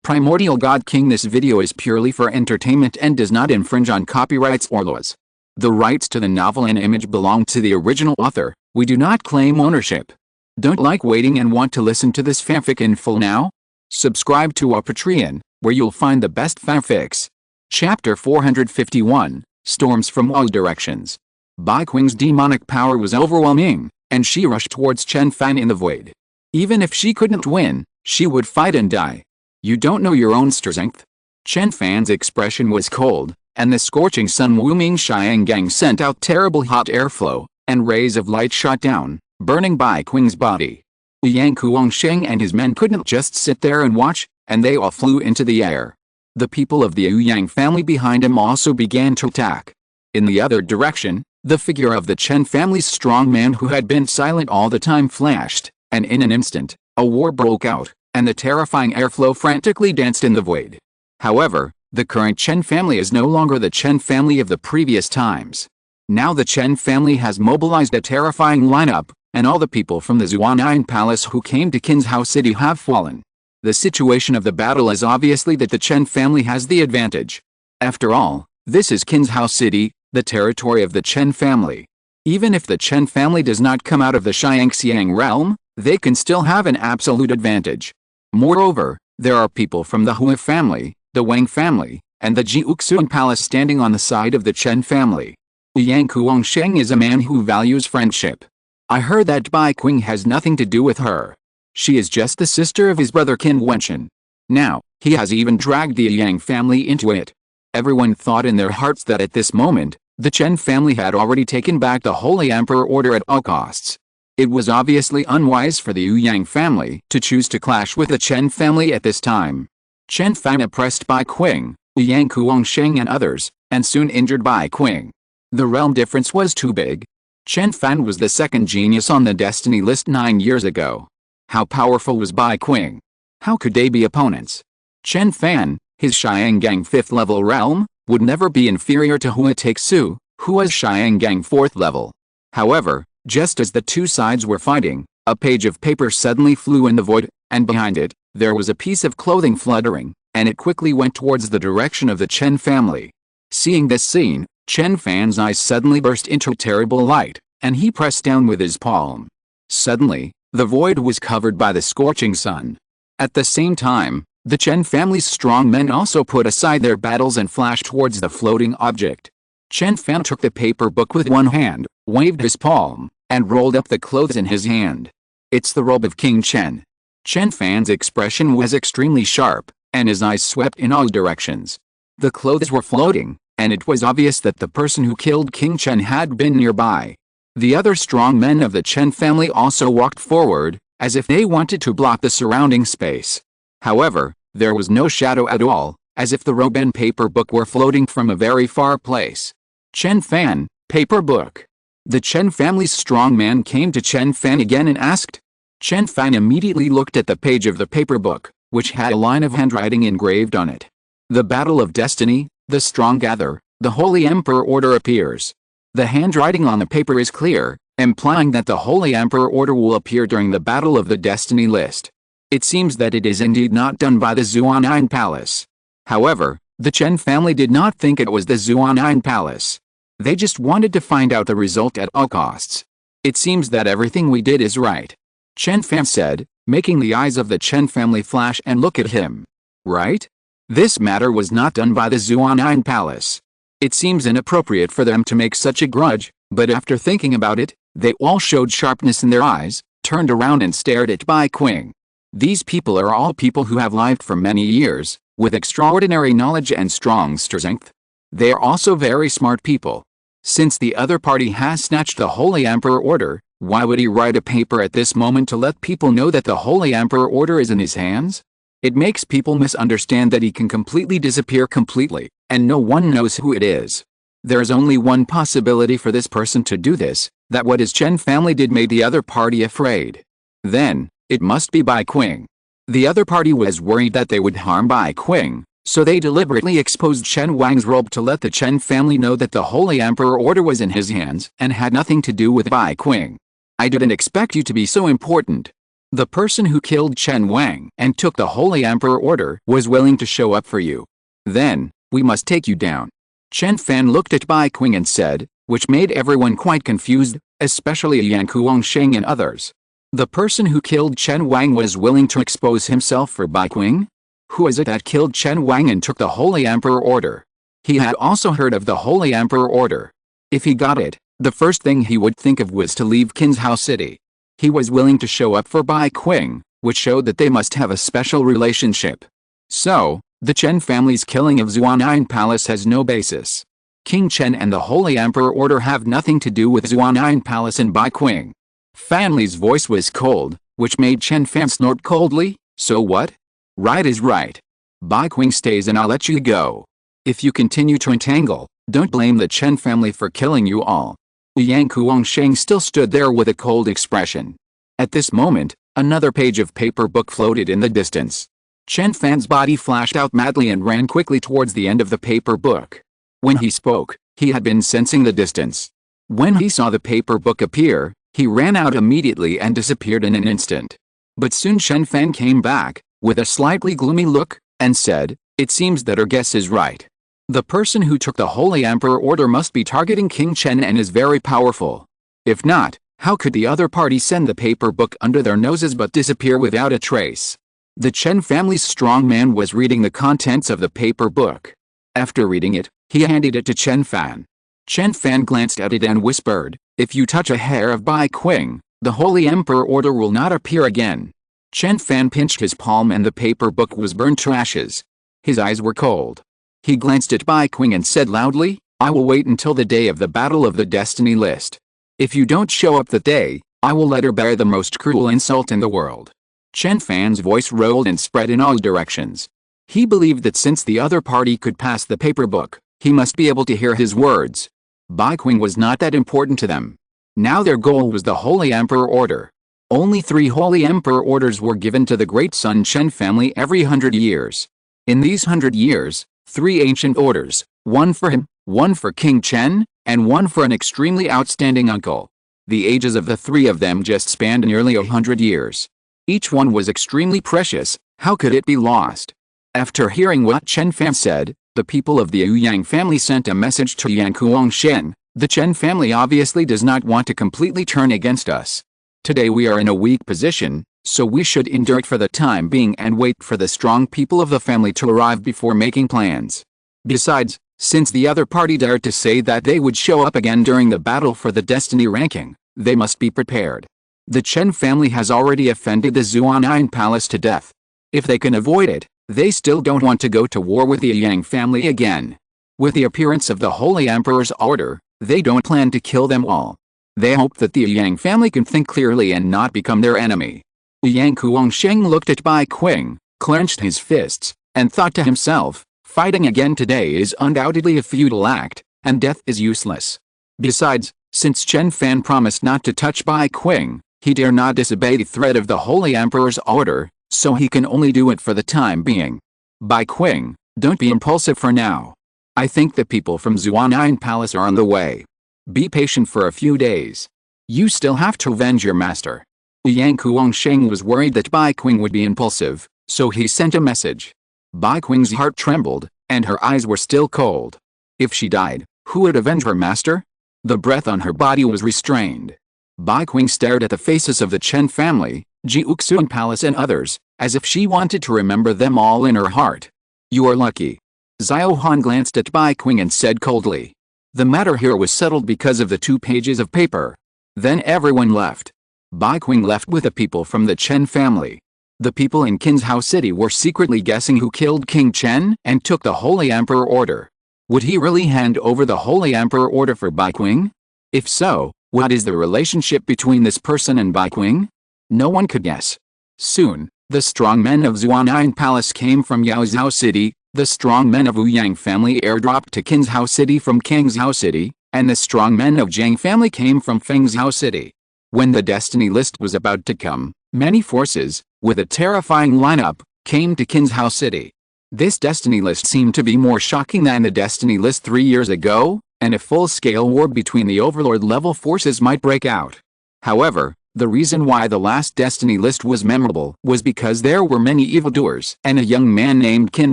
Primordial God-King. This video is purely for entertainment and does not infringe on copyrights or laws. The rights to the novel and image belong to the original author. We do not claim ownership. Don't like waiting and want to listen to this fanfic in full now? Subscribe to our Patreon, where you'll find the best fanfics. Chapter 451, Storms from All Directions. Bai Qing's demonic power was overwhelming, and she rushed towards Chen Fan in the void. Even if she couldn't win, she would fight and die. You don't know your own strength? Chen Fan's expression was cold, and the scorching sun Wuming Xiangang sent out terrible hot airflow, and rays of light shot down, burning Bai Qing's body. Yang Kuangsheng and his men couldn't just sit there and watch, and they all flew into the air. The people of the Yang family behind him also began to attack. In the other direction, the figure of the Chen family's strong man who had been silent all the time flashed, and in an instant, a war broke out, and the terrifying airflow frantically danced in the void. However, the current Chen family is no longer the Chen family of the previous times. Now the Chen family has mobilized a terrifying lineup, and all the people from the Zuan'an Palace who came to Qin's house city have fallen. The situation of the battle is obviously that the Chen family has the advantage. After all, this is Qin's house city, the territory of the Chen family. Even if the Chen family does not come out of the Xiangxiang realm, they can still have an absolute advantage. Moreover, there are people from the Hua family, the Wang family, and the Jiutian palace standing on the side of the Chen family. Yang Kuangsheng is a man who values friendship. I heard that Bai Qing has nothing to do with her. She is just the sister of his brother Qin Wentian. Now, he has even dragged the Yang family into it. Everyone thought in their hearts that at this moment, the Chen family had already taken back the Holy Emperor order at all costs. It was obviously unwise for the Yang family to choose to clash with the Chen family at this time. Chen Fan oppressed Bai Qing, Yang Kuangsheng and others, and soon injured Bai Qing. The realm difference was too big. Chen Fan was the second genius on the destiny list 9 years ago. How powerful was Bai Qing? How could they be opponents? Chen Fan, his Xiangang 5th level realm, would never be inferior to Hua Taixu, Hua's Xiangang 4th level. However, just as the two sides were fighting, a page of paper suddenly flew in the void, and behind it, there was a piece of clothing fluttering, and it quickly went towards the direction of the Chen family. Seeing this scene, Chen Fan's eyes suddenly burst into terrible light, and he pressed down with his palm. Suddenly, the void was covered by the scorching sun. At the same time, the Chen family's strong men also put aside their battles and flashed towards the floating object. Chen Fan took the paper book with one hand, waved his palm, and rolled up the clothes in his hand. It's the robe of King Chen. Chen Fan's expression was extremely sharp, and his eyes swept in all directions. The clothes were floating, and it was obvious that the person who killed King Chen had been nearby. The other strong men of the Chen family also walked forward, as if they wanted to block the surrounding space. However, there was no shadow at all, as if the robe and paper book were floating from a very far place. Chen Fan, paper book. The Chen family's strong man came to Chen Fan again and asked. Chen Fan immediately looked at the page of the paper book, which had a line of handwriting engraved on it. The battle of destiny, the strong gather, the Holy Emperor order appears. The handwriting on the paper is clear, implying that the Holy Emperor order will appear during the battle of the destiny list. It seems that it is indeed not done by the Zuan'an Palace. However, the Chen family did not think it was the Zuan'an Palace. They just wanted to find out the result at all costs. It seems that everything we did is right. Chen Fan said, making the eyes of the Chen family flash and look at him. Right? This matter was not done by the Zuan'an Palace. It seems inappropriate for them to make such a grudge, but after thinking about it, they all showed sharpness in their eyes, turned around and stared at Bai Qing. These people are all people who have lived for many years, with extraordinary knowledge and strong strength. They are also very smart people. Since the other party has snatched the Holy Emperor order, why would he write a paper at this moment to let people know that the Holy Emperor order is in his hands? It makes people misunderstand that he can completely disappear completely, and no one knows who it is. There is only one possibility for this person to do this, that what his Chen family did made the other party afraid. Then, it must be Bai Qing. The other party was worried that they would harm Bai Qing, so they deliberately exposed Chen Wang's robe to let the Chen family know that the Holy Emperor order was in his hands and had nothing to do with Bai Qing. I didn't expect you to be so important. The person who killed Chen Wang and took the Holy Emperor Order was willing to show up for you. Then, we must take you down. Chen Fan looked at Bai Qing and said, which made everyone quite confused, especially Yang Kuangsheng and others. The person who killed Chen Wang was willing to expose himself for Bai Qing? Who is it that killed Chen Wang and took the Holy Emperor Order? He had also heard of the Holy Emperor Order. If he got it, the first thing he would think of was to leave Qin's house city. He was willing to show up for Bai Qing, which showed that they must have a special relationship. So, the Chen family's killing of Zuan'an Palace has no basis. King Chen and the Holy Emperor Order have nothing to do with Zuan'an Palace and Bai Qing. Fan Li's voice was cold, which made Chen Fan snort coldly. So what? Right is right. Bai Qing stays and I'll let you go. If you continue to entangle, don't blame the Chen family for killing you all. Yang Kuangsheng still stood there with a cold expression. At this moment, another page of paper book floated in the distance. Chen Fan's body flashed out madly and ran quickly towards the end of the paper book. When he spoke, he had been sensing the distance. When he saw the paper book appear, he ran out immediately and disappeared in an instant. But soon Chen Fan came back, with a slightly gloomy look, and said, "It seems that our guess is right. The person who took the Holy Emperor Order must be targeting King Chen and is very powerful. If not, how could the other party send the paper book under their noses but disappear without a trace?" The Chen family's strong man was reading the contents of the paper book. After reading it, he handed it to Chen Fan. Chen Fan glanced at it and whispered, "If you touch a hair of Bai Qing, the Holy Emperor Order will not appear again." Chen Fan pinched his palm and the paper book was burned to ashes. His eyes were cold. He glanced at Bai Qing and said loudly, "I will wait until the day of the Battle of the Destiny List. If you don't show up that day, I will let her bear the most cruel insult in the world." Chen Fan's voice rolled and spread in all directions. He believed that since the other party could pass the paper book, he must be able to hear his words. Bai Qing was not that important to them. Now their goal was the Holy Emperor Order. Only 3 Holy Emperor Orders were given to the great Sun Chen family every 100 years. In these 100 years, 3 ancient orders, one for him, one for King Chen, and one for an extremely outstanding uncle. The ages of the 3 of them just spanned nearly 100 years. Each one was extremely precious. How could it be lost? After hearing what Chen Fan said, the people of the Yang family sent a message to Yang Kuangshen. "The Chen family obviously does not want to completely turn against us. Today we are in a weak position, so we should endure it for the time being and wait for the strong people of the family to arrive before making plans. Besides, since the other party dared to say that they would show up again during the battle for the destiny ranking, they must be prepared. The Chen family has already offended the Zuan'an Palace to death. If they can avoid it, they still don't want to go to war with the Yang family again. With the appearance of the Holy Emperor's Order, they don't plan to kill them all. They hope that the Yang family can think clearly and not become their enemy." Yang Kuangsheng looked at Bai Qing, clenched his fists, and thought to himself, "Fighting again today is undoubtedly a futile act, and death is useless. Besides, since Chen Fan promised not to touch Bai Qing, he dare not disobey the threat of the Holy Emperor's Order, so he can only do it for the time being. Bai Qing, don't be impulsive for now. I think the people from Zuan'an Palace are on the way. Be patient for a few days. You still have to avenge your master." Yang Kuangsheng was worried that Bai Qing would be impulsive, so he sent a message. Bai Qing's heart trembled, and her eyes were still cold. If she died, who would avenge her master? The breath on her body was restrained. Bai Qing stared at the faces of the Chen family, Jiutian Palace and others, as if she wanted to remember them all in her heart. "You are lucky." Xiao Han glanced at Bai Qing and said coldly. The matter here was settled because of the 2 pages of paper. Then everyone left. Bai Qing left with the people from the Chen family. The people in Qin's house city were secretly guessing who killed King Chen and took the Holy Emperor Order. Would he really hand over the Holy Emperor Order for Bai Qing? If so, what is the relationship between this person and Bai Qing? No one could guess. Soon, the strong men of Zuan'an Palace came from Yao's house city, the strong men of Wu Yang family airdropped to Qin's house city from Kang's house city, and the strong men of Jiang family came from Feng's house city. When the destiny list was about to come, many forces, with a terrifying lineup, came to Qin's house city. This destiny list seemed to be more shocking than the destiny list 3 years ago, and a full-scale war between the overlord-level forces might break out. However, The reason why the last destiny list was memorable was because there were many evildoers and a young man named Qin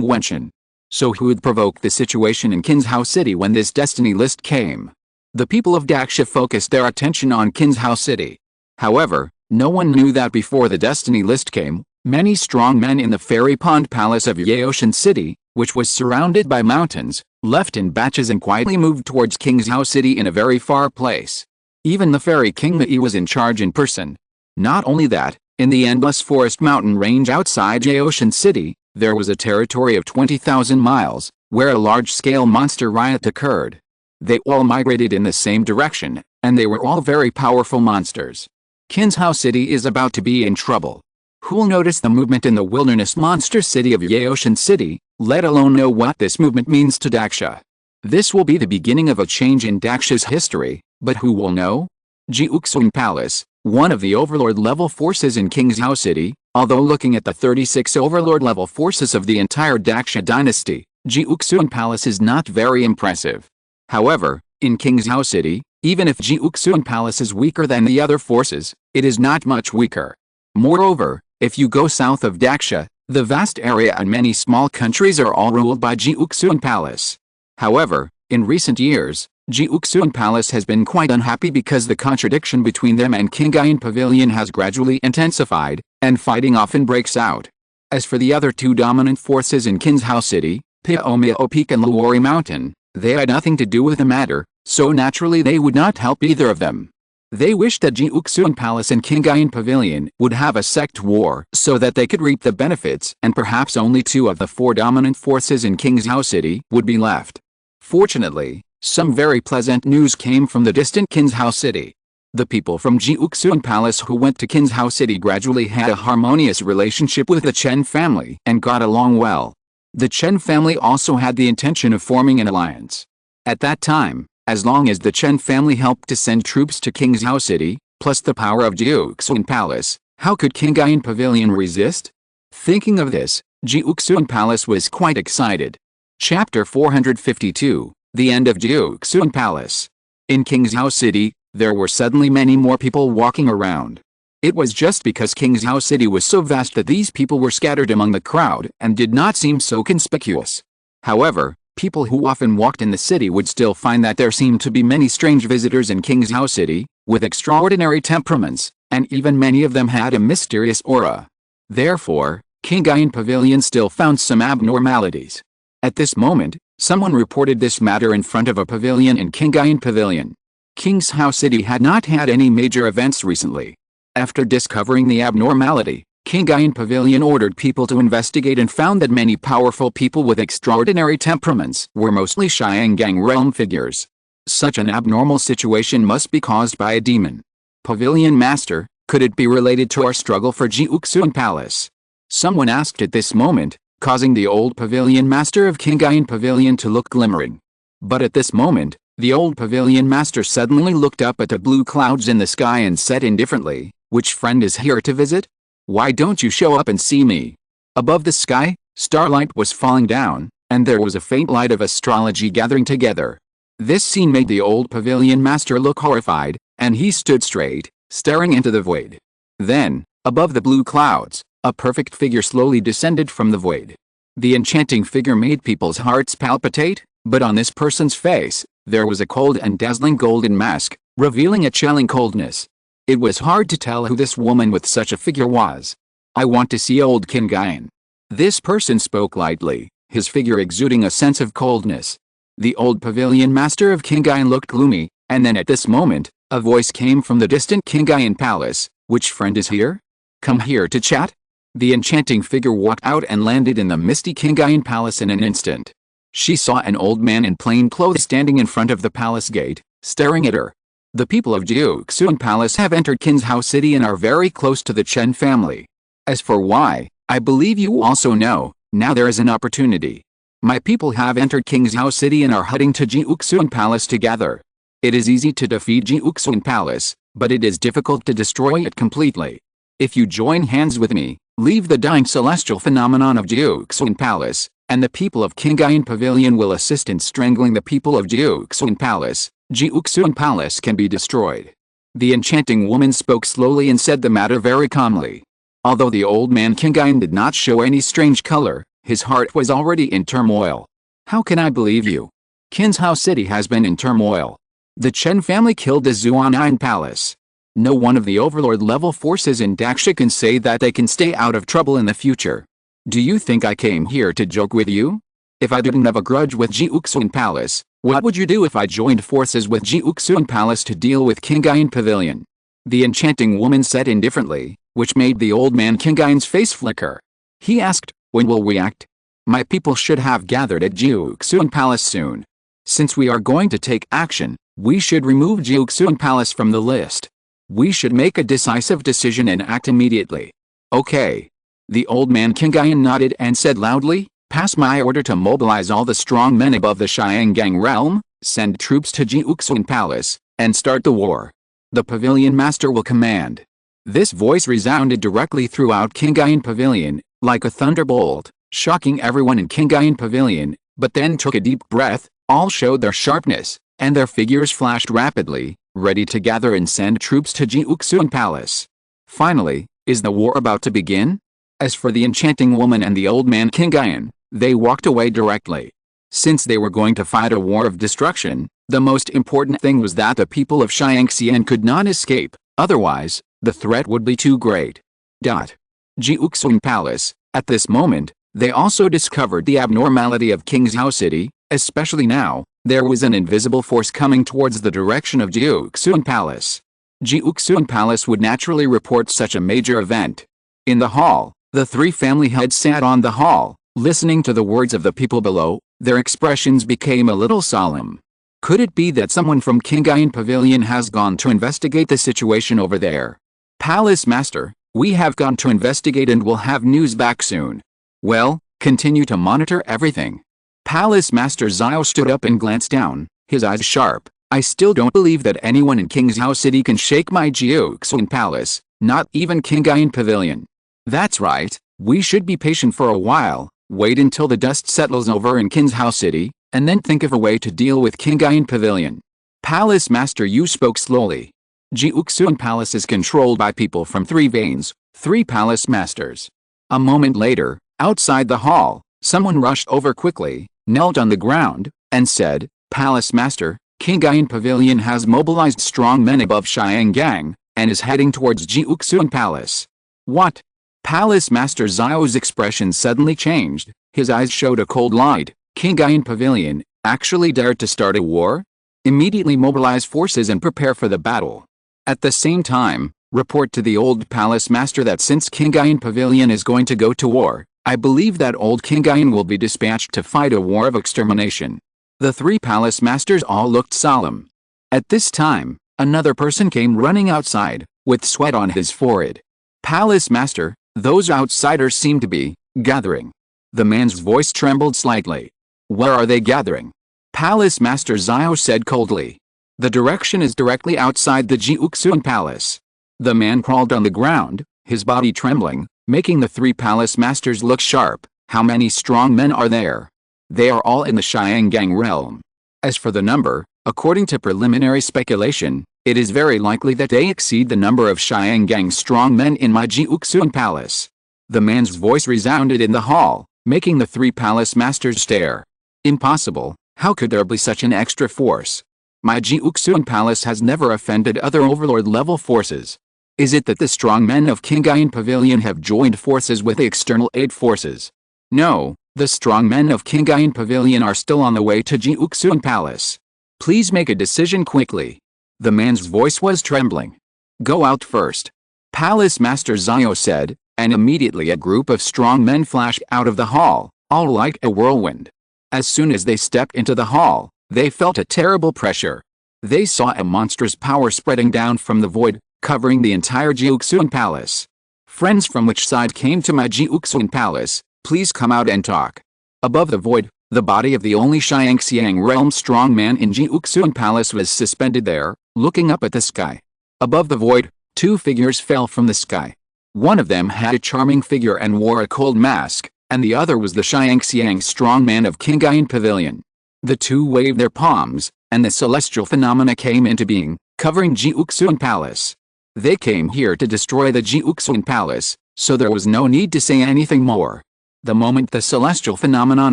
Wentian. So who would provoke the situation in Qin's house city when this destiny list came? The people of Daxia focused their attention on Qin's house city. However, no one knew that before the destiny list came, many strong men in the fairy pond palace of Jiutian city, which was surrounded by mountains, left in batches and quietly moved towards King's house city in a very far place. Even the fairy king Mai was in charge in person. Not only that, in the endless forest mountain range outside Jiutian city, there was a territory of 20,000 miles, where a large-scale monster riot occurred. They all migrated in the same direction, and they were all very powerful monsters. Qin's house city is about to be in trouble. Who'll notice the movement in the wilderness monster city of Jiutian city, let alone know what this movement means to Daxia? This will be the beginning of a change in Daxia's history, but who will know? Jiutian Palace, one of the overlord-level forces in King's house city, although looking at the 36 overlord-level forces of the entire Daxia dynasty, Jiutian Palace is not very impressive. However, in King's house city, even if Jiutian Palace is weaker than the other forces, it is not much weaker. Moreover, if you go south of Daxia, the vast area and many small countries are all ruled by Jiutian Palace. However, in recent years, Jiutian Palace has been quite unhappy because the contradiction between them and Qingyuan Pavilion has gradually intensified, and fighting often breaks out. As for the other two dominant forces in Qin's house city, Piaomio Peak and Luori Mountain, they had nothing to do with the matter, so naturally they would not help either of them. They wished that Jiutian Palace and Qingyuan Pavilion would have a sect war so that they could reap the benefits, and perhaps only two of the four dominant forces in King's house city would be left. Fortunately, some very pleasant news came from the distant Qin's house city. The people from Jiutian Palace who went to Qin's house city gradually had a harmonious relationship with the Chen family and got along well. The Chen family also had the intention of forming an alliance. At that time, as long as the Chen family helped to send troops to King's house city, plus the power of Jiutian Palace, how could Qingyuan Pavilion resist? Thinking of this, Jiutian Palace was quite excited. Chapter 452, The End of Jiutian Palace. In King's house city, there were suddenly many more people walking around. It was just because King's house city was so vast that these people were scattered among the crowd and did not seem so conspicuous. However, people who often walked in the city would still find that there seemed to be many strange visitors in King's house city, with extraordinary temperaments, and even many of them had a mysterious aura. Therefore, Qingyuan Pavilion still found some abnormalities. At this moment, someone reported this matter in front of a pavilion in Qingyuan Pavilion. King's house city had not had any major events recently. After discovering the abnormality, Qingyuan Pavilion ordered people to investigate and found that many powerful people with extraordinary temperaments were mostly Xiangang realm figures. Such an abnormal situation must be caused by a demon. Pavilion Master, could it be related to our struggle for Jiutian Palace? Someone asked at this moment, causing the old Pavilion Master of Qingyuan Pavilion to look glimmering. But at this moment, the old Pavilion Master suddenly looked up at the blue clouds in the sky and said indifferently, "Which friend is here to visit? Why don't you show up and see me?" Above the sky, starlight was falling down, and there was a faint light of astrology gathering together. This scene made the old Pavilion Master look horrified, and he stood straight, staring into the void. Then, above the blue clouds, a perfect figure slowly descended from the void. The enchanting figure made people's hearts palpitate, but on this person's face, there was a cold and dazzling golden mask, revealing a chilling coldness. It was hard to tell who this woman with such a figure was. "I want to see old Qingyuan." This person spoke lightly, his figure exuding a sense of coldness. The old Pavilion Master of Qingyuan looked gloomy, and then at this moment, a voice came from the distant Qingyuan Palace. "Which friend is here? Come here to chat." The enchanting figure walked out and landed in the misty Qingyuan Palace in an instant. She saw an old man in plain clothes standing in front of the palace gate, staring at her. "The people of Jiutian Palace have entered Qin's house city and are very close to the Chen family. As for why, I believe you also know, now there is an opportunity. My people have entered King's house city and are heading to Jiutian Palace together. It is easy to defeat Jiutian Palace, but it is difficult to destroy it completely. If you join hands with me, leave the dying celestial phenomenon of Jiutian Palace, and the people of Qingyuan Pavilion will assist in strangling the people of Jiutian Palace. Jiutian Palace can be destroyed." The enchanting woman spoke slowly and said the matter very calmly. Although the old man Qin did not show any strange color, his heart was already in turmoil. How can I believe you? Qin's house city has been in turmoil. The Chen family killed the Zuanan palace. No one of the overlord level forces in Daxia can say that they can stay out of trouble in the future. Do you think I came here to joke with you? If I didn't have a grudge with Jiutian palace, what would you do if I joined forces with Jiutian palace to deal with Qin pavilion? The enchanting woman said indifferently, which made the old man Qin's face flicker. He asked, when will we act? My people should have gathered at Jiutian palace soon. Since we are going to take action, we should remove Jiutian palace from the list. We should make a decisive decision and act immediately. Okay. The old man Qin nodded and said loudly, pass my order to mobilize all the strong men above the Xiangang realm, send troops to Jiutian palace, and start the war. The pavilion master will command. This voice resounded directly throughout Qin pavilion, like a thunderbolt, shocking everyone in Qin pavilion, but then took a deep breath, all showed their sharpness, and their figures flashed rapidly, ready to gather and send troops to Jiutian palace. Finally, is the war about to begin? As for the enchanting woman and the old man Qin, they walked away directly. Since they were going to fight a war of destruction, the most important thing was that the people of Xiangxian could not escape, otherwise, the threat would be too great. Jiutian palace. At this moment, they also discovered the abnormality of King's house city, especially now. There was an invisible force coming towards the direction of Jiutian palace. Jiutian palace would naturally report such a major event. In the hall, the three family heads sat on the hall, listening to the words of the people below. Their expressions became a little solemn. Could it be that someone from Qin pavilion has gone to investigate the situation over there? Palace master, we have gone to investigate and will have news back soon. Well, continue to monitor everything. Palace Master Zhao stood up and glanced down, his eyes sharp. I still don't believe that anyone in King's house city can shake my Jiutian palace, not even Qin pavilion. That's right, we should be patient for a while, wait until the dust settles over in Qin's house city, and then think of a way to deal with Qin pavilion. Palace Master Yu spoke slowly. Jiutian palace is controlled by people from three veins, three palace masters. A moment later, outside the hall, someone rushed over quickly, knelt on the ground, and said, Palace Master, Qin pavilion has mobilized strong men above Xiangang, and is heading towards Jiutian palace. What? Palace Master Zhao's expression suddenly changed, his eyes showed a cold light. Qin pavilion actually dared to start a war? Immediately mobilize forces and prepare for the battle. At the same time, report to the old Palace Master that since Qin pavilion is going to go to war, I believe that old Qin will be dispatched to fight a war of extermination. The three palace masters all looked solemn. At this time, another person came running outside, with sweat on his forehead. Palace master, those outsiders seem to be gathering. The man's voice trembled slightly. Where are they gathering? Palace Master Zhao said coldly. The direction is directly outside the Jiutian palace. The man crawled on the ground, his body trembling, making the three palace masters look sharp. How many strong men are there? They are all in the Xiangang realm. As for the number, according to preliminary speculation, it is very likely that they exceed the number of Xiangang strong men in my Jiutian palace. The man's voice resounded in the hall, making the three palace masters stare. Impossible, how could there be such an extra force? My Jiutian palace has never offended other overlord level forces. Is it that the strong men of Qin pavilion have joined forces with the external aid forces? No, the strong men of Qin pavilion are still on the way to Jiutian palace. Please make a decision quickly. The man's voice was trembling. Go out first. Palace Master Zhao said, and immediately a group of strong men flashed out of the hall, all like a whirlwind. As soon as they stepped into the hall, they felt a terrible pressure. They saw a monstrous power spreading down from the void, covering the entire Jiutian palace. Friends from which side came to my Jiutian palace, please come out and talk. Above the void, the body of the only Xiangxiang realm strong man in Jiutian palace was suspended there, looking up at the sky. Above the void, two figures fell from the sky. One of them had a charming figure and wore a cold mask, and the other was the Xiangxiang strong man of Qin pavilion. The two waved their palms, and the celestial phenomena came into being, covering Jiutian Palace. They came here to destroy the Jiutian Palace, so there was no need to say anything more. The moment the celestial phenomenon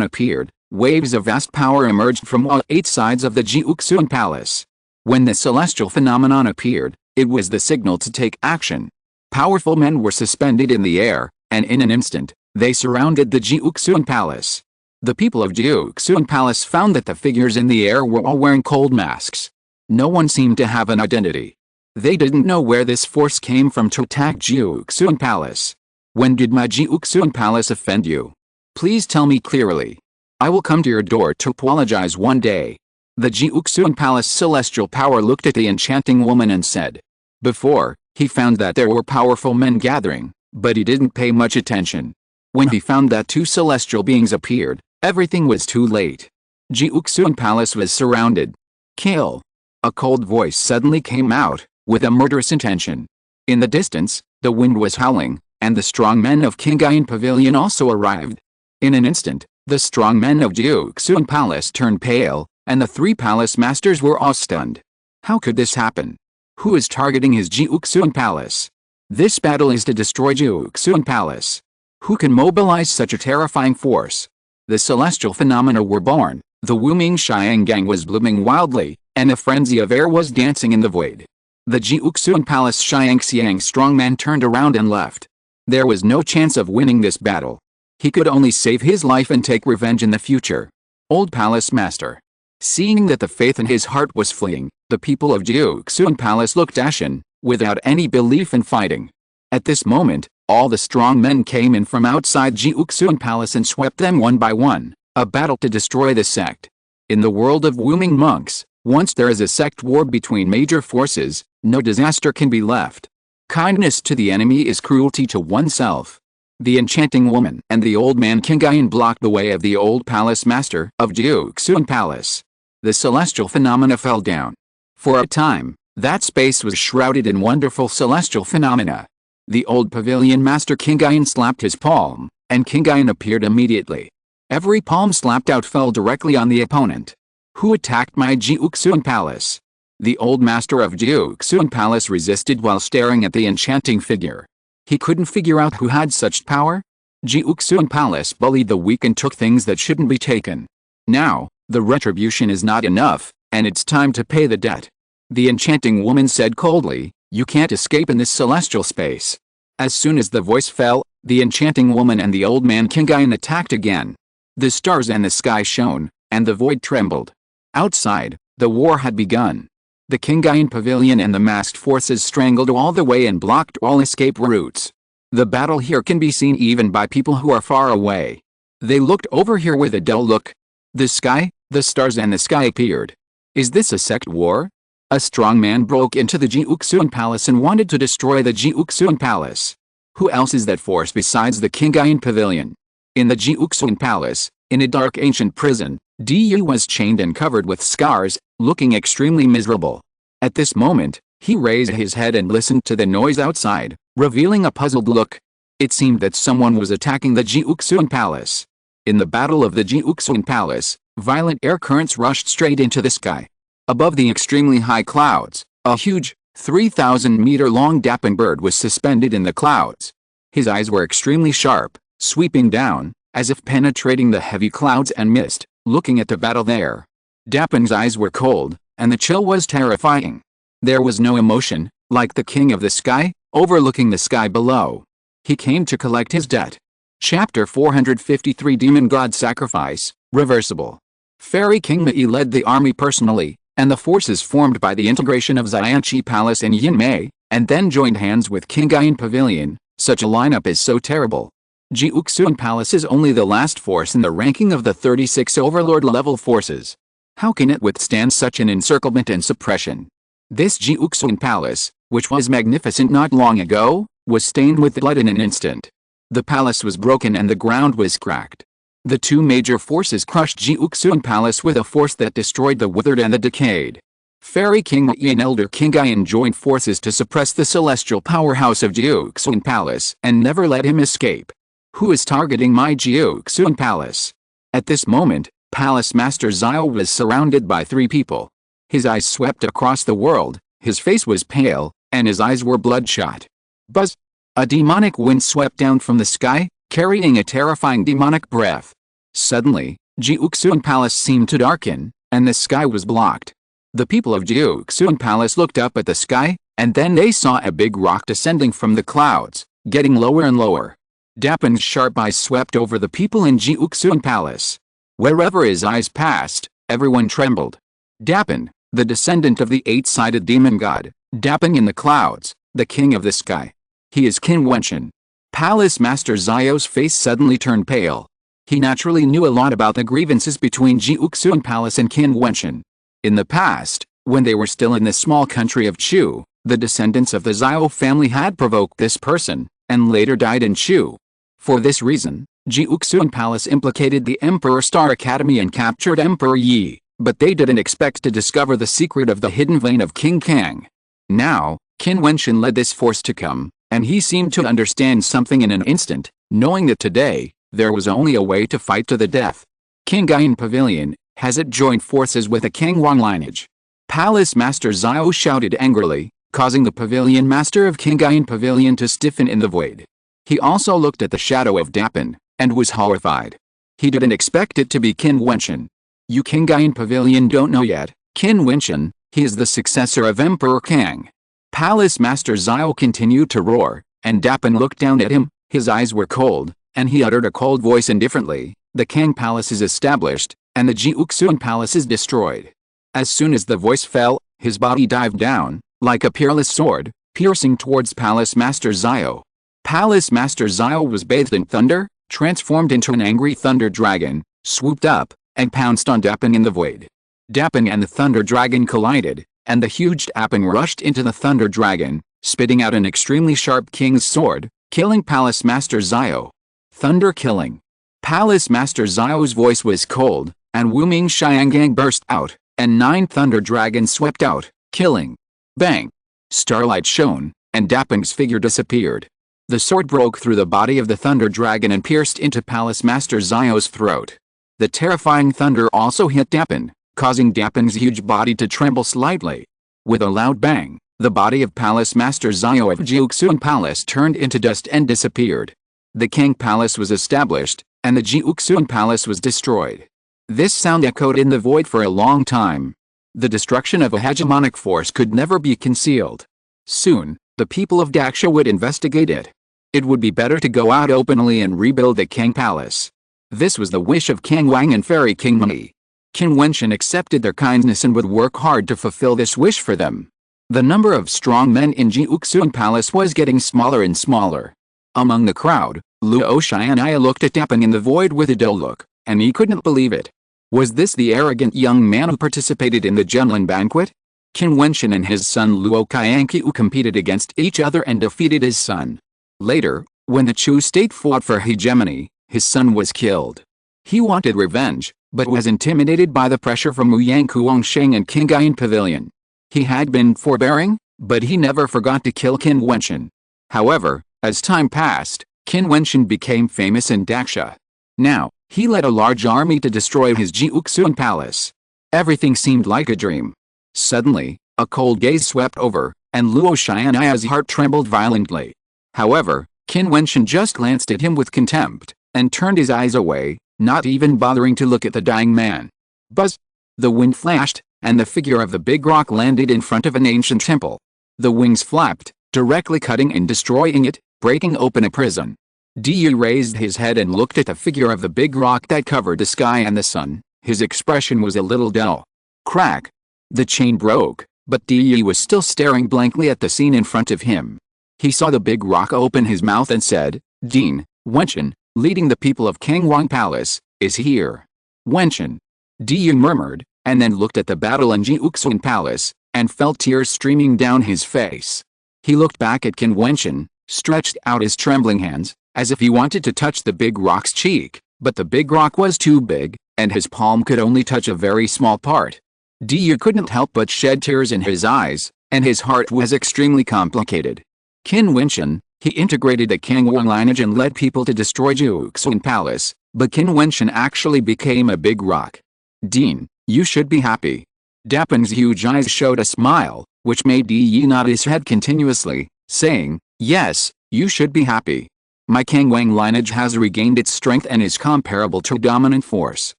appeared, waves of vast power emerged from all 8 sides of the Jiutian Palace. When the celestial phenomenon appeared, it was the signal to take action. Powerful men were suspended in the air, and in an instant, they surrounded the Jiutian Palace. The people of Jiutian Palace found that the figures in the air were all wearing cold masks. No one seemed to have an identity. They didn't know where this force came from to attack Jiutian Palace. When did my Jiutian Palace offend you? Please tell me clearly. I will come to your door to apologize one day. The Jiutian Palace celestial power looked at the enchanting woman and said. Before, he found that there were powerful men gathering, but he didn't pay much attention. When he found that 2 celestial beings appeared, everything was too late. Jiutian Palace was surrounded. Kill. A cold voice suddenly came out, with a murderous intention. In the distance, the wind was howling, and the strong men of Qin Pavilion also arrived. In an instant, the strong men of Jiutian Palace turned pale, and the 3 palace masters were all stunned. How could this happen? Who is targeting his Jiutian Palace? This battle is to destroy Jiutian Palace. Who can mobilize such a terrifying force? The celestial phenomena were born, the Wuming Xianggang was blooming wildly, and a frenzy of air was dancing in the void. The Jiutian Palace Xiangxiang strongman turned around and left. There was no chance of winning this battle. He could only save his life and take revenge in the future. Old Palace Master. Seeing that the faith in his heart was fleeing, the people of Jiutian Palace looked ashen, without any belief in fighting. At this moment, all the strong men came in from outside Jiutian Palace and swept them one by one, a battle to destroy the sect. In the world of Wuming monks, once there is a sect war between major forces, no disaster can be left. Kindness to the enemy is cruelty to oneself. The enchanting woman and the old man Qin blocked the way of the old palace master of Jiutian Palace. The celestial phenomena fell down. For a time, that space was shrouded in wonderful celestial phenomena. The old pavilion master Qin slapped his palm, and Qin appeared immediately. Every palm slapped out fell directly on the opponent. Who attacked my Jiutian Palace? The old master of Jiutian Palace resisted while staring at the enchanting figure. He couldn't figure out who had such power. Jiutian Palace bullied the weak and took things that shouldn't be taken. Now, the retribution is not enough, and it's time to pay the debt. The enchanting woman said coldly, you can't escape in this celestial space. As soon as the voice fell, the enchanting woman and the old man Qin attacked again. The stars and the sky shone, and the void trembled. Outside, the war had begun. The Qin Pavilion and the masked forces strangled all the way and blocked all escape routes. The battle here can be seen even by people who are far away. They looked over here with a dull look. The sky, the stars and the sky appeared. Is this a sect war? A strong man broke into the Jiutian Palace and wanted to destroy the Jiutian Palace. Who else is that force besides the Qin Pavilion? In the Jiutian Palace, in a dark ancient prison, Du was chained and covered with scars, looking extremely miserable. At this moment, he raised his head and listened to the noise outside, revealing a puzzled look. It seemed that someone was attacking the Jiutian Palace. In the battle of the Jiutian Palace, violent air currents rushed straight into the sky. Above the extremely high clouds, a huge, 3,000-meter-long dapping bird was suspended in the clouds. His eyes were extremely sharp, sweeping down, as if penetrating the heavy clouds and mist, looking at the battle there. Dapping's eyes were cold, and the chill was terrifying. There was no emotion, like the king of the sky, overlooking the sky below. He came to collect his debt. Chapter 453 Demon God Sacrifice, Reversible. Fairy King Mei led the army personally, and the forces formed by the integration of Xianqi Palace and Yinmei, and then joined hands with Qin Pavilion. Such a lineup is so terrible. Jiutian Palace is only the last force in the ranking of the 36 Overlord-level forces. How can it withstand such an encirclement and suppression? This Jiutian Palace, which was magnificent not long ago, was stained with blood in an instant. The palace was broken and the ground was cracked. The 2 major forces crushed Jiutian Palace with a force that destroyed the withered and the decayed. Fairy King Mei and Elder Qin joined forces to suppress the celestial powerhouse of Jiutian Palace and never let him escape. Who is targeting my Jiutian Palace? At this moment, Palace Master Zhao was surrounded by 3 people. His eyes swept across the world, His face was pale, and his eyes were bloodshot. Buzz! A demonic wind swept down from the sky, carrying a terrifying demonic breath. Suddenly, Jiutian Palace seemed to darken, and the sky was blocked. The people of Jiutian Palace looked up at the sky, and then they saw a big rock descending from the clouds, getting lower and lower. Dapin's sharp eyes swept over the people in Jiutian Palace. Wherever his eyes passed, everyone trembled. Dapin, the descendant of the eight-sided demon god, Dapin in the clouds, the king of the sky. He is Qin Wentian. Palace Master Zio's face suddenly turned pale. He naturally knew a lot about the grievances between Jiutian Palace and Qin Wentian. In the past, when they were still in the small country of Chu, the descendants of the Zio family had provoked this person, and later died in Chu. For this reason, Jiutian Palace implicated the Emperor Star Academy and captured Emperor Yi, but they didn't expect to discover the secret of the hidden vein of King Kang. Now, Qin Wentian led this force to come, and he seemed to understand something in an instant, knowing that today, there was only a way to fight to the death. Qingyuan Pavilion has it joined forces with the Kangwang lineage. Palace Master Zio shouted angrily, causing the Pavilion Master of Qingyuan Pavilion to stiffen in the void. He also looked at the shadow of Dapin, and was horrified. He didn't expect it to be Qin Wentian. You Qingyuan Pavilion don't know yet, Qin Wentian, he is the successor of Emperor Kang. Palace Master Zio continued to roar, and Dapin looked down at him. His eyes were cold, and he uttered a cold voice indifferently. The Kang Palace is established, and the Jiutian Palace is destroyed. As soon as the voice fell, his body dived down, like a peerless sword, piercing towards Palace Master Zio. Palace Master Zio was bathed in thunder, transformed into an angry thunder dragon, swooped up, and pounced on Dapin in the void. Dapin and the thunder dragon collided, and the huge Dapin rushed into the thunder dragon, spitting out an extremely sharp king's sword, killing Palace Master Zio. Thunder killing. Palace Master Zio's voice was cold, and Wu Ming Xiangang burst out, and 9 thunder dragons swept out, killing. Bang! Starlight shone, and Dapin's figure disappeared. The sword broke through the body of the thunder dragon and pierced into Palace Master Zio's throat. The terrifying thunder also hit Dapin, causing Dapin's huge body to tremble slightly. With a loud bang, the body of Palace Master Zio of Jiutian Palace turned into dust and disappeared. The Kang Palace was established, and the Jiutian Palace was destroyed. This sound echoed in the void for a long time. The destruction of a hegemonic force could never be concealed. Soon, the people of Daxia would investigate it. It would be better to go out openly and rebuild the Kang Palace. This was the wish of Kang Wang and Fairy King Mei. Qin Wentian accepted their kindness and would work hard to fulfill this wish for them. The number of strong men in Jiutian Palace was getting smaller and smaller. Among the crowd, Luo Xianaya looked at Dapin in the void with a dull look, and he couldn't believe it. Was this the arrogant young man who participated in the Genlin banquet? Qin Wentian and his son Luo Qianqiu competed against each other and defeated his son. Later, when the Chu state fought for hegemony, his son was killed. He wanted revenge, but was intimidated by the pressure from Ouyang Kuangsheng and Qingyuan Pavilion. He had been forbearing, but he never forgot to kill Qin Wentian. However, as time passed, Qin Wentian became famous in Daxia. Now, he led a large army to destroy his Jiutian Palace. Everything seemed like a dream. Suddenly, a cold gaze swept over, and Luo Xianaya's heart trembled violently. However, Qin Wentian just glanced at him with contempt, and turned his eyes away, not even bothering to look at the dying man. Buzz! The wind flashed, and the figure of the big rock landed in front of an ancient temple. The wings flapped, directly cutting and destroying it, breaking open a prison. Diyu raised his head and looked at the figure of the big rock that covered the sky and the sun. His expression was a little dull. Crack! The chain broke, but Diyu was still staring blankly at the scene in front of him. He saw the big rock open his mouth and said, Dean Wentian, leading the people of Kangwang Palace, is here. Wentian. Diyu murmured, and then looked at the battle in Jiutian Palace, and felt tears streaming down his face. He looked back at Qin Wentian, stretched out his trembling hands, as if he wanted to touch the big rock's cheek, but the big rock was too big, and his palm could only touch a very small part. Diyu couldn't help but shed tears in his eyes, and his heart was extremely complicated. Qin Wentian, he integrated the Kangwang lineage and led people to destroy Jiutian Palace, but Qin Wentian actually became a big rock. Dean, you should be happy. Dapin's huge eyes showed a smile, which made Yi nod his head continuously, saying, "Yes, you should be happy. My Qin Wang lineage has regained its strength and is comparable to dominant force.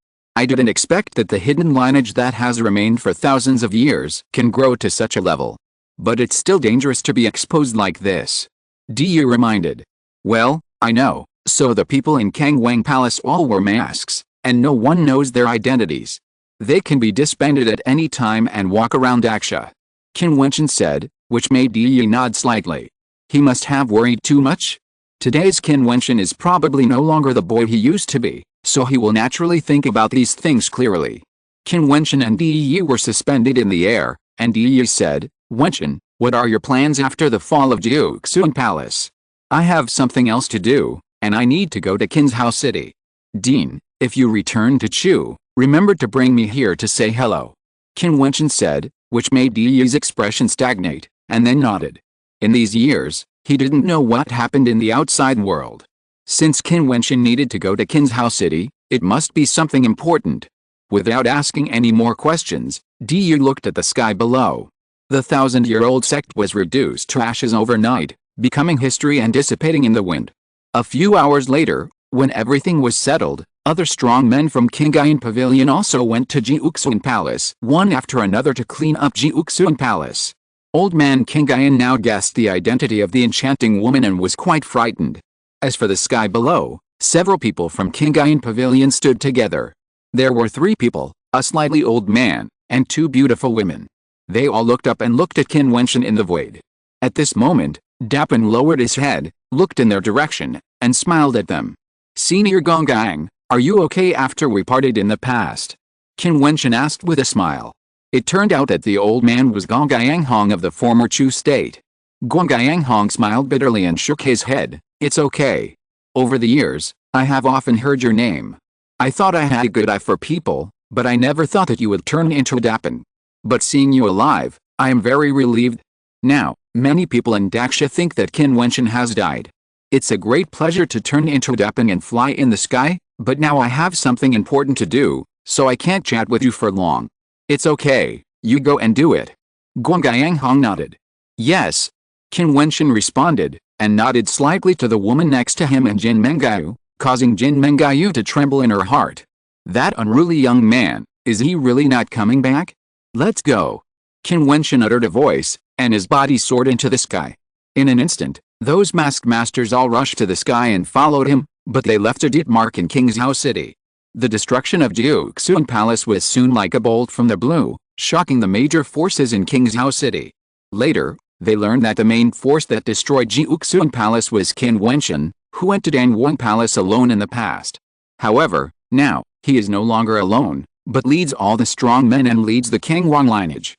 I didn't expect that the hidden lineage that has remained for thousands of years can grow to such a level. But it's still dangerous to be exposed like this." Yi reminded. "Well, I know, so the people in Qin Wang Palace all wear masks, and no one knows their identities. They can be disbanded at any time and walk around Daksha," Qin Wentian said, which made Yi nod slightly. He must have worried too much? Today's Qin Wentian is probably no longer the boy he used to be, so he will naturally think about these things clearly. Qin Wentian and Yi were suspended in the air, and Yi said, "Wentian, what are your plans after the fall of Jiutian Palace? I have something else to do, and I need to go to Qin's house city. Dean, if you return to Chu, remember to bring me here to say hello," Qin Wentian said, which made Yi's expression stagnate, and then nodded. In these years, he didn't know what happened in the outside world. Since Qin Wentian needed to go to Qin's house city, it must be something important. Without asking any more questions, Yi looked at the sky below. The 1,000-year-old sect was reduced to ashes overnight, becoming history and dissipating in the wind. A few hours later, when everything was settled, other strong men from Qingayan Pavilion also went to Jiuxian Palace, one after another, to clean up Jiuxian Palace. Old man Qingayan now guessed the identity of the enchanting woman and was quite frightened. As for the sky below, several people from Qingayan Pavilion stood together. There were 3 people, a slightly old man, and 2 beautiful women. They all looked up and looked at Qin Wentian in the void. At this moment, Dapin lowered his head, looked in their direction, and smiled at them. "Senior Gonggang, are you okay after we parted in the past?" Qin Wentian asked with a smile. It turned out that the old man was Gonggang Hong of the former Chu state. Gonggang Hong smiled bitterly and shook his head. "It's okay. Over the years, I have often heard your name. I thought I had a good eye for people, but I never thought that you would turn into a Dapin. But seeing you alive, I am very relieved. Now, many people in Daksha think that Qin Wentian has died. It's a great pleasure to turn into a Dapin and fly in the sky, but now I have something important to do, so I can't chat with you for long. It's okay, you go and do it." Gonggang Hong nodded. "Yes," Qin Wentian responded, and nodded slightly to the woman next to him and Jin Mengayu, causing Jin Mengayu to tremble in her heart. That unruly young man, is he really not coming back? "Let's go." Qin Wentian uttered a voice, and his body soared into the sky. In an instant, those masked masters all rushed to the sky and followed him, but they left a deep mark in King's house city. The destruction of Jiuxian Palace was soon like a bolt from the blue, shocking the major forces in King's house city. Later, they learned that the main force that destroyed Jiuxian Palace was Qin Wentian, who went to Danwang Palace alone in the past. However, now, he is no longer alone, but leads all the strong men and leads the Qin Wang lineage.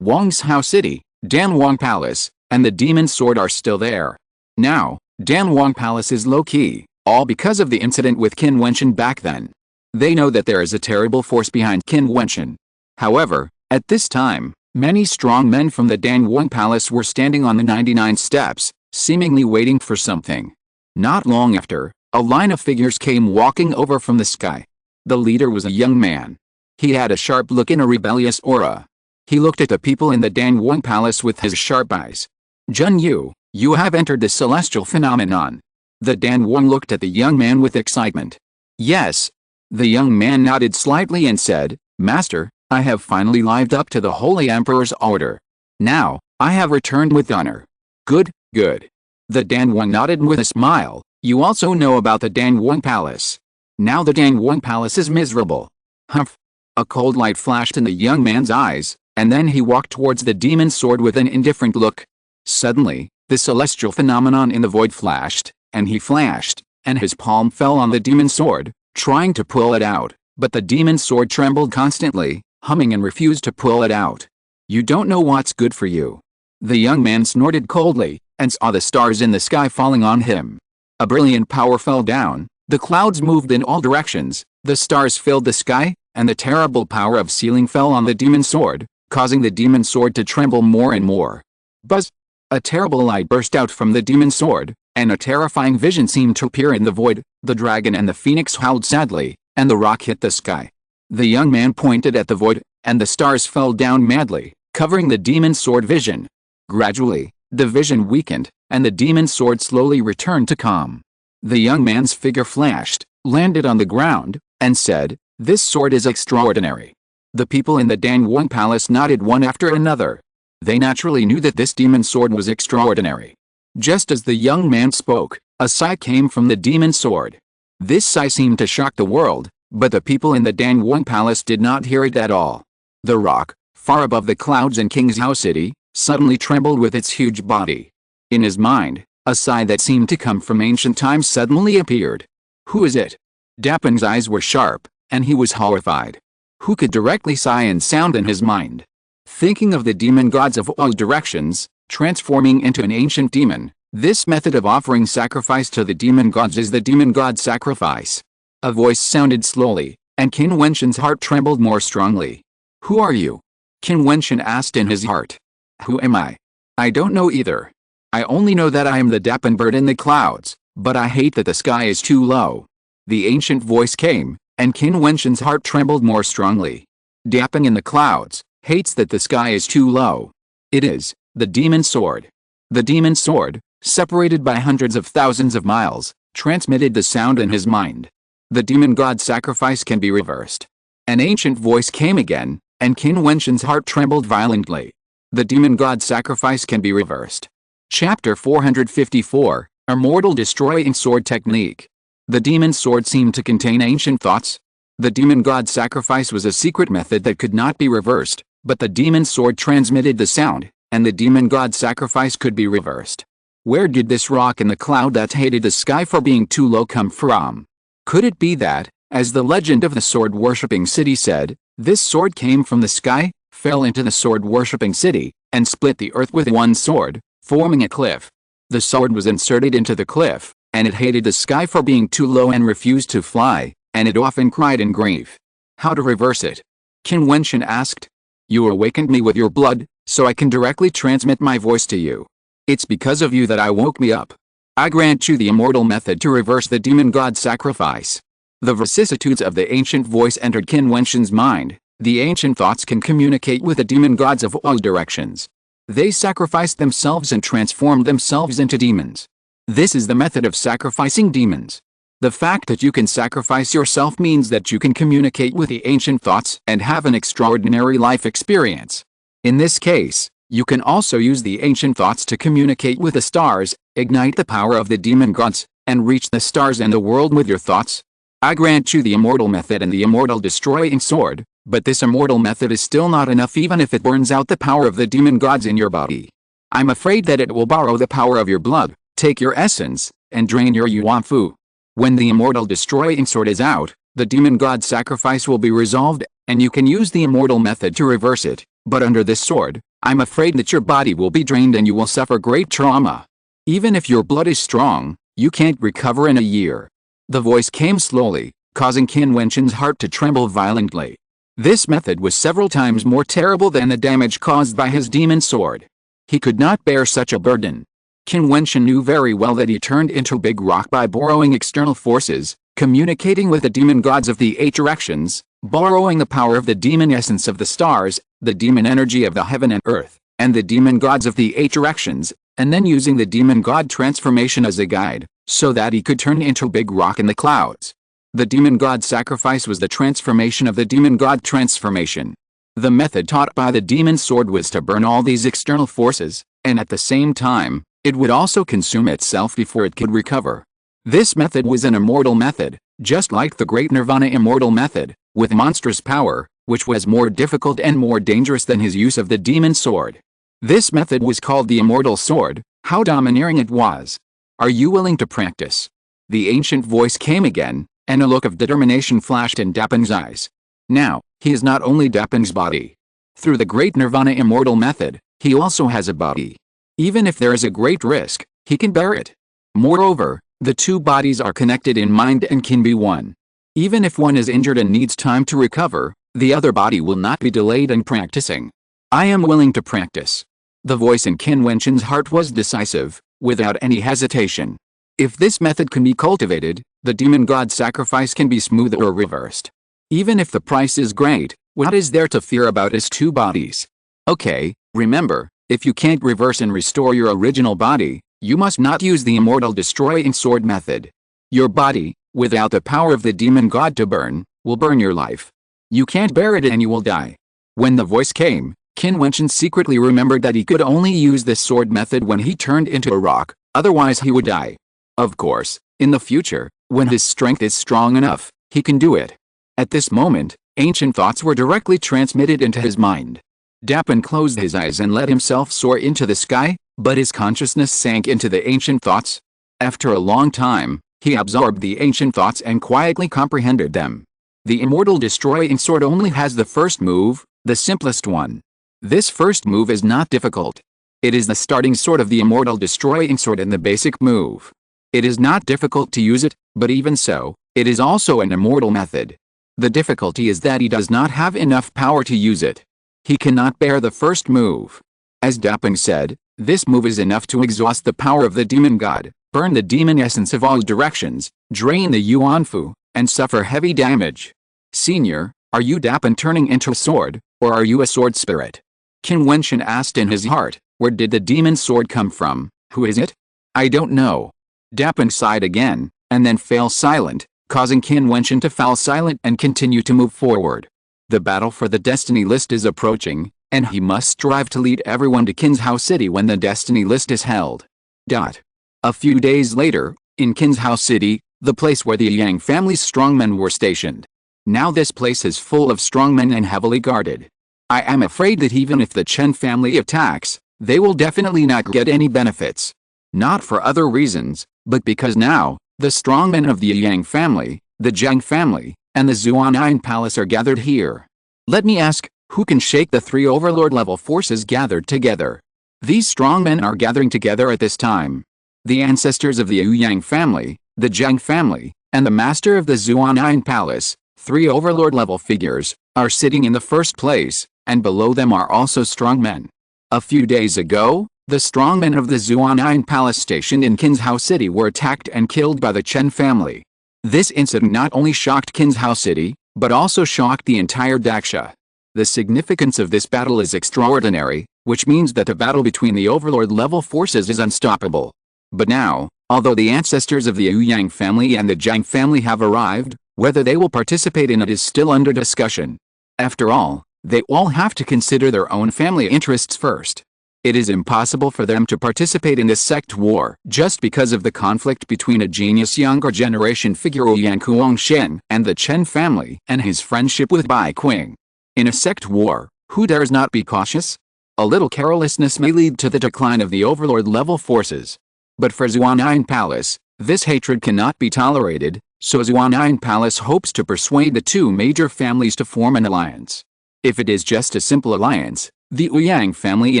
Wang's house city, Danwang Palace, and the demon sword are still there. Now, Danwang Palace is low-key, all because of the incident with Qin Wentian back then. They know that there is a terrible force behind Qin Wentian. However, at this time, many strong men from the Danwang Palace were standing on the 99 steps, seemingly waiting for something. Not long after, a line of figures came walking over from the sky. The leader was a young man. He had a sharp look and a rebellious aura. He looked at the people in the Danwang Palace with his sharp eyes. "Jun Yu, you have entered the celestial phenomenon." The Danwang looked at the young man with excitement. "Yes." The young man nodded slightly and said, "Master, I have finally lived up to the Holy Emperor's order. Now, I have returned with honor." "Good, good." The Danwang nodded with a smile. "You also know about the Danwang Palace. Now the Danwang Palace is miserable." Humph. A cold light flashed in the young man's eyes, and then he walked towards the demon sword with an indifferent look. Suddenly, the celestial phenomenon in the void flashed, and he flashed, and his palm fell on the demon sword, trying to pull it out, but the demon sword trembled constantly, humming, and refused to pull it out. "You don't know what's good for you." The young man snorted coldly, and saw the stars in the sky falling on him. A brilliant power fell down, the clouds moved in all directions, the stars filled the sky, and the terrible power of sealing fell on the demon sword, causing the demon sword to tremble more and more. Buzz! A terrible light burst out from the demon sword, and a terrifying vision seemed to appear in the void. The dragon and the phoenix howled sadly, and the rock hit the sky. The young man pointed at the void, and the stars fell down madly, covering the demon sword vision. Gradually, the vision weakened, and the demon sword slowly returned to calm. The young man's figure flashed, landed on the ground, and said, "This sword is extraordinary." The people in the Danyuan palace nodded one after another. They naturally knew that this demon sword was extraordinary. Just as the young man spoke, a sigh came from the demon sword. This sigh seemed to shock the world, but the people in the Danyuan palace did not hear it at all. The rock, far above the clouds in King's House City, suddenly trembled with its huge body. In his mind, a sigh that seemed to come from ancient times suddenly appeared. Who is it? Dapeng's eyes were sharp, and he was horrified. Who could directly sigh and sound in his mind? Thinking of the demon gods of all directions, transforming into an ancient demon, this method of offering sacrifice to the demon gods is the demon god sacrifice. A voice sounded slowly, and Qin Wentian's heart trembled more strongly. Who are you? Qin Wentian asked in his heart. Who am I? I don't know either. I only know that I am the Dapen bird in the clouds, but I hate that the sky is too low. The ancient voice came, and Qin Wentian's heart trembled more strongly. Dapen in the clouds, hates that the sky is too low. It is, the demon sword. The demon sword, separated by hundreds of thousands of miles, transmitted the sound in his mind. The demon god sacrifice can be reversed. An ancient voice came again, and Qin Wentian's heart trembled violently. The demon god sacrifice can be reversed. Chapter 454, Immortal Destroying Sword Technique. The demon sword seemed to contain ancient thoughts. The demon god sacrifice was a secret method that could not be reversed, but the demon sword transmitted the sound, and the demon god sacrifice could be reversed. Where did this rock in the cloud that hated the sky for being too low come from? Could it be that, as the legend of the sword-worshipping city said, this sword came from the sky, fell into the sword-worshipping city, and split the earth with one sword, forming a cliff? The sword was inserted into the cliff, and it hated the sky for being too low and refused to fly, and it often cried in grief. How to reverse it? Qin Wentian asked. You awakened me with your blood, so I can directly transmit my voice to you. It's because of you that I woke me up. I grant you the immortal method to reverse the demon god sacrifice. The vicissitudes of the ancient voice entered Qin Wentian's mind. The ancient thoughts can communicate with the demon gods of all directions. They sacrificed themselves and transformed themselves into demons. This is the method of sacrificing demons. The fact that you can sacrifice yourself means that you can communicate with the ancient thoughts and have an extraordinary life experience. In this case, you can also use the ancient thoughts to communicate with the stars, ignite the power of the demon gods, and reach the stars and the world with your thoughts. I grant you the immortal method and the immortal destroying sword, but this immortal method is still not enough even if it burns out the power of the demon gods in your body. I'm afraid that it will borrow the power of your blood, take your essence, and drain your yuan fu. When the immortal destroying sword is out, the demon god sacrifice will be resolved, and you can use the immortal method to reverse it, but under this sword, I'm afraid that your body will be drained and you will suffer great trauma. Even if your blood is strong, you can't recover in a year. The voice came slowly, causing Qin Wentian's heart to tremble violently. This method was several times more terrible than the damage caused by his demon sword. He could not bear such a burden. Qin Wentian knew very well that he turned into Big Rock by borrowing external forces, communicating with the demon gods of the 8 directions, borrowing the power of the demon essence of the stars, the demon energy of the heaven and earth, and the demon gods of the 8 directions, and then using the demon god transformation as a guide, so that he could turn into Big Rock in the clouds. The demon god sacrifice was the transformation of the demon god transformation. The method taught by the demon sword was to burn all these external forces, and at the same time, it would also consume itself before it could recover. This method was an immortal method, just like the great Nirvana immortal method, with monstrous power, which was more difficult and more dangerous than his use of the demon sword. This method was called the immortal sword. How domineering it was. Are you willing to practice? The ancient voice came again, and a look of determination flashed in Dapeng's eyes. Now, he is not only Dapeng's body. Through the great Nirvana immortal method, he also has a body. Even if there is a great risk, he can bear it. Moreover, the 2 bodies are connected in mind and can be one. Even if one is injured and needs time to recover, the other body will not be delayed in practicing. I am willing to practice. The voice in Qin Wentian's heart was decisive, without any hesitation. If this method can be cultivated, the demon god sacrifice can be smoothed or reversed. Even if the price is great, what is there to fear about his 2 bodies? Okay, remember, if you can't reverse and restore your original body, you must not use the immortal destroying sword method. Your body, without the power of the demon god to burn, will burn your life. You can't bear it and you will die. When the voice came, Qin Wentian secretly remembered that he could only use this sword method when he turned into a rock, otherwise he would die. Of course, in the future, when his strength is strong enough, he can do it. At this moment, ancient thoughts were directly transmitted into his mind. Dapin closed his eyes and let himself soar into the sky, but his consciousness sank into the ancient thoughts. After a long time, he absorbed the ancient thoughts and quietly comprehended them. The immortal destroying sword only has the first move, the simplest one. This first move is not difficult. It is the starting sword of the immortal destroying sword and the basic move. It is not difficult to use it, but even so, it is also an immortal method. The difficulty is that he does not have enough power to use it. He cannot bear the first move. As Daping said, this move is enough to exhaust the power of the demon god, burn the demon essence of all directions, drain the Yuanfu, and suffer heavy damage. Senior, are you Dapin turning into a sword, or are you a sword spirit? Qin Wentian asked in his heart, where did the demon sword come from, who is it? I don't know. Dapin sighed again, and then fell silent, causing Qin Wentian to fall silent and continue to move forward. The battle for the destiny list is approaching, and he must strive to lead everyone to Qin's House City when the destiny list is held. A few days later, in Qin's House City, the place where the Yang family's strongmen were stationed. Now this place is full of strongmen and heavily guarded. I am afraid that even if the Chen family attacks, they will definitely not get any benefits. Not for other reasons, but because now, the strongmen of the Yang family, the Zhang family, and the Zuanan Palace are gathered here. Let me ask, who can shake the three overlord-level forces gathered together? These strongmen are gathering together at this time. The ancestors of the Yang family, the Zhang family, and the master of the Zuanan Palace, three overlord-level figures, are sitting in the first place, and below them are also strongmen. A few days ago, the strongmen of the Zuanan Palace stationed in Qin's House City were attacked and killed by the Chen family. This incident not only shocked Qin's House City, but also shocked the entire Daksha. The significance of this battle is extraordinary, which means that the battle between the overlord-level forces is unstoppable. But now, although the ancestors of the Yang family and the Zhang family have arrived, whether they will participate in it is still under discussion. After all, they all have to consider their own family interests first. It is impossible for them to participate in this sect war just because of the conflict between a genius younger generation figure Yang Kuangshen and the Chen family and his friendship with Bai Qing. In a sect war, who dares not be cautious? A little carelessness may lead to the decline of the overlord-level forces. But for Zuanan Palace, this hatred cannot be tolerated, so Zuanan Palace hopes to persuade the two major families to form an alliance. If it is just a simple alliance, the Yang family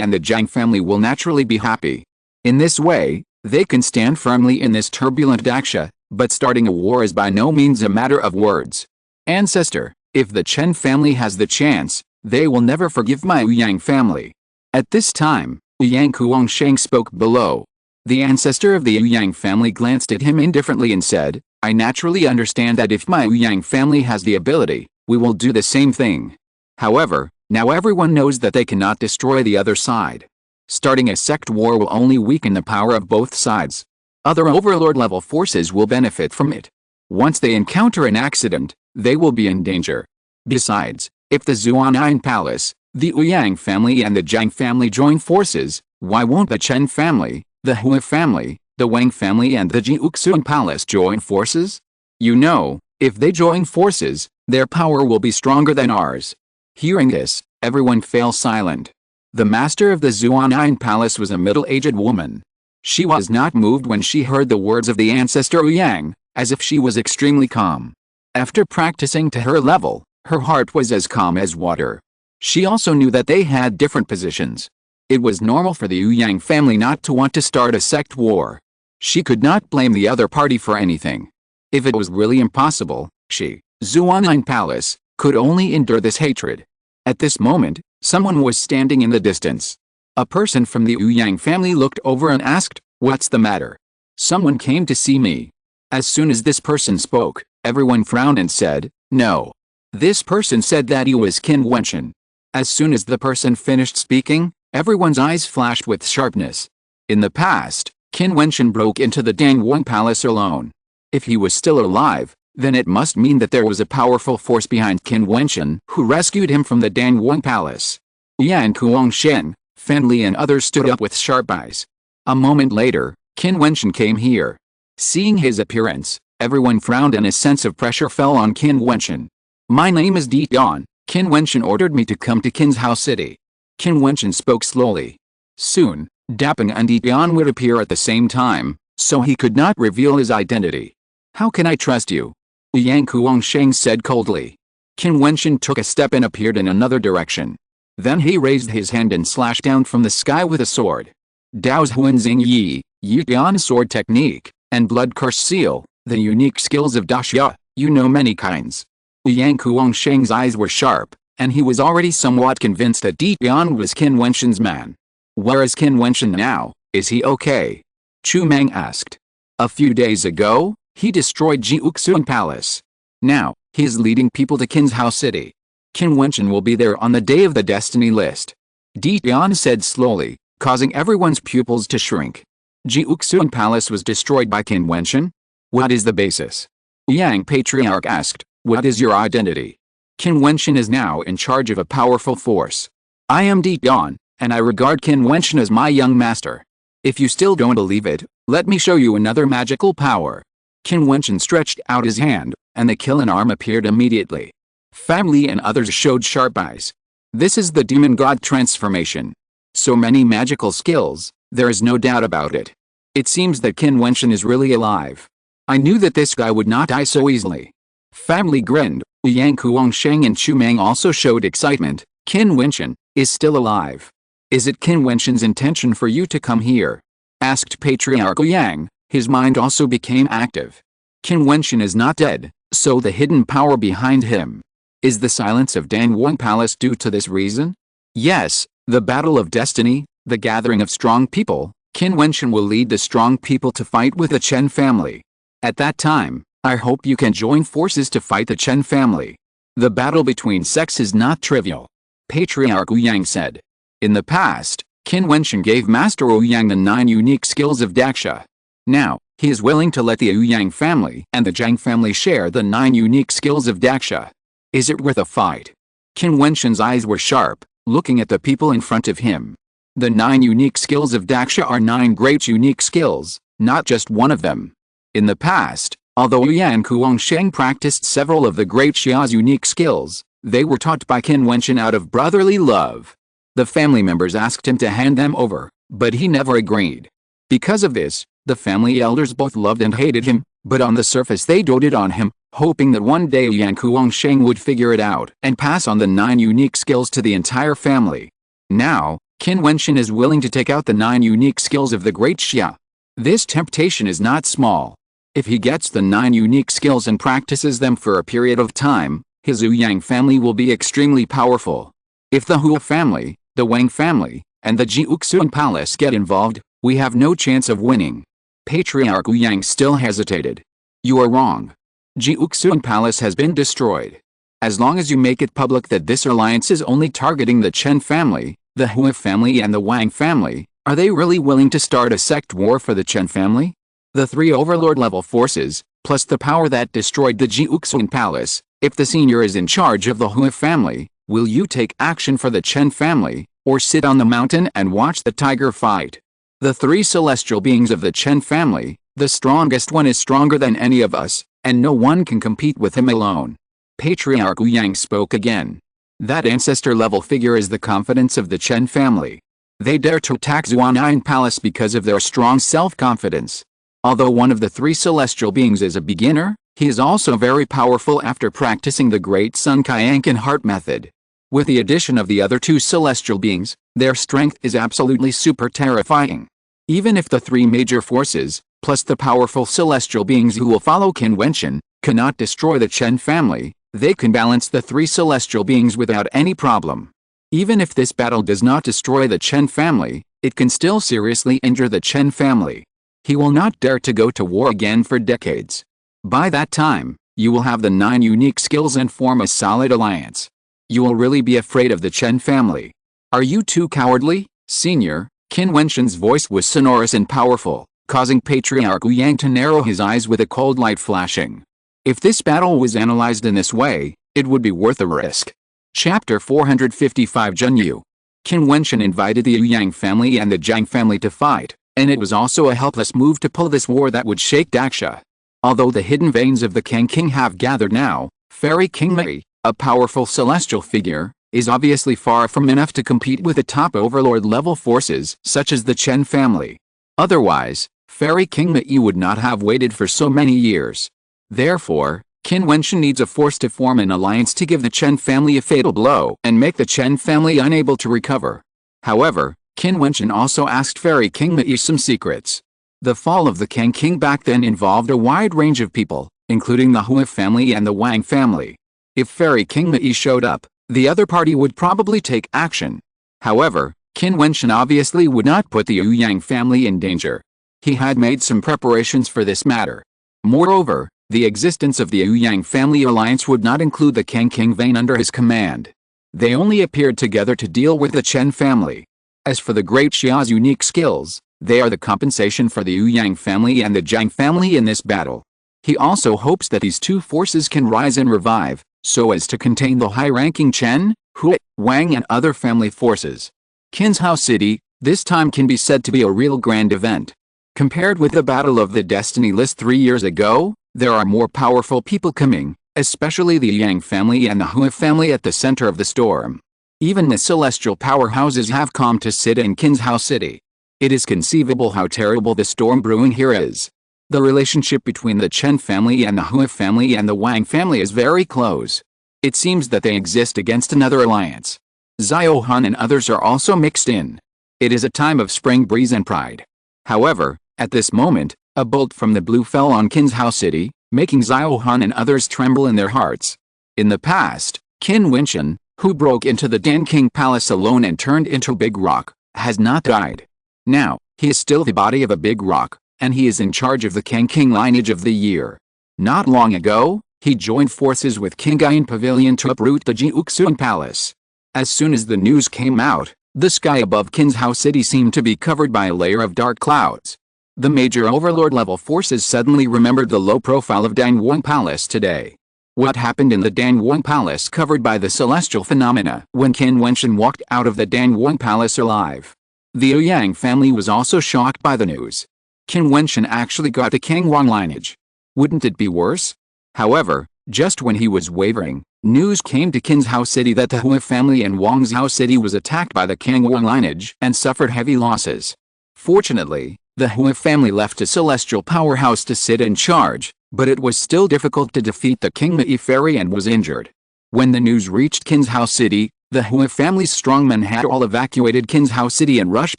and the Zhang family will naturally be happy. In this way, they can stand firmly in this turbulent Daksha, but starting a war is by no means a matter of words. Ancestor, if the Chen family has the chance, they will never forgive my Yang family. At this time, Yang Kuangsheng spoke below. The ancestor of the Yang family glanced at him indifferently and said, I naturally understand that if my Yang family has the ability, we will do the same thing. However, now everyone knows that they cannot destroy the other side. Starting a sect war will only weaken the power of both sides. Other overlord-level forces will benefit from it. Once they encounter an accident, they will be in danger. Besides, if the Zuanan Palace, the Yang family and the Zhang family join forces, why won't the Chen family, the Hui family, the Wang family and the Jiutian Palace join forces? You know, if they join forces, their power will be stronger than ours. Hearing this, everyone fell silent. The master of the Zuanan Palace was a middle-aged woman. She was not moved when she heard the words of the ancestor Yang, as if she was extremely calm. After practicing to her level, her heart was as calm as water. She also knew that they had different positions. It was normal for the Yang family not to want to start a sect war. She could not blame the other party for anything. If it was really impossible, she, Zuanan Palace, could only endure this hatred. At this moment, someone was standing in the distance. A person from the Yang family looked over and asked, "What's the matter?" "Someone came to see me." As soon as this person spoke, everyone frowned and said, "No." This person said that he was Qin Wentian. As soon as the person finished speaking, everyone's eyes flashed with sharpness. In the past, Qin Wentian broke into the Dangwon Palace alone. If he was still alive, then it must mean that there was a powerful force behind Qin Wentian who rescued him from the Dangwon Palace. Yan Kuongshen, Fen Li and others stood up with sharp eyes. A moment later, Qin Wentian came here. Seeing his appearance, everyone frowned and a sense of pressure fell on Qin Wentian. My name is Jiutian. Qin Wentian ordered me to come to Qin's house city. Qin Wentian spoke slowly. Soon, Dapeng and Jiutian would appear at the same time, so he could not reveal his identity. How can I trust you? Yang Kuongshen said coldly. Qin Wentian took a step and appeared in another direction. Then he raised his hand and slashed down from the sky with a sword. Dao's Huanxing Yi, Jiutian sword technique, and blood curse seal, the unique skills of Daxia, you know many kinds. Yang Kuongshen's eyes were sharp, and he was already somewhat convinced that Jiutian was Qin Wentian's man. Where is Qin Wentian now? Is he okay? Chu Meng asked. A few days ago, he destroyed Jiutian Palace. Now, he is leading people to Qin's house city. Qin Wentian will be there on the day of the destiny list. Jiutian said slowly, causing everyone's pupils to shrink. Jiutian Palace was destroyed by Qin Wentian? What is the basis? Yang Patriarch asked, what is your identity? Qin Wentian is now in charge of a powerful force. I am Jiutian, and I regard Qin Wentian as my young master. If you still don't believe it, let me show you another magical power. Qin Wentian stretched out his hand, and the killing arm appeared immediately. Family and others showed sharp eyes. This is the demon god transformation. So many magical skills, there is no doubt about it. It seems that Qin Wentian is really alive. I knew that this guy would not die so easily. Family grinned. Yang Kuongshen and Chu Meng also showed excitement. Qin Wentian is still alive. Is it Qin Wentian's intention for you to come here? Asked Patriarch Yang. His mind also became active. Qin Wentian is not dead, so the hidden power behind him. Is the silence of Dangwon Palace due to this reason? Yes, the battle of destiny, the gathering of strong people. Qin Wentian will lead the strong people to fight with the Chen family. At that time, I hope you can join forces to fight the Chen family. The battle between sects is not trivial. Patriarch Yang said. In the past, Qin Wentian gave Master Yang the 9 unique skills of Daxia. Now, he is willing to let the Yang family and the Zhang family share the 9 unique skills of Daxia. Is it worth a fight? Qin Wentian's eyes were sharp, looking at the people in front of him. The 9 unique skills of Daxia are 9 great unique skills, not just one of them. In the past, although Yan Kuongshen practiced several of the great Xia's unique skills, they were taught by Qin Wentian out of brotherly love. The family members asked him to hand them over, but he never agreed. Because of this, the family elders both loved and hated him, but on the surface they doted on him, hoping that one day Yan Kuongshen would figure it out and pass on the 9 unique skills to the entire family. Now, Qin Wentian is willing to take out the 9 unique skills of the great Xia. This temptation is not small. If he gets the 9 unique skills and practices them for a period of time, his Yang family will be extremely powerful. If the Hua family, the Wang family, and the Jiutian Palace get involved, we have no chance of winning. Patriarch Yang still hesitated. You are wrong. Jiutian Palace has been destroyed. As long as you make it public that this alliance is only targeting the Chen family, the Hua family and the Wang family, are they really willing to start a sect war for the Chen family? The 3 overlord-level forces, plus the power that destroyed the Jiutian Palace, if the senior is in charge of the Hua family, will you take action for the Chen family, or sit on the mountain and watch the tiger fight? The 3 celestial beings of the Chen family, the strongest one is stronger than any of us, and no one can compete with him alone. Patriarch Yang spoke again. That ancestor-level figure is the confidence of the Chen family. They dare to attack Xuanyang Palace because of their strong self-confidence. Although one of the 3 celestial beings is a beginner, he is also very powerful after practicing the Great Sun Kyankan Heart method. With the addition of the other 2 celestial beings, their strength is absolutely super terrifying. Even if the 3 major forces, plus the powerful celestial beings who will follow Qin Wentian, cannot destroy the Chen family, they can balance the 3 celestial beings without any problem. Even if this battle does not destroy the Chen family, it can still seriously injure the Chen family. He will not dare to go to war again for decades. By that time, you will have the 9 unique skills and form a solid alliance. You will really be afraid of the Chen family. Are you too cowardly, Senior? Qin Wentian's voice was sonorous and powerful, causing Patriarch Wu Yang to narrow his eyes with a cold light flashing. If this battle was analyzed in this way, it would be worth a risk. Chapter 455 Zhenyu. Qin Wentian invited the Yu Yang family and the Zhang family to fight, and it was also a helpless move to pull this war that would shake Daxia. Although the hidden veins of the Kang King have gathered now, Fairy King Mei, a powerful celestial figure, is obviously far from enough to compete with the top overlord-level forces such as the Chen family. Otherwise, Fairy King Mei would not have waited for so many years. Therefore, Qin Wentian needs a force to form an alliance to give the Chen family a fatal blow and make the Chen family unable to recover. However, Qin Wentian also asked Fairy King Mei some secrets. The fall of the Kang King back then involved a wide range of people, including the Hua family and the Wang family. If Fairy King Mei showed up, the other party would probably take action. However, Qin Wentian obviously would not put the Yu Yang family in danger. He had made some preparations for this matter. Moreover, the existence of the Yu Yang family alliance would not include the Kang King vein under his command. They only appeared together to deal with the Chen family. As for the Great Xia's unique skills, they are the compensation for the Yu Yang family and the Zhang family in this battle. He also hopes that these two forces can rise and revive, so as to contain the high-ranking Chen, Hua, Wang and other family forces. Qin's Hao City, this time can be said to be a real grand event. Compared with the Battle of the Destiny List 3 years ago, there are more powerful people coming, especially the Yang family and the Hua family at the center of the storm. Even the celestial powerhouses have come to sit in Qin's Hao City. It is conceivable how terrible the storm brewing here is. The relationship between the Chen family and the Hua family and the Wang family is very close. It seems that they exist against another alliance. Xiao Han and others are also mixed in. It is a time of spring breeze and pride. However, at this moment, a bolt from the blue fell on Qin's Hao City, making Xiao Han and others tremble in their hearts. In the past, Qin Wentian, who broke into the Dan King Palace alone and turned into Big Rock, has not died. Now, he is still the body of a big rock, and he is in charge of the Kang King lineage of the year. Not long ago, he joined forces with King Guyan Pavilion to uproot the Jiutian Palace. As soon as the news came out, the sky above Qin's Hao City seemed to be covered by a layer of dark clouds. The major overlord-level forces suddenly remembered the low profile of Danyuan Palace today. What happened in the Danyuan Palace covered by the celestial phenomena when Qin Wentian walked out of the Danyuan Palace alive? The Yu Yang family was also shocked by the news. Qin Wentian actually got the Kang Wang lineage. Wouldn't it be worse? However, just when he was wavering, news came to Qin's Hao City that the Hua family and Wang's Hao City was attacked by the Kang Wang lineage and suffered heavy losses. Fortunately, the Hua family left a celestial powerhouse to sit in charge, but it was still difficult to defeat the King Mei fairy and was injured. When the news reached Qin's Hao City, the Hua family's strongmen had all evacuated Qin's Hao City and rushed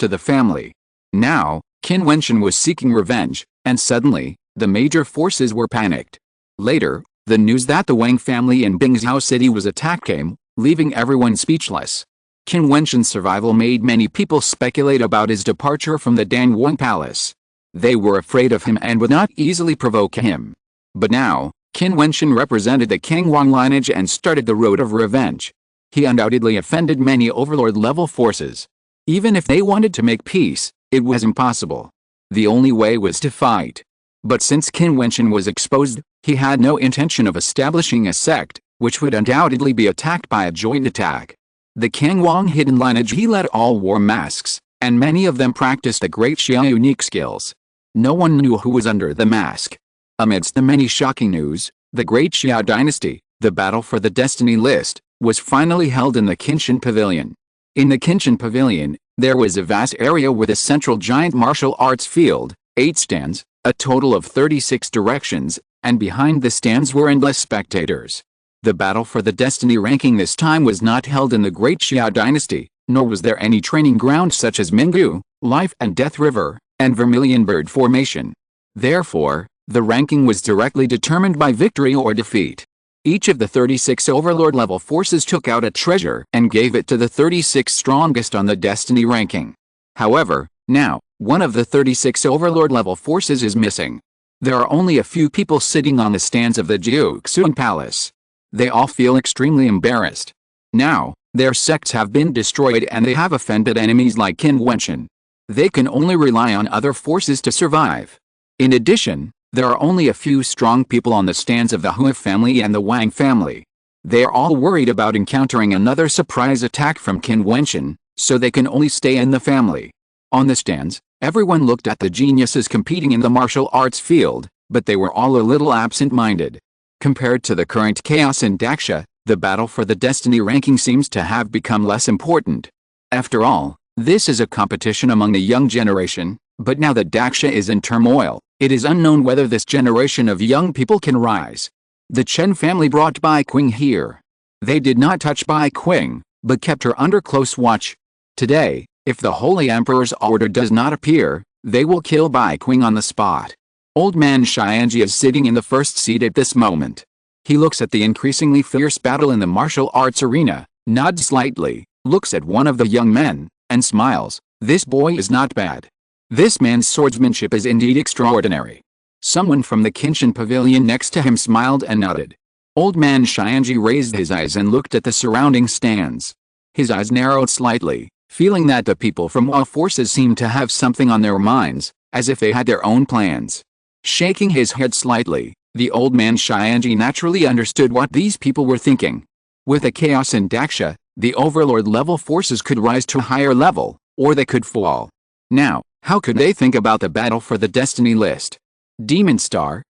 to the family. Now, Qin Wentian was seeking revenge, and suddenly, the major forces were panicked. Later, the news that the Wang family in Bing's Hao City was attacked came, leaving everyone speechless. Qin Wentian's survival made many people speculate about his departure from the Danyuan Palace. They were afraid of him and would not easily provoke him. But now, Qin Wentian represented the Kang Wang lineage and started the road of revenge. He undoubtedly offended many overlord-level forces. Even if they wanted to make peace, it was impossible. The only way was to fight. But since Qin Wentian was exposed, he had no intention of establishing a sect, which would undoubtedly be attacked by a joint attack. The Kang Wang hidden lineage he led all wore masks, and many of them practiced the Great Xia unique skills. No one knew who was under the mask. Amidst the many shocking news, the Great Xia dynasty, the battle for the Destiny List, was finally held in the Qinshan Pavilion. In the Qinshan Pavilion, there was a vast area with a central giant martial arts field, 8 stands, a total of 36 directions, and behind the stands were endless spectators. The battle for the Destiny ranking this time was not held in the Great Xia dynasty, nor was there any training ground such as Minggu, Life and Death River, and Vermilion Bird Formation. Therefore, the ranking was directly determined by victory or defeat. Each of the 36 overlord-level forces took out a treasure and gave it to the 36 strongest on the Destiny ranking. However, now, one of the 36 overlord-level forces is missing. There are only a few people sitting on the stands of the Jiutian Palace. They all feel extremely embarrassed. Now, their sects have been destroyed and they have offended enemies like Qin Wentian. They can only rely on other forces to survive. In addition, there are only a few strong people on the stands of the Hui family and the Wang family. They are all worried about encountering another surprise attack from Qin Wentian, so they can only stay in the family. On the stands, everyone looked at the geniuses competing in the martial arts field, but they were all a little absent-minded. Compared to the current chaos in Daksha, the battle for the destiny ranking seems to have become less important. After all, this is a competition among the young generation, but now that Daksha is in turmoil, it is unknown whether this generation of young people can rise. The Chen family brought Bai Qing here. They did not touch Bai Qing, but kept her under close watch. Today, if the Holy Emperor's order does not appear, they will kill Bai Qing on the spot. Old man Xianji is sitting in the first seat at this moment. He looks at the increasingly fierce battle in the martial arts arena, nods slightly, looks at one of the young men, and smiles. This boy is not bad. This man's swordsmanship is indeed extraordinary. Someone from the Qinshan pavilion next to him smiled and nodded. Old man Xianji raised his eyes and looked at the surrounding stands. His eyes narrowed slightly, feeling that the people from all forces seemed to have something on their minds, as if they had their own plans. Shaking his head slightly, the old man Xianji naturally understood what these people were thinking. With the chaos in Daksha, the overlord-level forces could rise to a higher level, or they could fall. Now, how could they think about the battle for the destiny list? Demon Star,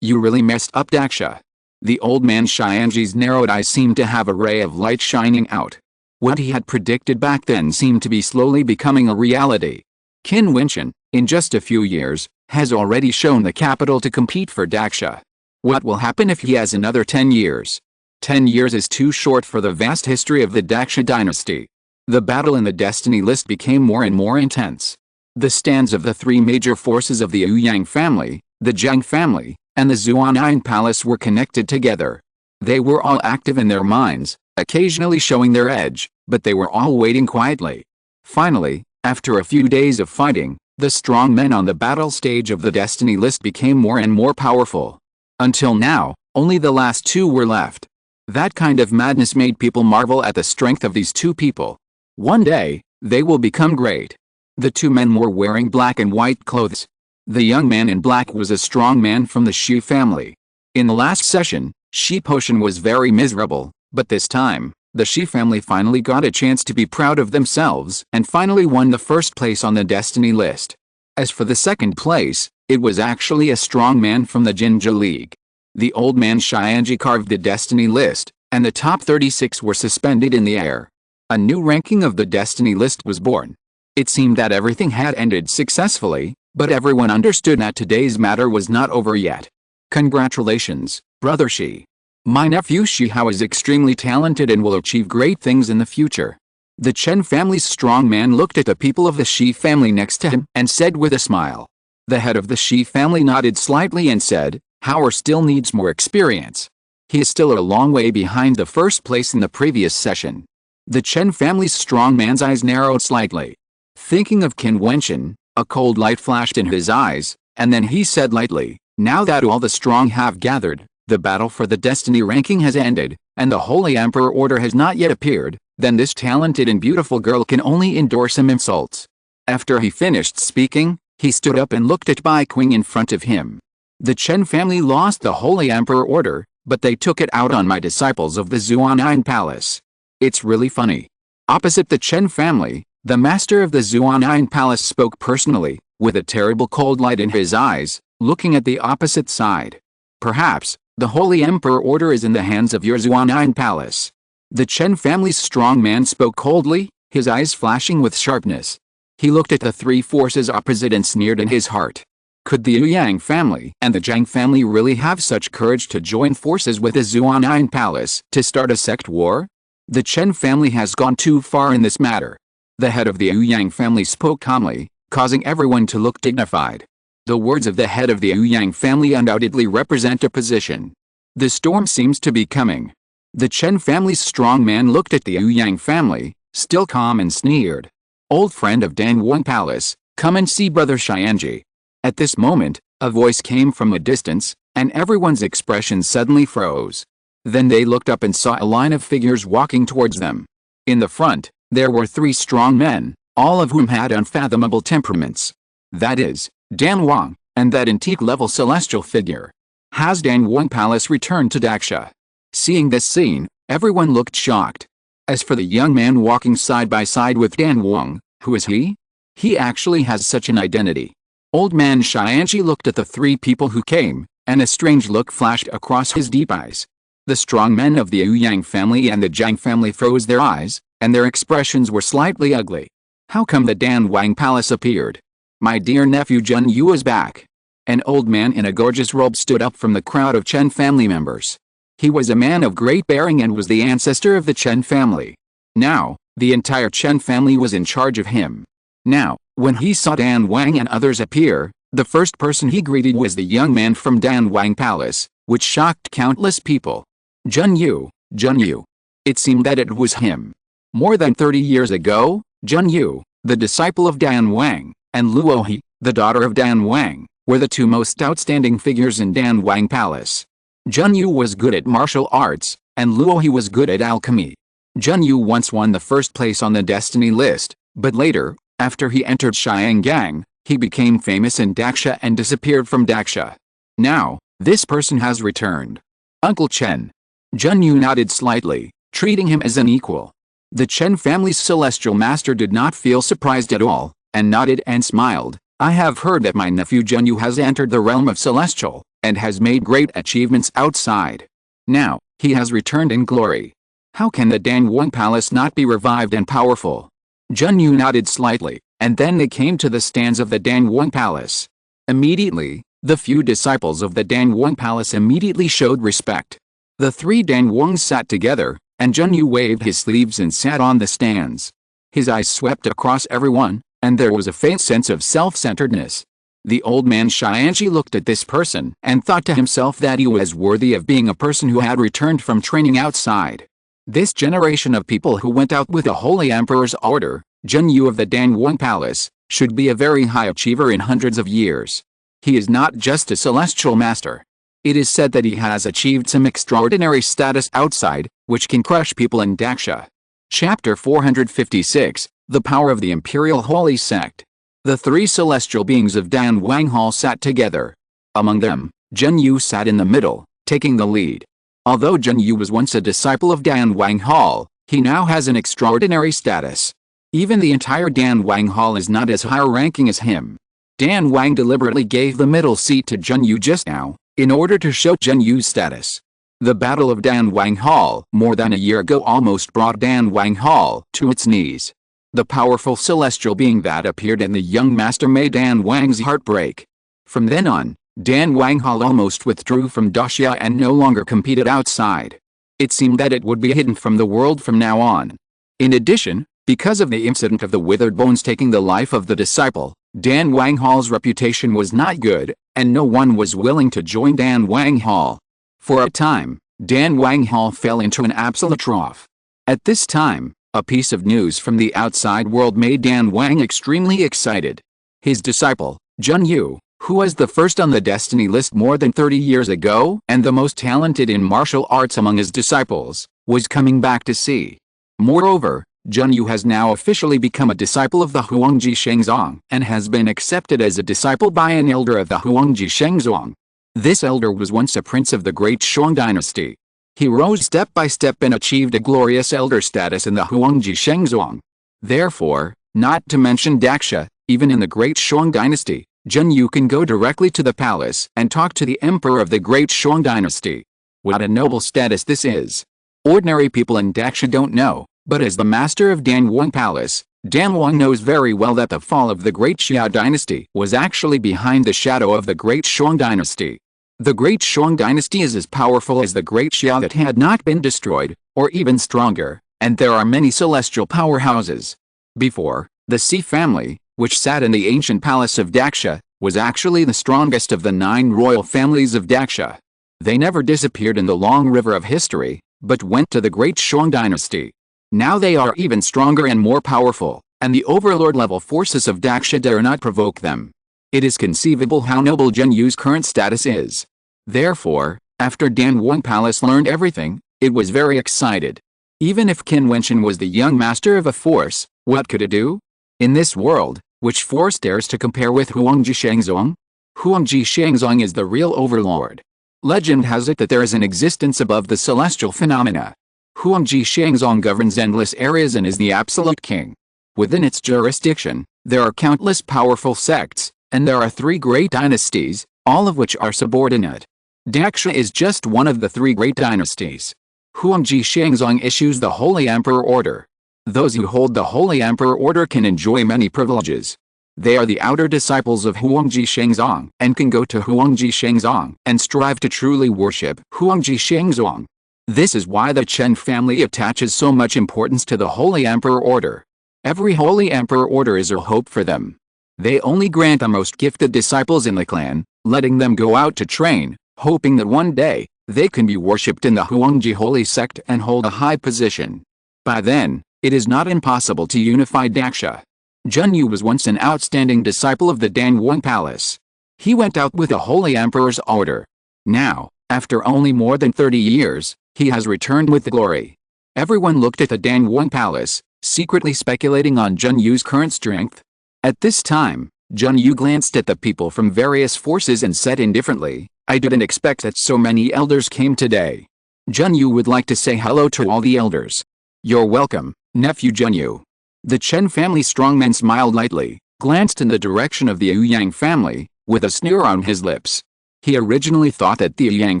you really messed up Daksha. The old man Xianji's narrowed eyes seemed to have a ray of light shining out. What he had predicted back then seemed to be slowly becoming a reality. Qin Wentian, in just a few years, has already shown the capital to compete for Daksha. What will happen if he has another 10 years? 10 years is too short for the vast history of the Daksha dynasty. The battle in the destiny list became more and more intense. The stands of the three major forces of the Ouyang family, the Zheng family, and the Zuanayin palace were connected together. They were all active in their minds, occasionally showing their edge, but they were all waiting quietly. Finally, after a few days of fighting, the strong men on the battle stage of the destiny list became more and more powerful. Until now, only the last two were left. That kind of madness made people marvel at the strength of these two people. One day, they will become great. The two men were wearing black and white clothes. The young man in black was a strong man from the Shi family. In the last session, Shi Potion was very miserable, but this time, the Shi family finally got a chance to be proud of themselves and finally won the first place on the destiny list. As for the second place, it was actually a strong man from the Jinja League. The old man Xianji carved the destiny list, and the top 36 were suspended in the air. A new ranking of the destiny list was born. It seemed that everything had ended successfully, but everyone understood that today's matter was not over yet. Congratulations, Brother Shi. My nephew Shi Hao is extremely talented and will achieve great things in the future. The Chen family's strong man looked at the people of the Shi family next to him and said with a smile. The head of the Shi family nodded slightly and said, Hao still needs more experience. He is still a long way behind the first place in the previous session. The Chen family's strong man's eyes narrowed slightly. Thinking of Qin Wentian, a cold light flashed in his eyes, and then he said lightly, now that all the strong have gathered, the battle for the destiny ranking has ended, and the Holy Emperor order has not yet appeared, then this talented and beautiful girl can only endure some insults. After he finished speaking, he stood up and looked at Bai Qing in front of him. The Chen family lost the Holy Emperor order, but they took it out on my disciples of the Zuanayin palace. It's really funny. Opposite the Chen family, the master of the Zuanayin palace spoke personally, with a terrible cold light in his eyes, looking at the opposite side. Perhaps, the Holy Emperor order is in the hands of your Zuanayin palace. The Chen family's strong man spoke coldly, his eyes flashing with sharpness. He looked at the three forces opposite and sneered in his heart. Could the Ouyang family and the Zhang family really have such courage to join forces with the Zuanayin palace to start a sect war? The Chen family has gone too far in this matter. The head of the Ouyang family spoke calmly, causing everyone to look dignified. The words of the head of the Ouyang family undoubtedly represent a position. The storm seems to be coming. The Chen family's strong man looked at the Ouyang family, still calm, and sneered. Old friend of Dangwon Palace, come and see Brother Xianji. At this moment, a voice came from a distance, and everyone's expression suddenly froze. Then they looked up and saw a line of figures walking towards them. In the front, there were 3 strong men, all of whom had unfathomable temperaments. That is, Dan Wang, and that antique-level celestial figure. Has Dan Wang Palace returned to Daxia? Seeing this scene, everyone looked shocked. As for the young man walking side by side with Dan Wang, who is he? He actually has such an identity. Old man Xianqi looked at the 3 people who came, and a strange look flashed across his deep eyes. The strong men of the Ouyang family and the Jiang family froze their eyes, and their expressions were slightly ugly. How come the Dan Wang Palace appeared? My dear nephew Zhen Yu is back. An old man in a gorgeous robe stood up from the crowd of Chen family members. He was a man of great bearing and was the ancestor of the Chen family. Now, the entire Chen family was in charge of him. Now, when he saw Dan Wang and others appear, the first person he greeted was the young man from Dan Wang Palace, which shocked countless people. Zhen Yu. It seemed that it was him. More than 30 years ago, Zhen Yu, the disciple of Dan Wang, and Luo He, the daughter of Dan Wang, were the 2 most outstanding figures in Dan Wang Palace. Zhen Yu was good at martial arts, and Luo He was good at alchemy. Zhen Yu once won the first place on the destiny list, but later, after he entered Xiangang, he became famous in Daxia and disappeared from Daxia. Now, this person has returned. Uncle Chen. Zhen Yu nodded slightly, treating him as an equal. The Chen family's celestial master did not feel surprised at all, and nodded and smiled. I have heard that my nephew Zhen Yu has entered the realm of celestial, and has made great achievements outside. Now, he has returned in glory. How can the Dan Wang Palace not be revived and powerful? Zhen Yu nodded slightly, and then they came to the stands of the Dan Wang Palace. Immediately, the few disciples of the Dan Wang Palace immediately showed respect. The 3 Dan Wangs sat together, and Zhen Yu waved his sleeves and sat on the stands. His eyes swept across everyone, and there was a faint sense of self-centeredness. The old man Xianqi looked at this person and thought to himself that he was worthy of being a person who had returned from training outside. This generation of people who went out with the Holy Emperor's order, Zhen Yu of the Dan Wang Palace, should be a very high achiever in hundreds of years. He is not just a celestial master. It is said that he has achieved some extraordinary status outside, which can crush people in Daxia. Chapter 456, The Power of the Imperial Holy Sect. The 3 celestial beings of Dan Wang Hall sat together. Among them, Zhen Yu sat in the middle, taking the lead. Although Zhen Yu was once a disciple of Dan Wang Hall, he now has an extraordinary status. Even the entire Dan Wang Hall is not as high ranking as him. Dan Wang deliberately gave the middle seat to Zhen Yu just now, in order to show Zhen Yu's status. The Battle of Dan Wang Hall more than a year ago almost brought Dan Wang Hall to its knees. The powerful celestial being that appeared in the young master made Dan Wang's heart break. From then on, Dan Wang Hall almost withdrew from Daxia and no longer competed outside. It seemed that it would be hidden from the world from now on. In addition, because of the incident of the withered bones taking the life of the disciple, Dan Wang Hall's reputation was not good, and no one was willing to join Dan Wang Hall. For a time, Dan Wang Hall fell into an absolute trough. At this time, a piece of news from the outside world made Dan Wang extremely excited. His disciple, Zhen Yu, who was the first on the destiny list more than 30 years ago and the most talented in martial arts among his disciples, was coming back to see. Moreover, Zhen Yu has now officially become a disciple of the Huangji Shengzong and has been accepted as a disciple by an elder of the Huangji Shengzong. This elder was once a prince of the Great Shang dynasty. He rose step by step and achieved a glorious elder status in the Huangji Shengzong. Therefore, not to mention Daxia, even in the Great Shang dynasty, Zhen Yu can go directly to the palace and talk to the emperor of the Great Shang dynasty. What a noble status this is. Ordinary people in Daxia don't know, but as the master of Dan Wang Palace, Dan Wang knows very well that the fall of the Great Xia dynasty was actually behind the shadow of the Great Shang dynasty. The Great Shang dynasty is as powerful as the Great Xia that had not been destroyed, or even stronger, and there are many celestial powerhouses. Before, the Si family, which sat in the ancient palace of Daxia, was actually the strongest of the 9 royal families of Daxia. They never disappeared in the long river of history, but went to the Great Shang dynasty. Now they are even stronger and more powerful, and the overlord-level forces of Daxia dare not provoke them. It is conceivable how noble Zhen Yu's current status is. Therefore, After Danwang Palace learned everything, it was very excited. Even if Qin Wentian was the young master of a force, what could it do? In this world, which force dares to compare with Huangji Shangzong? Huangji Shangzong is the real overlord. Legend has it that there is an existence above the celestial phenomena. Huangji Shangzong governs endless areas and is the absolute king. Within its jurisdiction, there are countless powerful sects, and there are 3 great dynasties, all of which are subordinate. Daxia is just one of the 3 great dynasties. Huangji Shangzong issues the Holy Emperor Order. Those who hold the Holy Emperor Order can enjoy many privileges. They are the outer disciples of Huangji Shangzong and can go to Huangji Shangzong and strive to truly worship Huangji Shangzong. This is why the Qin family attaches so much importance to the Holy Emperor Order. Every Holy Emperor Order is a hope for them. They only grant the most gifted disciples in the clan, letting them go out to train, hoping that one day, they can be worshipped in the Huangji Holy Sect and hold a high position. By then, it is not impossible to unify Daxia. Junyu was once an outstanding disciple of the Danwang Palace. He went out with the Holy Emperor's order. Now, after only more than 30 years, he has returned with glory. Everyone looked at the Danwang Palace, secretly speculating on Junyu's current strength. At this time, Junyu glanced at the people from various forces and said indifferently, "I didn't expect that so many elders came today." Junyu would like to say hello to all the elders. "You're welcome, nephew Junyu." The Qin family strongman smiled lightly, glanced in the direction of the Yang family, with a sneer on his lips. He originally thought that the Yang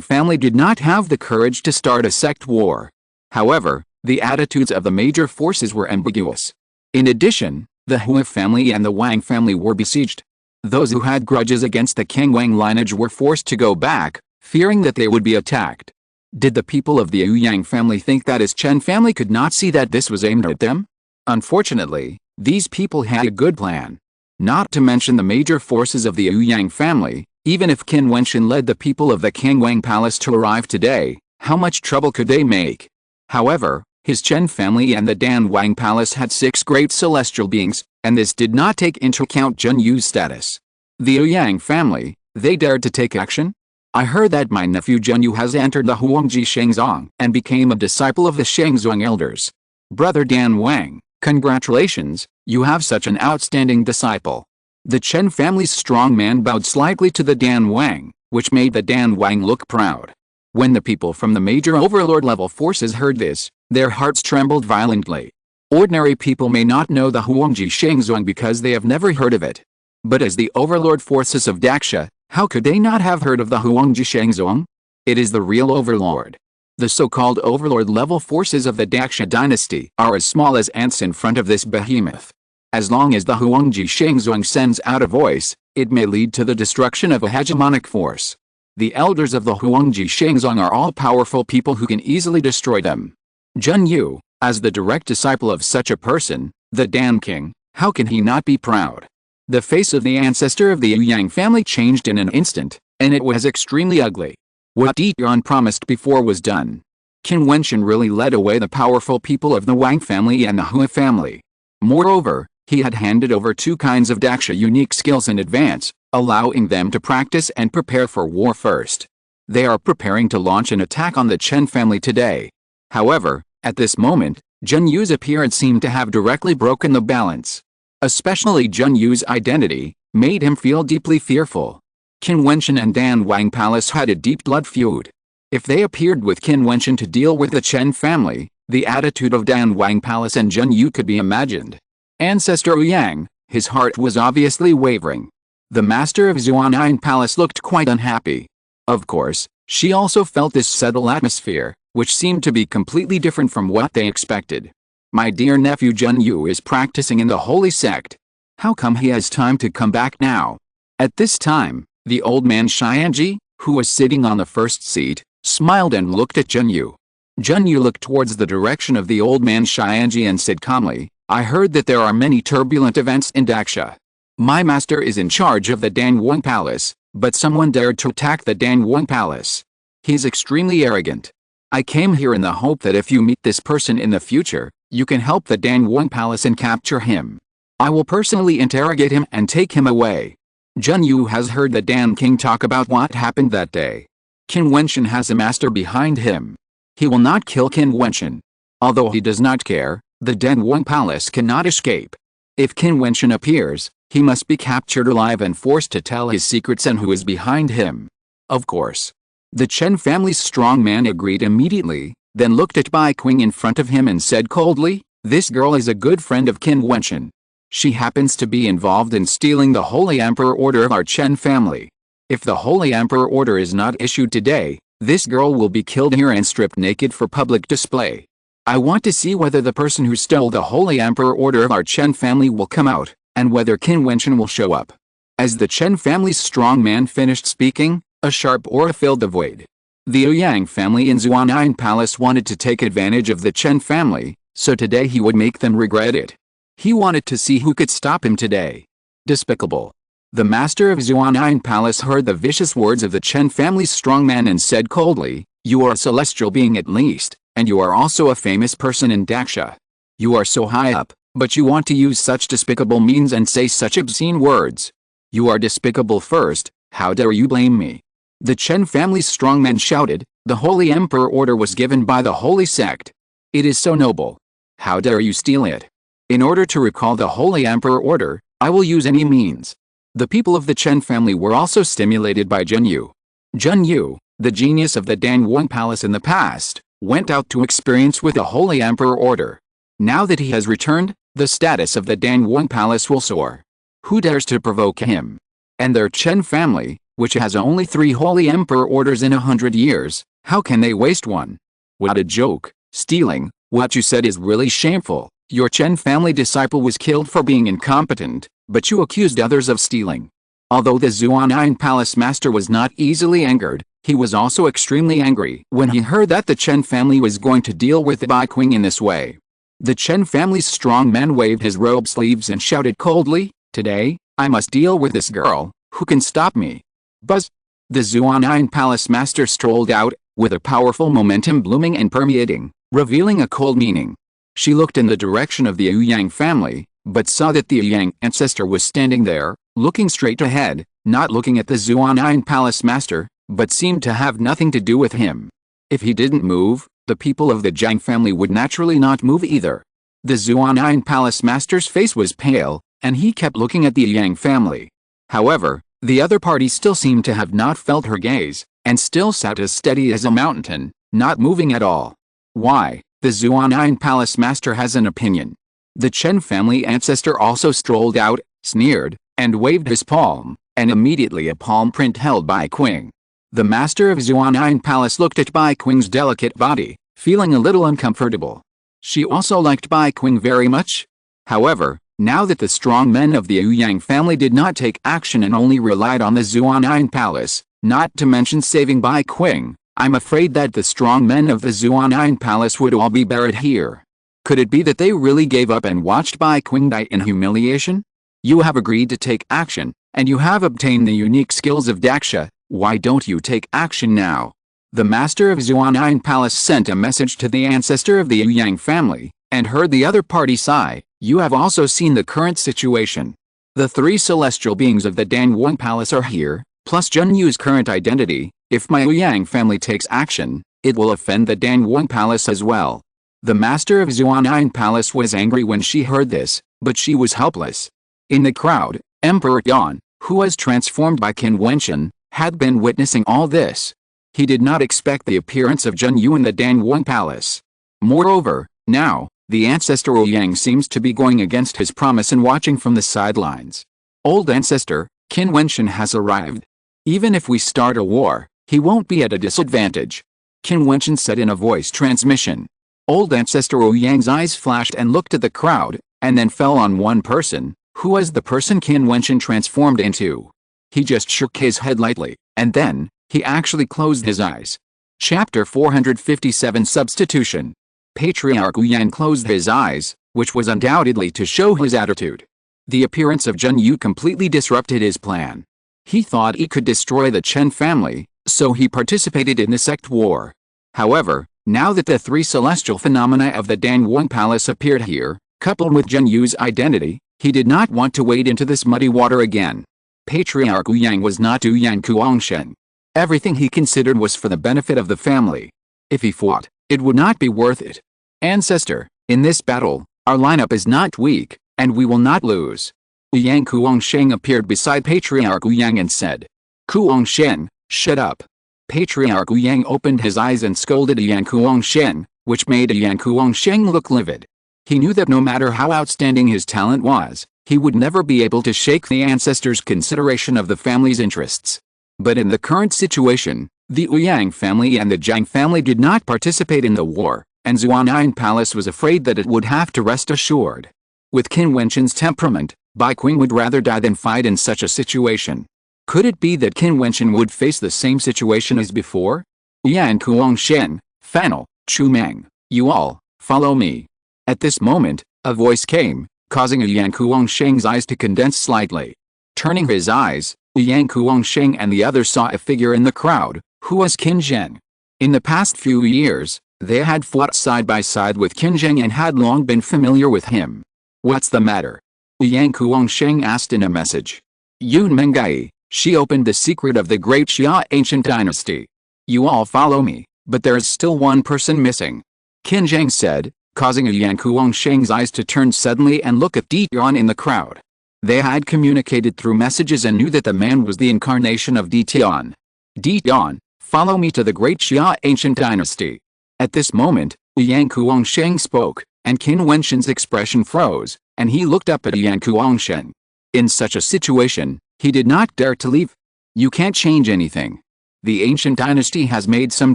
family did not have the courage to start a sect war. However, the attitudes of the major forces were ambiguous. In addition, the Hui family and the Wang family were besieged. Those who had grudges against the King Wang lineage were forced to go back, fearing that they would be attacked. Did the people of the Yang family think that his Qin family could not see that this was aimed at them? Unfortunately, these people had a good plan. Not to mention the major forces of the Yang family, even if Qin Wentian led the people of the King Wang Palace to arrive today, how much trouble could they make? However, his Qin family and the Danwang Palace had 6 great celestial beings, and this did not take into account Junyu's status. The Yang family, they dared to take action? I heard that my nephew Junyu has entered the Huangji Shangzong and became a disciple of the Shangzong elders. Brother Danwang, congratulations, you have such an outstanding disciple. The Qin family's strong man bowed slightly to the Danwang, which made the Danwang look proud. When the people from the major overlord-level forces heard this, their hearts trembled violently. Ordinary people may not know the Huangji Shangzong because they have never heard of it. But as the overlord forces of Daxia, how could they not have heard of the Huangji Shangzong? It is the real overlord. The so-called overlord-level forces of the Daxia dynasty are as small as ants in front of this behemoth. As long as the Huangji Shangzong sends out a voice, it may lead to the destruction of a hegemonic force. The elders of the Huangji Shangzong are all powerful people who can easily destroy them. Junyu, as the direct disciple of such a person, the Dan King, how can he not be proud? The face of the ancestor of the Yang family changed in an instant, and it was extremely ugly. What Jiutian promised before was done. Qin Wentian really led away the powerful people of the Wang family and the Hui family. Moreover, he had handed over 2 kinds of Daxia unique skills in advance, allowing them to practice and prepare for war first. They are preparing to launch an attack on the Qin family today. However, at this moment, Junyu's appearance seemed to have directly broken the balance. Especially Junyu's identity made him feel deeply fearful. Qin Wentian and Danwang Palace had a deep blood feud. If they appeared with Qin Wentian to deal with the Qin family, the attitude of Danwang Palace and Junyu could be imagined. Ancestor Yang, his heart was obviously wavering. The master of Zuanan Palace looked quite unhappy. Of course, she also felt this subtle atmosphere, which seemed to be completely different from what they expected. My dear nephew Junyu is practicing in the holy sect. How come he has time to come back now? At this time, the old man Xianji, who was sitting on the first seat, smiled and looked at Junyu. Junyu looked towards the direction of the old man Xianji and said calmly, I heard that there are many turbulent events in Daxia. My master is in charge of the Danwang Palace, but someone dared to attack the Danwang Palace. He is extremely arrogant. I came here in the hope that if you meet this person in the future, you can help the Danwang Palace and capture him. I will personally interrogate him and take him away. Junyu has heard the Dan King talk about what happened that day. Qin Wentian has a master behind him. He will not kill Qin Wentian. Although he does not care, the Danwang Palace cannot escape. If Qin Wentian appears, he must be captured alive and forced to tell his secrets and who is behind him. Of course. The Chen family's strong man agreed immediately, then looked at Bai Qing in front of him and said coldly, "This girl is a good friend of Qin Wentian. She happens to be involved in stealing the Holy Emperor Order of our Chen family. If the Holy Emperor Order is not issued today, this girl will be killed here and stripped naked for public display. I want to see whether the person who stole the Holy Emperor Order of our Chen family will come out, and whether Qin Wentian will show up." As the Chen family's strong man finished speaking, a sharp aura filled the void. The Ouyang family in Zuan'an Palace wanted to take advantage of the Chen family, so today he would make them regret it. He wanted to see who could stop him today. Despicable. The master of Zuan'an Palace heard the vicious words of the Chen family's strongman and said coldly, "You are a celestial being at least, and you are also a famous person in Daxia. You are so high up, but you want to use such despicable means and say such obscene words. You are despicable first, how dare you blame me?" The Chen family's strongman shouted, "The Holy Emperor Order was given by the Holy Sect. It is so noble. How dare you steal it? In order to recall the Holy Emperor Order, I will use any means." The people of the Chen family were also stimulated by Zhen Yu. Zhen Yu, the genius of the Danwang Palace in the past, went out to experience with the Holy Emperor Order. Now that he has returned, the status of the Danwang Palace will soar. Who dares to provoke him? And their Chen family, which has only 3 Holy Emperor Orders in 100 years, how can they waste one? What a joke, stealing, what you said is really shameful. Your Chen family disciple was killed for being incompetent, but you accused others of stealing. Although the Zuan'an Palace master was not easily angered, he was also extremely angry when he heard that the Chen family was going to deal with Bai Qing in this way. The Chen family's strong man waved his robe sleeves and shouted coldly, "Today, I must deal with this girl. Who can stop me?" Buzz! The Zuan'an Palace master strolled out, with a powerful momentum blooming and permeating, revealing a cold meaning. She looked in the direction of the Ouyang family, but saw that the Ouyang ancestor was standing there, looking straight ahead, not looking at the Zuan'an Palace master, but seemed to have nothing to do with him. If he didn't move, the people of the Jiang family would naturally not move either. The Zuan'an Palace master's face was pale, and he kept looking at the Yang family. However, the other party still seemed to have not felt her gaze, and still sat as steady as a mountain, not moving at all. Why? The Zuan'an Palace master has an opinion. The Chen family ancestor also strolled out, sneered, and waved his palm, and immediately a palm print held Bai Qing. The master of Zuan'an Palace looked at Bai Qing's delicate body, feeling a little uncomfortable. She also liked Bai Qing very much. However, now that the strong men of the Ouyang family did not take action and only relied on the Zuan'an Palace, not to mention saving Bai Qing, I'm afraid that the strong men of the Zuan'an Palace would all be buried here. Could it be that they really gave up and watched Bai Qing die in humiliation? You have agreed to take action, and you have obtained the unique skills of Daxia. Why don't you take action now? The master of Zuan'an Palace sent a message to the ancestor of the Ouyang family, and heard the other party sigh. You have also seen the current situation. The 3 celestial beings of the Danwang Palace are here, plus Zhen Yu's current identity. If my Ouyang family takes action, it will offend the Danwang Palace as well. The master of Zuan'an Palace was angry when she heard this, but she was helpless. In the crowd, Emperor Yan, who was transformed by Qin Wentian, had been witnessing all this. He did not expect the appearance of Zhen Yu in the Danwang Palace. Moreover, now, the ancestor Ouyang seems to be going against his promise and watching from the sidelines. Old ancestor, Qin Wentian has arrived. Even if we start a war, he won't be at a disadvantage. Qin Wentian said in a voice transmission. Old ancestor Ouyang's eyes flashed and looked at the crowd, and then fell on one person, who was the person Qin Wentian transformed into. He just shook his head lightly, and then, he actually closed his eyes. Chapter 457 Substitution. Patriarch Ouyang closed his eyes, which was undoubtedly to show his attitude. The appearance of Zhen Yu completely disrupted his plan. He thought he could destroy the Chen family, so he participated in the sect war. However, now that the 3 celestial phenomena of the Danwang Palace appeared here, coupled with Zhen Yu's identity, he did not want to wade into this muddy water again. Patriarch Ouyang was not Ouyang Kuangshen. Everything he considered was for the benefit of the family. If he fought, it would not be worth it. Ancestor, in this battle, our lineup is not weak, and we will not lose. Yang Kuangsheng appeared beside Patriarch Wu Yang and said, Kuangsheng, shut up. Patriarch Wu Yang opened his eyes and scolded Yang Kuangsheng, which made Yang Kuangsheng look livid. He knew that no matter how outstanding his talent was, he would never be able to shake the ancestors' consideration of the family's interests. But in the current situation, the Wu Yang family and the Jiang family did not participate in the war, and Zuanan Palace was afraid that it would have to rest assured. With Qin Wentian's temperament, Bai Qing would rather die than fight in such a situation. Could it be that Qin Wentian would face the same situation as before? Yan Kuangshen, Fanel, Chu Meng, you all, follow me. At this moment, a voice came, causing Yan Kuangsheng's eyes to condense slightly. Turning his eyes, Yan Kuangsheng and the others saw a figure in the crowd, who was Qin Zheng. In the past few years, they had fought side by side with Qin Zheng and had long been familiar with him. What's the matter? Yang Kuangsheng asked in a message. Yun Mengai, she opened the secret of the great Xia ancient dynasty. You all follow me, but there is still one person missing. Qin Zheng said, causing Yang Kuangsheng's eyes to turn suddenly and look at Jiutian in the crowd. They had communicated through messages and knew that the man was the incarnation of Jiutian. Jiutian, follow me to the great Xia ancient dynasty. At this moment, Yang Kuangsheng spoke, and Qin Wentian's expression froze, and he looked up at Yang Kuangsheng. In such a situation, he did not dare to leave. You can't change anything. The ancient dynasty has made some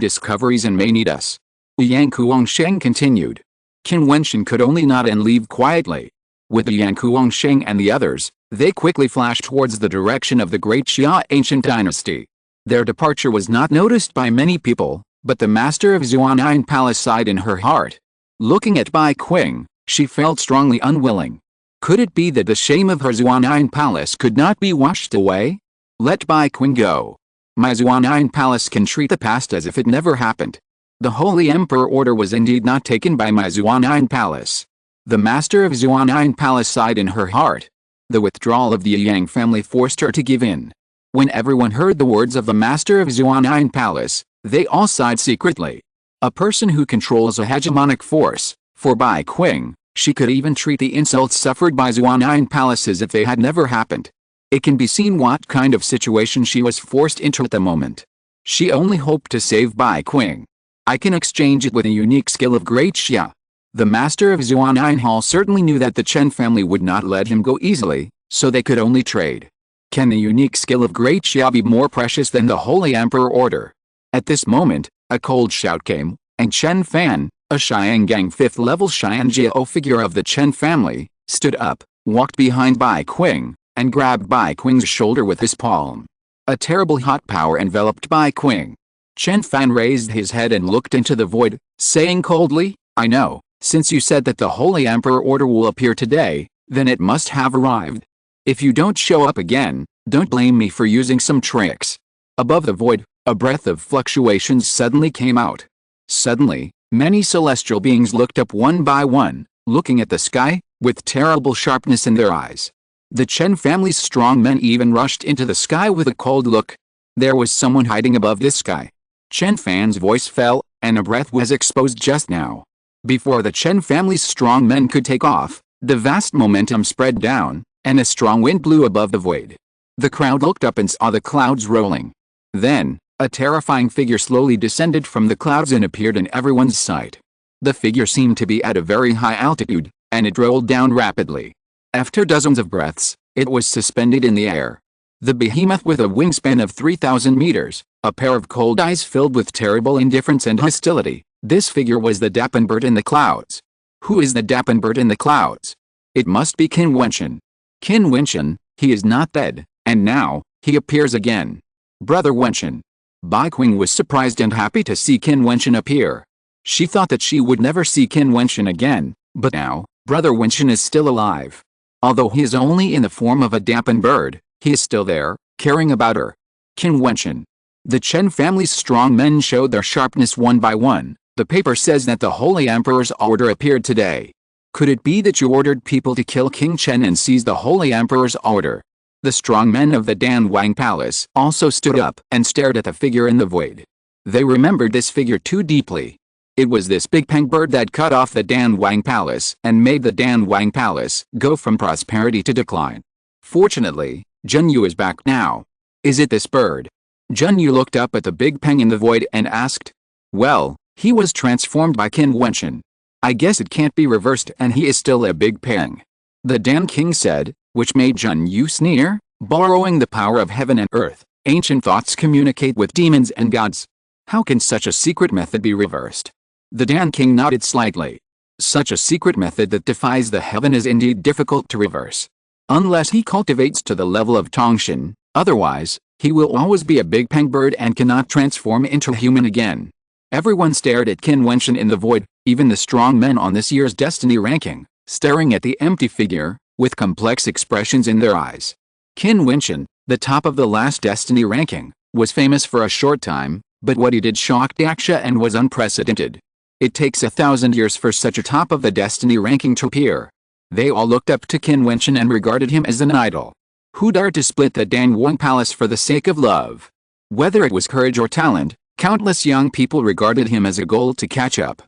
discoveries and may need us. Yang Kuangsheng continued. Qin Wentian could only nod and leave quietly. With Yang Kuangsheng and the others, they quickly flashed towards the direction of the great Xia ancient dynasty. Their departure was not noticed by many people, but the master of Zuanan Palace sighed in her heart. Looking at Bai Qing, she felt strongly unwilling. Could it be that the shame of her Zuanan Palace could not be washed away? Let Bai Qing go. My Zuanan Palace can treat the past as if it never happened. The Holy Emperor order was indeed not taken by my Zuanan Palace. The master of Zuanan Palace sighed in her heart. The withdrawal of the Yang family forced her to give in. When everyone heard the words of the master of Zuanan Palace, they all sighed secretly. A person who controls a hegemonic force, for Bai Qing, she could even treat the insults suffered by Zuanan Palace as if they had never happened. It can be seen what kind of situation she was forced into at the moment. She only hoped to save Bai Qing. I can exchange it with a unique skill of Great Xia. The master of Zuanan Hall certainly knew that the Chen family would not let him go easily, so they could only trade. Can the unique skill of Great Xia be more precious than the Holy Emperor order? At this moment, a cold shout came, and Chen Fan, a Xiangang 5th level Xianjiao figure of the Chen family, stood up, walked behind Bai Qing, and grabbed Bai Qing's shoulder with his palm. A terrible hot power enveloped Bai Qing. Chen Fan raised his head and looked into the void, saying coldly, I know, since you said that the Holy Emperor order will appear today, then it must have arrived. If you don't show up again, don't blame me for using some tricks. Above the void, a breath of fluctuations suddenly came out. Suddenly, many celestial beings looked up one by one, looking at the sky, with terrible sharpness in their eyes. The Chen family's strong men even rushed into the sky with a cold look. There was someone hiding above this sky. Chen Fan's voice fell, and a breath was exposed just now. Before the Chen family's strong men could take off, the vast momentum spread down, and a strong wind blew above the void. The crowd looked up and saw the clouds rolling. Then, a terrifying figure slowly descended from the clouds and appeared in everyone's sight. The figure seemed to be at a very high altitude, and it rolled down rapidly. After dozens of breaths, it was suspended in the air. The behemoth with a wingspan of 3,000 meters, a pair of cold eyes filled with terrible indifference and hostility, this figure was the Dappenbird in the clouds. Who is the Dappenbird in the clouds? It must be Qin Wentian. Qin Wentian, he is not dead, and now, he appears again. Brother Wentian. Bai Qing was surprised and happy to see Qin Wentian appear. She thought that she would never see Qin Wentian again, but now, Brother Wentian is still alive. Although he is only in the form of a Dappenbird, he is still there, caring about her. Qin Wentian. The Chen family's strong men showed their sharpness one by one. The paper says that the Holy Emperor's order appeared today. Could it be that you ordered people to kill King Chen and seize the Holy Emperor's order? The strong men of the Dan Wang Palace also stood up and stared at the figure in the void. They remembered this figure too deeply. It was this big peng bird that cut off the Dan Wang Palace and made the Dan Wang Palace go from prosperity to decline. Fortunately, Zhen Yu is back now. Is it this bird? Zhen Yu looked up at the big peng in the void and asked. Well, he was transformed by Qin Wentian. I guess it can't be reversed and he is still a big peng. The Dan King said, which made Zhen Yu sneer, borrowing the power of heaven and earth, ancient thoughts communicate with demons and gods. How can such a secret method be reversed? The Dan King nodded slightly. Such a secret method that defies the heaven is indeed difficult to reverse. Unless he cultivates to the level of Tongshan, otherwise, he will always be a big peng bird and cannot transform into a human again. Everyone stared at Qin Wentian in the void, even the strong men on this year's destiny ranking, staring at the empty figure, with complex expressions in their eyes. Qin Wentian, the top of the last destiny ranking, was famous for a short time, but what he did shocked Daksha and was unprecedented. It takes 1,000 years for such a top of the destiny ranking to appear. They all looked up to Qin Wentian and regarded him as an idol. Who dared to split the Dan Wang Palace for the sake of love? Whether it was courage or talent, countless young people regarded him as a goal to catch up.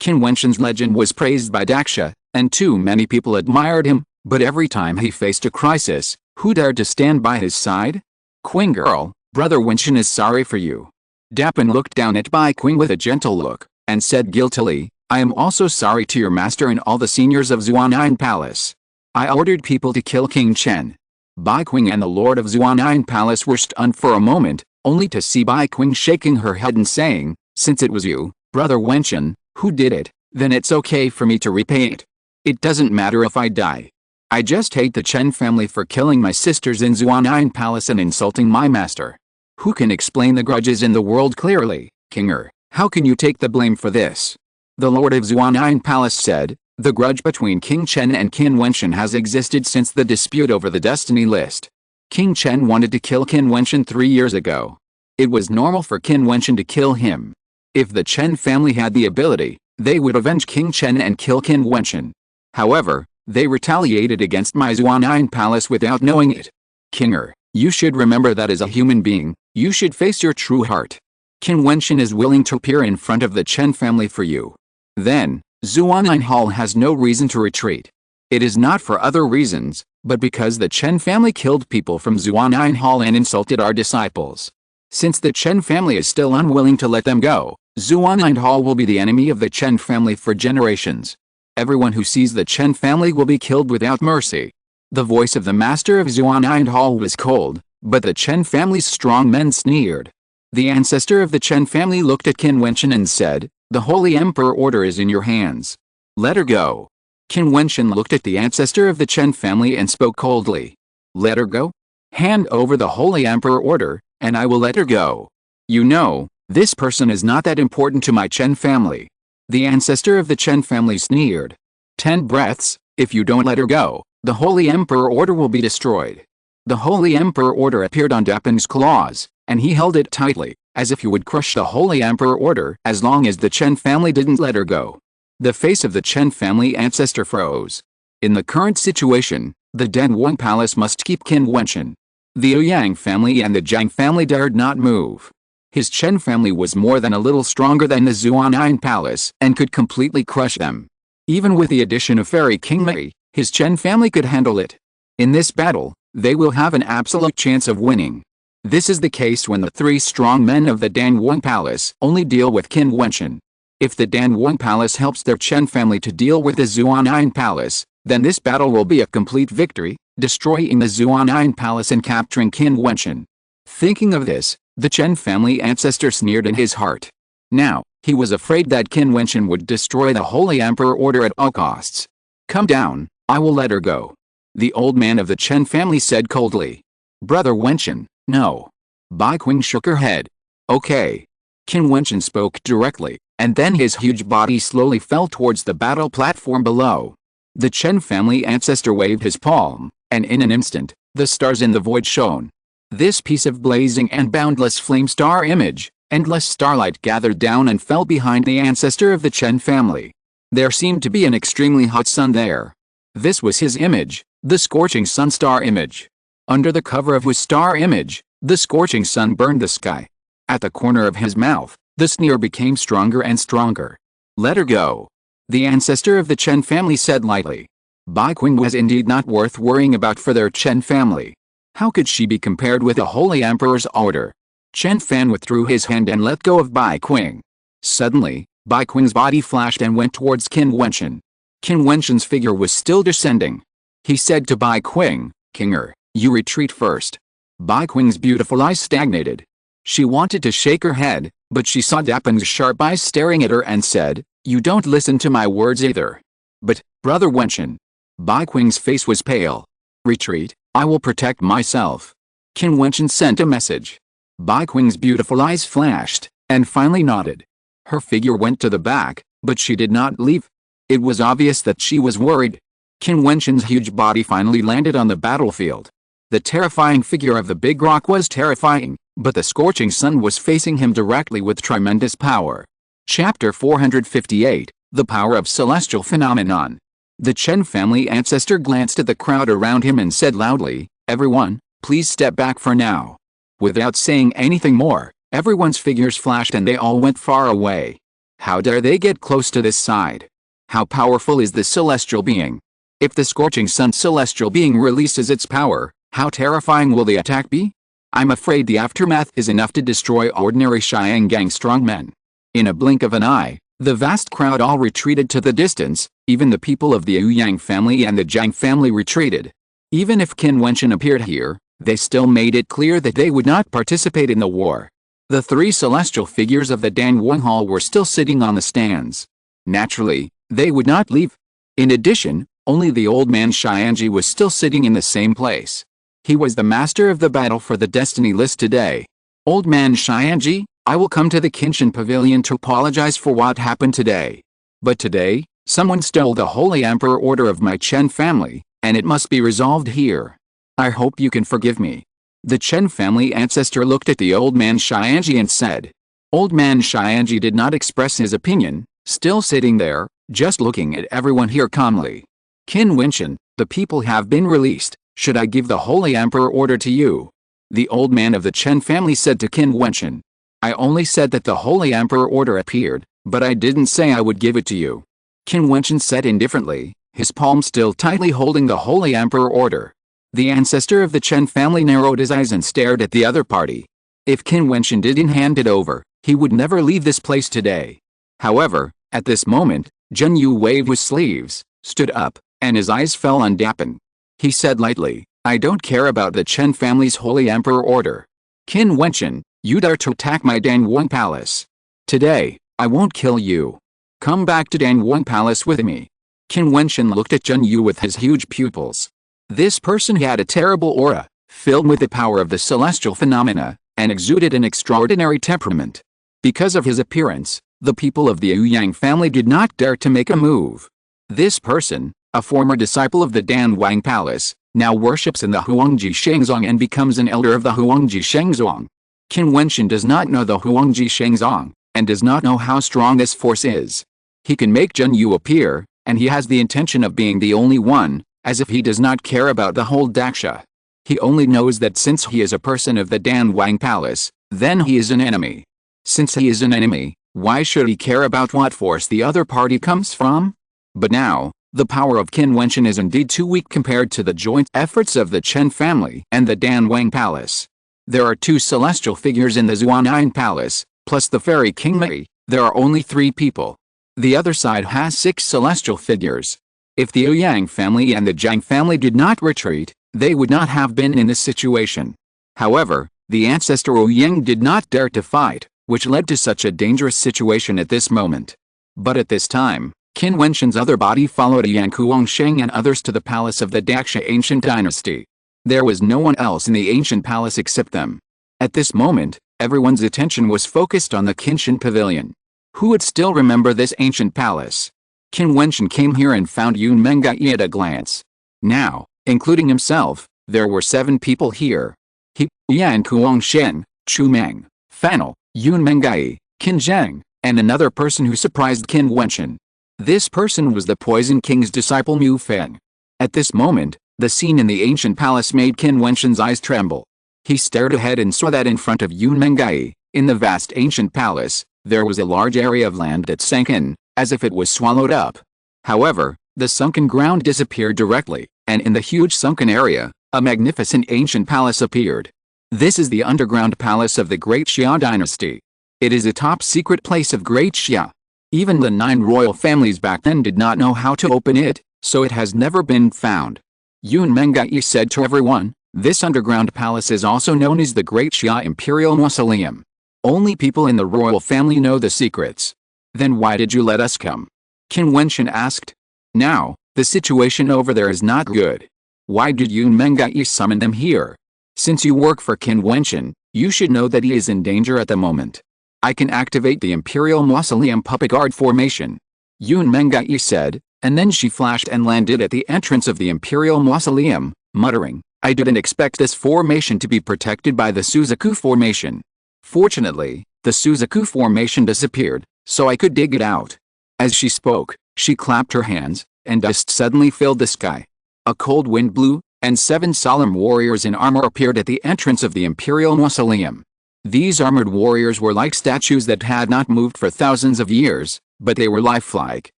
Qin Wentian's legend was praised by Daksha, and too many people admired him, but every time he faced a crisis, who dared to stand by his side? Qing girl, Brother Wentian is sorry for you. Dapin looked down at Bai Qing with a gentle look, and said guiltily, I am also sorry to your master and all the seniors of Zuan'an Palace. I ordered people to kill King Chen. Bai Qing and the Lord of Zuan'an Palace were stunned for a moment, only to see Bai Qing shaking her head and saying, since it was you, Brother Wentian, who did it, then it's okay for me to repay it. It doesn't matter if I die. I just hate the Chen family for killing my sisters in Zuan'an Palace and insulting my master. Who can explain the grudges in the world clearly, Kinger? How can you take the blame for this? The Lord of Zuan'an Palace said, the grudge between King Chen and Qin Wentian has existed since the dispute over the destiny list. King Chen wanted to kill Qin Wentian 3 years ago. It was normal for Qin Wentian to kill him. If the Chen family had the ability, they would avenge King Chen and kill Qin Wentian. However, they retaliated against my Zuan'an Palace without knowing it. Kinger, you should remember that as a human being, you should face your true heart. Qin Wentian is willing to appear in front of the Chen family for you. Then, Zuan'an Hall has no reason to retreat. It is not for other reasons, but because the Chen family killed people from Zuan'an Hall and insulted our disciples. Since the Chen family is still unwilling to let them go, Zuan'an Hall will be the enemy of the Chen family for generations. Everyone who sees the Chen family will be killed without mercy. The voice of the master of Zuan'an Hall was cold, but the Chen family's strong men sneered. The ancestor of the Chen family looked at Qin Wentian and said, the Holy Emperor order is in your hands. Let her go. Qin Wentian looked at the ancestor of the Chen family and spoke coldly. Let her go? Hand over the Holy Emperor order, and I will let her go. You know, this person is not that important to my Chen family. The ancestor of the Chen family sneered. 10 breaths, if you don't let her go, the Holy Emperor order will be destroyed. The Holy Emperor order appeared on Dapin's claws, and he held it tightly, as if he would crush the Holy Emperor order as long as the Chen family didn't let her go. The face of the Chen family ancestor froze. In the current situation, the Dan Wang Palace must keep Qin Wentian. The Ouyang family and the Zhang family dared not move. His Chen family was more than a little stronger than the Zuan'an Palace and could completely crush them. Even with the addition of Fairy King Mei, his Chen family could handle it. In this battle, they will have an absolute chance of winning. This is the case when the 3 strong men of the Dan Wang Palace only deal with Qin Wentian. If the Dan Wang Palace helps their Chen family to deal with the Zuan'an Palace, then this battle will be a complete victory, destroying the Zuan'an Palace and capturing Qin Wentian. Thinking of this, the Chen family ancestor sneered in his heart. Now, he was afraid that Qin Wentian would destroy the Holy Emperor order at all costs. Come down, I will let her go. The old man of the Chen family said coldly. Brother Wentian, no. Bai Qing shook her head. Okay. Qin Wentian spoke directly, and then his huge body slowly fell towards the battle platform below. The Chen family ancestor waved his palm, and in an instant, the stars in the void shone. This piece of blazing and boundless flame star image, endless starlight gathered down and fell behind the ancestor of the Chen family. There seemed to be an extremely hot sun there. This was his image, the scorching sun star image. Under the cover of his star image, the scorching sun burned the sky. At the corner of his mouth, the sneer became stronger and stronger. "Let her go," the ancestor of the Qin family said lightly. Bai Qing was indeed not worth worrying about for their Qin family. How could she be compared with the Holy Emperor's order? Chen Fan withdrew his hand and let go of Bai Qing. Suddenly, Bai Qing's body flashed and went towards Qin Wentian. Qin Wentian's figure was still descending. He said to Bai Qing, "Kinger, you retreat first." Bai Qing's beautiful eyes stagnated. She wanted to shake her head, but she saw Dapen's sharp eyes staring at her and said, "You don't listen to my words either." "But, Brother Wentian." Bai Qing's face was pale. "Retreat, I will protect myself." Qin Wentian sent a message. Bai Qing's beautiful eyes flashed, and finally nodded. Her figure went to the back, but she did not leave. It was obvious that she was worried. Qin Wentian's huge body finally landed on the battlefield. The terrifying figure of the big rock was terrifying, but the scorching sun was facing him directly with tremendous power. Chapter 458, The Power of Celestial Phenomenon. The Chen family ancestor glanced at the crowd around him and said loudly, "Everyone, please step back for now." Without saying anything more, everyone's figures flashed and they all went far away. How dare they get close to this side? How powerful is this celestial being? If the scorching sun celestial being releases its power, how terrifying will the attack be? I'm afraid the aftermath is enough to destroy ordinary Xiangang strongmen. In a blink of an eye, the vast crowd all retreated to the distance. Even the people of the Yang family and the Jiang family retreated. Even if Qin Wentian appeared here, they still made it clear that they would not participate in the war. The three celestial figures of the Danwang Hall were still sitting on the stands. Naturally, they would not leave. In addition, only the old man Xianji was still sitting in the same place. He was the master of the battle for the destiny list today. "Old man Xianji, I will come to the Qinshan Pavilion to apologize for what happened today. But today, someone stole the Holy Emperor order of my Chen family, and it must be resolved here. I hope you can forgive me." The Chen family ancestor looked at the old man Xianji and said. Old man Xianji did not express his opinion, still sitting there, just looking at everyone here calmly. "Qin Wentian, the people have been released. Should I give the Holy Emperor order to you?" The old man of the Chen family said to Qin Wentian. "I only said that the Holy Emperor order appeared, but I didn't say I would give it to you." Qin Wentian said indifferently, his palm still tightly holding the Holy Emperor order. The ancestor of the Chen family narrowed his eyes and stared at the other party. If Qin Wentian didn't hand it over, he would never leave this place today. However, at this moment, Zhen Yu waved his sleeves, stood up, and his eyes fell on Dapen. He said lightly, "I don't care about the Chen family's Holy Emperor order. Qin Wentian, you dare to attack my Danwang Palace. Today, I won't kill you. Come back to Danwang Palace with me." Qin Wentian looked at Zhen Yu with his huge pupils. This person had a terrible aura, filled with the power of the celestial phenomena, and exuded an extraordinary temperament. Because of his appearance, the people of the Yang family did not dare to make a move. This person, a former disciple of the Danwang Palace, now worships in the Huangji Shengzong and becomes an elder of the Huangji Shengzong. Qin Wentian does not know the Huangji Shengzong, and does not know how strong this force is. He can make Zhen Yu appear, and he has the intention of being the only one, as if he does not care about the whole Daksha. He only knows that since he is a person of the Danwang Palace, then he is an enemy. Since he is an enemy, why should he care about what force the other party comes from? But now, the power of Qin Wentian is indeed too weak compared to the joint efforts of the Chen family and the Danwang Palace. There are two celestial figures in the Zuanayan Palace, plus the fairy King Mei. There are only 3 people. The other side has 6 celestial figures. If the Yang family and the Jiang family did not retreat, they would not have been in this situation. However, the ancestor Yang did not dare to fight, which led to such a dangerous situation at this moment. But at this time, Qin Wentian's other body followed Yang Kuangsheng and others to the palace of the Daksha ancient dynasty. There was no one else in the ancient palace except them. At this moment, everyone's attention was focused on the Qinshan Pavilion. Who would still remember this ancient palace? Qin Wentian came here and found Yun Mengai at a glance. Now, including himself, there were 7 people here. He, Yan Kuangshen, Chu Meng, Fanel, Yun Mengai, Qin Zheng, and another person who surprised Qin Wentian. This person was the Poison King's disciple Mu Feng. At this moment, The scene in the ancient palace made Qin Wentian's eyes tremble. He stared ahead and saw that in front of Yun Mengai, in the vast ancient palace, there was a large area of land that sank in, as if it was swallowed up. However, the sunken ground disappeared directly, and in the huge sunken area, a magnificent ancient palace appeared. This is the underground palace of the Great Xia dynasty. It is a top-secret place of Great Xia. Even the 9 royal families back then did not know how to open it, so it has never been found. Yun Mengai said to everyone, "This underground palace is also known as the Great Xia Imperial Mausoleum. Only people in the royal family know the secrets." "Then why did you let us come?" Qin Wentian asked. "Now, the situation over there is not good. Why did Yun Mengai summon them here? Since you work for Qin Wentian, you should know that he is in danger at the moment. I can activate the Imperial Mausoleum Puppet Guard formation," Yun Mengai said, and then she flashed and landed at the entrance of the Imperial Mausoleum, muttering, "I didn't expect this formation to be protected by the Suzaku formation. Fortunately, the Suzaku formation disappeared, so I could dig it out." As she spoke, she clapped her hands, and dust suddenly filled the sky. A cold wind blew, and 7 solemn warriors in armor appeared at the entrance of the Imperial Mausoleum. These armored warriors were like statues that had not moved for thousands of years, but they were lifelike,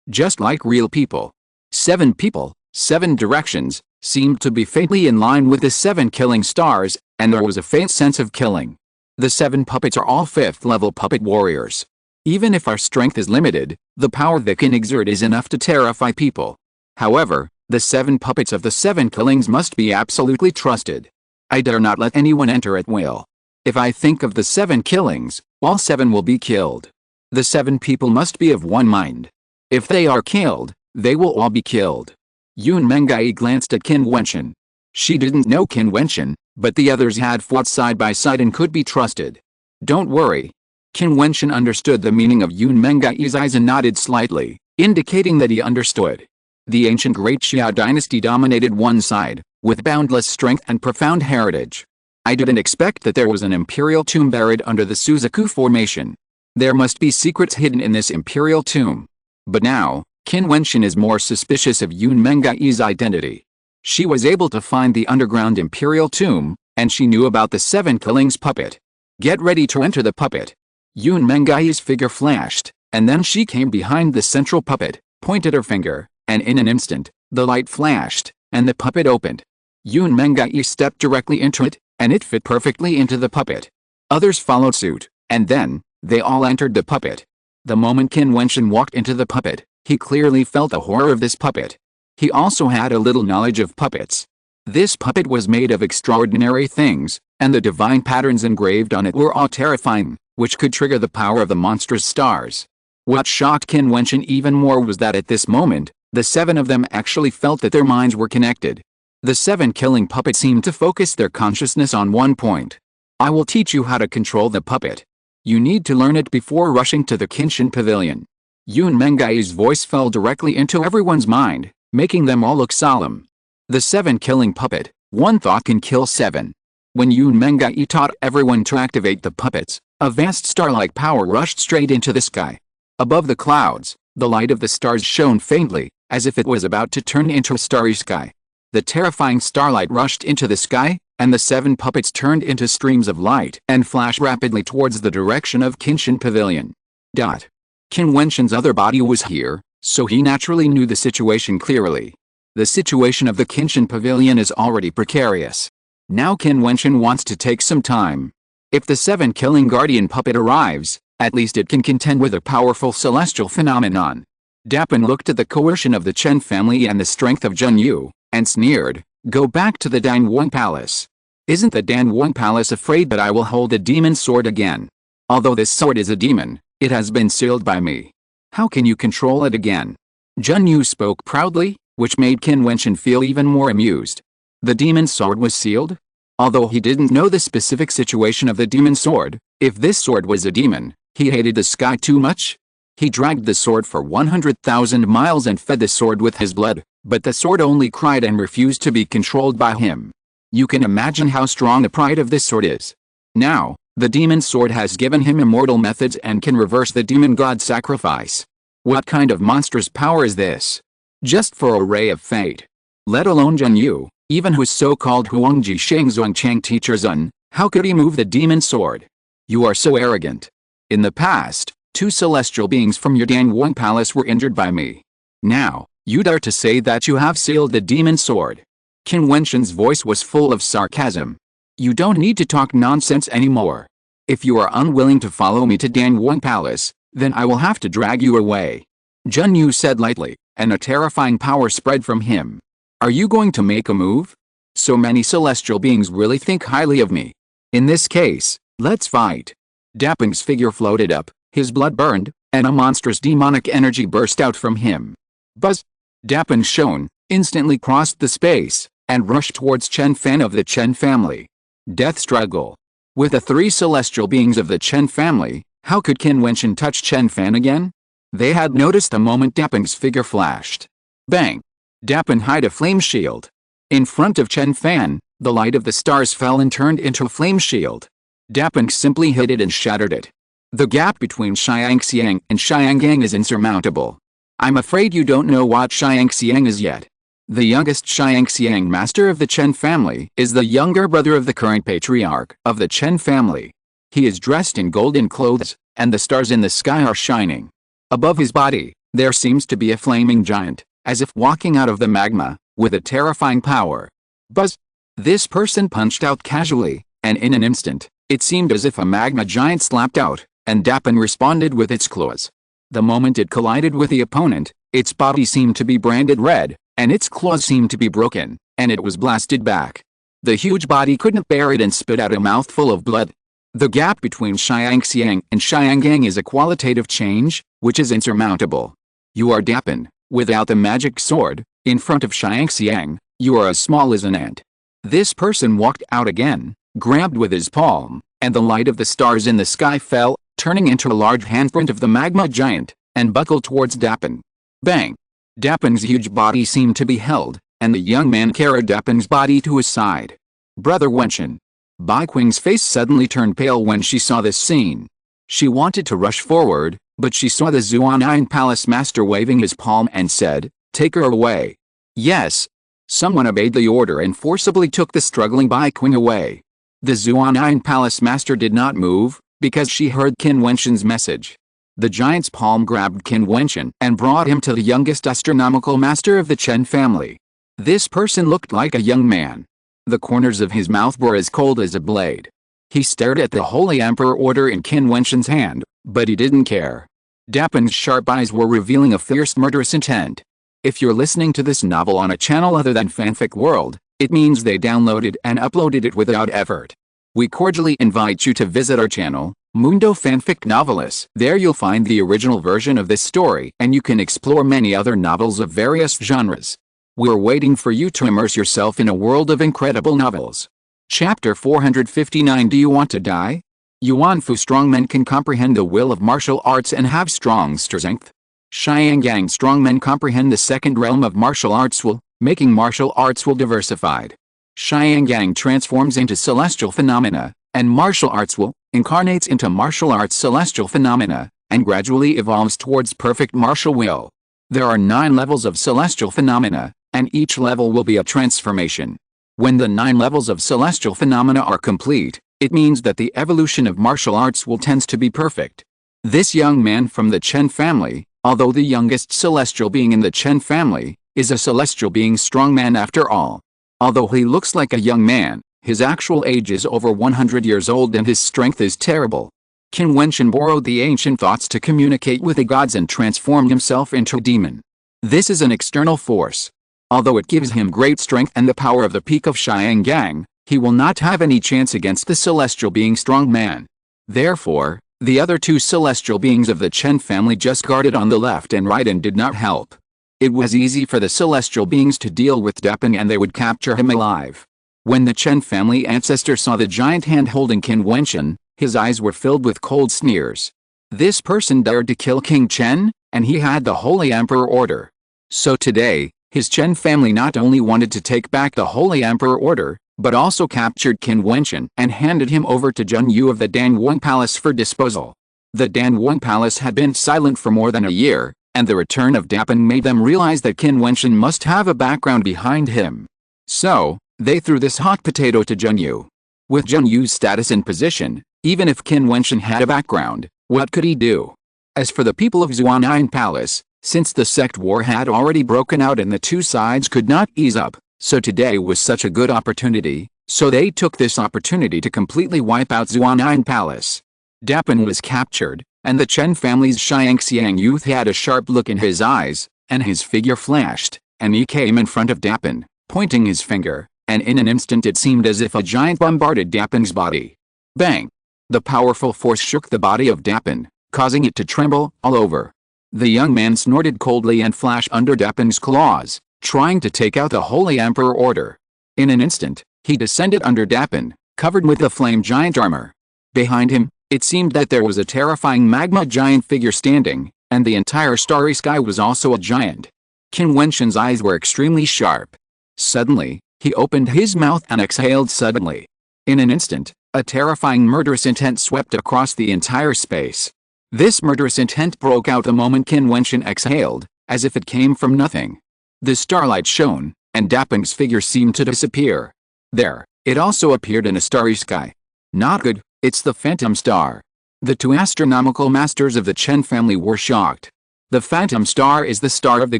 just like real people. 7 people, 7 directions, seemed to be faintly in line with the 7 killing stars, and there was a faint sense of killing. The 7 puppets are all 5th-level puppet warriors. Even if our strength is limited, the power they can exert is enough to terrify people. However, the 7 puppets of the 7 killings must be absolutely trusted. I dare not let anyone enter at will. If I think of the 7 killings, all 7 will be killed. The 7 people must be of one mind. If they are killed, they will all be killed." Yun Mengai glanced at Qin Wentian. She didn't know Qin Wentian, but the others had fought side by side and could be trusted. "Don't worry." Qin Wentian understood the meaning of Yun Mengai's eyes and nodded slightly, indicating that he understood. The ancient Great Xia dynasty dominated one side, with boundless strength and profound heritage. I didn't expect that there was an imperial tomb buried under the Suzaku formation. There must be secrets hidden in this imperial tomb. But now, Qin Wentian is more suspicious of Yun Mengai's identity. She was able to find the underground imperial tomb, and she knew about the 7 killings puppet. "Get ready to enter the puppet." Yun Mengai's figure flashed, and then she came behind the central puppet, pointed her finger, and in an instant, the light flashed, and the puppet opened. Yun Mengai stepped directly into it, and it fit perfectly into the puppet. Others followed suit, and then, they all entered the puppet. The moment Qin Wentian walked into the puppet, he clearly felt the horror of this puppet. He also had a little knowledge of puppets. This puppet was made of extraordinary things, and the divine patterns engraved on it were all terrifying, which could trigger the power of the monstrous stars. What shocked Qin Wentian even more was that at this moment, the 7 of them actually felt that their minds were connected. The 7 killing puppets seemed to focus their consciousness on one point. "I will teach you how to control the puppet. You need to learn it before rushing to the Qinshan Pavilion." Yun Mengai's voice fell directly into everyone's mind, making them all look solemn. The 7 killing puppet, one thought can kill 7. When Yun Mengai taught everyone to activate the puppets, a vast star-like power rushed straight into the sky. Above the clouds, the light of the stars shone faintly, as if it was about to turn into a starry sky. The terrifying starlight rushed into the sky, and the 7 puppets turned into streams of light and flashed rapidly towards the direction of Qinshan Pavilion. Qin Wentian's other body was here, so he naturally knew the situation clearly. The situation of the Qinshan Pavilion is already precarious. Now Qin Wentian wants to take some time. If the 7 killing guardian puppet arrives, at least it can contend with a powerful celestial phenomenon. Dapin looked at the coercion of the Chen family and the strength of Zhen Yu, and sneered, "Go back to the Danwang Palace. Isn't the Danwang Palace afraid that I will hold a demon sword again? Although this sword is a demon, it has been sealed by me. How can you control it again?" Zhen Yu spoke proudly, which made Qin Wentian feel even more amused. The demon sword was sealed? Although he didn't know the specific situation of the demon sword, if this sword was a demon, he hated the sky too much. He dragged the sword for 100,000 miles and fed the sword with his blood, but the sword only cried and refused to be controlled by him. You can imagine how strong the pride of this sword is. Now, the demon sword has given him immortal methods and can reverse the demon god's sacrifice. What kind of monstrous power is this? Just for a ray of fate. Let alone Zhen Yu, Even his so-called Huangji Shengzhuang Chang teacher Zun, how could he move the demon sword? You are so arrogant. In the past, 2 celestial beings from your Danwang palace were injured by me. Now, you dare to say that you have sealed the demon sword. Qin Wentian's voice was full of sarcasm. You don't need to talk nonsense anymore. If you are unwilling to follow me to Danwang palace, then I will have to drag you away. Zhen Yu said lightly, and a terrifying power spread from him. Are you going to make a move? So many celestial beings really think highly of me. In this case, let's fight. Dapeng's figure floated up, his blood burned, and a monstrous demonic energy burst out from him. Buzz! Dapeng shone, instantly crossed the space, and rushed towards Chen Fan of the Chen family. Death struggle. With the 3 celestial beings of the Chen family, how could Qin Wentian touch Chen Fan again? They had noticed the moment Dapeng's figure flashed. Bang! Dapeng hid a flame shield. In front of Chen Fan, the light of the stars fell and turned into a flame shield. Dapeng simply hit it and shattered it. The gap between Xiangxiang and Xianggang is insurmountable. I'm afraid you don't know what Xiangxiang is yet. The youngest Xiangxiang master of the Chen family is the younger brother of the current patriarch of the Chen family. He is dressed in golden clothes, and the stars in the sky are shining. Above his body, there seems to be a flaming giant, as if walking out of the magma, with a terrifying power. Buzz! This person punched out casually, and in an instant, it seemed as if a magma giant slapped out, and Dapeng responded with its claws. The moment it collided with the opponent, its body seemed to be branded red, and its claws seemed to be broken, and it was blasted back. The huge body couldn't bear it and spit out a mouthful of blood. The gap between Xiangxiang and Xianggang is a qualitative change, which is insurmountable. You are Dapeng, without the magic sword, in front of Xiangxiang, you are as small as an ant. This person walked out again, grabbed with his palm, and the light of the stars in the sky fell, turning into a large handprint of the magma giant, and buckled towards Dapeng. Bang! Dapeng's huge body seemed to be held, and the young man carried Dapeng's body to his side. Brother Wentian. Bai Qing's face suddenly turned pale when she saw this scene. She wanted to rush forward, but she saw the Zuanian palace master waving his palm and said, "Take her away." Yes. Someone obeyed the order and forcibly took the struggling Bai Qing away. The Zuanian palace master did not move, because she heard Qin Wentian's message. The giant's palm grabbed Qin Wentian and brought him to the youngest astronomical master of the Chen family. This person looked like a young man. The corners of his mouth were as cold as a blade. He stared at the Holy Emperor Order in Qin Wentian's hand, but he didn't care. Dapeng's sharp eyes were revealing a fierce murderous intent. If you're listening to this novel on a channel other than Fanfic World, it means they downloaded and uploaded it without effort. We cordially invite you to visit our channel, Mundo Fanfic Novelist. There you'll find the original version of this story and you can explore many other novels of various genres. We're waiting for you to immerse yourself in a world of incredible novels. Chapter 459. Do you want to die? Yuanfu strongmen can comprehend the will of martial arts and have strong strength. Xianggang strongmen comprehend the second realm of martial arts will, making martial arts will diversified. Xianggang transforms into celestial phenomena, and martial arts will, incarnates into martial arts celestial phenomena, and gradually evolves towards perfect martial will. There are 9 levels of celestial phenomena, and each level will be a transformation. When the 9 levels of celestial phenomena are complete, it means that the evolution of martial arts will tends to be perfect. This young man from the Chen family, although the youngest celestial being in the Chen family, is a celestial being strongman after all. Although he looks like a young man, his actual age is over 100 years old and his strength is terrible. Qin Wentian borrowed the ancient thoughts to communicate with the gods and transformed himself into a demon. This is an external force. Although it gives him great strength and the power of the peak of Xianggang, he will not have any chance against the celestial being strongman. Therefore, the other 2 celestial beings of the Chen family just guarded on the left and right and did not help. It was easy for the celestial beings to deal with Dapeng and they would capture him alive. When the Chen family ancestor saw the giant hand holding Qin Wentian, his eyes were filled with cold sneers. This person dared to kill King Chen, and he had the Holy Emperor Order. So today, his Chen family not only wanted to take back the Holy Emperor Order, but also captured Qin Wentian and handed him over to Zhen Yu of the Danwang Palace for disposal. The Danwang Palace had been silent for more than a year, and the return of Dapeng made them realize that Qin Wentian must have a background behind him. So, they threw this hot potato to Zhenyu. With Zhenyu's status and position, even if Qin Wentian had a background, what could he do? As for the people of Xuanyang Palace, since the sect war had already broken out and the two sides could not ease up, so today was such a good opportunity, so they took this opportunity to completely wipe out Xuanyang Palace. Dapin was captured, and the Chen family's Xiangxiang youth had a sharp look in his eyes, and his figure flashed, and he came in front of Dapin, pointing his finger, and in an instant it seemed as if a giant bombarded Dapin's body. Bang! The powerful force shook the body of Dapin, causing it to tremble all over. The young man snorted coldly and flashed under Dapin's claws, trying to take out the Holy Emperor Order. In an instant, he descended under Dapin, covered with the flame giant armor. Behind him, it seemed that there was a terrifying magma giant figure standing, and the entire starry sky was also a giant. Qin Wentian's eyes were extremely sharp. Suddenly, he opened his mouth and exhaled suddenly. In an instant, a terrifying murderous intent swept across the entire space. This murderous intent broke out the moment Qin Wentian exhaled, as if it came from nothing. The starlight shone, and Dapin's figure seemed to disappear. There, it also appeared in a starry sky. Not good, it's the Phantom Star. The two astronomical masters of the Chen family were shocked. The Phantom Star is the star of the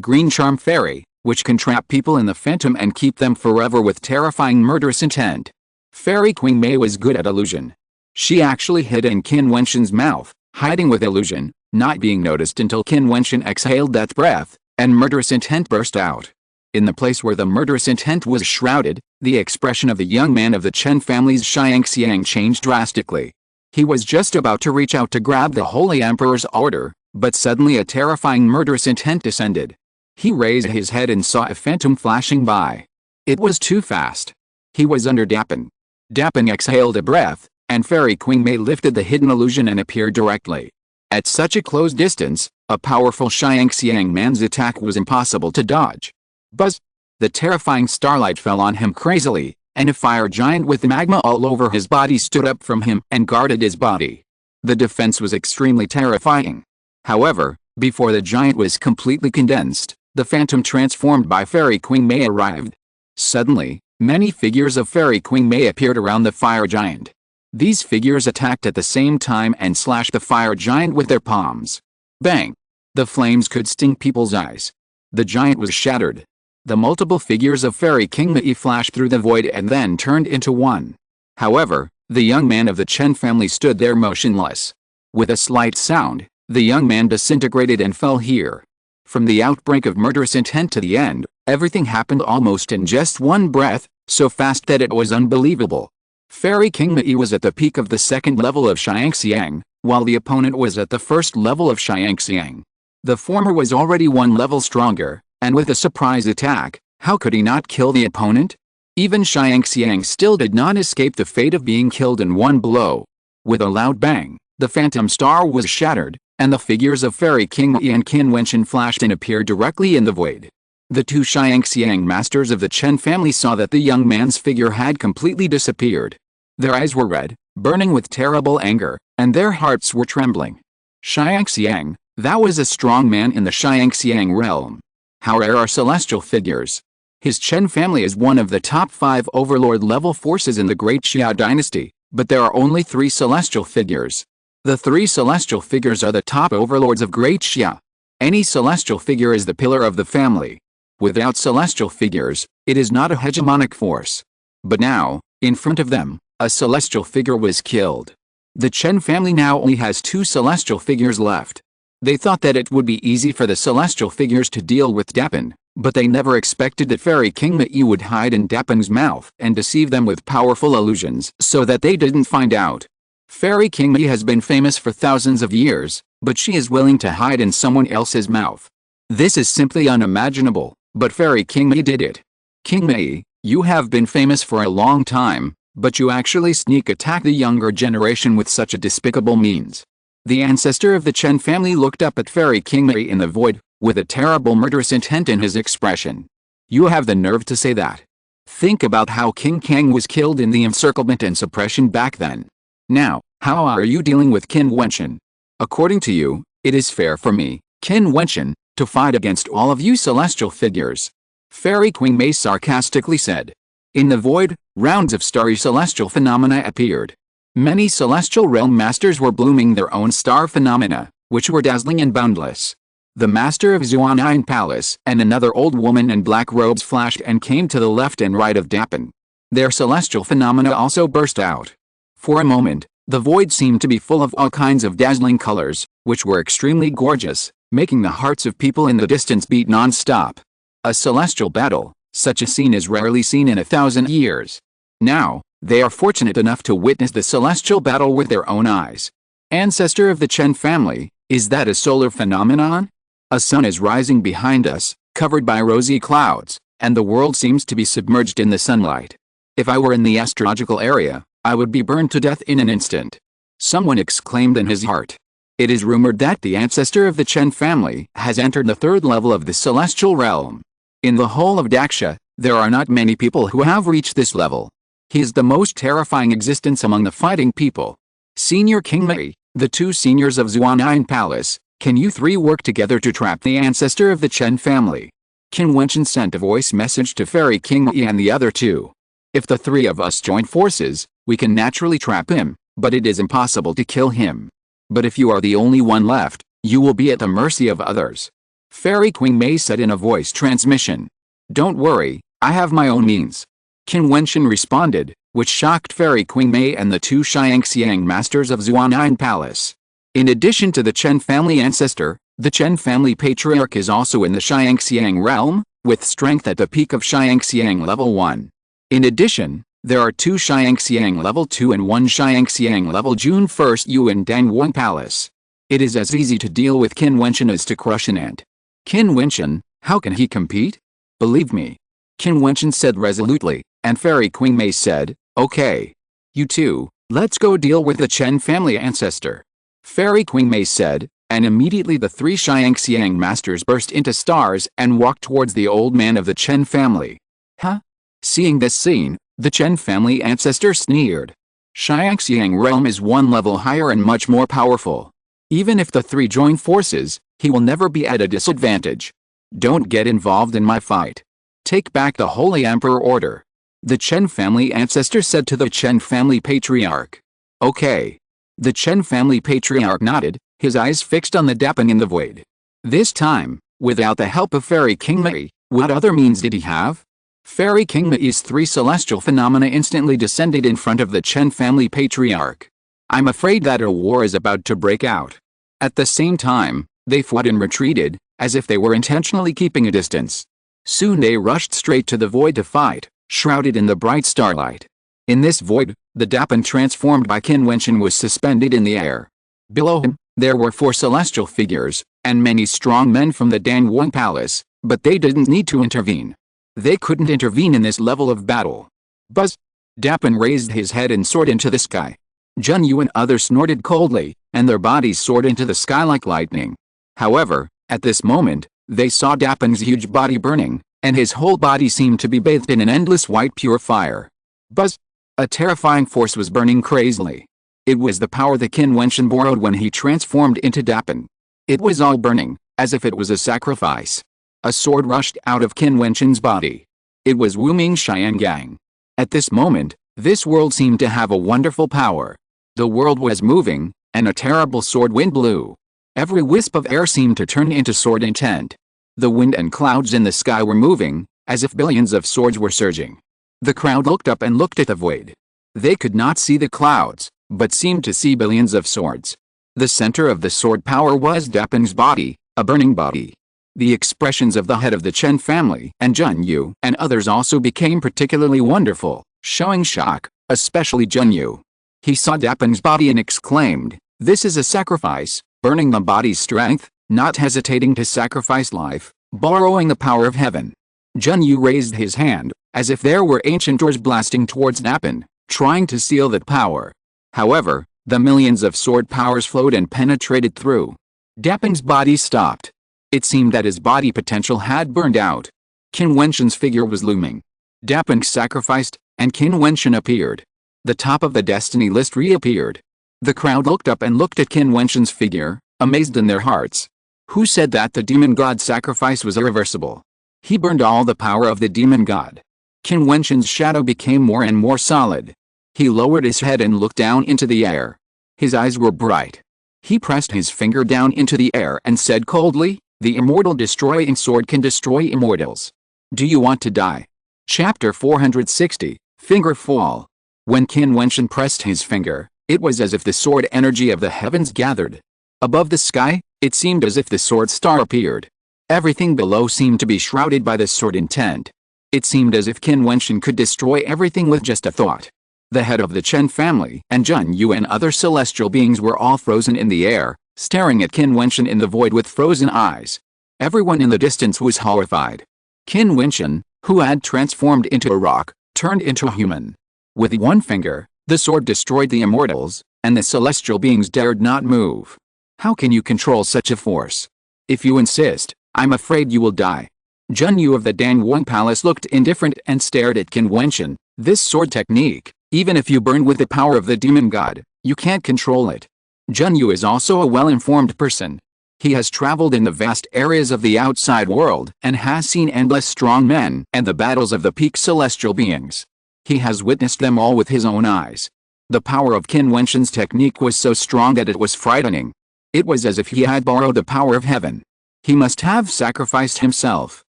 Green Charm Fairy, which can trap people in the phantom and keep them forever with terrifying murderous intent. Fairy Queen Mei was good at illusion. She actually hid in Qin Wentian's mouth, hiding with illusion, not being noticed until Qin Wentian exhaled that breath, and murderous intent burst out. In the place where the murderous intent was shrouded, the expression of the young man of the Chen family's Xiangxiang changed drastically. He was just about to reach out to grab the Holy Emperor's order, but suddenly a terrifying murderous intent descended. He raised his head and saw a phantom flashing by. It was too fast. He was under Dapin. Dapin exhaled a breath, and Fairy Queen Mei lifted the hidden illusion and appeared directly. At such a close distance, a powerful Xiangxiang man's attack was impossible to dodge. Buzz! The terrifying starlight fell on him crazily, and a fire giant with magma all over his body stood up from him and guarded his body. The defense was extremely terrifying. However, before the giant was completely condensed, the phantom transformed by Fairy Queen Mei arrived. Suddenly, many figures of Fairy Queen Mei appeared around the fire giant. These figures attacked at the same time and slashed the fire giant with their palms. Bang! The flames could sting people's eyes. The giant was shattered. The multiple figures of Fairy King Mei flashed through the void and then turned into one. However, the young man of the Chen family stood there motionless. With a slight sound, the young man disintegrated and fell here. From the outbreak of murderous intent to the end, everything happened almost in just one breath, so fast that it was unbelievable. Fairy King Mei was at the peak of the second level of Xiangxiang, while the opponent was at the first level of Xiangxiang. The former was already one level stronger, and with a surprise attack, how could he not kill the opponent? Even Xiangxiang still did not escape the fate of being killed in one blow. With a loud bang, the Phantom Star was shattered, and the figures of Fairy King Mei and Qin Wentian flashed and appeared directly in the void. The two Xiangxiang masters of the Chen family saw that the young man's figure had completely disappeared. Their eyes were red, burning with terrible anger, and their hearts were trembling. Xiangxiang, that was a strong man in the Xiangxiang realm. How rare are celestial figures. His Chen family is one of the top 5 overlord-level forces in the Great Xia dynasty, but there are only 3 celestial figures. The 3 celestial figures are the top overlords of Great Xia. Any celestial figure is the pillar of the family. Without celestial figures, it is not a hegemonic force. But now, in front of them, a celestial figure was killed. The Chen family now only has 2 celestial figures left. They thought that it would be easy for the celestial figures to deal with Dapin, but they never expected that Fairy King Mei would hide in Dapin's mouth and deceive them with powerful illusions so that they didn't find out. Fairy King Mei has been famous for thousands of years, but she is willing to hide in someone else's mouth. This is simply unimaginable, but Fairy King Mei did it. King Mei, you have been famous for a long time, but you actually sneak attack the younger generation with such a despicable means. The ancestor of the Chen family looked up at Fairy King Mei in the void, with a terrible murderous intent in his expression. You have the nerve to say that. Think about how King Kang was killed in the encirclement and suppression back then. Now, how are you dealing with Qin Wentian? According to you, it is fair for me, Qin Wentian, to fight against all of you celestial figures. Fairy Queen May sarcastically said. In the void, rounds of starry celestial phenomena appeared. Many celestial realm masters were blooming their own star phenomena, which were dazzling and boundless. The master of Jiutian Palace and another old woman in black robes flashed and came to the left and right of Dapan. Their celestial phenomena also burst out. For a moment, the void seemed to be full of all kinds of dazzling colors, which were extremely gorgeous, making the hearts of people in the distance beat non-stop. A celestial battle, such a scene is rarely seen in 1,000 years. Now, they are fortunate enough to witness the celestial battle with their own eyes. Ancestor of the Qin family, is that a solar phenomenon? A sun is rising behind us, covered by rosy clouds, and the world seems to be submerged in the sunlight. If I were in the astrological area, I would be burned to death in an instant. Someone exclaimed in his heart. It is rumored that the ancestor of the Qin family has entered the third level of the celestial realm. In the whole of Daxia, there are not many people who have reached this level. He is the most terrifying existence among the fighting people. Senior King Mei, the two seniors of Jiutian Palace, can you three work together to trap the ancestor of the Qin family? Qin Wentian sent a voice message to Fairy King Mei and the other two. If the three of us join forces, we can naturally trap him, but it is impossible to kill him. But if you are the only one left, you will be at the mercy of others. Fairy Queen Mei said in a voice transmission. Don't worry, I have my own means. Qin Wentian responded, which shocked Fairy Queen Mei and the two Xiangxiang masters of Jiutian Palace. In addition to the Qin family ancestor, the Qin family patriarch is also in the Xiangxiang realm, with strength at the peak of Xiangxiang level 1. In addition, there are two Xiangxiang level 2 and one Xiangxiang level June 1st Yu in Dangwon Palace. It is as easy to deal with Qin Wentian as to crush an ant. Qin Wentian, how can he compete? Believe me. Qin Wentian said resolutely, and Fairy Queen Mei said, okay. You two, let's go deal with the Qin family ancestor. Fairy Queen Mei said, and immediately the three Xiangxiang masters burst into stars and walked towards the old man of the Qin family. Huh? Seeing this scene, the Qin family ancestor sneered. Xiangxiang realm is one level higher and much more powerful. Even if the three join forces, he will never be at a disadvantage. Don't get involved in my fight. Take back the Holy Emperor order. The Qin family ancestor said to the Qin family patriarch. Okay. The Qin family patriarch nodded, his eyes fixed on the Dapan in the void. This time, without the help of Fairy King Mei, what other means did he have? Fairy King Mei's three celestial phenomena instantly descended in front of the Qin family patriarch. I'm afraid that a war is about to break out. At the same time, they fled and retreated, as if they were intentionally keeping a distance. Soon they rushed straight to the void to fight, shrouded in the bright starlight. In this void, the Dapan transformed by Qin Wentian was suspended in the air. Below him, there were 4 celestial figures, and many strong men from the Dangwon Palace, but they didn't need to intervene. They couldn't intervene in this level of battle. Buzz! Dapan raised his head and soared into the sky. Junyu and others snorted coldly, and their bodies soared into the sky like lightning. However, at this moment, they saw Dapan's huge body burning, and his whole body seemed to be bathed in an endless white pure fire. Buzz! A terrifying force was burning crazily. It was the power that Qin Wentian borrowed when he transformed into Dapan. It was all burning, as if it was a sacrifice. A sword rushed out of Qin Wentian's body. It was Wu Ming Xiangang. At this moment, this world seemed to have a wonderful power. The world was moving, and a terrible sword wind blew. Every wisp of air seemed to turn into sword intent. The wind and clouds in the sky were moving, as if billions of swords were surging. The crowd looked up and looked at the void. They could not see the clouds, but seemed to see billions of swords. The center of the sword power was Dapan's body, a burning body. The expressions of the head of the Qin family and Junyu and others also became particularly wonderful, showing shock, especially Junyu. He saw Dapan's body and exclaimed, "This is a sacrifice, burning the body's strength, not hesitating to sacrifice life, borrowing the power of heaven." Junyu raised his hand, as if there were ancient doors blasting towards Dapan, trying to seal that power. However, the millions of sword powers flowed and penetrated through. Dapan's body stopped. It seemed that his body potential had burned out. Qin Wentian's figure was looming. Dapan sacrificed, and Qin Wentian appeared. The top of the destiny list reappeared. The crowd looked up and looked at Qin Wentian's figure, amazed in their hearts. Who said that the demon god sacrifice was irreversible? He burned all the power of the demon god. Qin Wentian's shadow became more and more solid. He lowered his head and looked down into the air. His eyes were bright. He pressed his finger down into the air and said coldly, "The immortal destroying sword can destroy immortals. Do you want to die?" Chapter 460, Finger Fall. When Qin Wentian pressed his finger, it was as if the sword energy of the heavens gathered. Above the sky, it seemed as if the sword star appeared. Everything below seemed to be shrouded by the sword intent. It seemed as if Qin Wentian could destroy everything with just a thought. The head of the Chen family and Jiutian and other celestial beings were all frozen in the air, staring at Qin Wentian in the void with frozen eyes. Everyone in the distance was horrified. Qin Wentian, who had transformed into a rock, turned into a human. With one finger, the sword destroyed the immortals, and the celestial beings dared not move. How can you control such a force? If you insist, I'm afraid you will die. Junyu of the Danwang Palace looked indifferent and stared at Qin Wentian. This sword technique, even if you burn with the power of the demon god, you can't control it. Junyu is also a well-informed person. He has traveled in the vast areas of the outside world and has seen endless strong men and the battles of the peak celestial beings. He has witnessed them all with his own eyes. The power of Qin Wentian's technique was so strong that it was frightening. It was as if he had borrowed the power of heaven. He must have sacrificed himself.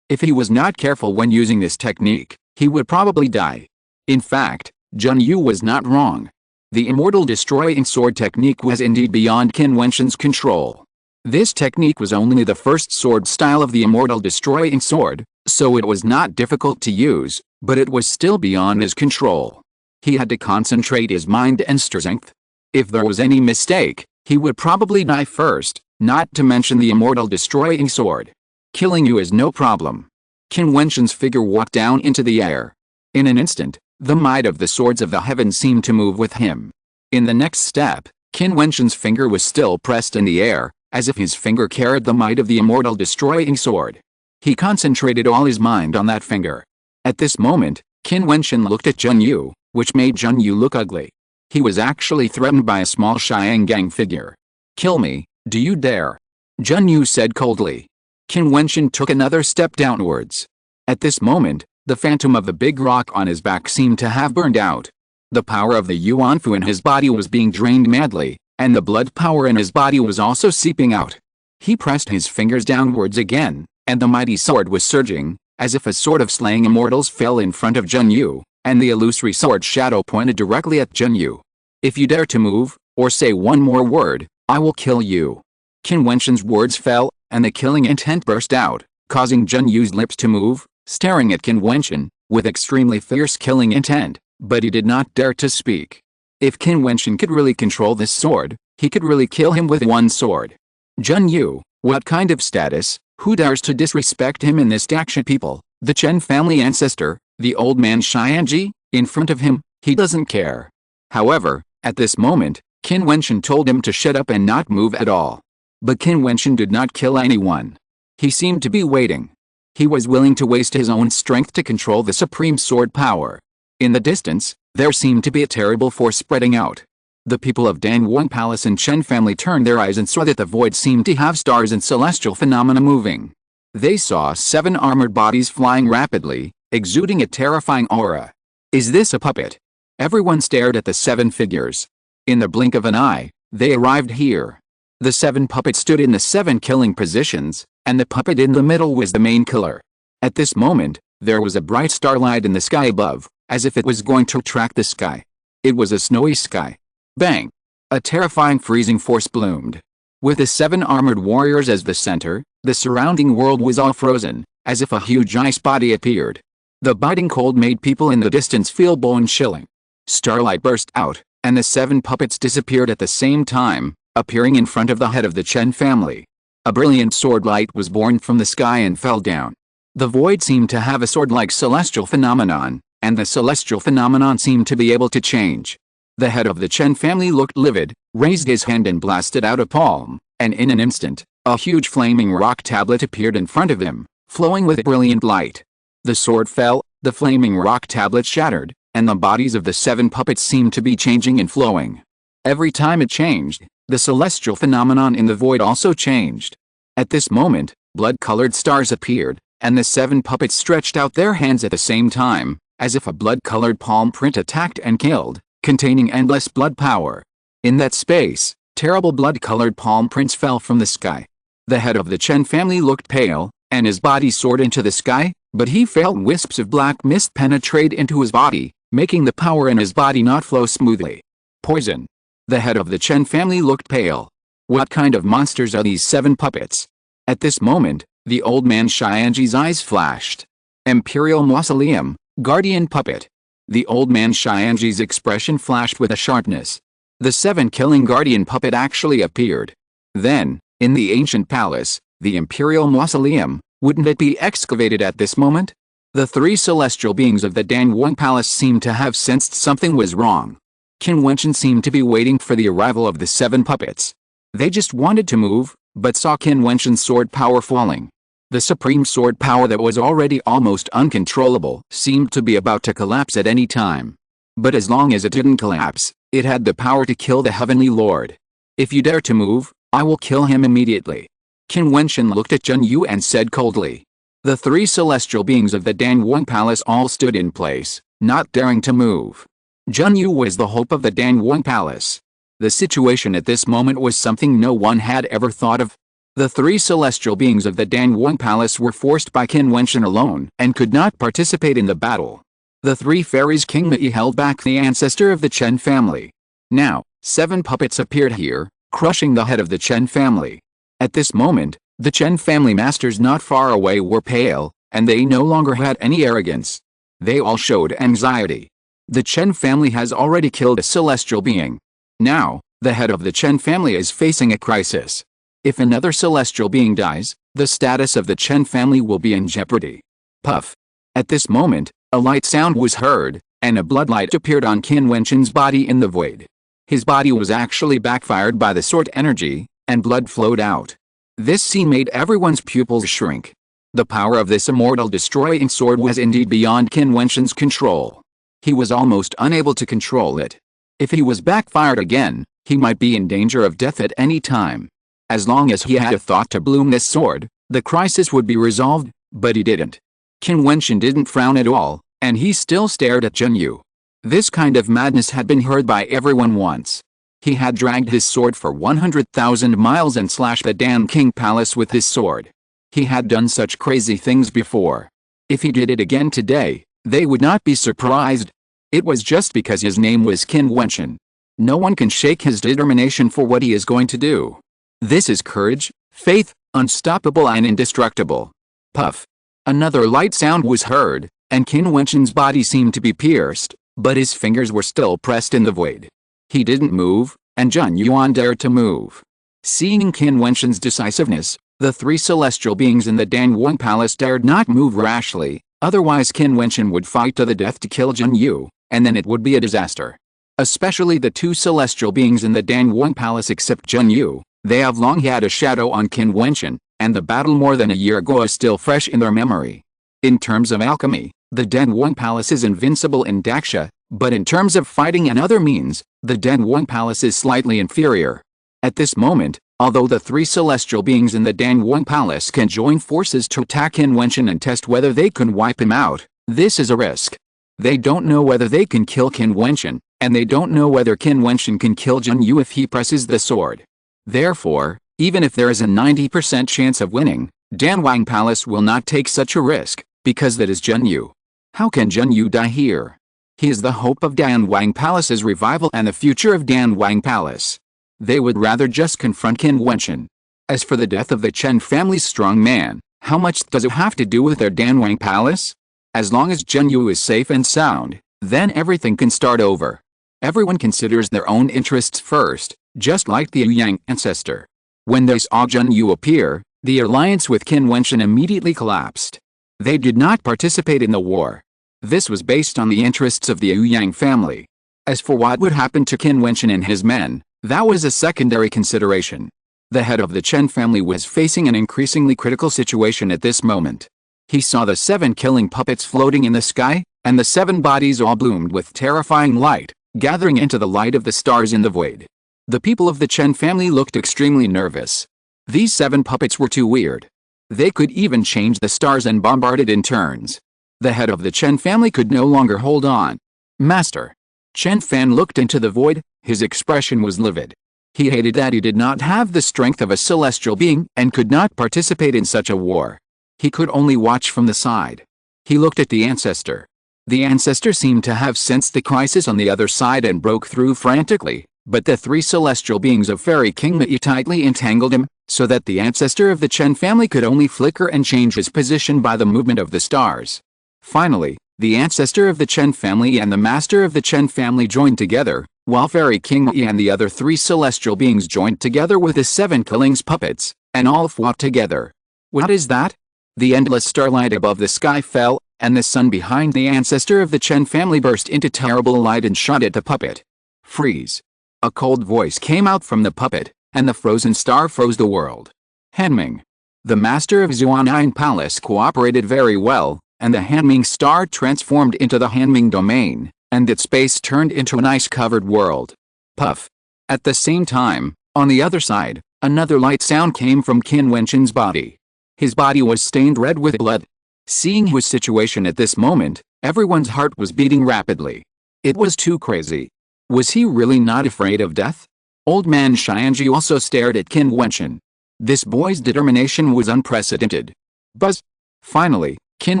If he was not careful when using this technique, he would probably die. In fact, Junyu was not wrong. The immortal destroying sword technique was indeed beyond Qin Wentian's control. This technique was only the first sword style of the immortal destroying sword, so it was not difficult to use, but it was still beyond his control. He had to concentrate his mind and strength. If there was any mistake, he would probably die first, not to mention the immortal destroying sword. Killing you is no problem. Qin Wentian's figure walked down into the air. In an instant, the might of the swords of the heavens seemed to move with him. In the next step, Qin Wentian's finger was still pressed in the air, as if his finger carried the might of the immortal destroying sword. He concentrated all his mind on that finger. At this moment, Qin Wentian looked at Junyu, which made Junyu look ugly. He was actually threatened by a small Xiangang figure. "Kill me, do you dare?" Junyu said coldly. Qin Wentian took another step downwards. At this moment, the phantom of the big rock on his back seemed to have burned out. The power of the Yuanfu in his body was being drained madly, and the blood power in his body was also seeping out. He pressed his fingers downwards again, and the mighty sword was surging, as if a sword of slaying immortals fell in front of Junyu, and the illusory sword shadow pointed directly at Junyu. "If you dare to move, or say one more word, I will kill you." Qin Wentian's words fell, and the killing intent burst out, causing Junyu's lips to move, staring at Qin Wentian, with extremely fierce killing intent, but he did not dare to speak. If Qin Wentian could really control this sword, he could really kill him with one sword. Junyu, what kind of status? Who dares to disrespect him in this action? People, the Chen family ancestor, the old man Xianji, in front of him, he doesn't care. However, at this moment, Qin Wentian told him to shut up and not move at all. But Qin Wentian did not kill anyone. He seemed to be waiting. He was willing to waste his own strength to control the supreme sword power. In the distance, there seemed to be a terrible force spreading out. The people of Danwang Palace and Chen family turned their eyes and saw that the void seemed to have stars and celestial phenomena moving. They saw 7 armored bodies flying rapidly, exuding a terrifying aura. Is this a puppet? Everyone stared at the 7 figures. In the blink of an eye, they arrived here. The 7 puppets stood in the 7 killing positions, and the puppet in the middle was the main killer. At this moment, there was a bright starlight in the sky above, as if it was going to track the sky. It was a snowy sky. Bang! A terrifying freezing force bloomed. With the 7 armored warriors as the center, the surrounding world was all frozen, as if a huge ice body appeared. The biting cold made people in the distance feel bone-chilling. Starlight burst out, and the 7 puppets disappeared at the same time, appearing in front of the head of the Chen family. A brilliant sword light was born from the sky and fell down. The void seemed to have a sword-like celestial phenomenon, and the celestial phenomenon seemed to be able to change. The head of the Chen family looked livid, raised his hand and blasted out a palm, and in an instant, a huge flaming rock tablet appeared in front of him, flowing with brilliant light. The sword fell, the flaming rock tablet shattered, and the bodies of the 7 puppets seemed to be changing and flowing. Every time it changed, the celestial phenomenon in the void also changed. At this moment, blood-colored stars appeared, and the 7 puppets stretched out their hands at the same time, as if a blood-colored palm print attacked and killed, containing endless blood power. In that space, terrible blood-colored palm prints fell from the sky. The head of the Qin family looked pale, and his body soared into the sky, but he felt wisps of black mist penetrate into his body, making the power in his body not flow smoothly. Poison. The head of the Qin family looked pale. What kind of monsters are these 7 puppets? At this moment, the old man Xianji's eyes flashed. Imperial Mausoleum, Guardian Puppet. The old man Xianji's expression flashed with a sharpness. The 7 killing Guardian Puppet actually appeared. Then, in the ancient palace, the Imperial Mausoleum, wouldn't it be excavated at this moment? The 3 celestial beings of the Danwang Palace seemed to have sensed something was wrong. Qin Wentian seemed to be waiting for the arrival of the 7 puppets. They just wanted to move, but saw Qin Wentian's sword power falling. The supreme sword power that was already almost uncontrollable seemed to be about to collapse at any time. But as long as it didn't collapse, it had the power to kill the Heavenly Lord. If you dare to move, I will kill him immediately. Qin Wentian looked at Zhen Yu and said coldly. The 3 celestial beings of the Danwang Palace all stood in place, not daring to move. Zhen Yu was the hope of the Danwang Palace. The situation at this moment was something no one had ever thought of. The 3 celestial beings of the Danwang Palace were forced by Qin Wentian alone and could not participate in the battle. The 3 fairies King Mei held back the ancestor of the Qin family. Now, 7 puppets appeared here, crushing the head of the Qin family. At this moment, the Qin family masters not far away were pale, and they no longer had any arrogance. They all showed anxiety. The Qin family has already killed a celestial being. Now, the head of the Qin family is facing a crisis. If another celestial being dies, the status of the Qin family will be in jeopardy. Puff. At this moment, a light sound was heard, and a bloodlight appeared on Qin Wentian's body in the void. His body was actually backfired by the sword energy, and blood flowed out. This scene made everyone's pupils shrink. The power of this immortal destroying sword was indeed beyond Qin Wentian's control. He was almost unable to control it. If he was backfired again, he might be in danger of death at any time. As long as he had a thought to bloom this sword, the crisis would be resolved, but he didn't. Qin Wentian didn't frown at all, and he still stared at Zhen Yu. This kind of madness had been heard by everyone once. He had dragged his sword for 100,000 miles and slashed the Dan King Palace with his sword. He had done such crazy things before. If he did it again today, they would not be surprised. It was just because his name was Qin Wentian. No one can shake his determination for what he is going to do. This is courage, faith, unstoppable and indestructible. Puff. Another light sound was heard, and Qin Wentian's body seemed to be pierced, but his fingers were still pressed in the void. He didn't move, and Zhen Yuan dared to move. Seeing Qin Wentian's decisiveness, the 3 celestial beings in the Danwang Palace dared not move rashly, otherwise Qin Wentian would fight to the death to kill Zhen Yu, and then it would be a disaster. Especially the 2 celestial beings in the Danwang Palace except Zhen Yu, they have long had a shadow on Qin Wentian, and the battle more than a year ago is still fresh in their memory. In terms of alchemy, the Danwang Palace is invincible in Daxia, but in terms of fighting and other means, the Danwang Palace is slightly inferior. At this moment, although the 3 celestial beings in the Danwang Palace can join forces to attack Qin Wentian and test whether they can wipe him out, this is a risk. They don't know whether they can kill Qin Wentian, and they don't know whether Qin Wentian can kill Zhen Yu if he presses the sword. Therefore, even if there is a 90% chance of winning, Danwang Palace will not take such a risk, because that is Zhen Yu. How can Zhen Yu die here? He is the hope of Danwang Palace's revival and the future of Danwang Palace. They would rather just confront Qin Wentian. As for the death of the Qin family's strong man, how much does it have to do with their Danwang Palace? As long as Zhen Yu is safe and sound, then everything can start over. Everyone considers their own interests first, just like the Yang ancestor. When they saw Zhen Yu appear, the alliance with Qin Wentian immediately collapsed. They did not participate in the war. This was based on the interests of the Yang family. As for what would happen to Qin Wentian and his men, that was a secondary consideration. The head of the Qin family was facing an increasingly critical situation at this moment. He saw the 7 killing puppets floating in the sky, and the 7 bodies all bloomed with terrifying light, gathering into the light of the stars in the void. The people of the Qin family looked extremely nervous. These 7 puppets were too weird. They could even change the stars and bombard it in turns. The head of the Qin family could no longer hold on. Master. Chen Fan looked into the void, his expression was livid. He hated that he did not have the strength of a celestial being and could not participate in such a war. He could only watch from the side. He looked at the ancestor. The ancestor seemed to have sensed the crisis on the other side and broke through frantically, but the three celestial beings of Fairy King Wentian tightly entangled him, so that the ancestor of the Chen family could only flicker and change his position by the movement of the stars. Finally, the ancestor of the Chen family and the master of the Chen family joined together, while Fairy King Wentian and the other three celestial beings joined together with the 7 Killing's puppets, and all fought together. What is that? The endless starlight above the sky fell, and the sun behind the ancestor of the Chen family burst into terrible light and shot at the puppet. Freeze. A cold voice came out from the puppet, and the frozen star froze the world. Hanming. The master of Jiutian Palace cooperated very well, and the Hanming star transformed into the Hanming domain, and its space turned into an ice-covered world. Puff. At the same time, on the other side, another light sound came from Qin Wentian's body. His body was stained red with blood. Seeing his situation at this moment, everyone's heart was beating rapidly. It was too crazy. Was he really not afraid of death? Old man Xianji also stared at Qin Wentian. This boy's determination was unprecedented. Buzz. Finally, Qin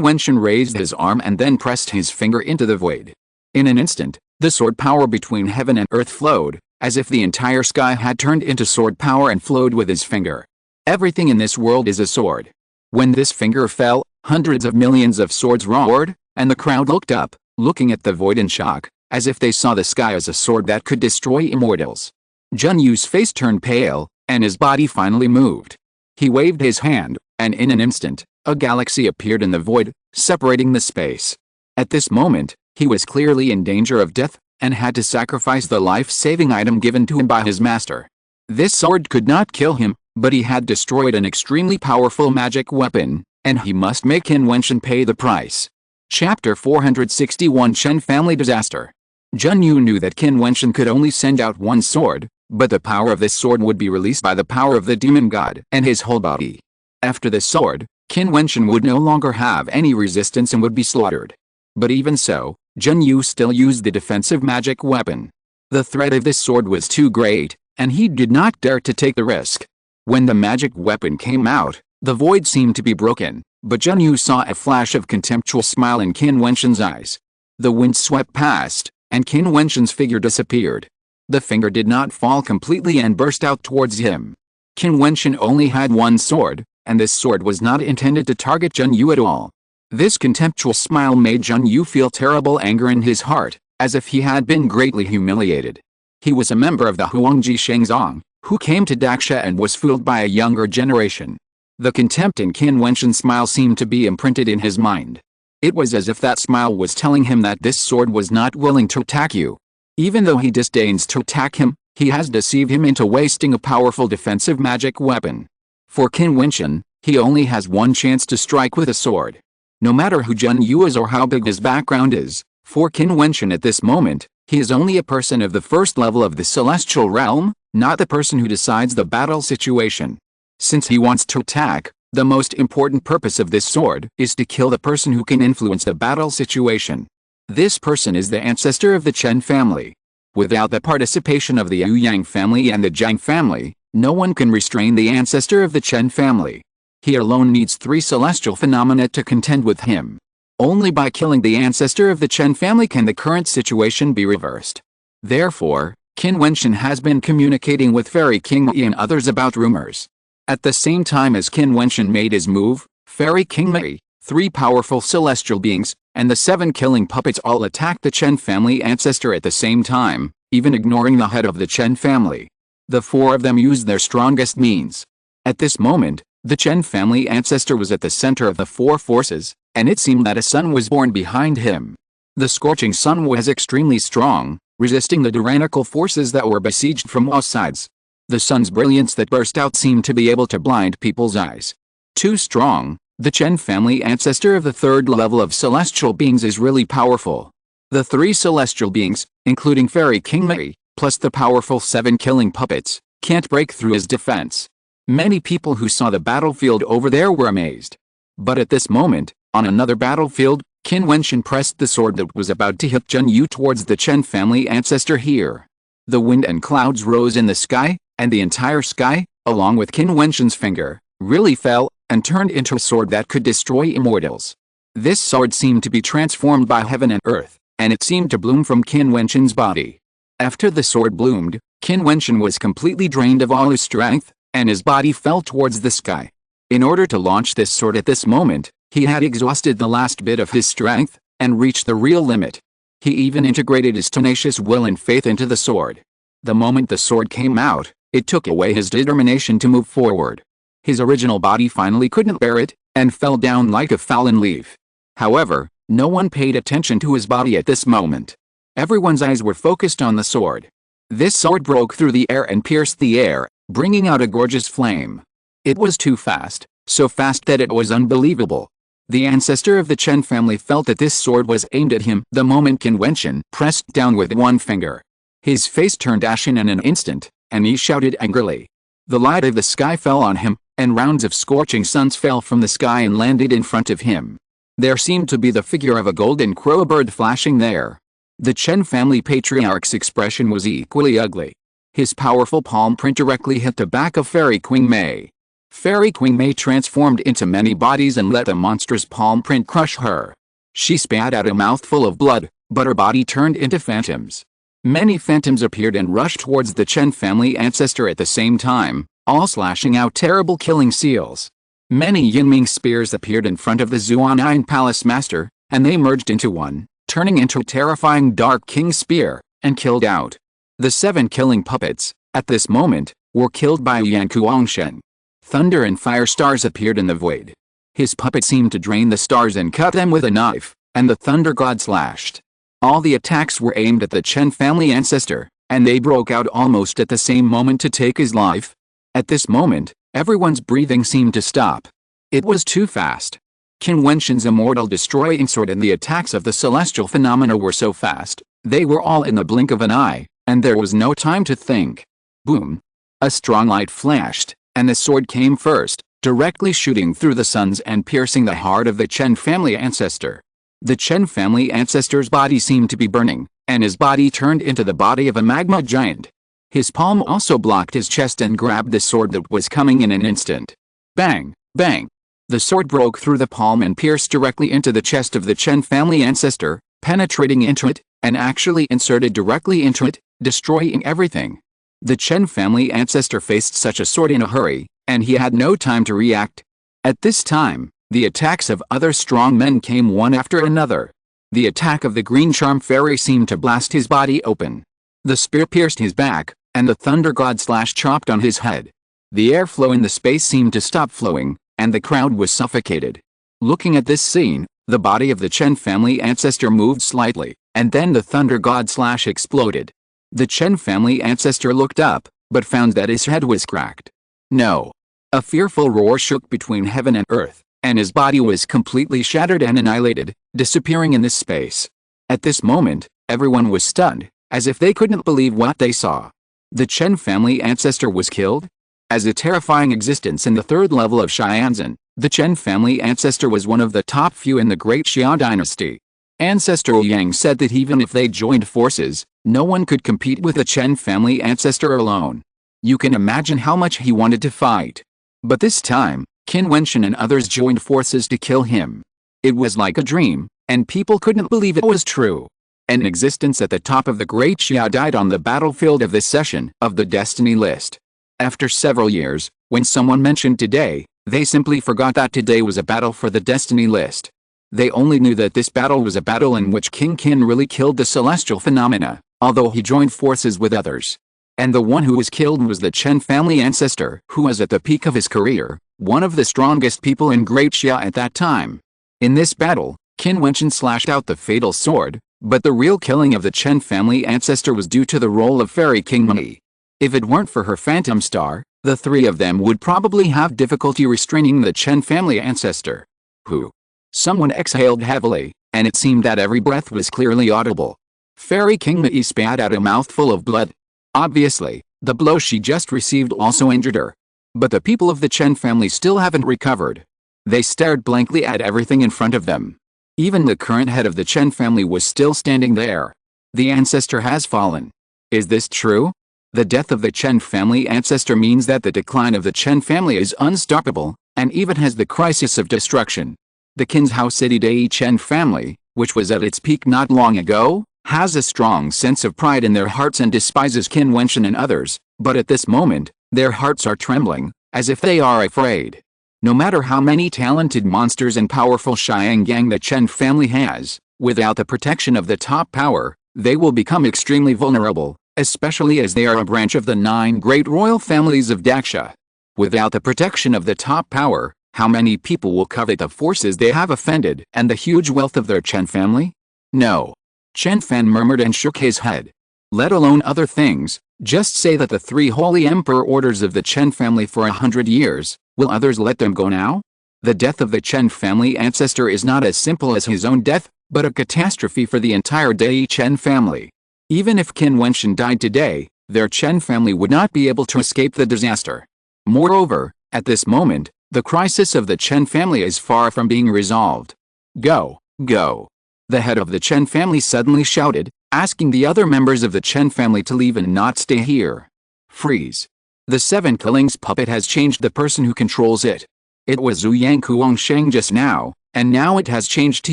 Wentian raised his arm and then pressed his finger into the void. In an instant, the sword power between heaven and earth flowed, as if the entire sky had turned into sword power and flowed with his finger. Everything in this world is a sword. When this finger fell, hundreds of millions of swords roared, and the crowd looked up, looking at the void in shock, as if they saw the sky as a sword that could destroy immortals. Zhen Yu's face turned pale, and his body finally moved. He waved his hand, and in an instant, a galaxy appeared in the void, separating the space. At this moment, he was clearly in danger of death, and had to sacrifice the life-saving item given to him by his master. This sword could not kill him, but he had destroyed an extremely powerful magic weapon, and he must make Qin Wentian pay the price. Chapter 461 Chen Family Disaster. Zhen Yu knew that Qin Wentian could only send out one sword, but the power of this sword would be released by the power of the demon god and his whole body. After this sword, Qin Wentian would no longer have any resistance and would be slaughtered. But even so, Zhen Yu still used the defensive magic weapon. The threat of this sword was too great, and he did not dare to take the risk. When the magic weapon came out, the void seemed to be broken, but Zhen Yu saw a flash of contemptuous smile in Qin Wentian's eyes. The wind swept past, and Qin Wentian's figure disappeared. The finger did not fall completely and burst out towards him. Qin Wentian only had one sword, and this sword was not intended to target Zhen Yu at all. This contemptuous smile made Zhen Yu feel terrible anger in his heart, as if he had been greatly humiliated. He was a member of the Huangji Shengzong, who came to Daxia and was fooled by a younger generation. The contempt in Qin Wentian's smile seemed to be imprinted in his mind. It was as if that smile was telling him that this sword was not willing to attack you. Even though he disdains to attack him, he has deceived him into wasting a powerful defensive magic weapon. For Qin Wentian, he only has one chance to strike with a sword. No matter who Zhen Yu is or how big his background is, for Qin Wentian at this moment, he is only a person of the first level of the celestial realm, not the person who decides the battle situation. Since he wants to attack, the most important purpose of this sword is to kill the person who can influence the battle situation. This person is the ancestor of the Chen family. Without the participation of the Ouyang family and the Zhang family, no one can restrain the ancestor of the Chen family. He alone needs 3 celestial phenomena to contend with him. Only by killing the ancestor of the Chen family can the current situation be reversed. Therefore, Qin Wentian has been communicating with Fairy King Wentian and others about rumors. At the same time as Qin Wentian made his move, Fairy King Wentian, 3 powerful celestial beings, and the 7 killing puppets all attacked the Chen family ancestor at the same time, even ignoring the head of the Chen family. The 4 of them used their strongest means. At this moment, the Chen family ancestor was at the center of the 4 forces, and it seemed that a sun was born behind him. The scorching sun was extremely strong, resisting the tyrannical forces that were besieged from all sides. The sun's brilliance that burst out seemed to be able to blind people's eyes. Too strong, the Chen family ancestor of the 3rd level of celestial beings is really powerful. The 3 celestial beings, including Fairy King Wentian, plus the powerful 7 killing puppets, can't break through his defense. Many people who saw the battlefield over there were amazed. But at this moment, on another battlefield, Qin Wentian pressed the sword that was about to hit Zhen Yu towards the Chen family ancestor here. The wind and clouds rose in the sky, and the entire sky, along with Qin Wentian's finger, really fell, and turned into a sword that could destroy immortals. This sword seemed to be transformed by heaven and earth, and it seemed to bloom from Qin Wentian's body. After the sword bloomed, Qin Wentian was completely drained of all his strength, and his body fell towards the sky. In order to launch this sword at this moment, he had exhausted the last bit of his strength, and reached the real limit. He even integrated his tenacious will and faith into the sword. The moment the sword came out, it took away his determination to move forward. His original body finally couldn't bear it, and fell down like a fallen leaf. However, no one paid attention to his body at this moment. Everyone's eyes were focused on the sword. This sword broke through the air and pierced the air, bringing out a gorgeous flame. It was too fast, so fast that it was unbelievable. The ancestor of the Chen family felt that this sword was aimed at him the moment Qin Wentian pressed down with one finger. His face turned ashen in an instant, and he shouted angrily. The light of the sky fell on him, and rounds of scorching suns fell from the sky and landed in front of him. There seemed to be the figure of a golden crow bird flashing there. The Chen family patriarch's expression was equally ugly. His powerful palm print directly hit the back of Fairy Queen Mei. Fairy Queen Mei transformed into many bodies and let the monstrous palm print crush her. She spat out a mouthful of blood, but her body turned into phantoms. Many phantoms appeared and rushed towards the Chen family ancestor at the same time, all slashing out terrible killing seals. Many Yinming spears appeared in front of the Zuan'an palace master, and they merged into one, turning into a terrifying dark king spear, and killed out. The 7 killing puppets, at this moment, were killed by Yan Kuangshen. Thunder and fire stars appeared in the void. His puppet seemed to drain the stars and cut them with a knife, and the thunder god slashed. All the attacks were aimed at the Chen family ancestor, and they broke out almost at the same moment to take his life. At this moment, everyone's breathing seemed to stop. It was too fast. Qin Wentian's immortal destroying sword and the attacks of the celestial phenomena were so fast, they were all in the blink of an eye, and there was no time to think. Boom! A strong light flashed, and the sword came first, directly shooting through the suns and piercing the heart of the Chen family ancestor. The Chen family ancestor's body seemed to be burning, and his body turned into the body of a magma giant. His palm also blocked his chest and grabbed the sword that was coming in an instant. Bang! Bang! The sword broke through the palm and pierced directly into the chest of the Chen family ancestor, penetrating into it, and actually inserted directly into it, destroying everything. The Chen family ancestor faced such a sword in a hurry, and he had no time to react. At this time, the attacks of other strong men came one after another. The attack of the green charm fairy seemed to blast his body open. The spear pierced his back, and the thunder god chopped on his head. The airflow in the space seemed to stop flowing, and the crowd was suffocated. Looking at this scene, the body of the Chen family ancestor moved slightly, and then the thunder god exploded. The Chen family ancestor looked up, but found that his head was cracked. No! A fearful roar shook between heaven and earth, and his body was completely shattered and annihilated, disappearing in this space. At this moment, everyone was stunned, as if they couldn't believe what they saw. The Chen family ancestor was killed? As a terrifying existence in the 3rd level of Xianzhen, the Chen family ancestor was one of the top few in the Great Xia dynasty. Ancestor Yang said that even if they joined forces, no one could compete with the Chen family ancestor alone. You can imagine how much he wanted to fight. But this time, Qin Wentian and others joined forces to kill him. It was like a dream, and people couldn't believe it was true. An existence at the top of the Great Xia died on the battlefield of this session of the Destiny list. After several years, when someone mentioned today, they simply forgot that today was a battle for the Destiny list. They only knew that this battle was a battle in which King Qin really killed the celestial phenomena, although he joined forces with others. And the one who was killed was the Chen family ancestor, who was at the peak of his career, one of the strongest people in Great Xia at that time. In this battle, Qin Wentian slashed out the fatal sword, but the real killing of the Chen family ancestor was due to the role of Fairy King Mei. If it weren't for her phantom star, the 3 of them would probably have difficulty restraining the Chen family ancestor. Who? Someone exhaled heavily, and it seemed that every breath was clearly audible. Fairy King Mei spat out a mouthful of blood. Obviously, the blow she just received also injured her. But the people of the Chen family still haven't recovered. They stared blankly at everything in front of them. Even the current head of the Chen family was still standing there. The ancestor has fallen. Is this true? The death of the Chen family ancestor means that the decline of the Chen family is unstoppable, and even has the crisis of destruction. The Qin's House City Dai Chen family, which was at its peak not long ago, has a strong sense of pride in their hearts and despises Qin Wentian and others, but at this moment, their hearts are trembling, as if they are afraid. No matter how many talented monsters and powerful Xiangang the Chen family has, without the protection of the top power, they will become extremely vulnerable, especially as they are a branch of the 9 great royal families of Daxia. Without the protection of the top power, how many people will covet the forces they have offended and the huge wealth of their Chen family? No. Chen Fan murmured and shook his head. Let alone other things, just say that the 3 holy emperor orders of the Chen family for 100 years, will others let them go now? The death of the Chen family ancestor is not as simple as his own death, but a catastrophe for the entire Dai Chen family. Even if Qin Wentian died today, their Chen family would not be able to escape the disaster. Moreover, at this moment, the crisis of the Chen family is far from being resolved. Go, go. The head of the Chen family suddenly shouted, asking the other members of the Chen family to leave and not stay here. Freeze. The 7 Killings puppet has changed the person who controls it. It was Zhu Yang Kuangsheng just now, and now it has changed to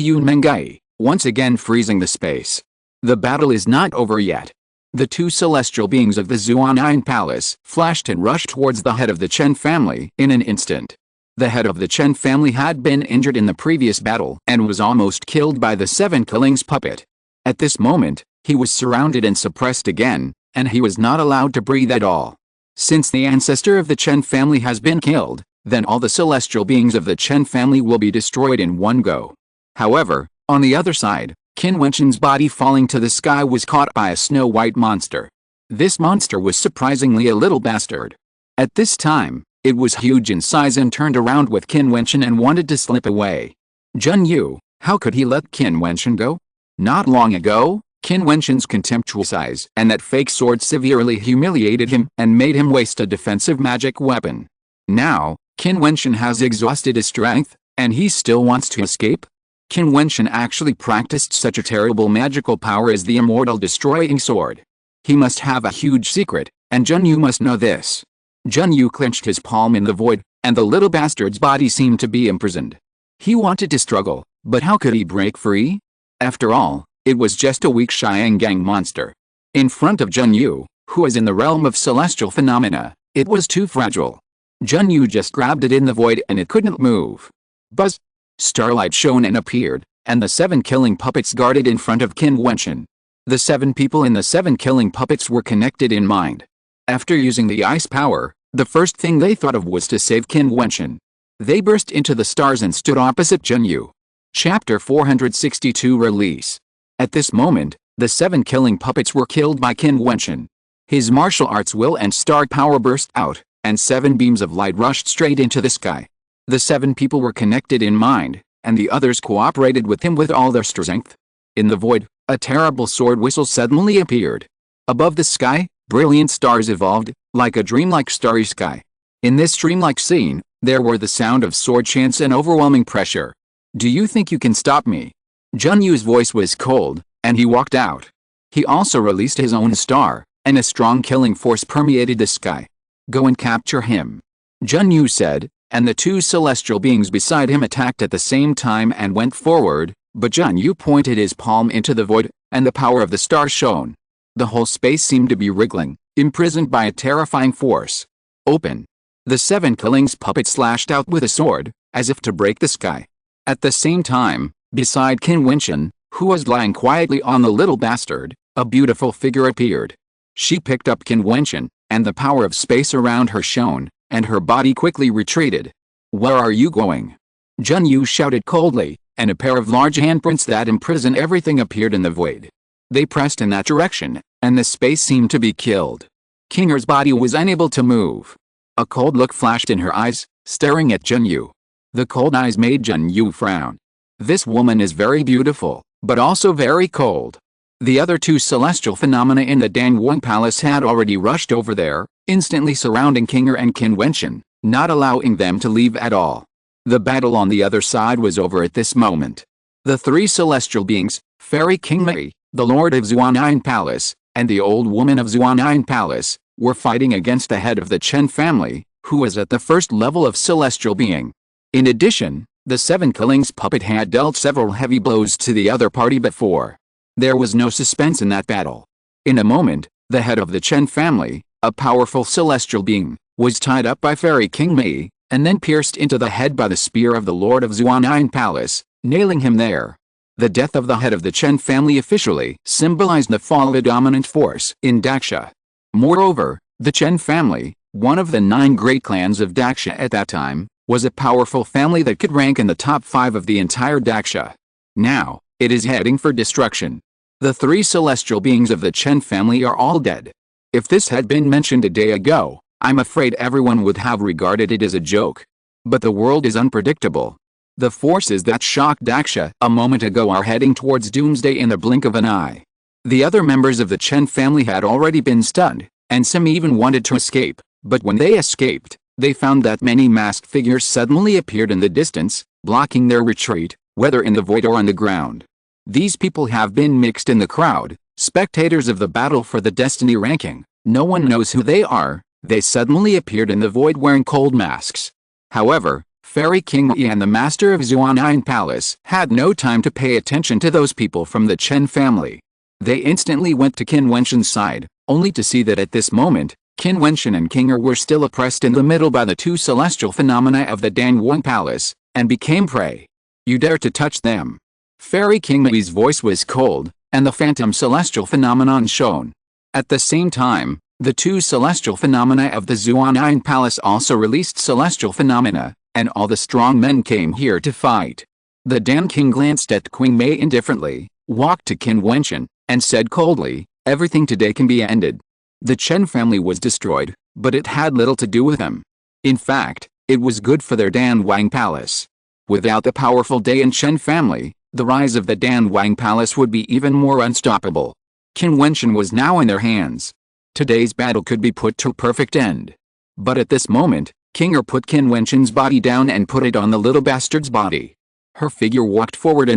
Yun Mengai, once again freezing the space. The battle is not over yet. The 2 celestial beings of the Zuan'an Palace flashed and rushed towards the head of the Chen family in an instant. The head of the Chen family had been injured in the previous battle and was almost killed by the 7 Killings puppet. At this moment, he was surrounded and suppressed again, and he was not allowed to breathe at all. Since the ancestor of the Chen family has been killed, then all the celestial beings of the Chen family will be destroyed in one go. However, on the other side, Qin Wentian's body falling to the sky was caught by a snow-white monster. This monster was surprisingly a little bastard. At this time, it was huge in size and turned around with Qin Wentian and wanted to slip away. Zhen Yu, how could he let Qin Wentian go? Not long ago, Qin Wentian's contemptuous eyes and that fake sword severely humiliated him and made him waste a defensive magic weapon. Now, Qin Wentian has exhausted his strength, and he still wants to escape? Qin Wentian actually practiced such a terrible magical power as the immortal destroying sword. He must have a huge secret, and Zhen Yu must know this. Zhen Yu clenched his palm in the void, and the little bastard's body seemed to be imprisoned. He wanted to struggle, but how could he break free? After all, it was just a weak Xiangang monster. In front of Zhen Yu, who is in the realm of celestial phenomena, it was too fragile. Zhen Yu just grabbed it in the void and it couldn't move. Buzz! Starlight shone and appeared, and the 7 killing puppets guarded in front of Qin Wentian. The 7 people in the 7 killing puppets were connected in mind. After using the ice power, the first thing they thought of was to save Qin Wentian. They burst into the stars and stood opposite Zhen Yu. Chapter 462 Release. At this moment, the 7 killing puppets were killed by Qin Wentian. His martial arts will and star power burst out, and 7 beams of light rushed straight into the sky. The 7 people were connected in mind, and the others cooperated with him with all their strength. In the void, a terrible sword whistle suddenly appeared. Above the sky, brilliant stars evolved, like a dreamlike starry sky. In this dreamlike scene, there were the sound of sword chants and overwhelming pressure. Do you think you can stop me? Zhen Yu's voice was cold, and he walked out. He also released his own star, and a strong killing force permeated the sky. Go and capture him. Zhen Yu said, and the 2 celestial beings beside him attacked at the same time and went forward, but Zhen Yu pointed his palm into the void, and the power of the star shone. The whole space seemed to be wriggling, imprisoned by a terrifying force. Open! The 7 killings puppet slashed out with a sword, as if to break the sky. At the same time, beside Qin Wentian, who was lying quietly on the little bastard, a beautiful figure appeared. She picked up Qin Wentian, and the power of space around her shone, and her body quickly retreated. Where are you going? Zhen Yu shouted coldly, and a pair of large handprints that imprison everything appeared in the void. They pressed in that direction, and the space seemed to be killed. Kinger's body was unable to move. A cold look flashed in her eyes, staring at Zhen Yu. The cold eyes made Zhen Yu frown. This woman is very beautiful, but also very cold. The other 2 celestial phenomena in the Dangwon Palace had already rushed over there, instantly surrounding Kinger and Qin Wentian, not allowing them to leave at all. The battle on the other side was over at this moment. The three celestial beings, Fairy King Mei, the Lord of Xuanyang Palace, and the old woman of Xuanyang Palace, were fighting against the head of the Qin family, who was at the first level of celestial being. In addition, the Seven Killings puppet had dealt several heavy blows to the other party before. There was no suspense in that battle. In a moment, the head of the Qin family, a powerful celestial being, was tied up by Fairy King Mei, and then pierced into the head by the spear of the Lord of Xuanyang Palace, nailing him there. The death of the head of the Qin family officially symbolized the fall of a dominant force in Daxia. Moreover, the Qin family, one of the 9 great clans of Daxia at that time, was a powerful family that could rank in the top 5 of the entire Daxia. Now, it is heading for destruction. The 3 celestial beings of the Qin family are all dead. If this had been mentioned a day ago, I'm afraid everyone would have regarded it as a joke. But the world is unpredictable. The forces that shocked Daxia a moment ago are heading towards doomsday in the blink of an eye. The other members of the Qin family had already been stunned, and some even wanted to escape, but when they escaped, they found that many masked figures suddenly appeared in the distance, blocking their retreat, whether in the void or on the ground. These people have been mixed in the crowd, spectators of the battle for the destiny ranking. No one knows who they are. They suddenly appeared in the void wearing cold masks. However, Fairy King Yi and the master of Xuanyang Palace had no time to pay attention to those people from the Qin family. They instantly went to Qin Wentian's side, only to see that at this moment, Qin Wentian and King Er were still oppressed in the middle by the 2 celestial phenomena of the Danwang Palace, and became prey. You dare to touch them. Fairy King Yi's voice was cold, and the phantom celestial phenomenon shone. At the same time, the 2 celestial phenomena of the Xuanyang Palace also released celestial phenomena, and all the strong men came here to fight. The Dan King glanced at Queen Mei indifferently, walked to Qin Wentian, and said coldly, "Everything today can be ended." The Qin family was destroyed, but it had little to do with them. In fact, it was good for their Danwang Palace. Without the powerful Dan Qin family, the rise of the Danwang Palace would be even more unstoppable. Qin Wentian was now in their hands. Today's battle could be put to a perfect end. But at this moment, King Er put Qin Wentian's body down and put it on the little bastard's body. Her figure walked forward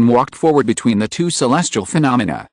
between the 2 celestial phenomena.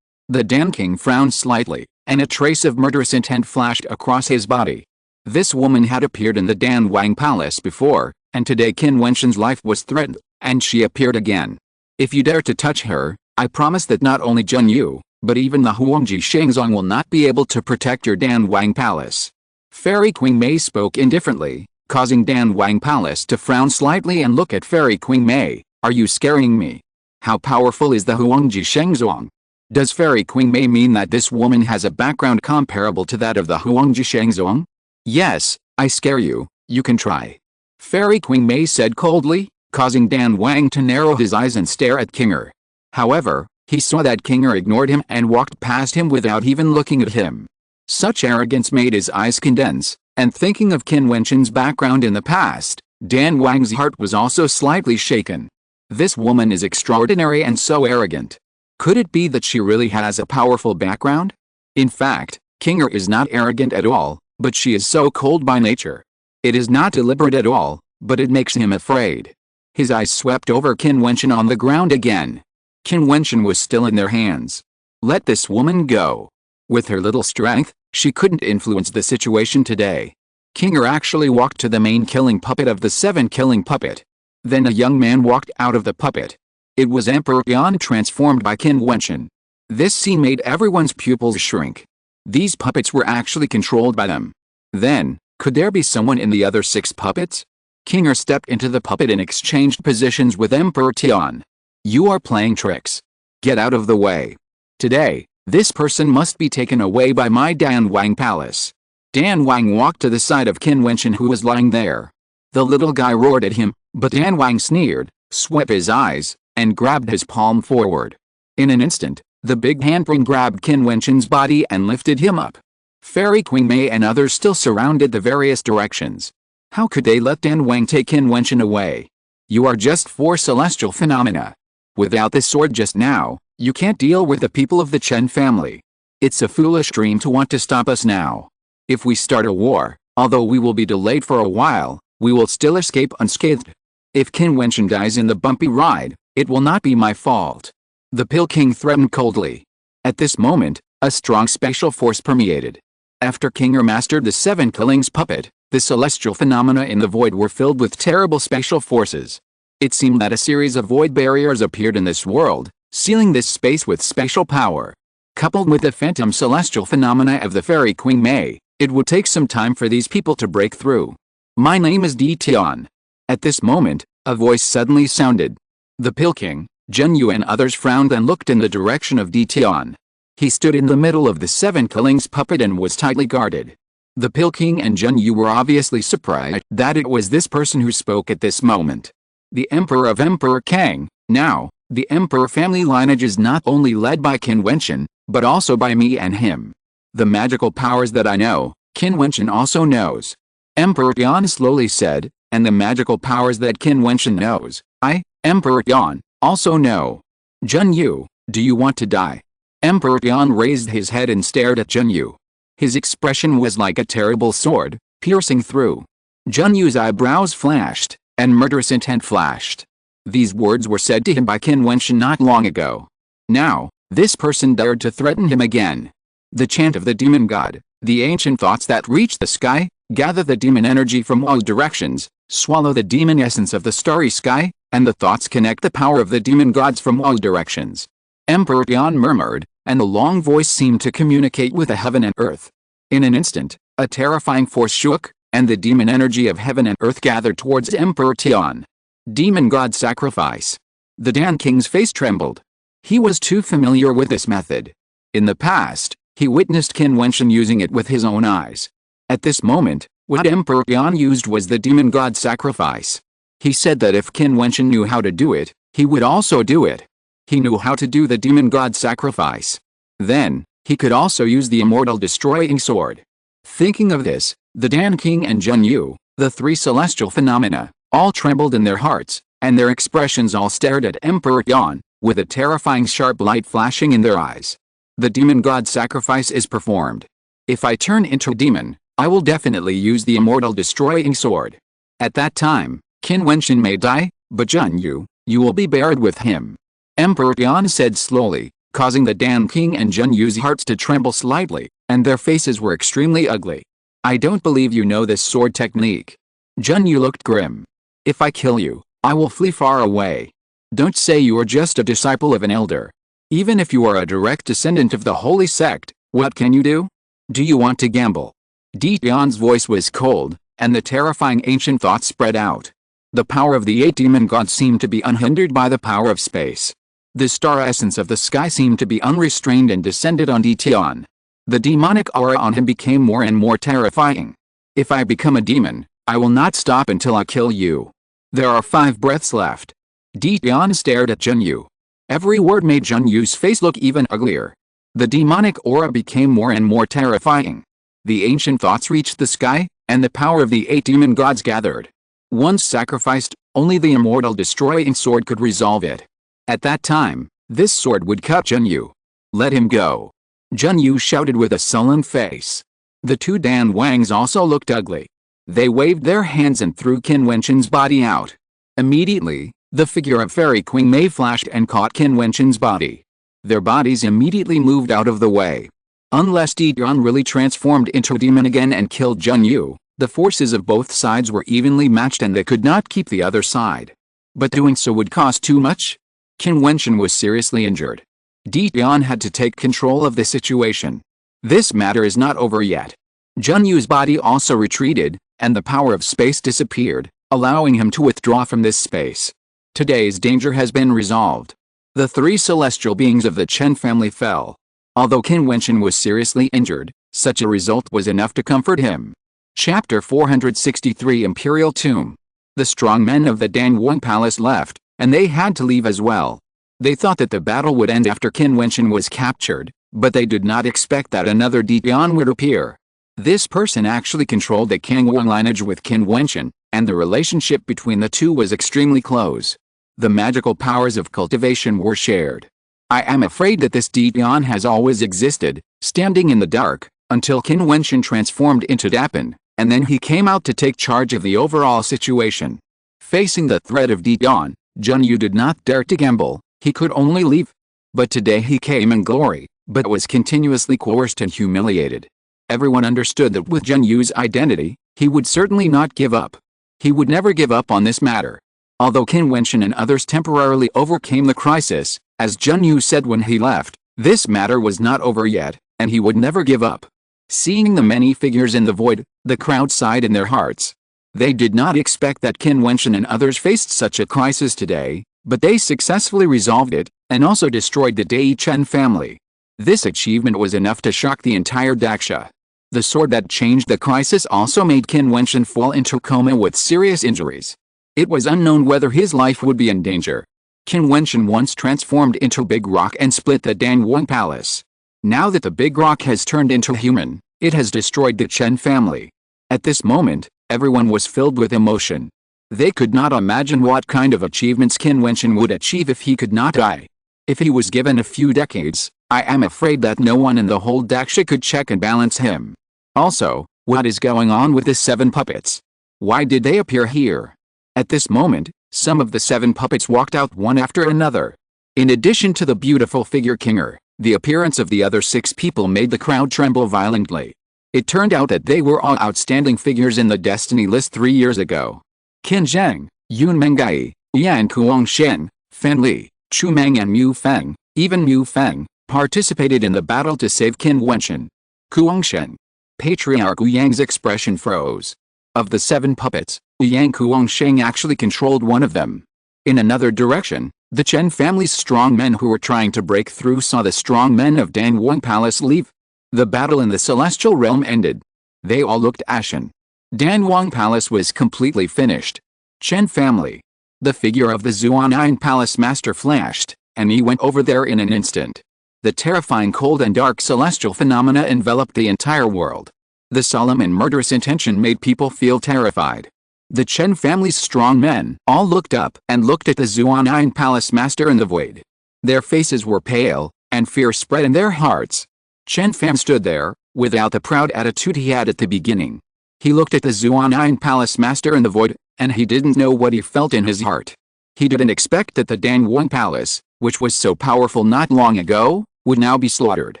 The Dan King frowned slightly, and a trace of murderous intent flashed across his body. This woman had appeared in the Danwang Palace before, and today Qin Wentian's life was threatened, and she appeared again. If you dare to touch her, I promise that not only Jun Yu, but even the Huangji Shengzong will not be able to protect your Danwang Palace. Fairy Queen Mei spoke indifferently, causing Danwang Palace to frown slightly and look at Fairy Queen Mei. Are you scaring me? How powerful is the Huangji Shengzong? Does Fairy Queen Mei mean that this woman has a background comparable to that of the Huangji Shengzong? Yes, I scare you, you can try. Fairy Queen Mei said coldly, causing Dan Wang to narrow his eyes and stare at King Er. However, he saw that King Er ignored him and walked past him without even looking at him. Such arrogance made his eyes condense, and thinking of Qin Wentian's background in the past, Dan Wang's heart was also slightly shaken. This woman is extraordinary and so arrogant. Could it be that she really has a powerful background? In fact, King Er is not arrogant at all, but she is so cold by nature. It is not deliberate at all, but it makes him afraid. His eyes swept over Qin Wentian on the ground again. Qin Wentian was still in their hands. Let this woman go. With her little strength, she couldn't influence the situation today. King Er actually walked to the main killing puppet of the 7 killing puppet. Then a young man walked out of the puppet. It was Emperor Yan transformed by Qin Wentian. This scene made everyone's pupils shrink. These puppets were actually controlled by them. Then, could there be someone in the other 6 puppets? King Er stepped into the puppet and exchanged positions with Emperor Tian. You are playing tricks. Get out of the way. Today, this person must be taken away by my Danwang Palace. Dan Wang walked to the side of Qin Wentian who was lying there. The little guy roared at him, but Dan Wang sneered, swept his eyes, and grabbed his palm forward. In an instant, the big handprint grabbed Qin Wentian's body and lifted him up. Fairy Queen Mei and others still surrounded the various directions. How could they let Dan Wang take Qin Wentian away? You are just 4 celestial phenomena. Without this sword just now, you can't deal with the people of the Qin family. It's a foolish dream to want to stop us now. If we start a war, Although we will be delayed for a while, we will still escape unscathed. If Qin Wentian dies in the bumpy ride, it will not be my fault. The Pill King threatened coldly. At this moment, a strong spatial force permeated. After King mastered the Seven Killings puppet, the celestial phenomena in the void were filled with terrible spatial forces. It seemed that a series of void barriers appeared in this world, sealing this space with spatial power. Coupled with the phantom celestial phenomena of the fairy Queen May, it would take some time for these people to break through. My name is Jiutian. At this moment, a voice suddenly sounded. The Pill King, Zhenyu and others frowned and looked in the direction of Jiutian. He stood in the middle of the Seven Killings puppet and was tightly guarded. The Pill King and Zhenyu were obviously surprised that it was this person who spoke at this moment. The Emperor of Emperor Kang. Now, the Emperor family lineage is not only led by Qin Wentian, but also by me and him. The magical powers that I know, Qin Wentian also knows. Emperor Yan slowly said, and the magical powers that Qin Wentian knows, I, Emperor Yan, also know. Zhenyu, do you want to die? Emperor Yan raised his head and stared at Zhenyu. His expression was like a terrible sword, piercing through. Zhenyu's eyebrows flashed, and murderous intent flashed. These words were said to him by Qin Wentian not long ago. Now, this person dared to threaten him again. The chant of the demon god, the ancient thoughts that reach the sky, gather the demon energy from all directions, swallow the demon essence of the starry sky, and the thoughts connect the power of the demon gods from all directions. Emperor Yan murmured, and the long voice seemed to communicate with the heaven and earth. In an instant, a terrifying force shook, and the demon energy of heaven and earth gathered towards Emperor Tian. Demon God sacrifice. The Dan King's face trembled. He was too familiar with this method. In the past, he witnessed Qin Wentian using it with his own eyes. At this moment, what Emperor Yan used was the demon God sacrifice. He said that if Qin Wentian knew how to do it, he would also do it. He knew how to do the demon God sacrifice. Then, he could also use the immortal destroying sword. Thinking of this, the Dan King and Zhenyu, the three celestial phenomena, all trembled in their hearts, and their expressions all stared at Emperor Yan, with a terrifying sharp light flashing in their eyes. The demon god sacrifice is performed. If I turn into a demon, I will definitely use the immortal destroying sword. At that time, Qin Wentian may die, but Zhenyu, you will be buried with him. Emperor Yan said slowly, causing the Dan King and Zhenyu's hearts to tremble slightly, and their faces were extremely ugly. I don't believe you know this sword technique. Zhenyu looked grim. If I kill you, I will flee far away. Don't say you are just a disciple of an elder. Even if you are a direct descendant of the holy sect, what can you do? Do you want to gamble? Jiutian's voice was cold, and the terrifying ancient thoughts spread out. The power of the 8 demon gods seemed to be unhindered by the power of space. The star essence of the sky seemed to be unrestrained and descended on Jiutian. The demonic aura on him became more and more terrifying. If I become a demon, I will not stop until I kill you. There are 5 breaths left. Jiutian stared at Zhenyu. Every word made Zhenyu's face look even uglier. The demonic aura became more and more terrifying. The ancient thoughts reached the sky, and the power of the 8 demon gods gathered. Once sacrificed, only the immortal destroying sword could resolve it. At that time, this sword would cut Zhenyu. Let him go. Zhenyu shouted with a sullen face. The 2 Dan Wangs also looked ugly. They waved their hands and threw Qin Wentian's body out. Immediately, the figure of Fairy Queen May flashed and caught Qin Wentian's body. Their bodies immediately moved out of the way. Unless Jiutian really transformed into a demon again and killed Zhenyu, the forces of both sides were evenly matched and they could not keep the other side. But doing so would cost too much. Qin Wentian was seriously injured. Jiutian had to take control of the situation. This matter is not over yet. Zhenyu's body also retreated, and the power of space disappeared, allowing him to withdraw from this space. Today's danger has been resolved. The 3 celestial beings of the Chen family fell. Although Qin Wentian was seriously injured, such a result was enough to comfort him. Chapter 463 Imperial Tomb. The strong men of the Dangwon Palace left, and they had to leave as well. They thought that the battle would end after Qin Wentian was captured, but they did not expect that another Jiutian would appear. This person actually controlled the Kangwon lineage with Qin Wentian, and the relationship between the two was extremely close. The magical powers of cultivation were shared. I am afraid that this Jiutian has always existed, standing in the dark, until Qin Wentian transformed into Dapin, and then he came out to take charge of the overall situation. Facing the threat of Jiutian, Zhenyu did not dare to gamble, he could only leave. But today he came in glory, but was continuously coerced and humiliated. Everyone understood that with Zhenyu's identity, he would certainly not give up. He would never give up on this matter. Although Qin Wentian and others temporarily overcame the crisis, as Zhenyu said when he left, this matter was not over yet, and he would never give up. Seeing the many figures in the void, the crowd sighed in their hearts. They did not expect that Qin Wentian and others faced such a crisis today, but they successfully resolved it, and also destroyed the Jiutian family. This achievement was enough to shock the entire Daxia. The sword that changed the crisis also made Qin Wentian fall into coma with serious injuries. It was unknown whether his life would be in danger. Qin Wentian once transformed into Big Rock and split the Danwang Palace. Now that the Big Rock has turned into human, it has destroyed the Chen family. At this moment, everyone was filled with emotion. They could not imagine what kind of achievements Qin Wentian would achieve if he could not die. If he was given a few decades, I am afraid that no one in the whole Daxia could check and balance him. Also, what is going on with the 7 puppets? Why did they appear here? At this moment, some of the 7 puppets walked out one after another. In addition to the beautiful figure Kinger, the appearance of the other 6 people made the crowd tremble violently. It turned out that they were all outstanding figures in the Destiny list 3 years ago. Qin Zheng, Yun Mengai, Yan Kuangshen, Fen Li, Chu Meng and Mu Feng, even Mu Feng, participated in the battle to save Qin Wentian. Kuangshen. Patriarch Wu Yang's expression froze. Of the 7 puppets, Wu Yang Kuangshen actually controlled one of them. In another direction, the Chen family's strong men who were trying to break through saw the strong men of Danwang Palace leave. The battle in the celestial realm ended. They all looked ashen. Danwang Palace was completely finished. Chen family. The figure of the Zuan'an Palace master flashed, and he went over there in an instant. The terrifying cold and dark celestial phenomena enveloped the entire world. The solemn and murderous intention made people feel terrified. The Chen family's strong men all looked up and looked at the Zuan'an Palace master in the void. Their faces were pale, and fear spread in their hearts. Chen Fam stood there, without the proud attitude he had at the beginning. He looked at the Zuan'an Palace master in the void, and he didn't know what he felt in his heart. He didn't expect that the Danwang Palace, which was so powerful not long ago, would now be slaughtered.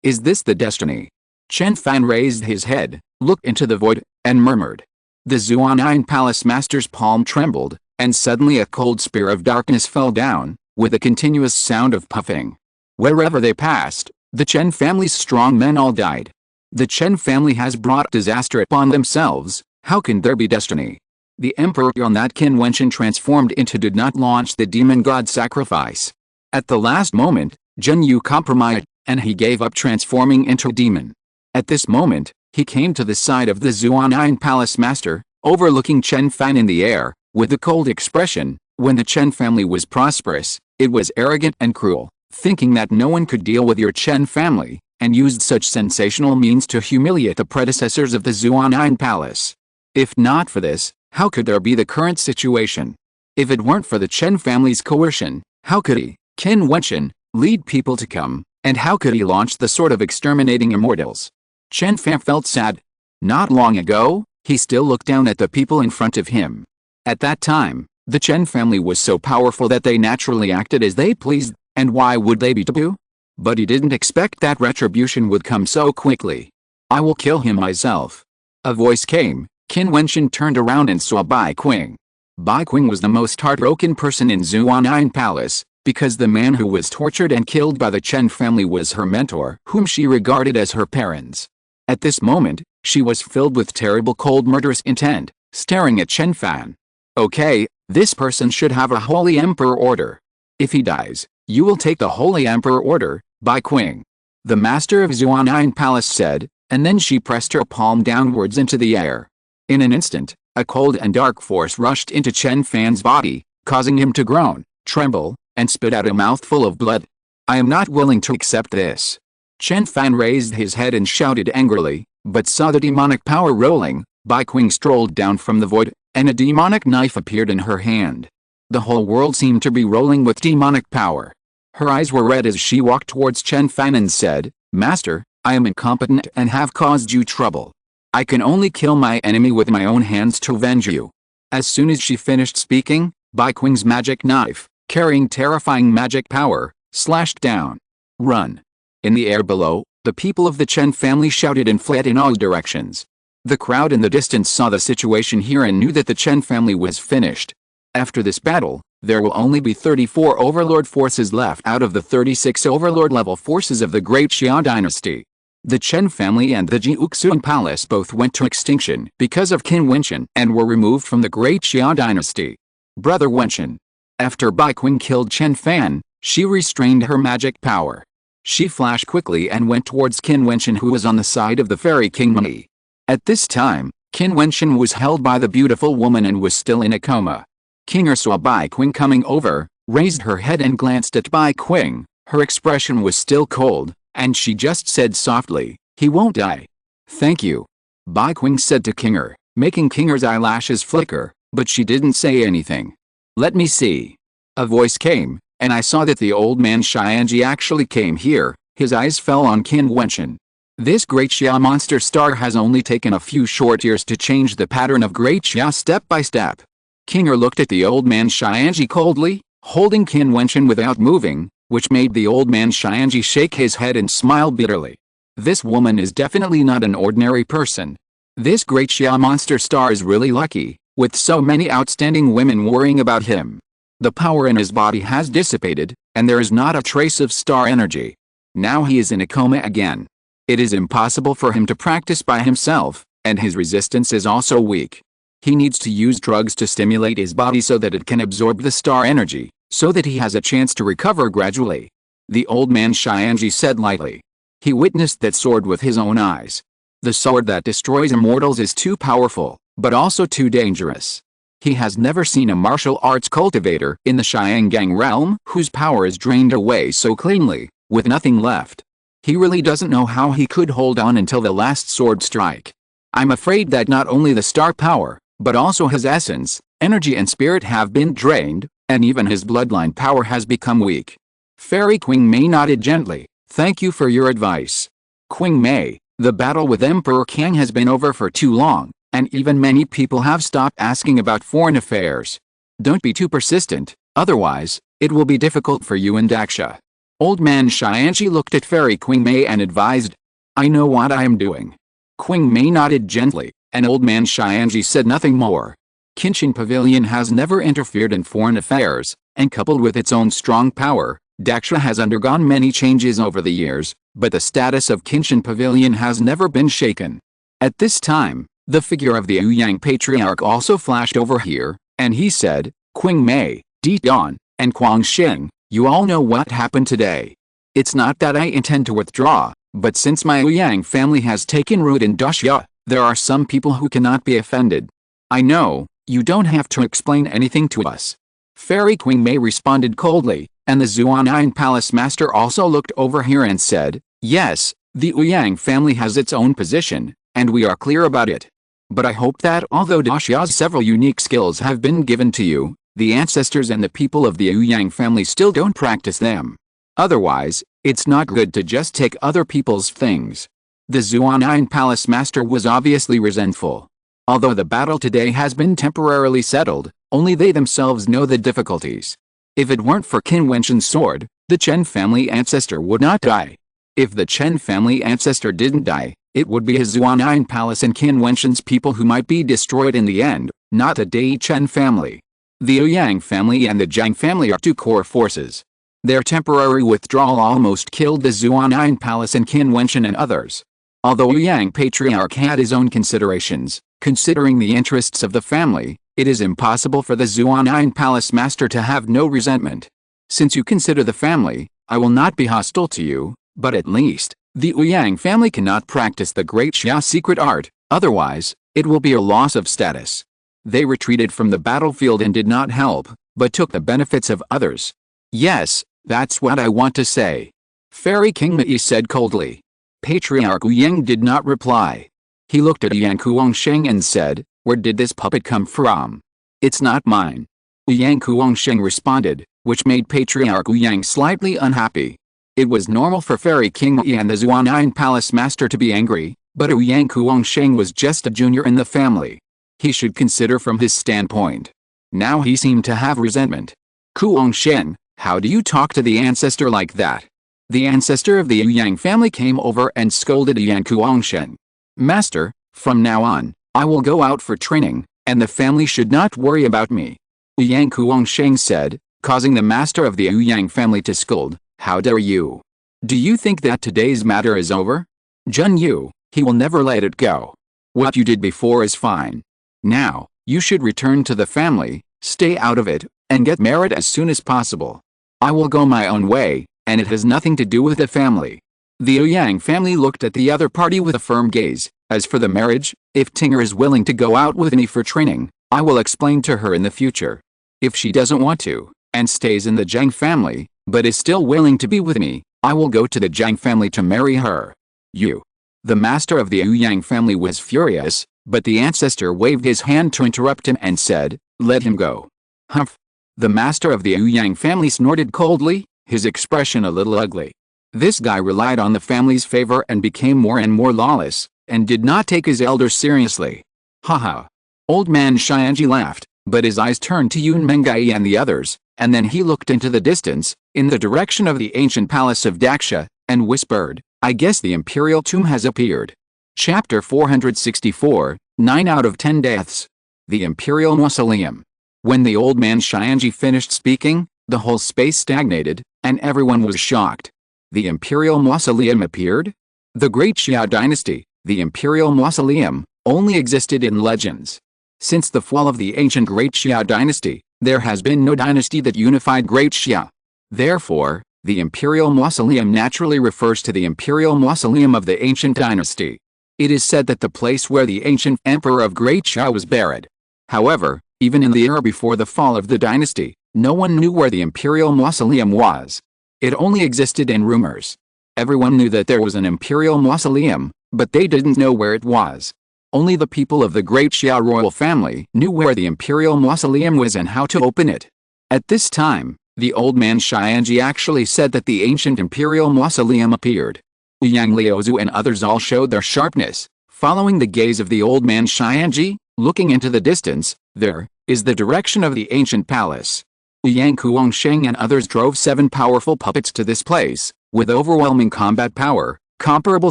Is this the destiny? Chen Fan raised his head, looked into the void, and murmured. The Zuan'an Palace master's palm trembled, and suddenly a cold spear of darkness fell down, with a continuous sound of puffing. Wherever they passed, the Chen family's strong men all died. The Chen family has brought disaster upon themselves. How can there be destiny? The emperor on that Qin Wentian transformed into did not launch the demon god sacrifice. At the last moment, Zhenyu compromised, and he gave up transforming into a demon. At this moment, he came to the side of the Zuan'an Palace master, overlooking Chen Fan in the air, with a cold expression. When the Chen family was prosperous, it was arrogant and cruel, thinking that no one could deal with your Chen family, and used such sensational means to humiliate the predecessors of the Zuan'an Palace. If not for this, how could there be the current situation? If it weren't for the Chen family's coercion, how could he, Qin Wentian, lead people to come, and how could he launch the sword of exterminating immortals? Chen Fan felt sad. Not long ago, he still looked down at the people in front of him. At that time, the Chen family was so powerful that they naturally acted as they pleased, and why would they be taboo? But he didn't expect that retribution would come so quickly. I will kill him myself. A voice came. Qin Wentian turned around and saw Bai Qing. Bai Qing was the most heartbroken person in Zuan'an Palace, because the man who was tortured and killed by the Chen family was her mentor, whom she regarded as her parents. At this moment, she was filled with terrible cold murderous intent, staring at Chen Fan. Okay, this person should have a Holy Emperor order. If he dies, you will take the Holy Emperor order, Bai Qing. The master of Zuan'an Palace said, and then she pressed her palm downwards into the air. In an instant, a cold and dark force rushed into Chen Fan's body, causing him to groan, tremble, and spit out a mouthful of blood. I am not willing to accept this. Chen Fan raised his head and shouted angrily, but saw the demonic power rolling. Bai Qing strolled down from the void, and a demonic knife appeared in her hand. The whole world seemed to be rolling with demonic power. Her eyes were red as she walked towards Chen Fan and said, Master, I am incompetent and have caused you trouble. I can only kill my enemy with my own hands to avenge you. As soon as she finished speaking, Bai Qing's magic knife, carrying terrifying magic power, slashed down. Run! In the air below, the people of the Qin family shouted and fled in all directions. The crowd in the distance saw the situation here and knew that the Qin family was finished. After this battle, there will only be 34 overlord forces left out of the 36 overlord-level forces of the Great Xia dynasty. The Qin family and the Jiutian palace both went to extinction because of Qin Wentian and were removed from the Great Xia dynasty. Brother Wentian. After Bai Qing killed Chen Fan, she restrained her magic power. She flashed quickly and went towards Qin Wentian, who was on the side of the fairy king Mei. At this time, Qin Wentian was held by the beautiful woman and was still in a coma. King saw Bai Qing coming over, raised her head and glanced at Bai Qing. Her expression was still cold, and she just said softly, "He won't die." "Thank you," Bai Qing said to Kinger, making Kinger's eyelashes flicker, but she didn't say anything. "Let me see." A voice came, and I saw that the old man Xianji actually came here. His eyes fell on Qin Wentian. This Great Xia monster star has only taken a few short years to change the pattern of Great Xia step by step. Kinger looked at the old man Xianji coldly, holding Qin Wentian without moving, which made the old man Xianji shake his head and smile bitterly. This woman is definitely not an ordinary person. This Great Xia monster star is really lucky, with so many outstanding women worrying about him. The power in his body has dissipated, and there is not a trace of star energy. Now he is in a coma again. It is impossible for him to practice by himself, and his resistance is also weak. He needs to use drugs to stimulate his body so that it can absorb the star energy, so that he has a chance to recover gradually. The old man Xianji said lightly. He witnessed that sword with his own eyes. The sword that destroys immortals is too powerful, but also too dangerous. He has never seen a martial arts cultivator in the Xiangang realm whose power is drained away so cleanly, with nothing left. He really doesn't know how he could hold on until the last sword strike. I'm afraid that not only the star power, but also his essence, energy and spirit have been drained, and even his bloodline power has become weak. Fairy Qing Mei nodded gently. "Thank you for your advice. Qing Mei, the battle with Emperor Kang has been over for too long, and even many people have stopped asking about foreign affairs. Don't be too persistent, otherwise, it will be difficult for you and Daksha." Old man Xianji looked at Fairy Qing Mei and advised, "I know what I am doing." Qing Mei nodded gently, and old man Xianji said nothing more. Qinshan Pavilion has never interfered in foreign affairs, and coupled with its own strong power, Daksha has undergone many changes over the years, but the status of Qinshan Pavilion has never been shaken. At this time, the figure of the Ouyang Patriarch also flashed over here, and he said, "Qing Mei, Di Yan, and Quang Xing, you all know what happened today. It's not that I intend to withdraw, but since my Ouyang family has taken root in Daxia, there are some people who cannot be offended. I know, you don't have to explain anything to us." Fairy Qing Mei responded coldly, and the Zuan'an Palace Master also looked over here and said, "Yes, the Ouyang family has its own position, and we are clear about it. But I hope that although Daxia's several unique skills have been given to you, the ancestors and the people of the Ouyang family still don't practice them. Otherwise, it's not good to just take other people's things." The Zuan'an Palace Master was obviously resentful. Although the battle today has been temporarily settled, only they themselves know the difficulties. If it weren't for Qin Wentian's sword, the Chen family ancestor would not die. If the Chen family ancestor didn't die, it would be his Zuan'an Palace and Qin Wentian's people who might be destroyed in the end, not the Dai Chen family. The Ouyang family and the Zhang family are two core forces. Their temporary withdrawal almost killed the Zuan'an Palace and Qin Wentian and others. Although Ouyang Patriarch had his own considerations, considering the interests of the family, it is impossible for the Zuan'an Palace Master to have no resentment. Since you consider the family, I will not be hostile to you, but at least, the Ouyang family cannot practice the Great Xia secret art, otherwise, it will be a loss of status. They retreated from the battlefield and did not help, but took the benefits of others. Yes, that's what I want to say. Fairy King Mei said coldly. Patriarch Ouyang did not reply. He looked at Yang Kuangsheng and said, "Where did this puppet come from?" "It's not mine." Yang Kuangsheng responded, which made Patriarch Ouyang slightly unhappy. It was normal for Fairy King Mei and the Zuan'an Palace Master to be angry, But Ouyang Kuangsheng was just a junior in the family. He should consider from his standpoint. Now he seemed to have resentment. Kuangshen, how do you talk to the ancestor like that? The ancestor of the Ouyang family came over and scolded Ouyang Kuangshen. Master, from now on, I will go out for training, and the family should not worry about me. Ouyang Kuangsheng said, causing the master of the Ouyang family to scold. How dare you? Do you think that today's matter is over? Jun Yu, he will never let it go. What you did before is fine. Now, you should return to the family, stay out of it, and get married as soon as possible. I will go my own way, and it has nothing to do with the family. The Ouyang family looked at the other party with a firm gaze. As for the marriage, if Tinger is willing to go out with me for training, I will explain to her in the future. If she doesn't want to, and stays in the Zhang family, but is still willing to be with me, I will go to the Zhang family to marry her. You. The master of the Ouyang family was furious, but the ancestor waved his hand to interrupt him and said, let him go. Humph. The master of the Ouyang family snorted coldly, his expression a little ugly. This guy relied on the family's favor and became more and more lawless, and did not take his elders seriously. Haha. Old man Xianji laughed, but his eyes turned to Yun Mengai and the others, and then he looked into the distance, in the direction of the ancient palace of Daxia, and whispered, I guess the imperial tomb has appeared. Chapter 464, 9 out of 10 deaths. The Imperial Mausoleum. When the old man Xianji finished speaking, the whole space stagnated, and everyone was shocked. The Imperial Mausoleum appeared? The Great Xia Dynasty, the Imperial Mausoleum, only existed in legends. Since the fall of the ancient Great Xia Dynasty, there has been no dynasty that unified Great Xia. Therefore, the Imperial Mausoleum naturally refers to the Imperial Mausoleum of the ancient dynasty. It is said that the place where the ancient emperor of Great Xia was buried. However, even in the era before the fall of the dynasty, no one knew where the Imperial Mausoleum was. It only existed in rumors. Everyone knew that there was an Imperial Mausoleum, but they didn't know where it was. Only the people of the Great Xia royal family knew where the Imperial Mausoleum was and how to open it. At this time, the old man Xianji actually said that the ancient Imperial Mausoleum appeared. Yang Liuzu and others all showed their sharpness, following the gaze of the old man Xianji, looking into the distance. There is the direction of the ancient palace. Yang Kuangsheng and others drove 7 powerful puppets to this place, with overwhelming combat power, comparable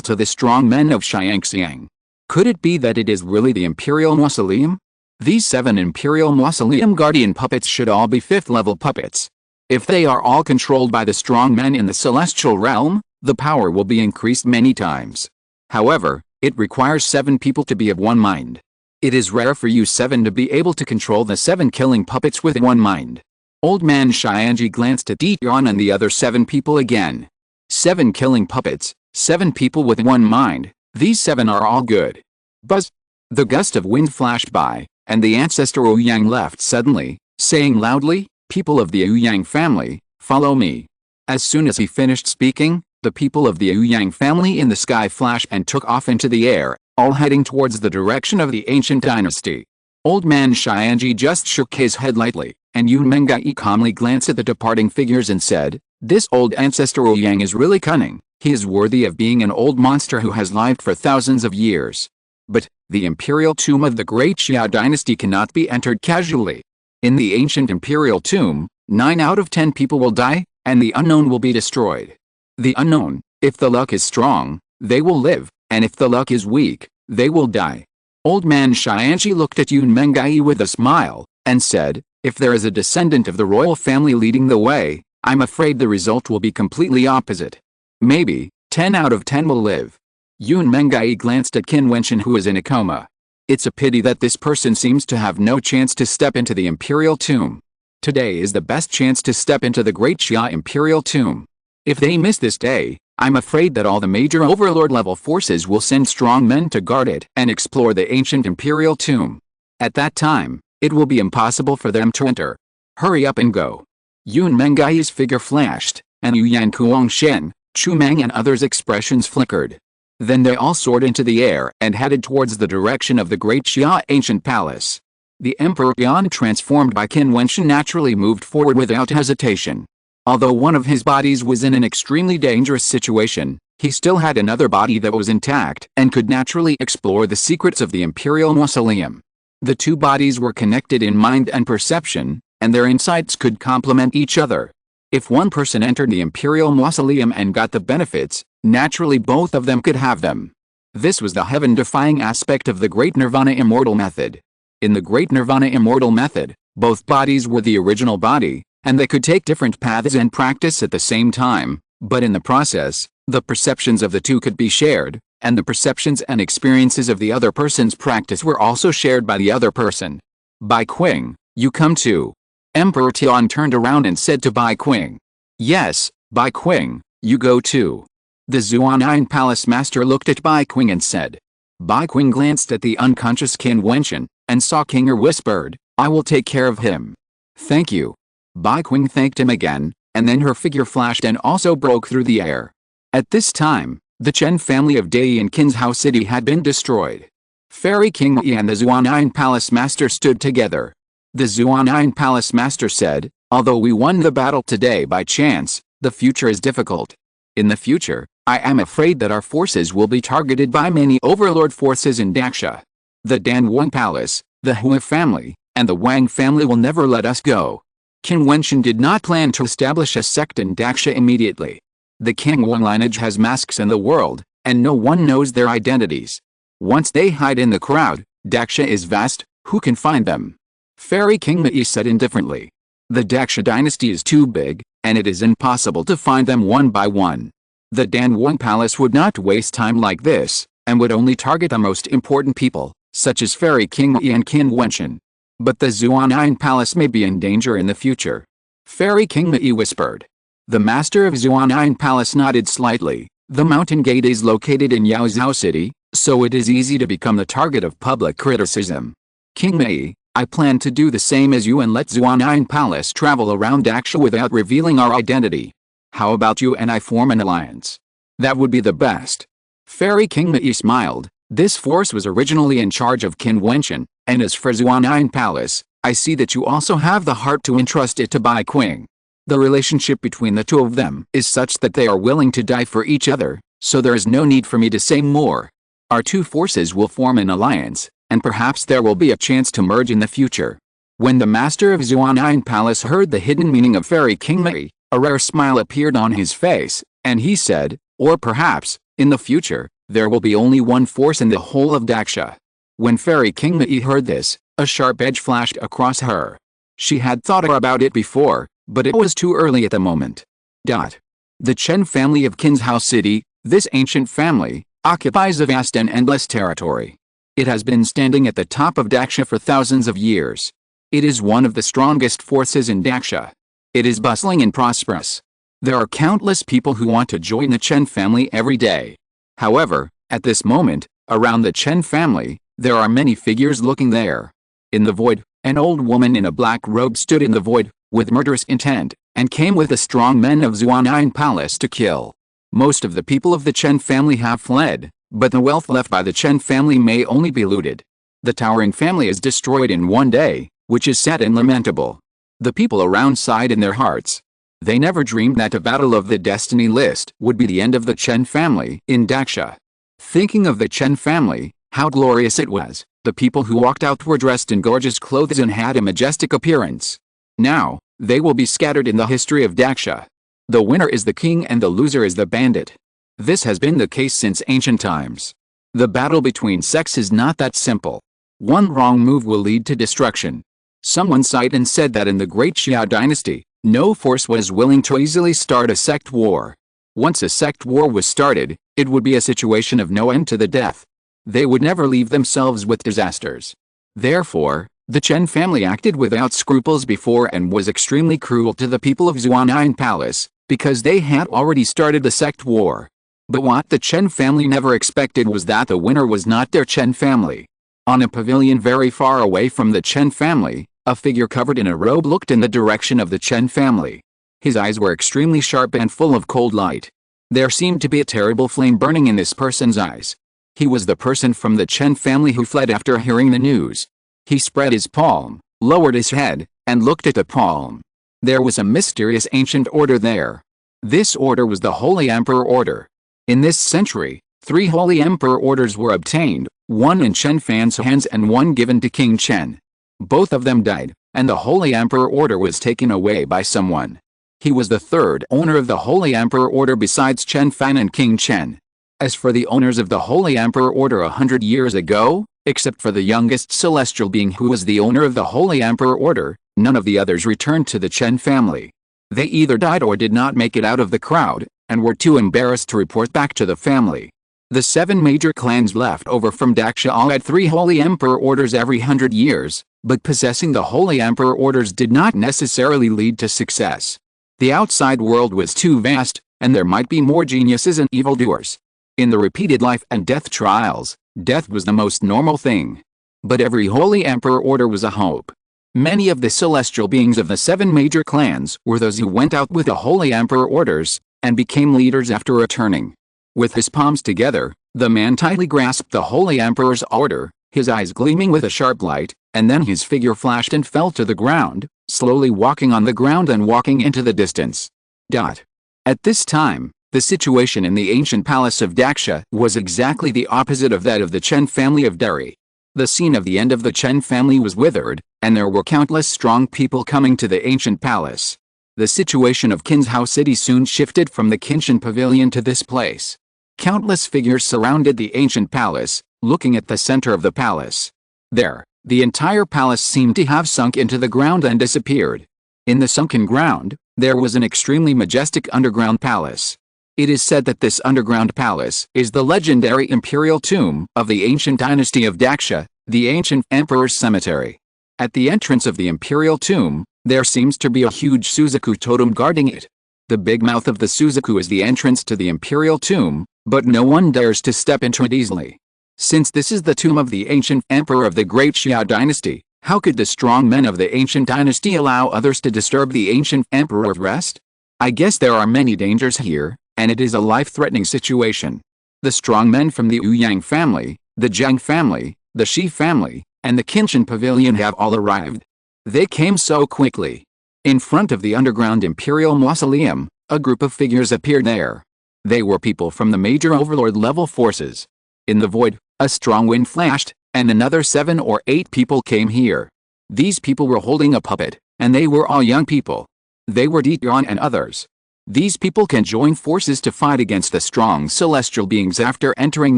to the strong men of Xiangxiang. Could it be that it is really the Imperial Mausoleum? These 7 Imperial Mausoleum Guardian puppets should all be 5th level puppets. If they are all controlled by the strong men in the celestial realm, the power will be increased many times. However, it requires 7 people to be of one mind. It is rare for you 7 to be able to control the 7 killing puppets with one mind. Old man Xianji glanced at Jiutian and the other 7 people again. 7 killing puppets, 7 people with one mind, these 7 are all good. Buzz! The gust of wind flashed by, and the ancestor Ouyang left suddenly, saying loudly, people of the Ouyang family, follow me. As soon as he finished speaking, the people of the Ouyang family in the sky flashed and took off into the air, all heading towards the direction of the ancient dynasty. Old man Xianji just shook his head lightly, and Yun Mengai calmly glanced at the departing figures and said, this old ancestor Ouyang is really cunning, he is worthy of being an old monster who has lived for thousands of years. But, the imperial tomb of the Great Xia dynasty cannot be entered casually. In the ancient imperial tomb, 9 out of 10 people will die, and the unknown will be destroyed. The unknown, if the luck is strong, they will live, and if the luck is weak, they will die. Old man Xianji looked at Yun Mengai with a smile, and said, if there is a descendant of the royal family leading the way, I'm afraid the result will be completely opposite. Maybe, 10 out of 10 will live. Yun Mengai glanced at Qin Wentian who is in a coma. It's a pity that this person seems to have no chance to step into the imperial tomb. Today is the best chance to step into the Great Xia imperial tomb. If they miss this day, I'm afraid that all the major overlord-level forces will send strong men to guard it and explore the ancient imperial tomb. At that time, it will be impossible for them to enter. Hurry up and go. Yun Mengai's figure flashed, and Yuyan Kuangshen, Chu Meng and others' expressions flickered. Then they all soared into the air and headed towards the direction of the Great Xia ancient palace. The Emperor Yan, transformed by Qin Wentian, naturally moved forward without hesitation. Although one of his bodies was in an extremely dangerous situation, He still had another body that was intact and could naturally explore the secrets of the Imperial Mausoleum. The two bodies were connected in mind and perception, and their insights could complement each other. If one person entered the Imperial Mausoleum and got the benefits, naturally both of them could have them. This was the heaven-defying aspect of the Great Nirvana Immortal Method. In the Great Nirvana Immortal Method, both bodies were the original body, and they could take different paths and practice at the same time, but in the process, the perceptions of the two could be shared, and the perceptions and experiences of the other person's practice were also shared by the other person. Bai Qing, you come too. Emperor Tian turned around and said to Bai Qing. Yes, Bai Qing, you go too. The Zuan'an Palace Master looked at Bai Qing and said. Bai Qing glanced at the unconscious Qin Wentian, and saw Kinger whispered, I will take care of him. Thank you. Bai Qing thanked him again, and then her figure flashed and also broke through the air. At this time, the Chen family of Dai in Qin's house city had been destroyed. Fairy King Yi and the Zuan'an Palace Master stood together. The Zuan'an Palace Master said, although we won the battle today by chance, the future is difficult. In the future, I am afraid that our forces will be targeted by many overlord forces in Daxia. The Dan Wang Palace, the Hui family, and the Wang family will never let us go. Qin Wentian did not plan to establish a sect in Daxia immediately. The King Wang lineage has masks in the world, and no one knows their identities. Once they hide in the crowd, Daxia is vast, who can find them? Fairy King Yi said indifferently. The Daxia dynasty is too big, and it is impossible to find them one by one. The Dan Wang Palace would not waste time like this, and would only target the most important people, such as Fairy King Yi and Qin Wentian. But the Zuan'an Palace may be in danger in the future. Fairy King Yi whispered. The master of Zuan'an Palace nodded slightly. The mountain gate is located in Yaozhou City, so it is easy to become the target of public criticism. King Yi, I plan to do the same as you and let Zuan'an Palace travel around Daxia without revealing our identity. How about you and I form an alliance? That would be the best. Fairy King Yi smiled. This force was originally in charge of Qin Wentian, and as for Zuan'an Palace, I see that you also have the heart to entrust it to Bai Qing. The relationship between the two of them is such that they are willing to die for each other, so there is no need for me to say more. Our two forces will form an alliance, and perhaps there will be a chance to merge in the future. When the master of Zuan'an Palace heard the hidden meaning of Fairy King Yi, a rare smile appeared on his face, and he said, or perhaps, in the future, there will be only one force in the whole of Daxia. When Fairy King Yi heard this, a sharp edge flashed across her. She had thought about it before, but it was too early at the moment. The Chen family of Qin's house city, this ancient family, occupies a vast and endless territory. It has been standing at the top of Daxia for thousands of years. It is one of the strongest forces in Daxia. It is bustling and prosperous. There are countless people who want to join the Chen family every day. However, at this moment, around the Chen family, there are many figures looking there. In the void, an old woman in a black robe stood in the void, with murderous intent, and came with the strong men of Zuan'an Palace to kill. Most of the people of the Chen family have fled, but the wealth left by the Chen family may only be looted. The towering family is destroyed in one day, which is sad and lamentable. The people around sighed in their hearts. They never dreamed that the battle of the destiny list would be the end of the Chen family in Daxia. Thinking of the Chen family, how glorious it was, the people who walked out were dressed in gorgeous clothes and had a majestic appearance. Now, they will be scattered in the history of Daxia. The winner is the king and the loser is the bandit. This has been the case since ancient times. The battle between sects is not that simple. One wrong move will lead to destruction. Someone sighed and said that in the Great Xia dynasty, no force was willing to easily start a sect war. Once a sect war was started, it would be a situation of no end to the death. They would never leave themselves with disasters. Therefore, the Chen family acted without scruples before and was extremely cruel to the people of Zuan'an Palace, because they had already started the sect war. But what the Chen family never expected was that the winner was not their Chen family. On a pavilion very far away from the Chen family, a figure covered in a robe looked in the direction of the Chen family. His eyes were extremely sharp and full of cold light. There seemed to be a terrible flame burning in this person's eyes. He was the person from the Chen family who fled after hearing the news. He spread his palm, lowered his head, and looked at the palm. There was a mysterious ancient order there. This order was the Holy Emperor Order. In this century, 3 holy emperor orders were obtained, one in Chen Fan's hands and one given to King Chen. Both of them died, and the holy emperor order was taken away by someone. He was the third owner of the holy emperor order besides Chen Fan and King Chen. As for the owners of the holy emperor order 100 years ago, except for the youngest celestial being who was the owner of the holy emperor order, none of the others returned to the Chen family. They either died or did not make it out of the crowd, and were too embarrassed to report back to the family. The 7 major clans left over from Daxia all had 3 holy emperor orders every 100 years, but possessing the holy emperor orders did not necessarily lead to success. The outside world was too vast, and there might be more geniuses and evildoers. In the repeated life and death trials, death was the most normal thing. But every holy emperor order was a hope. Many of the celestial beings of the 7 major clans were those who went out with the holy emperor orders, and became leaders after returning. With his palms together, the man tightly grasped the holy emperor's order, his eyes gleaming with a sharp light, and then his figure flashed and fell to the ground, slowly walking on the ground and walking into the distance. At this time, the situation in the ancient palace of Daxia was exactly the opposite of that of the Chen family of Derry. The scene of the end of the Chen family was withered, and there were countless strong people coming to the ancient palace. The situation of Qin's house city soon shifted from the Qinshan pavilion to this place. Countless figures surrounded the ancient palace, looking at the center of the palace. There, the entire palace seemed to have sunk into the ground and disappeared. In the sunken ground, there was an extremely majestic underground palace. It is said that this underground palace is the legendary imperial tomb of the ancient dynasty of Daxia, the ancient emperor's cemetery. At the entrance of the imperial tomb, there seems to be a huge Suzaku totem guarding it. The big mouth of the Suzaku is the entrance to the imperial tomb, but no one dares to step into it easily. Since this is the tomb of the ancient emperor of the great Xia dynasty, how could the strong men of the ancient dynasty allow others to disturb the ancient emperor's rest? I guess there are many dangers here, and it is a life-threatening situation. The strong men from the Ouyang family, the Zhang family, the Shi family, and the Qinshan pavilion have all arrived. They came so quickly. In front of the underground imperial mausoleum, a group of figures appeared there. They were people from the major overlord-level forces. In the void, a strong wind flashed, and another 7 or 8 people came here. These people were holding a puppet, and they were all young people. They were Jiutian and others. These people can join forces to fight against the strong celestial beings after entering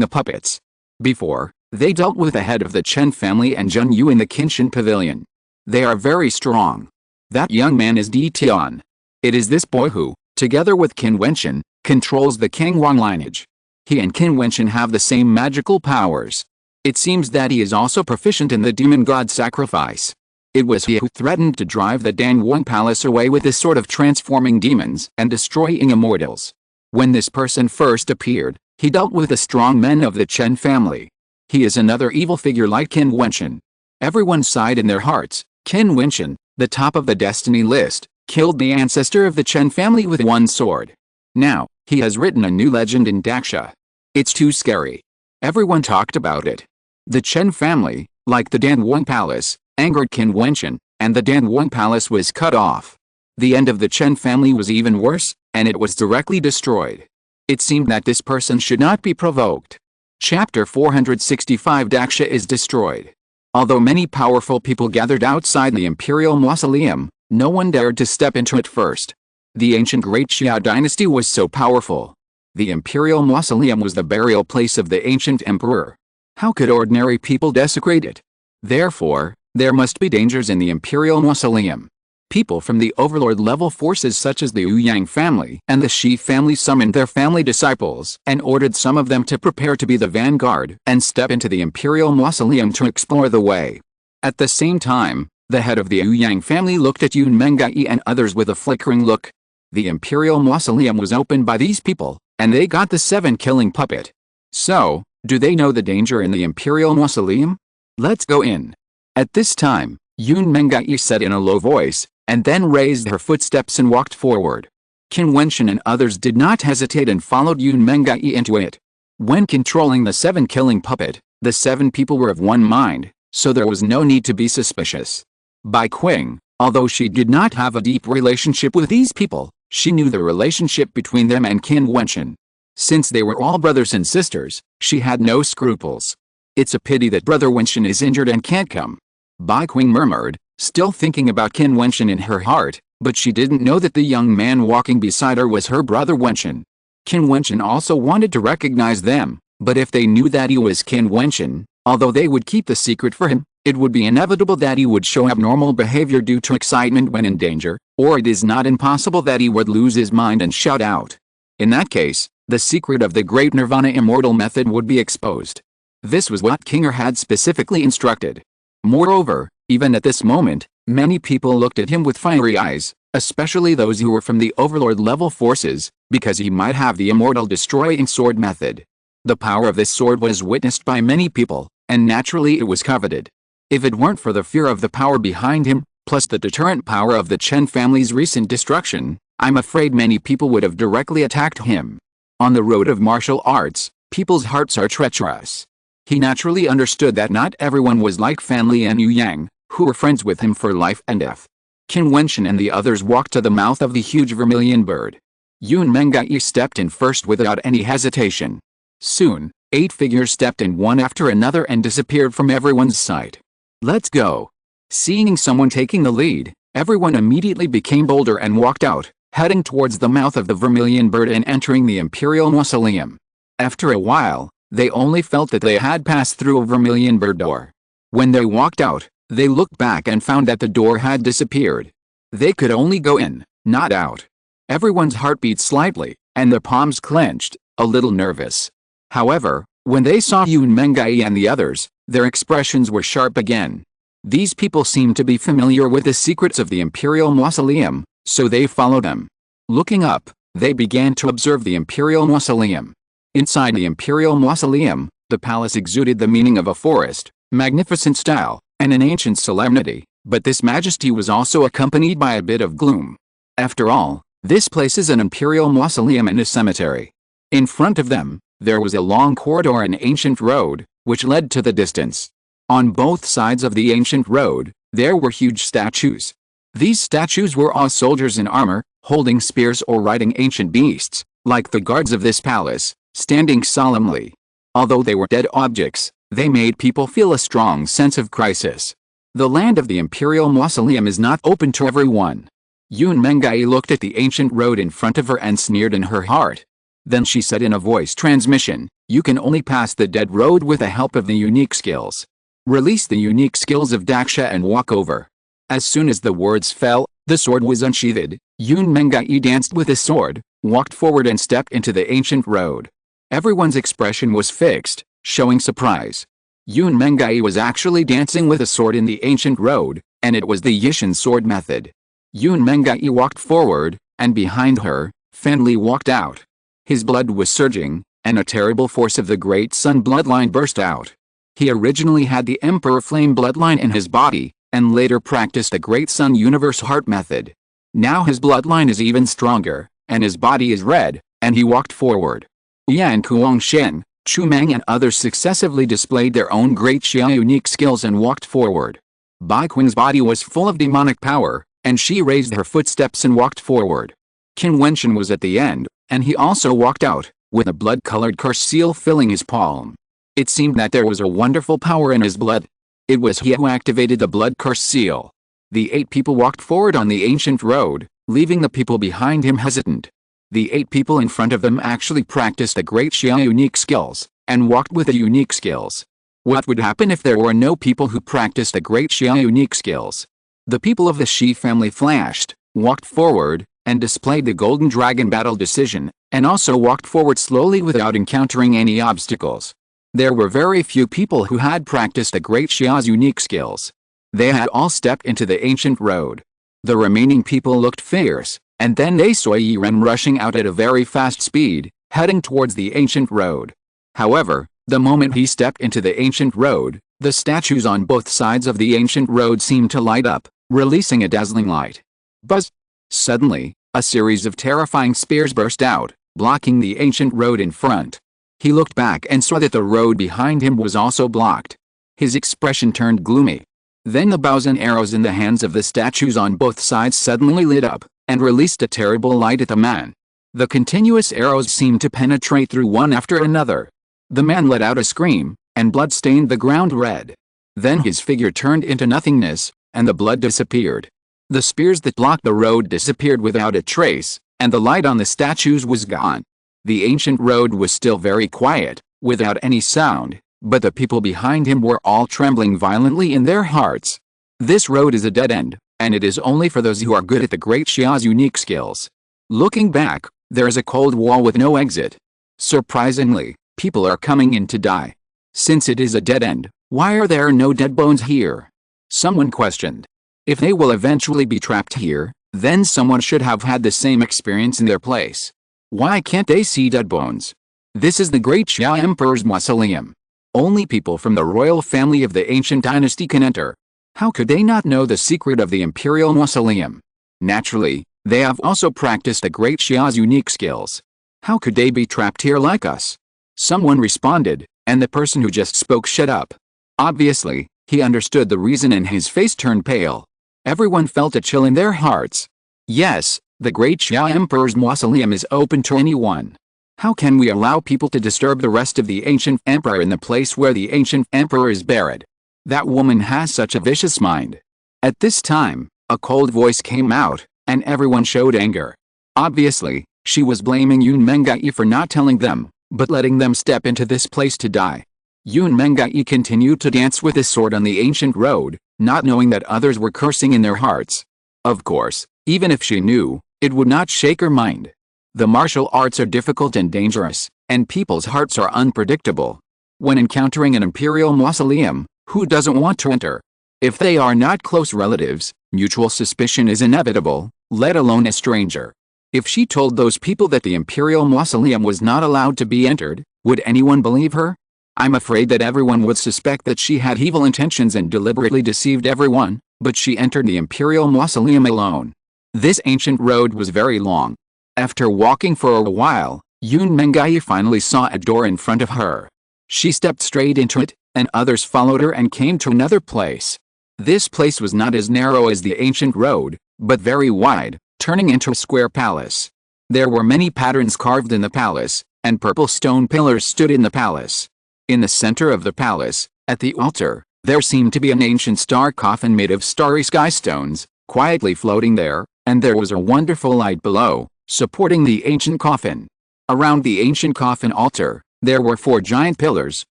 the puppets. Before, they dealt with the head of the Chen family and Zheng Yu in the Qinshan pavilion. They are very strong. That young man is Jiutian. It is this boy who, together with Qin Wentian, controls the Kangwang lineage. He and Qin Wentian have the same magical powers. It seems that he is also proficient in the demon god sacrifice. It was he who threatened to drive the Dangwang palace away with this sort of transforming demons and destroying immortals. When this person first appeared, he dealt with the strong men of the Chen family. He is another evil figure like Qin Wentian. Everyone sighed in their hearts. Qin Wentian, the top of the destiny list, killed the ancestor of the Chen family with one sword. Now, he has written a new legend in Daxia. It's too scary. Everyone talked about it. The Chen family, like the Dangwang palace, angered Qin Wentian, and the Dangwang palace was cut off. The end of the Chen family was even worse, and it was directly destroyed. It seemed that this person should not be provoked. Chapter 465 Daxia is destroyed. Although many powerful people gathered outside the imperial mausoleum, no one dared to step into it first. The ancient Great Xia dynasty was so powerful. The imperial mausoleum was the burial place of the ancient emperor. How could ordinary people desecrate it? Therefore, there must be dangers in the imperial mausoleum. People from the overlord-level forces such as the Ouyang family and the Shi family summoned their family disciples and ordered some of them to prepare to be the vanguard and step into the imperial mausoleum to explore the way. At the same time, the head of the Ouyang family looked at Yun Mengai and others with a flickering look. The imperial mausoleum was opened by these people, and they got the 7-killing puppet. So, do they know the danger in the imperial mausoleum? Let's go in. At this time, Yun Mengai said in a low voice, and then raised her footsteps and walked forward. Qin Wentian and others did not hesitate and followed Yun Mengai into it. When controlling the 7-killing puppet, the 7 people were of one mind, so there was no need to be suspicious. Bai Qing, although she did not have a deep relationship with these people, she knew the relationship between them and Qin Wentian. Since they were all brothers and sisters, she had no scruples. "It's a pity that Brother Wentian is injured and can't come," Bai Qing murmured, still thinking about Qin Wentian in her heart, but she didn't know that the young man walking beside her was her brother Wentian. Qin Wentian also wanted to recognize them, but if they knew that he was Qin Wentian, although they would keep the secret for him, it would be inevitable that he would show abnormal behavior due to excitement when in danger, or it is not impossible that he would lose his mind and shout out. In that case, the secret of the great Nirvana immortal method would be exposed. This was what Kinger had specifically instructed. Moreover, even at this moment, many people looked at him with fiery eyes, especially those who were from the overlord-level forces, because he might have the immortal destroying sword method. The power of this sword was witnessed by many people, and naturally it was coveted. If it weren't for the fear of the power behind him, plus the deterrent power of the Chen family's recent destruction, I'm afraid many people would have directly attacked him. On the road of martial arts, people's hearts are treacherous. He naturally understood that not everyone was like Fan Li and Yu Yang, who were friends with him for life and death. Qin Wentian and the others walked to the mouth of the huge vermilion bird. Yun Mengai stepped in first without any hesitation. Soon, 8 figures stepped in one after another and disappeared from everyone's sight. "Let's go." Seeing someone taking the lead, everyone immediately became bolder and walked out, heading towards the mouth of the vermilion bird and entering the Imperial Mausoleum. After a while, they only felt that they had passed through a vermilion bird door. When they walked out, they looked back and found that the door had disappeared. They could only go in, not out. Everyone's heart beat slightly, and their palms clenched, a little nervous. However, when they saw Yun Mengai and the others, their expressions were sharp again. These people seemed to be familiar with the secrets of the Imperial Mausoleum, so they followed them. Looking up, they began to observe the Imperial Mausoleum. Inside the Imperial Mausoleum, the palace exuded the meaning of a forest, magnificent style, and an ancient solemnity, but this majesty was also accompanied by a bit of gloom. After all, this place is an Imperial Mausoleum and a cemetery. In front of them, there was a long corridor and ancient road, which led to the distance. On both sides of the ancient road, there were huge statues. These statues were all soldiers in armor, holding spears or riding ancient beasts, like the guards of this palace, standing solemnly. Although they were dead objects, they made people feel a strong sense of crisis. The land of the Imperial Mausoleum is not open to everyone. Yun Mengai looked at the ancient road in front of her and sneered in her heart. Then she said in a voice transmission, "You can only pass the dead road with the help of the unique skills. Release the unique skills of Daksha and walk over." As soon as the words fell, the sword was unsheathed. Yun Mengai danced with the sword, walked forward and stepped into the ancient road. Everyone's expression was fixed, showing surprise. Yun Mengai was actually dancing with a sword in the ancient road, and it was the Yishan sword method. Yun Mengai walked forward, and behind her, Fan Li walked out. His blood was surging, and a terrible force of the Great Sun bloodline burst out. He originally had the Emperor Flame bloodline in his body, and later practiced the Great Sun Universe Heart method. Now his bloodline is even stronger, and his body is red, and he walked forward. Yan Kuongshen, Chu Mang and others successively displayed their own great Xia unique skills and walked forward. Bai Qing's body was full of demonic power, and she raised her footsteps and walked forward. Qin Wentian was at the end, and he also walked out, with a blood-colored curse seal filling his palm. It seemed that there was a wonderful power in his blood. It was he who activated the blood curse seal. The 8 people walked forward on the ancient road, leaving the people behind him hesitant. The 8 people in front of them actually practiced the great Xia unique skills, and walked with the unique skills. What would happen if there were no people who practiced the great Xia unique skills? The people of the Shi family flashed, walked forward, and displayed the Golden Dragon Battle Decision, and also walked forward slowly without encountering any obstacles. There were very few people who had practiced the great Xia's unique skills. They had all stepped into the ancient road. The remaining people looked fierce, and then they saw Yi Ren rushing out at a very fast speed, heading towards the ancient road. However, the moment he stepped into the ancient road, the statues on both sides of the ancient road seemed to light up, releasing a dazzling light. Buzz! Suddenly, a series of terrifying spears burst out, blocking the ancient road in front. He looked back and saw that the road behind him was also blocked. His expression turned gloomy. Then the bows and arrows in the hands of the statues on both sides suddenly lit up, and released a terrible light at the man. The continuous arrows seemed to penetrate through one after another. The man let out a scream, and blood stained the ground red. Then his figure turned into nothingness, and the blood disappeared. The spears that blocked the road disappeared without a trace, and the light on the statues was gone. The ancient road was still very quiet, without any sound, but the people behind him were all trembling violently in their hearts. This road is a dead end, and it is only for those who are good at the Great Xia's unique skills. Looking back, there is a cold wall with no exit. Surprisingly, people are coming in to die. Since it is a dead end, why are there no dead bones here? Someone questioned. If they will eventually be trapped here, then someone should have had the same experience in their place. Why can't they see dead bones? This is the Great Xia Emperor's mausoleum. Only people from the royal family of the ancient dynasty can enter. How could they not know the secret of the imperial mausoleum? Naturally, they have also practiced the Great Xia's unique skills. How could they be trapped here like us? Someone responded, and the person who just spoke shut up. Obviously, he understood the reason and his face turned pale. Everyone felt a chill in their hearts. Yes, the Great Xia Emperor's mausoleum is open to anyone. How can we allow people to disturb the rest of the ancient emperor in the place where the ancient emperor is buried? That woman has such a vicious mind. At this time, a cold voice came out, and everyone showed anger. Obviously, she was blaming Yun Mengai for not telling them, but letting them step into this place to die. Yun Mengai continued to dance with his sword on the ancient road, not knowing that others were cursing in their hearts. Of course, even if she knew, it would not shake her mind. The martial arts are difficult and dangerous, and people's hearts are unpredictable. When encountering an imperial mausoleum, who doesn't want to enter? If they are not close relatives, mutual suspicion is inevitable, let alone a stranger. If she told those people that the imperial mausoleum was not allowed to be entered, would anyone believe her? I'm afraid that everyone would suspect that she had evil intentions and deliberately deceived everyone, but she entered the imperial mausoleum alone. This ancient road was very long. After walking for a while, Yun Mengai finally saw a door in front of her. She stepped straight into it, and others followed her and came to another place. This place was not as narrow as the ancient road, but very wide, turning into a square palace. There were many patterns carved in the palace, and purple stone pillars stood in the palace. In the center of the palace, at the altar, there seemed to be an ancient star coffin made of starry sky stones, quietly floating there, and there was a wonderful light below, supporting the ancient coffin. Around the ancient coffin altar, there were 4 giant pillars,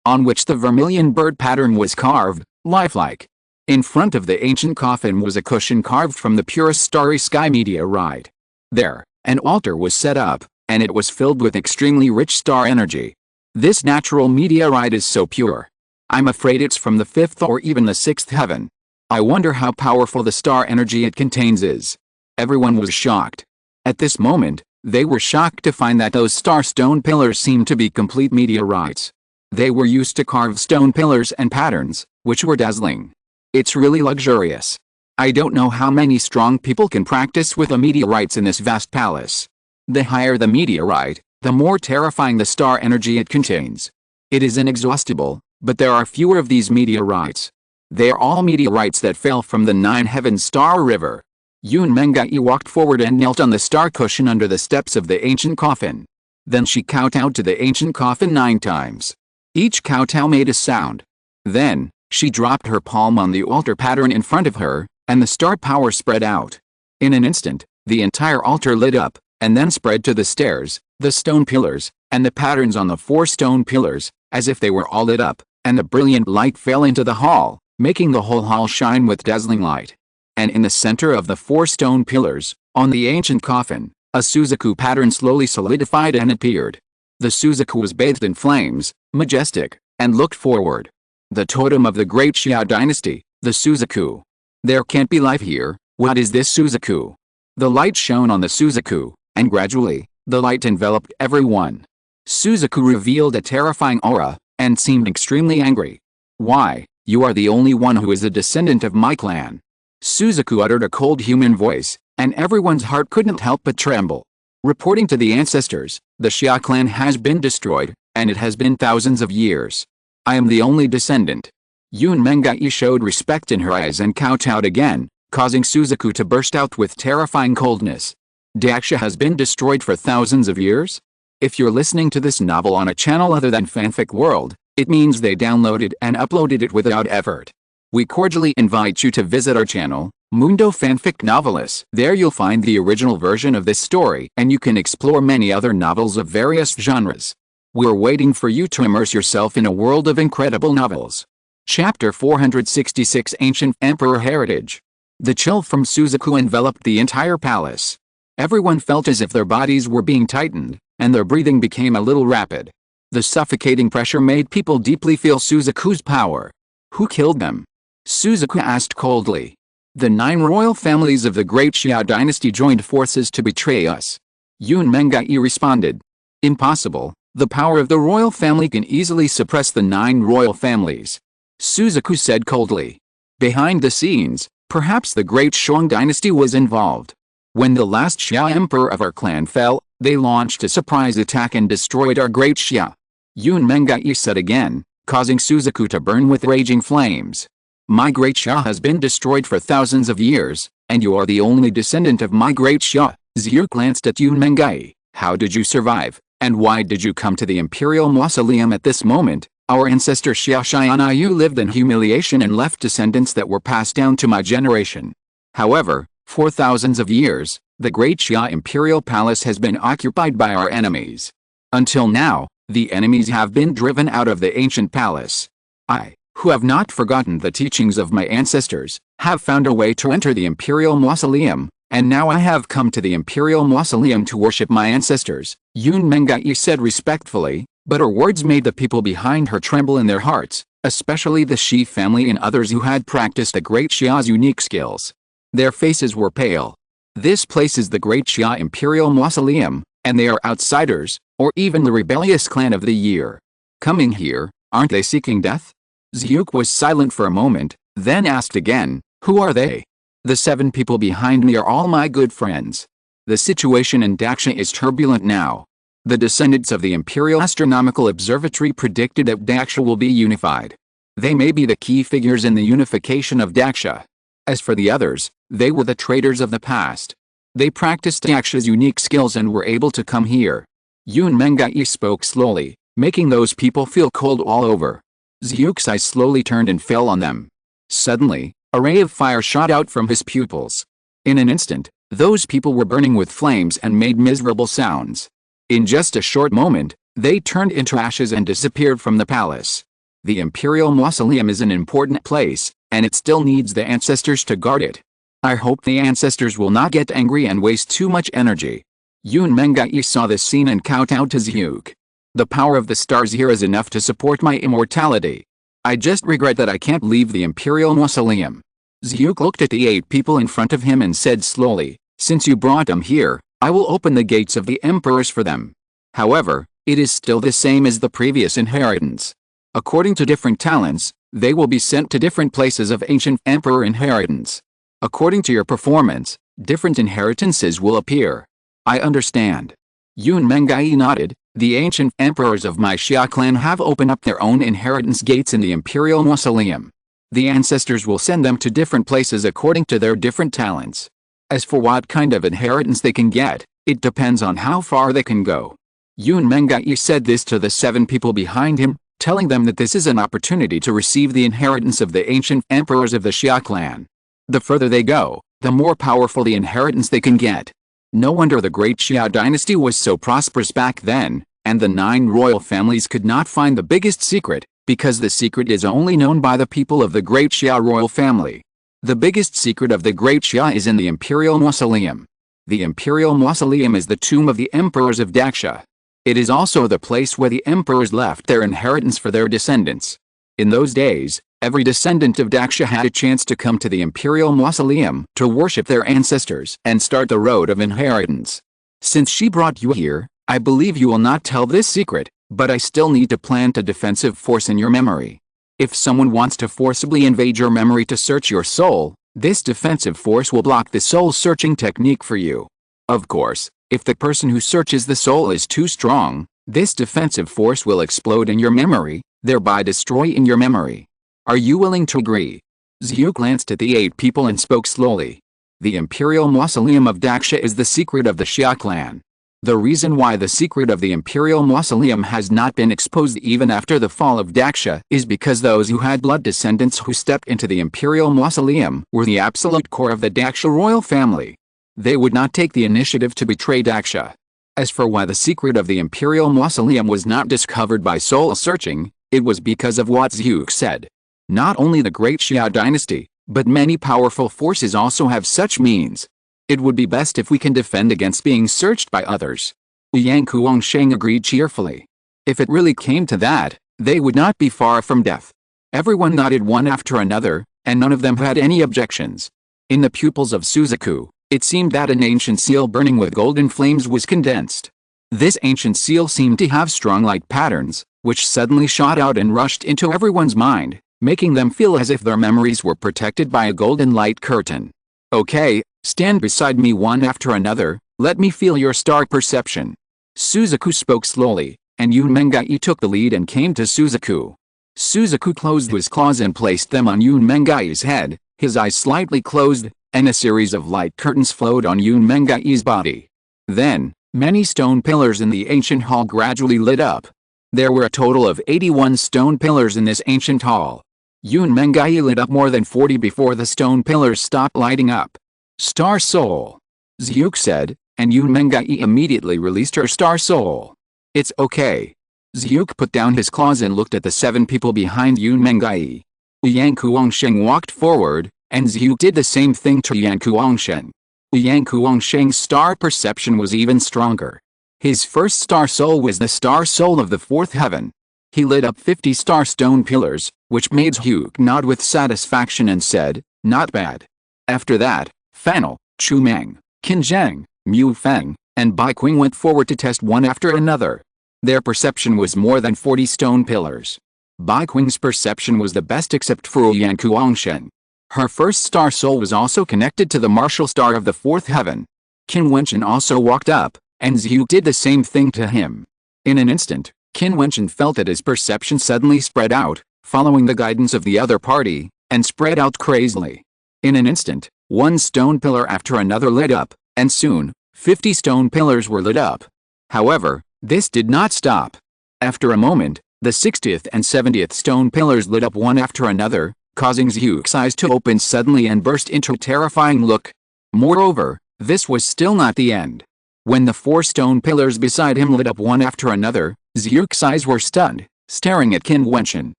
on which the vermilion bird pattern was carved, lifelike. In front of the ancient coffin was a cushion carved from the purest starry sky meteorite. There, an altar was set up, and it was filled with extremely rich star energy. This natural meteorite is so pure. I'm afraid it's from the 5th or even the 6th heaven. I wonder how powerful the star energy it contains is. Everyone was shocked. At this moment, they were shocked to find that those star stone pillars seemed to be complete meteorites. They were used to carve stone pillars and patterns, which were dazzling. It's really luxurious. I don't know how many strong people can practice with the meteorites in this vast palace. The higher the meteorite, the more terrifying the star energy it contains. It is inexhaustible, but there are fewer of these meteorites. They are all meteorites that fell from the 9 heaven star river. Yun Mengai walked forward and knelt on the star cushion under the steps of the ancient coffin. Then she kowtowed to the ancient coffin 9 times. Each kowtow made a sound. Then, she dropped her palm on the altar pattern in front of her, and the star power spread out. In an instant, the entire altar lit up, and then spread to the stairs, the stone pillars, and the patterns on the 4 stone pillars, as if they were all lit up, and the brilliant light fell into the hall, making the whole hall shine with dazzling light. And in the center of the 4 stone pillars, on the ancient coffin, a Suzaku pattern slowly solidified and appeared. The Suzaku was bathed in flames, majestic, and looked forward. The totem of the Great Xia dynasty, the Suzaku. There can't be life here. What is this Suzaku? The light shone on the Suzaku, and gradually, the light enveloped everyone. Suzaku revealed a terrifying aura, and seemed extremely angry. Why, you are the only one who is a descendant of my clan. Suzaku uttered a cold human voice, and everyone's heart couldn't help but tremble. Reporting to the ancestors, the Xia clan has been destroyed, and it has been thousands of years. I am the only descendant. Yun Mengai showed respect in her eyes and kowtowed again, causing Suzaku to burst out with terrifying coldness. Daxia has been destroyed for thousands of years? If you're listening to this novel on a channel other than Fanfic World, it means they downloaded and uploaded it without effort. We cordially invite you to visit our channel, Mundo Fanfic Novelis. There you'll find the original version of this story and you can explore many other novels of various genres. We're waiting for you to immerse yourself in a world of incredible novels. Chapter 466 Ancient Emperor Heritage. The chill from Suzaku enveloped the entire palace. Everyone felt as if their bodies were being tightened, and their breathing became a little rapid. The suffocating pressure made people deeply feel Suzaku's power. Who killed them? Suzaku asked coldly. The 9 royal families of the Great Xia dynasty joined forces to betray us. Yun Mengai responded. Impossible, the power of the royal family can easily suppress the 9 royal families. Suzaku said coldly. Behind the scenes, perhaps the Great Shang dynasty was involved. When the last Xia emperor of our clan fell, they launched a surprise attack and destroyed our Great Xia. Yun Mengai said again, causing Suzaku to burn with raging flames. My Great Xia has been destroyed for thousands of years, and you are the only descendant of my Great Xia. Zhu glanced at Yun Mengai. How did you survive, and why did you come to the Imperial Mausoleum at this moment? Our ancestor Xia Xianyu lived in humiliation and left descendants that were passed down to my generation. However, for thousands of years, the Great Xia Imperial Palace has been occupied by our enemies. Until now, the enemies have been driven out of the ancient palace. I, who have not forgotten the teachings of my ancestors, have found a way to enter the Imperial Mausoleum, and now I have come to the Imperial Mausoleum to worship my ancestors, Yun Mengai said respectfully, but her words made the people behind her tremble in their hearts, especially the Shi family and others who had practiced the Great Xia's unique skills. Their faces were pale. This place is the Great Xia Imperial Mausoleum, and they are outsiders, or even the rebellious clan of the year. Coming here, aren't they seeking death? Zhu was silent for a moment, then asked again, who are they? The 7 people behind me are all my good friends. The situation in Daxia is turbulent now. The descendants of the Imperial Astronomical Observatory predicted that Daxia will be unified. They may be the key figures in the unification of Daxia. As for the others, they were the traitors of the past. They practiced Daxia's unique skills and were able to come here. Yun Mengai spoke slowly, making those people feel cold all over. Zhu's eyes slowly turned and fell on them. Suddenly, a ray of fire shot out from his pupils. In an instant, those people were burning with flames and made miserable sounds. In just a short moment, they turned into ashes and disappeared from the palace. The Imperial Mausoleum is an important place, and it still needs the ancestors to guard it. I hope the ancestors will not get angry and waste too much energy. Yun Mengai saw this scene and kowtowed to Zhu. The power of the stars here is enough to support my immortality. I just regret that I can't leave the Imperial Mausoleum. Zhu looked at the 8 people in front of him and said slowly, since you brought them here, I will open the gates of the emperors for them. However, it is still the same as the previous inheritance. According to different talents, they will be sent to different places of ancient emperor inheritance. According to your performance, different inheritances will appear. I understand. Yun Mengai nodded. The ancient emperors of my Xia clan have opened up their own inheritance gates in the Imperial Mausoleum. The ancestors will send them to different places according to their different talents. As for what kind of inheritance they can get, it depends on how far they can go. Yun Mengai said this to the 7 people behind him, telling them that this is an opportunity to receive the inheritance of the ancient emperors of the Xia clan. The further they go, the more powerful the inheritance they can get. No wonder the Great Xia dynasty was so prosperous back then, and the 9 royal families could not find the biggest secret, because the secret is only known by the people of the Great Xia royal family. The biggest secret of the Great Xia is in the Imperial Mausoleum. The Imperial Mausoleum is the tomb of the emperors of Daxia. It is also the place where the emperors left their inheritance for their descendants. In those days, every descendant of Daxia had a chance to come to the Imperial Mausoleum to worship their ancestors and start the road of inheritance. Since she brought you here, I believe you will not tell this secret, but I still need to plant a defensive force in your memory. If someone wants to forcibly invade your memory to search your soul, this defensive force will block the soul-searching technique for you. Of course, if the person who searches the soul is too strong, this defensive force will explode in your memory, thereby destroying your memory. Are you willing to agree? Zhu glanced at the 8 people and spoke slowly. The Imperial Mausoleum of Daxia is the secret of the Xia clan. The reason why the secret of the Imperial Mausoleum has not been exposed even after the fall of Daxia is because those who had blood descendants who stepped into the Imperial Mausoleum were the absolute core of the Daxia royal family. They would not take the initiative to betray Daxia. As for why the secret of the Imperial Mausoleum was not discovered by soul searching, it was because of what Xiuk said. Not only the great Xia dynasty, but many powerful forces also have such means. It would be best if we can defend against being searched by others. Yang Kuangsheng agreed cheerfully. If it really came to that, they would not be far from death. Everyone nodded one after another, and none of them had any objections. In the pupils of Suzaku, it seemed that an ancient seal burning with golden flames was condensed. This ancient seal seemed to have strong light patterns, which suddenly shot out and rushed into everyone's mind, making them feel as if their memories were protected by a golden light curtain. Okay, stand beside me one after another, let me feel your star perception. Suzaku spoke slowly, and Yun Mengai took the lead and came to Suzaku. Suzaku closed his claws and placed them on Yun Mengai's head, his eyes slightly closed, and a series of light curtains flowed on Yun Mengai's body. Then, many stone pillars in the ancient hall gradually lit up. There were a total of 81 stone pillars in this ancient hall. Yun Mengai lit up more than 40 before the stone pillars stopped lighting up. Star Soul, Xiuk said, and Yun Mengai immediately released her Star Soul. It's okay. Xiuk put down his claws and looked at the 7 people behind Yun Mengai. Yang Kuangsheng walked forward, and Xiuk did the same thing to Yang Kuangsheng. Yang Kuangsheng's star perception was even stronger. His first Star Soul was the Star Soul of the 4th heaven. He lit up 50 star stone pillars, which made Xiuk nod with satisfaction and said, not bad. After that, Fanel, Chu Meng, Qin Zheng, Mu Feng, and Bai Qing went forward to test one after another. Their perception was more than 40 stone pillars. Bai Qing's perception was the best except for Yang Kuangsheng. Her first Star Soul was also connected to the martial star of the 4th heaven. Qin Wentian also walked up, and Xiuk did the same thing to him. In an instant, Qin Wentian felt that his perception suddenly spread out, following the guidance of the other party, and spread out crazily. In an instant, one stone pillar after another lit up, and soon, 50 stone pillars were lit up. However, this did not stop. After a moment, the 60th and 70th stone pillars lit up one after another, causing Xiuk's eyes to open suddenly and burst into a terrifying look. Moreover, this was still not the end. When the 4 stone pillars beside him lit up one after another, Xiuk's eyes were stunned, staring at Qin Wentian.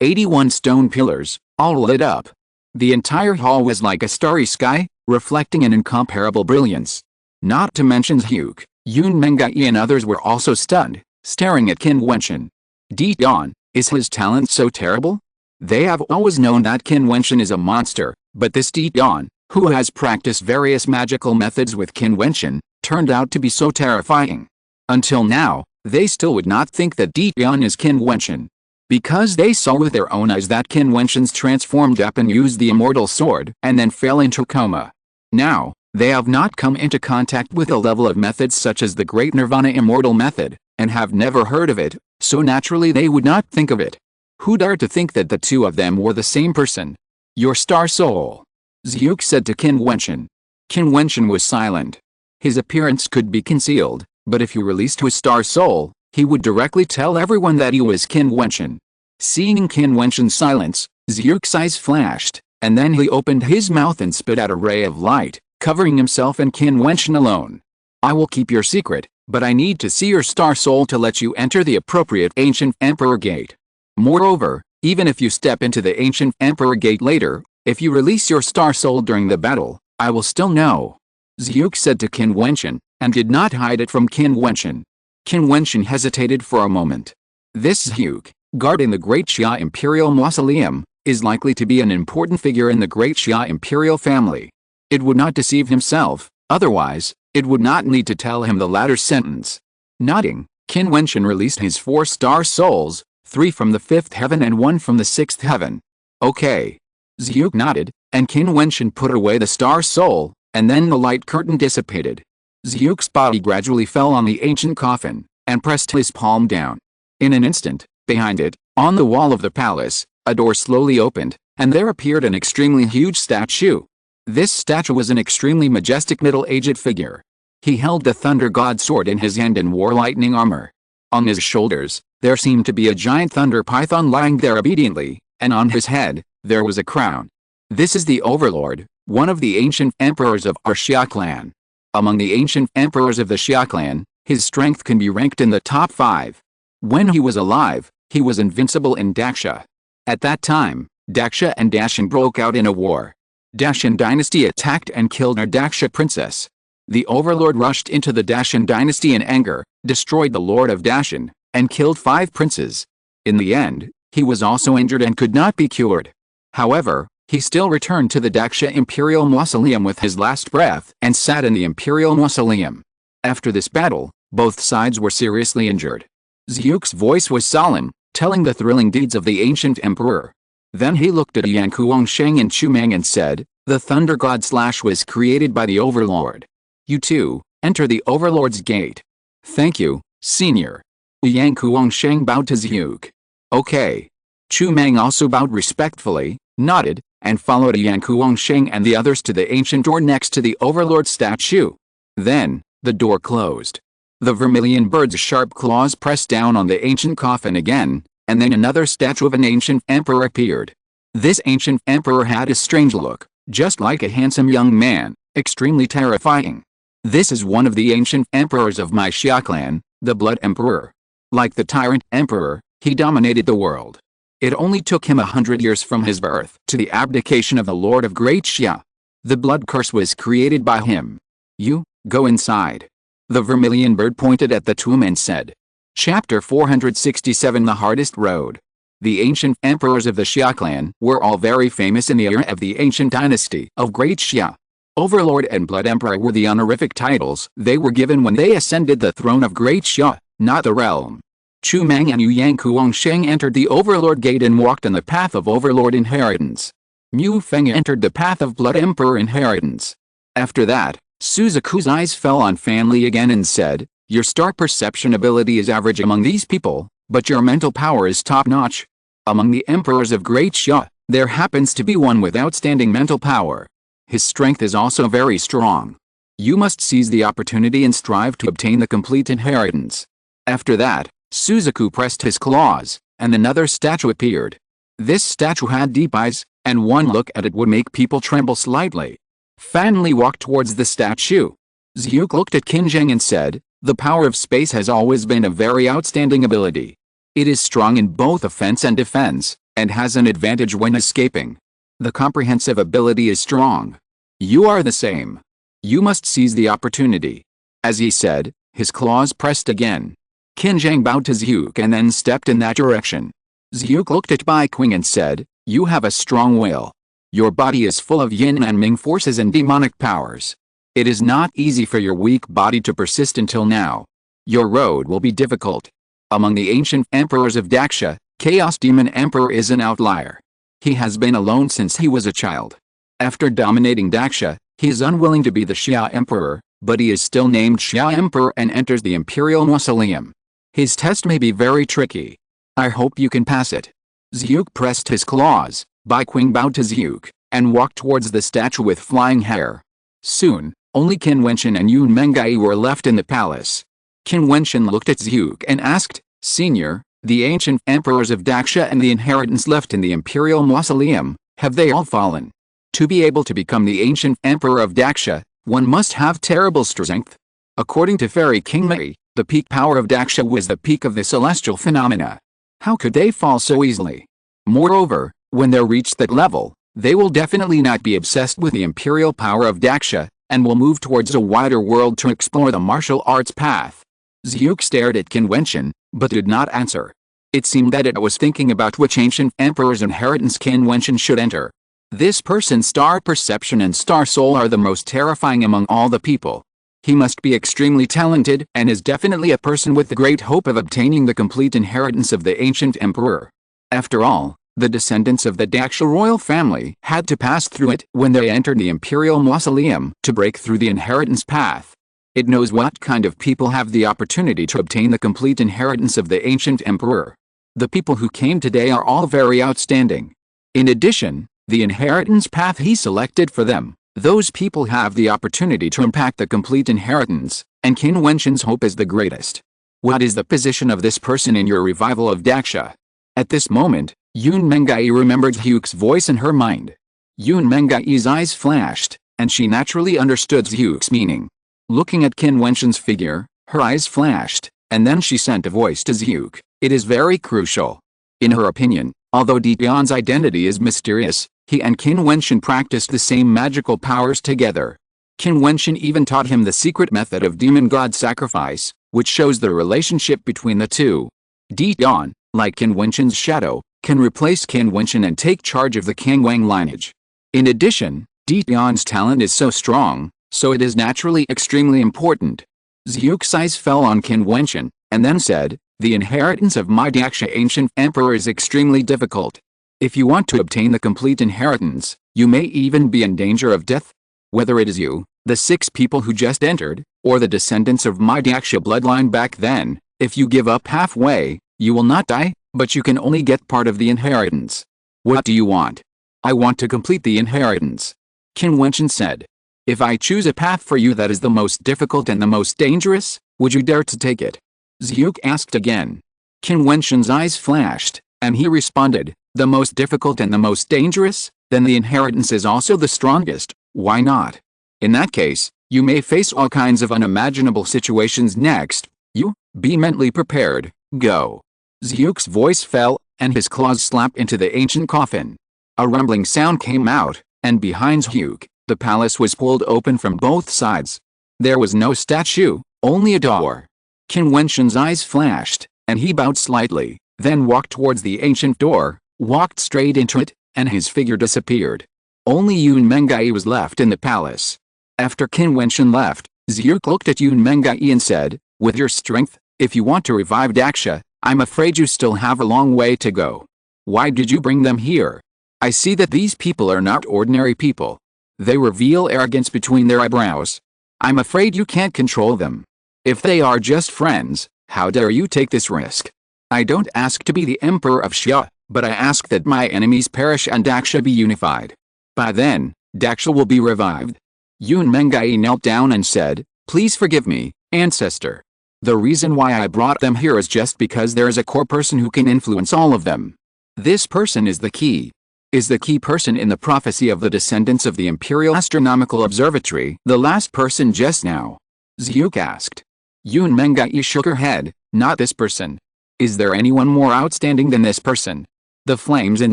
81 stone pillars, all lit up. The entire hall was like a starry sky, reflecting an incomparable brilliance. Not to mention Xiuk, Yun Mengai and others were also stunned, staring at Qin Wentian. Jiutian, is his talent so terrible? They have always known that Qin Wentian is a monster, but this Jiutian, who has practiced various magical methods with Qin Wentian, turned out to be so terrifying. Until now, they still would not think that Jiutian is Qin Wentian. Because they saw with their own eyes that Qin Wentian's transformed up and used the immortal sword and then fell into coma. Now, they have not come into contact with a level of methods such as the Great Nirvana Immortal Method, and have never heard of it, so naturally they would not think of it. Who dared to think that the two of them were the same person? Your Star Soul, Xiuk said to Qin Wentian. Qin Wentian was silent. His appearance could be concealed, but if you released his Star Soul, he would directly tell everyone that he was Qin Wentian. Seeing Qin Wentian's silence, Xiuk's eyes flashed, and then he opened his mouth and spit out a ray of light, covering himself and Qin Wentian alone. I will keep your secret, but I need to see your Star Soul to let you enter the appropriate Ancient Emperor Gate. Moreover, even if you step into the Ancient Emperor Gate later, if you release your Star Soul during the battle, I will still know. Xiuk said to Qin Wentian, and did not hide it from Qin Wentian. Qin Wentian hesitated for a moment. This Xiuk, guarding the Great Xia Imperial Mausoleum, is likely to be an important figure in the Great Xia Imperial family. It would not deceive himself, otherwise, it would not need to tell him the latter sentence. Nodding, Qin Wentian released his 4 Star Souls, 3 from the 5th heaven and 1 from the 6th heaven. Okay. Xiuk nodded, and Qin Wentian put away the Star Soul, and then the light curtain dissipated. Xiuk's body gradually fell on the ancient coffin, and pressed his palm down. In an instant, behind it, on the wall of the palace, a door slowly opened, and there appeared an extremely huge statue. This statue was an extremely majestic middle-aged figure. He held the thunder god sword in his hand and wore lightning armor. On his shoulders, there seemed to be a giant thunder python lying there obediently, and on his head, there was a crown. This is the Overlord, one of the ancient emperors of our Xia clan. Among the ancient emperors of the Xia clan, his strength can be ranked in the top 5. When he was alive, he was invincible in Daxia. At that time, Daxia and Dashan broke out in a war. Dashan dynasty attacked and killed our Daxia princess. The Overlord rushed into the Dashan dynasty in anger, destroyed the Lord of Dashan, and killed 5 princes. In the end, he was also injured and could not be cured. However, he still returned to the Daxia Imperial Mausoleum with his last breath and sat in the Imperial Mausoleum. After this battle, both sides were seriously injured. Xiuq's voice was solemn, telling the thrilling deeds of the ancient emperor. Then he looked at Yang Kuangsheng and Chu Meng and said, "The Thunder God / was created by the Overlord. You too, enter the Overlord's gate." "Thank you, Senior." Yang Kuangsheng bowed to Xiuq. "Okay." Chu Meng also bowed respectfully, nodded, and followed Yang Kuangsheng and the others to the ancient door next to the Overlord statue. Then, the door closed. The vermilion bird's sharp claws pressed down on the ancient coffin again, and then another statue of an ancient emperor appeared. This ancient emperor had a strange look, just like a handsome young man, extremely terrifying. This is one of the ancient emperors of my Xia clan, the Blood Emperor. Like the tyrant emperor, he dominated the world. It only took him 100 years from his birth to the abdication of the Lord of Great Xia. The blood curse was created by him. You, go inside. The vermilion bird pointed at the tomb and said. Chapter 467 The Hardest Road. The ancient emperors of the Xia clan were all very famous in the era of the ancient dynasty of Great Xia. Overlord and Blood Emperor were the honorific titles they were given when they ascended the throne of Great Xia, not the realm. Chu Meng and Yang Kuangsheng entered the Overlord gate and walked on the path of Overlord inheritance. Mu Feng entered the path of Blood Emperor inheritance. After that, Suzaku's eyes fell on Fan Li again and said, "Your star perception ability is average among these people, but your mental power is top-notch. Among the emperors of Great Xia, there happens to be one with outstanding mental power. His strength is also very strong. You must seize the opportunity and strive to obtain the complete inheritance." After that, Suzaku pressed his claws, and another statue appeared. This statue had deep eyes, and one look at it would make people tremble slightly. Fan Li walked towards the statue. Xiuq looked at Qin Zheng and said, "The power of space has always been a very outstanding ability. It is strong in both offense and defense, and has an advantage when escaping. The comprehensive ability is strong. You are the same. You must seize the opportunity." As he said, his claws pressed again. Qin Zheng bowed to Xiuq and then stepped in that direction. Xiuq looked at Bai Qing and said, "You have a strong will. Your body is full of yin and ming forces and demonic powers. It is not easy for your weak body to persist until now. Your road will be difficult. Among the ancient emperors of Daxia, Chaos Demon Emperor is an outlier. He has been alone since he was a child. After dominating Daxia, he is unwilling to be the Xia Emperor, but he is still named Xia Emperor and enters the Imperial Mausoleum. His test may be very tricky. I hope you can pass it." Xiuq pressed his claws, Bai Qing bowed to Xiuq, and walked towards the statue with flying hair. Soon, only Qin Wentian and Yun Mengai were left in the palace. Qin Wentian looked at Xiuq and asked, "Senior, the ancient emperors of Daxia and the inheritance left in the Imperial Mausoleum, have they all fallen? To be able to become the ancient emperor of Daxia, one must have terrible strength. According to Fairy King Mei, the peak power of Daxia was the peak of the celestial phenomena. How could they fall so easily? Moreover, when they reach that level, they will definitely not be obsessed with the imperial power of Daxia, and will move towards a wider world to explore the martial arts path." Xiuq stared at Qin Wentian, but did not answer. It seemed that it was thinking about which ancient emperor's inheritance Qin Wentian should enter. This person's star perception and star soul are the most terrifying among all the people. He must be extremely talented and is definitely a person with the great hope of obtaining the complete inheritance of the ancient emperor. After all, the descendants of the Daxia royal family had to pass through it when they entered the Imperial Mausoleum to break through the inheritance path. It knows what kind of people have the opportunity to obtain the complete inheritance of the ancient emperor. The people who came today are all very outstanding. In addition, the inheritance path he selected for them Those people have the opportunity to impact the complete inheritance, and Qin Wentian's hope is the greatest. What is the position of this person in your revival of Daxia? At this moment, Yun Mengai remembered Zhuge's voice in her mind. Yun Mengai's eyes flashed, and she naturally understood Zhuge's meaning. Looking at Qin Wentian's figure, her eyes flashed, and then she sent a voice to Zhuge. It is very crucial. In her opinion, although Jiutian's identity is mysterious, he and Qin Wentian practiced the same magical powers together. Qin Wentian even taught him the secret method of demon god sacrifice, which shows the relationship between the two. Jiutian, like Qin Wentian's shadow, can replace Qin Wentian and take charge of the Kangwang lineage. In addition, Jiutian's talent is so strong, so it is naturally extremely important. Zhuge's eyes fell on Qin Wentian, and then said, "The inheritance of my Daxia ancient emperor is extremely difficult. If you want to obtain the complete inheritance, you may even be in danger of death. Whether it is you, the 6 people who just entered, or the descendants of my Daxia bloodline back then, if you give up halfway, you will not die, but you can only get part of the inheritance. What do you want?" "I want to complete the inheritance," Qin Wentian said. "If I choose a path for you that is the most difficult and the most dangerous, would you dare to take it?" Zhuge asked again. Qin Wentian's eyes flashed, and he responded, "The most difficult and the most dangerous? Then the inheritance is also the strongest, why not? In that case, you may face all kinds of unimaginable situations next. You, be mentally prepared, go." Zhuge's voice fell, and his claws slapped into the ancient coffin. A rumbling sound came out, and behind Zhuge, the palace was pulled open from both sides. There was no statue, only a door. Qin Wentian's eyes flashed, and he bowed slightly, then walked towards the ancient door, walked straight into it, and his figure disappeared. Only Yun Mengai was left in the palace. After Qin Wentian left, Zhuge looked at Yun Mengai and said, "With your strength, if you want to revive Daxia, I'm afraid you still have a long way to go. Why did you bring them here? I see that these people are not ordinary people. They reveal arrogance between their eyebrows. I'm afraid you can't control them. If they are just friends, how dare you take this risk? I don't ask to be the Emperor of Xia, but I ask that my enemies perish and Daxia be unified. By then, Daxia will be revived." Yun Mengai knelt down and said, "Please forgive me, ancestor. The reason why I brought them here is just because there is a core person who can influence all of them. This person is the key. Is the key person in the prophecy of the descendants of the Imperial Astronomical Observatory the last person just now?" Zhuge asked. Yun Mengai shook her head, "Not this person. Is there anyone more outstanding than this person?" The flames in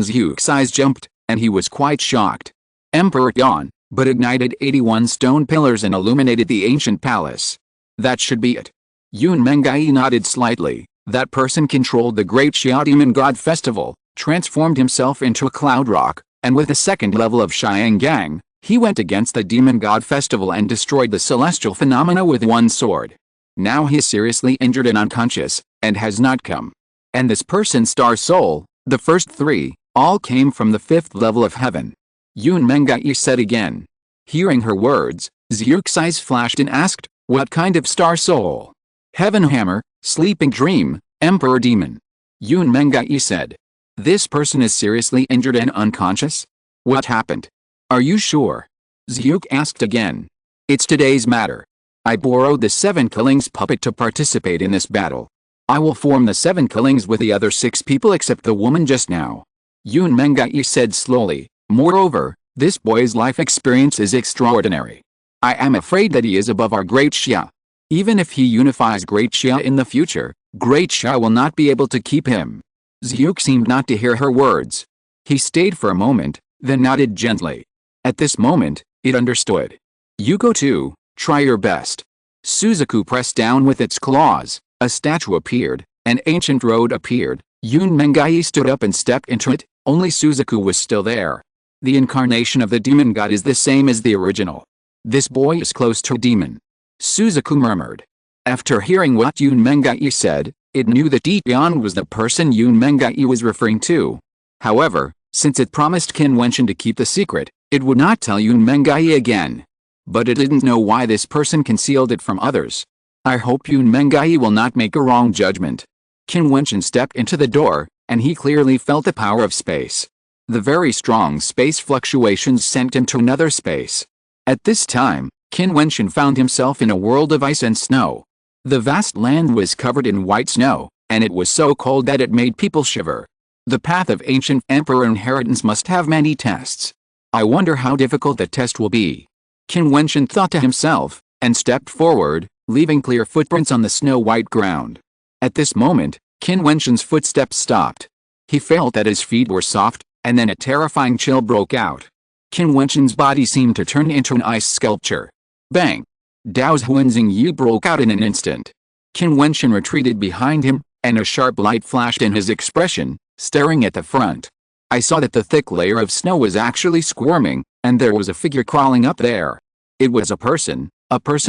Zhuge's eyes jumped, and he was quite shocked. Emperor Yan, but ignited 81 stone pillars and illuminated the ancient palace. That should be it. Yun Mengai nodded slightly. That person controlled the great Xia Demon God Festival, transformed himself into a cloud rock, and with the 2nd level of Xiangang, he went against the Demon God Festival and destroyed the celestial phenomena with one sword. Now he is seriously injured and unconscious, and has not come. And this person's star soul, the first 3, all came from the 5th level of heaven. Yun Mengai said again. Hearing her words, Zhuge's eyes flashed and asked, "What kind of star soul?" "Heaven Hammer, Sleeping Dream, Emperor Demon." Yun Mengai said. "This person is seriously injured and unconscious? What happened? Are you sure?" Zhuge asked again. "It's today's matter. I borrowed the 7 Killings puppet to participate in this battle. I will form the 7 Killings with the other 6 people except the woman just now." Yun Mengai said slowly. "Moreover, this boy's life experience is extraordinary. I am afraid that he is above our Great Xia. Even if he unifies Great Xia in the future, Great Xia will not be able to keep him." Zhuge seemed not to hear her words. He stayed for a moment, then nodded gently. At this moment, it understood. "You go too, try your best." Suzaku pressed down with its claws, a statue appeared, an ancient road appeared, Yun Mengai stood up and stepped into it, only Suzaku was still there. The incarnation of the demon god is the same as the original. "This boy is close to a demon," Suzaku murmured. After hearing what Yun Mengai said, it knew that Jiutian was the person Yun Mengai was referring to. However, since it promised Qin Wentian to keep the secret, it would not tell Yun Mengai again. But it didn't know why this person concealed it from others. "I hope Yun Mengai will not make a wrong judgment." Qin Wentian stepped into the door, and he clearly felt the power of space. The very strong space fluctuations sent him to another space. At this time, Qin Wentian found himself in a world of ice and snow. The vast land was covered in white snow, and it was so cold that it made people shiver. The path of ancient emperor inheritance must have many tests. I wonder how difficult the test will be. Qin Wentian thought to himself, and stepped forward, leaving clear footprints on the snow-white ground. At this moment, Qin Wentian's footsteps stopped. He felt that his feet were soft, and then a terrifying chill broke out. Qin Wentian's body seemed to turn into an ice sculpture. Bang! Dao's Huanzing Yu broke out in an instant. Qin Wentian retreated behind him, and a sharp light flashed in his expression, staring at the front. I saw that the thick layer of snow was actually squirming, and there was a figure crawling up there. It was a person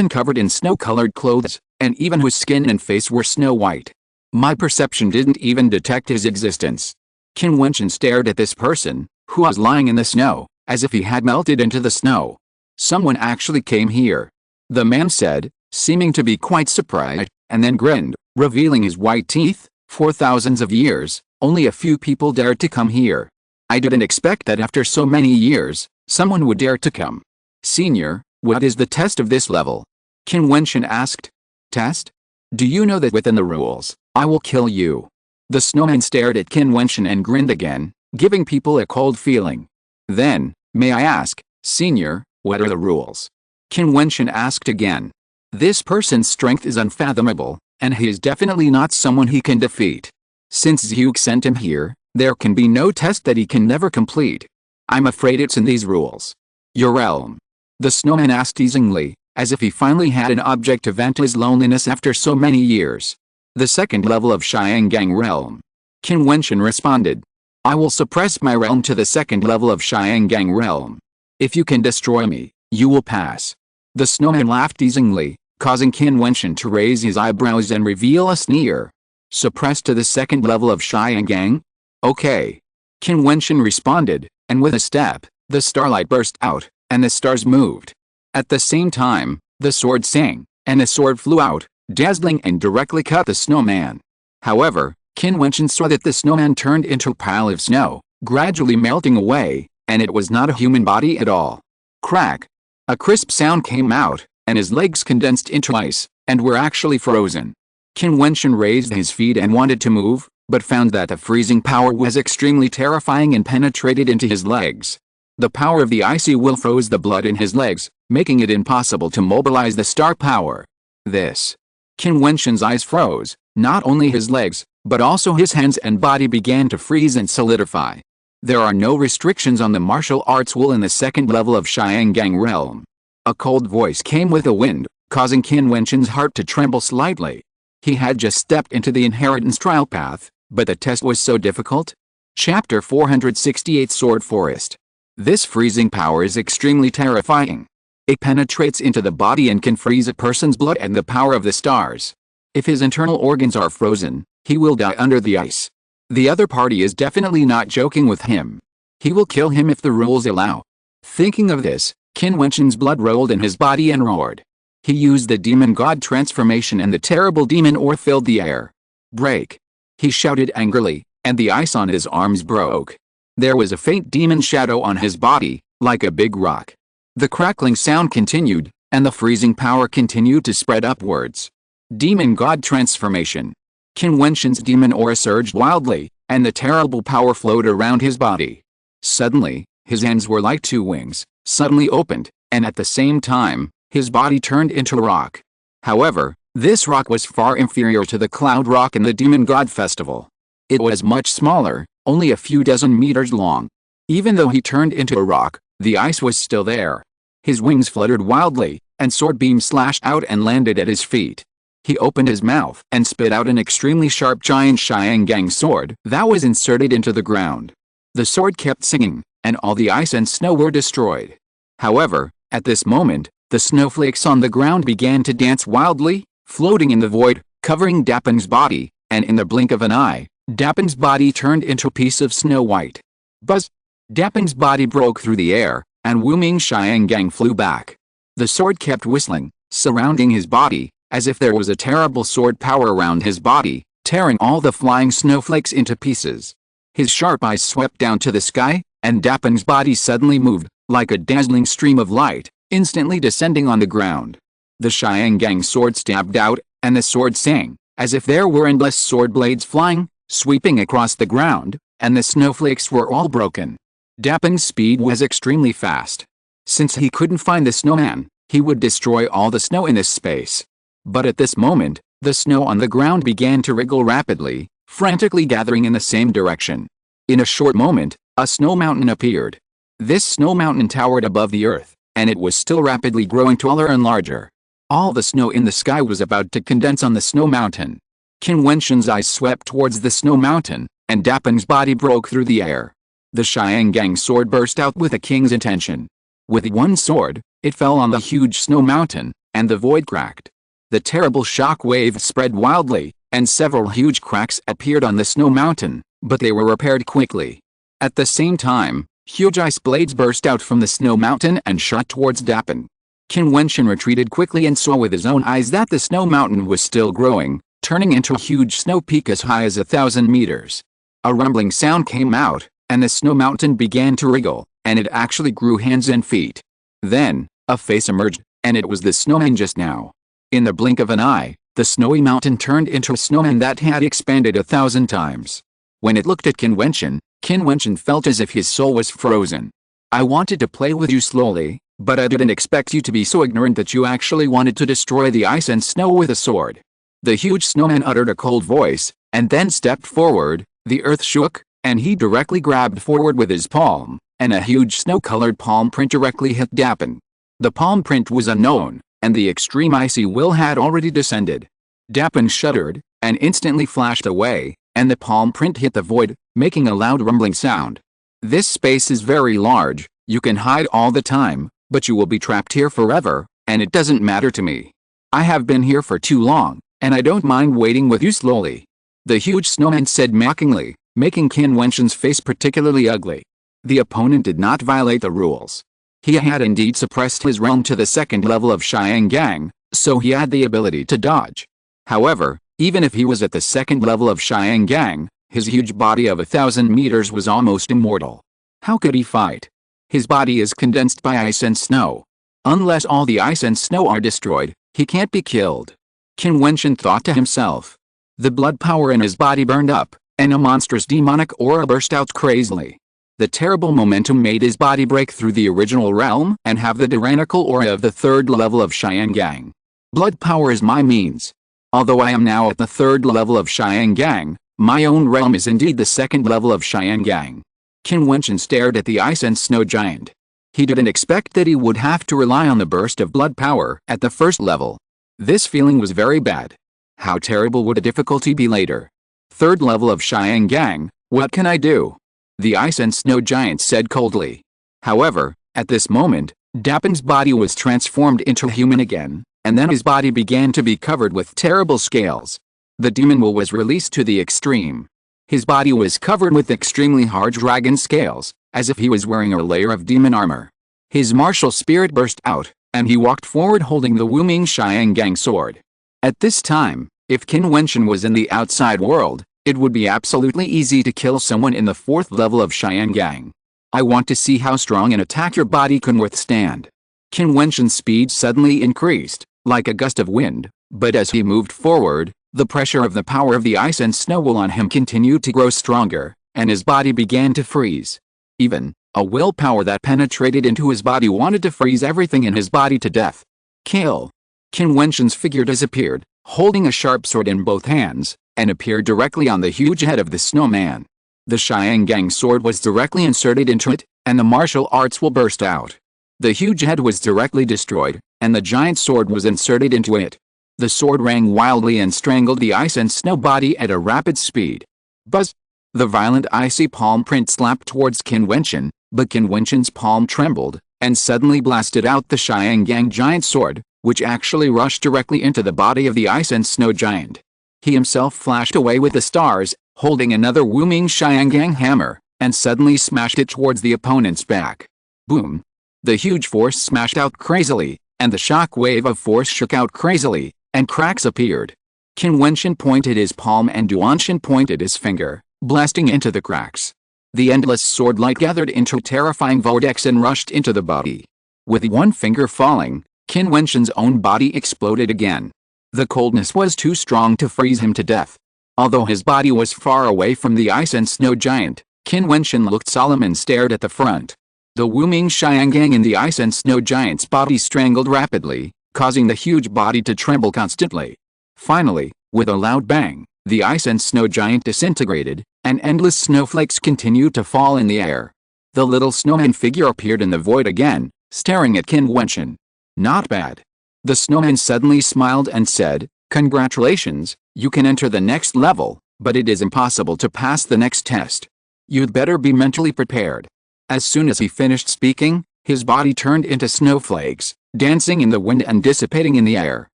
covered in snow-colored clothes, and even whose skin and face were snow-white. My perception didn't even detect his existence. Qin Wentian stared at this person, who was lying in the snow, as if he had melted into the snow. Someone actually came here. The man said, seeming to be quite surprised, and then grinned, revealing his white teeth. For thousands of years, only a few people dared to come here. I didn't expect that after so many years, someone would dare to come. Senior, what is the test of this level? Qin Wentian asked. Test? Do you know that within the rules, I will kill you? The snowman stared at Qin Wentian and grinned again, giving people a cold feeling. Then, may I ask, Senior, what are the rules? Qin Wentian asked again. This person's strength is unfathomable, and he is definitely not someone he can defeat. Since Zhuge sent him here, there can be no test that he can never complete. I'm afraid it's in these rules. Your realm? The snowman asked teasingly, as if he finally had an object to vent his loneliness after so many years. The second level of Xiangang realm. Qin Wentian responded. I will suppress my realm to the second level of Xiangang realm. If you can destroy me, you will pass. The snowman laughed teasingly, causing Qin Wentian to raise his eyebrows and reveal a sneer. Suppressed to the second level of Xiangang? Okay. Qin Wentian responded, and with a step, the starlight burst out, and the stars moved. At the same time, the sword sang, and a sword flew out, dazzling and directly cut the snowman. However, Qin Wentian saw that the snowman turned into a pile of snow, gradually melting away, and it was not a human body at all. Crack! A crisp sound came out, and his legs condensed into ice, and were actually frozen. Qin Wentian raised his feet and wanted to move, but found that the freezing power was extremely terrifying and penetrated into his legs. The power of the icy will froze the blood in his legs, making it impossible to mobilize the star power. Qin Wentian's eyes froze, not only his legs, but also his hands and body began to freeze and solidify. There are no restrictions on the martial arts will in the second level of Xiangang realm. A cold voice came with the wind, causing Qin Wentian's heart to tremble slightly. He had just stepped into the inheritance trial path, but the test was so difficult. Chapter 468 Sword Forest. This freezing power is extremely terrifying. It penetrates into the body and can freeze a person's blood and the power of the stars. If his internal organs are frozen, he will die under the ice. The other party is definitely not joking with him. He will kill him if the rules allow. Thinking of this, Qin Wentian's blood rolled in his body and roared. He used the demon god transformation and the terrible demon ore filled the air. Break! He shouted angrily, and the ice on his arms broke. There was a faint demon shadow on his body, like a big rock. The crackling sound continued, and the freezing power continued to spread upwards. Demon god transformation. Qin Wentian's demon aura surged wildly, and the terrible power flowed around his body. Suddenly, his hands were like two wings, suddenly opened, and at the same time, his body turned into a rock. However, this rock was far inferior to the cloud rock in the Demon God Festival. It was much smaller, only a few dozen meters long. Even though he turned into a rock, the ice was still there. His wings fluttered wildly, and sword beams slashed out and landed at his feet. He opened his mouth and spit out an extremely sharp giant Xiangang sword that was inserted into the ground. The sword kept singing, and all the ice and snow were destroyed. However, at this moment, the snowflakes on the ground began to dance wildly, floating in the void, covering Dapeng's body, and in the blink of an eye, Dapeng's body turned into a piece of snow white. Buzz! Dapeng's body broke through the air, and Wu Ming Xiangang flew back. The sword kept whistling, surrounding his body, as if there was a terrible sword power around his body, tearing all the flying snowflakes into pieces. His sharp eyes swept down to the sky, and Dapeng's body suddenly moved, like a dazzling stream of light, instantly descending on the ground. The Xiangang sword stabbed out, and the sword sang, as if there were endless sword blades flying, sweeping across the ground, and the snowflakes were all broken. Dapeng's speed was extremely fast. Since he couldn't find the snowman, he would destroy all the snow in this space. But at this moment, the snow on the ground began to wriggle rapidly, frantically gathering in the same direction. In a short moment, a snow mountain appeared. This snow mountain towered above the earth, and it was still rapidly growing taller and larger. All the snow in the sky was about to condense on the snow mountain. Qin Wentian's eyes swept towards the snow mountain, and Dapeng's body broke through the air. The Xiangang sword burst out with a king's intention. With one sword, it fell on the huge snow mountain, and the void cracked. The terrible shock wave spread wildly, and several huge cracks appeared on the snow mountain, but they were repaired quickly. At the same time, huge ice blades burst out from the snow mountain and shot towards Dapeng. Qin Wentian retreated quickly and saw with his own eyes that the snow mountain was still growing, turning into a huge snow peak as high as 1,000 meters. A rumbling sound came out, and the snow mountain began to wriggle, and it actually grew hands and feet. Then, a face emerged, and it was the snowman just now. In the blink of an eye, the snowy mountain turned into a snowman that had expanded 1,000 times. When it looked at Qin Wentian felt as if his soul was frozen. "I wanted to play with you slowly, but I didn't expect you to be so ignorant that you actually wanted to destroy the ice and snow with a sword." The huge snowman uttered a cold voice, and then stepped forward. The earth shook, and he directly grabbed forward with his palm, and a huge snow-colored palm print directly hit Dapeng. The palm print was unknown, and the extreme icy will had already descended. Dapeng shuddered, and instantly flashed away, and the palm print hit the void, making a loud rumbling sound. "This space is very large, you can hide all the time, but you will be trapped here forever, and it doesn't matter to me. I have been here for too long, and I don't mind waiting with you slowly," the huge snowman said mockingly, making Qin Wentian's face particularly ugly. The opponent did not violate the rules. He had indeed suppressed his realm to the second level of Xiangang, so he had the ability to dodge. However, even if he was at the second level of Xiangang, his huge body of 1,000 meters was almost immortal. How could he fight? His body is condensed by ice and snow. Unless all the ice and snow are destroyed, he can't be killed. Qin Wentian thought to himself. The blood power in his body burned up, and a monstrous demonic aura burst out crazily. The terrible momentum made his body break through the original realm and have the tyrannical aura of the third level of Xiangang. Blood power is my means. Although I am now at the third level of Xiangang, my own realm is indeed the second level of Xiangang. Qin Wentian stared at the ice and snow giant. He didn't expect that he would have to rely on the burst of blood power at the first level. This feeling was very bad. How terrible would the difficulty be later? Third level of Xiangang, what can I do? The ice and snow giant said coldly. However, at this moment, Dapeng's body was transformed into a human again, and then his body began to be covered with terrible scales. The demon will was released to the extreme. His body was covered with extremely hard dragon scales, as if he was wearing a layer of demon armor. His martial spirit burst out, and he walked forward holding the Wuming Xiangang sword. At this time, if Qin Wentian was in the outside world, it would be absolutely easy to kill someone in the fourth level of Xiangang. I want to see how strong an attack your body can withstand. Qin Wentian's speed suddenly increased, like a gust of wind, but as he moved forward, the pressure of the power of the ice and snow will on him continued to grow stronger, and his body began to freeze. Even, a willpower that penetrated into his body wanted to freeze everything in his body to death. Kill! Qin Wentian's figure disappeared, holding a sharp sword in both hands, and appeared directly on the huge head of the snowman. The Xiangang sword was directly inserted into it, and the martial arts will burst out. The huge head was directly destroyed, and the giant sword was inserted into it. The sword rang wildly and strangled the ice and snow body at a rapid speed. Buzz! The violent icy palm print slapped towards Qin Wentian, but Qin Wentian's palm trembled, and suddenly blasted out the Xiangang giant sword, which actually rushed directly into the body of the ice and snow giant. He himself flashed away with the stars, holding another Wuming Xiangang hammer, and suddenly smashed it towards the opponent's back. Boom! The huge force smashed out crazily, and the shock wave of force shook out crazily, and cracks appeared. Qin Wentian pointed his palm and Duanshan pointed his finger, blasting into the cracks. The endless sword light gathered into a terrifying vortex and rushed into the body. With one finger falling, Qin Wentian's own body exploded again. The coldness was too strong to freeze him to death. Although his body was far away from the ice and snow giant, Qin Wentian looked solemn and stared at the front. The Wuming Xiangang in the ice and snow giant's body strangled rapidly, causing the huge body to tremble constantly. Finally, with a loud bang, the ice and snow giant disintegrated, and endless snowflakes continued to fall in the air. The little snowman figure appeared in the void again, staring at Qin Wentian. Not bad. The snowman suddenly smiled and said, "Congratulations, you can enter the next level, but it is impossible to pass the next test. You'd better be mentally prepared." As soon as he finished speaking, his body turned into snowflakes, dancing in the wind and dissipating in the air.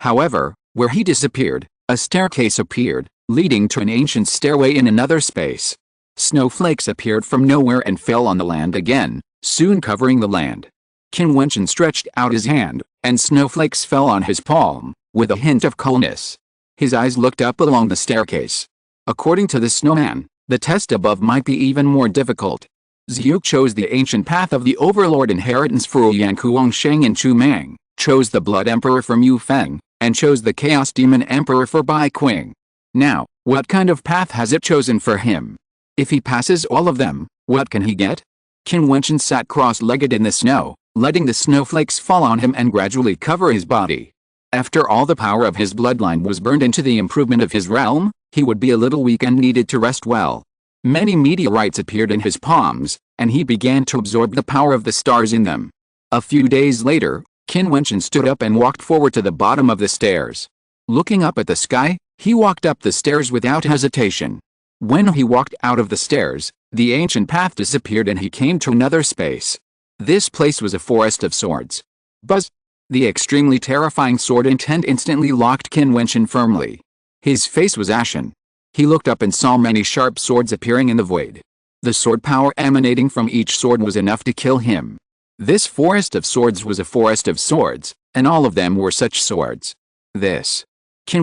However, where he disappeared, a staircase appeared, leading to an ancient stairway in another space. Snowflakes appeared from nowhere and fell on the land again, soon covering the land. Qin Wentian stretched out his hand, and snowflakes fell on his palm, with a hint of coolness. His eyes looked up along the staircase. According to the snowman, the test above might be even more difficult. Zhu chose the ancient path of the Overlord inheritance for Yang Kuangsheng and Chu Mang, chose the Blood Emperor for Mu Feng, and chose the Chaos Demon Emperor for Bai Qing. Now, what kind of path has it chosen for him? If he passes all of them, what can he get? Qin Wentian sat cross-legged in the snow, letting the snowflakes fall on him and gradually cover his body. After all the power of his bloodline was burned into the improvement of his realm, he would be a little weak and needed to rest well. Many meteorites appeared in his palms, and he began to absorb the power of the stars in them. A few days later, Qin Wentian stood up and walked forward to the bottom of the stairs. Looking up at the sky, he walked up the stairs without hesitation. When he walked out of the stairs, the ancient path disappeared and he came to another space. This place was a forest of swords. Buzz! The extremely terrifying sword intent instantly locked Qin Wentian firmly. His face was ashen. He looked up and saw many sharp swords appearing in the void. The sword power emanating from each sword was enough to kill him. This forest of swords was a forest of swords, and all of them were such swords. Qin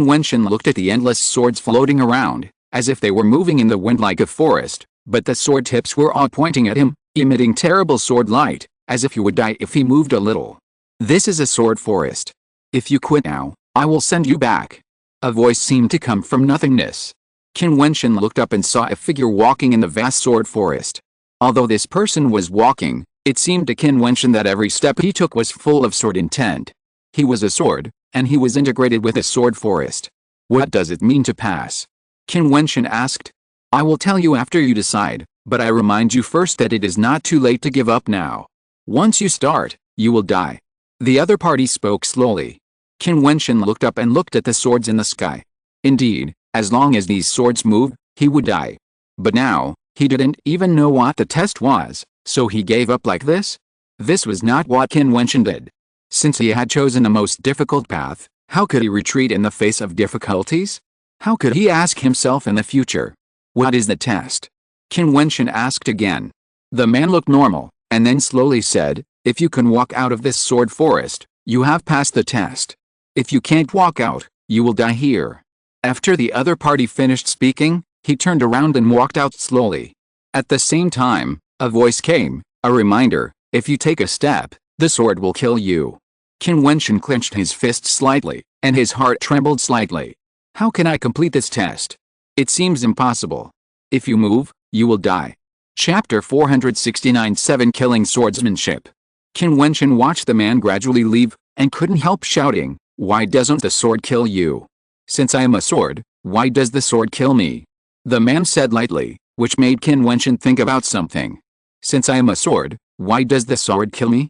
Wentian looked at the endless swords floating around, as if they were moving in the wind like a forest, but the sword tips were all pointing at him, emitting terrible sword light, as if he would die if he moved a little. "This is a sword forest. If you quit now, I will send you back." A voice seemed to come from nothingness. Qin Wentian looked up and saw a figure walking in the vast sword forest. Although this person was walking, it seemed to Qin Wentian that every step he took was full of sword intent. He was a sword, and he was integrated with a sword forest. What does it mean to pass? Qin Wentian asked. "I will tell you after you decide, but I remind you first that it is not too late to give up now. Once you start, you will die." The other party spoke slowly. Qin Wentian looked up and looked at the swords in the sky. Indeed, as long as these swords moved, he would die. But now, he didn't even know what the test was, so he gave up like this? This was not what Qin Wentian did. Since he had chosen the most difficult path, how could he retreat in the face of difficulties? How could he ask himself in the future? "What is the test?" Qin Wentian asked again. The man looked normal, and then slowly said, "If you can walk out of this sword forest, you have passed the test. If you can't walk out, you will die here." After the other party finished speaking, he turned around and walked out slowly. At the same time, a voice came, a reminder, "If you take a step, the sword will kill you." Qin Wentian clenched his fist slightly, and his heart trembled slightly. "How can I complete this test? It seems impossible. If you move, you will die." Chapter 469 7 Killing Swordsmanship. Qin Wentian watched the man gradually leave, and couldn't help shouting, "Why doesn't the sword kill you? Since I am a sword, why does the sword kill me?" The man said lightly, which made Qin Wentian think about something. "Since I am a sword, why does the sword kill me?"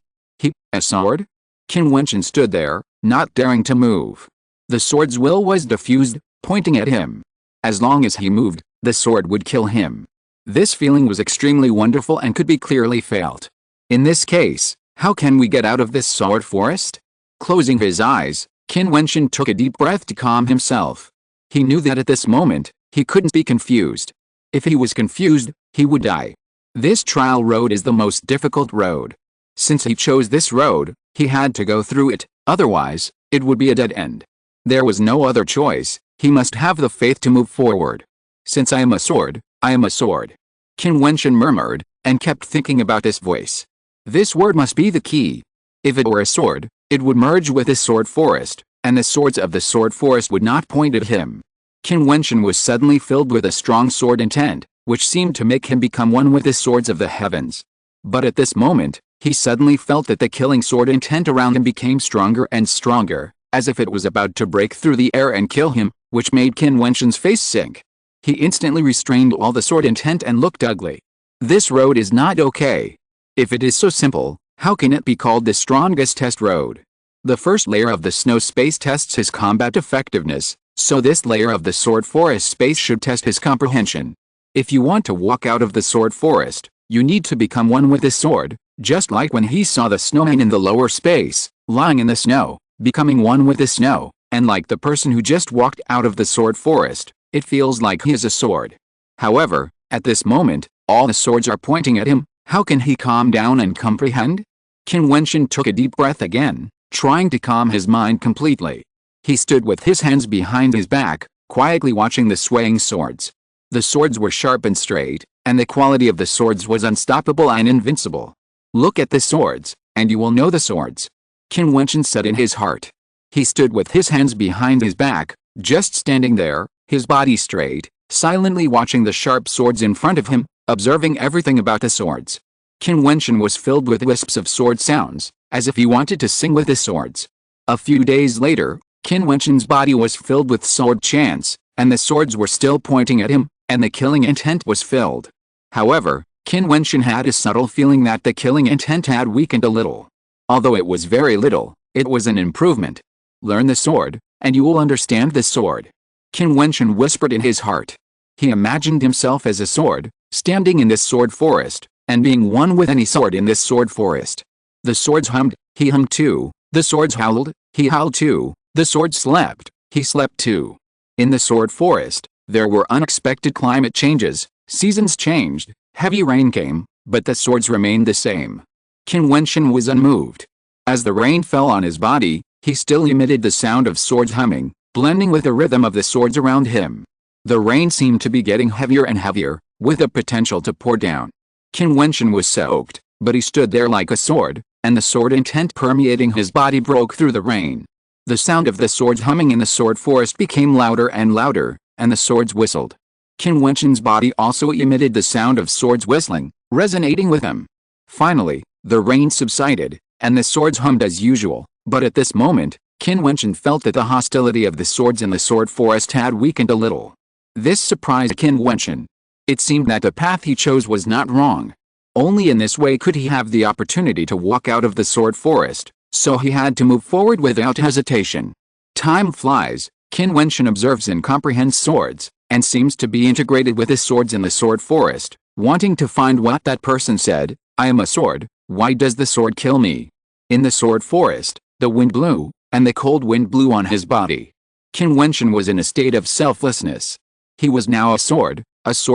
A sword? Qin Wentian stood there, not daring to move. The sword's will was diffused, pointing at him. As long as he moved, the sword would kill him. This feeling was extremely wonderful and could be clearly felt. In this case, how can we get out of this sword forest? Closing his eyes, Qin Wentian took a deep breath to calm himself. He knew that at this moment, he couldn't be confused. If he was confused, he would die. This trial road is the most difficult road. Since he chose this road, he had to go through it, otherwise, it would be a dead end. There was no other choice, he must have the faith to move forward. "Since I am a sword, I am a sword." Qin Wentian murmured, and kept thinking about this voice. This word must be the key. If it were a sword, it would merge with the sword forest, and the swords of the sword forest would not point at him. Qin Wentian was suddenly filled with a strong sword intent, which seemed to make him become one with the swords of the heavens. But at this moment, he suddenly felt that the killing sword intent around him became stronger and stronger, as if it was about to break through the air and kill him, which made Qin Wentian's face sink. He instantly restrained all the sword intent and looked ugly. This road is not okay. If it is so simple, how can it be called the strongest test road? The first layer of the snow space tests his combat effectiveness, so this layer of the sword forest space should test his comprehension. If you want to walk out of the sword forest, you need to become one with the sword, just like when he saw the snowman in the lower space, lying in the snow, becoming one with the snow, and like the person who just walked out of the sword forest, it feels like he is a sword. However, at this moment, all the swords are pointing at him. How can he calm down and comprehend? Qin Wentian took a deep breath again, trying to calm his mind completely. He stood with his hands behind his back, quietly watching the swaying swords. The swords were sharp and straight, and the quality of the swords was unstoppable and invincible. Look at the swords, and you will know the swords. Qin Wentian said in his heart. He stood with his hands behind his back, just standing there, his body straight, silently watching the sharp swords in front of him, observing everything about the swords. Qin Wentian was filled with wisps of sword sounds, as if he wanted to sing with the swords. A few days later, Qin Wentian's body was filled with sword chants, and the swords were still pointing at him, and the killing intent was filled. However, Qin Wentian had a subtle feeling that the killing intent had weakened a little. Although it was very little, it was an improvement. Learn the sword, and you will understand the sword. Qin Wentian whispered in his heart. He imagined himself as a sword, standing in this sword forest, and being one with any sword in this sword forest. The swords hummed, he hummed too. The swords howled, he howled too. The swords slept, he slept too. In the sword forest, there were unexpected climate changes, seasons changed, heavy rain came, but the swords remained the same. Qin Wentian was unmoved. As the rain fell on his body, he still emitted the sound of swords humming, blending with the rhythm of the swords around him. The rain seemed to be getting heavier and heavier, with the potential to pour down. Qin Wentian was soaked, but he stood there like a sword, and the sword intent permeating his body broke through the rain. The sound of the swords humming in the sword forest became louder and louder, and the swords whistled. Qin Wentian's body also emitted the sound of swords whistling, resonating with him. Finally, the rain subsided, and the swords hummed as usual, but at this moment, Qin Wentian felt that the hostility of the swords in the sword forest had weakened a little. This surprised Qin Wentian. It seemed that the path he chose was not wrong. Only in this way could he have the opportunity to walk out of the sword forest, so he had to move forward without hesitation. Time flies, Qin Wentian observes and comprehends swords, and seems to be integrated with the swords in the sword forest, wanting to find what that person said. I am a sword, why does the sword kill me? In the sword forest, the wind blew, and the cold wind blew on his body. Qin Wentian was in a state of selflessness. He was now a sword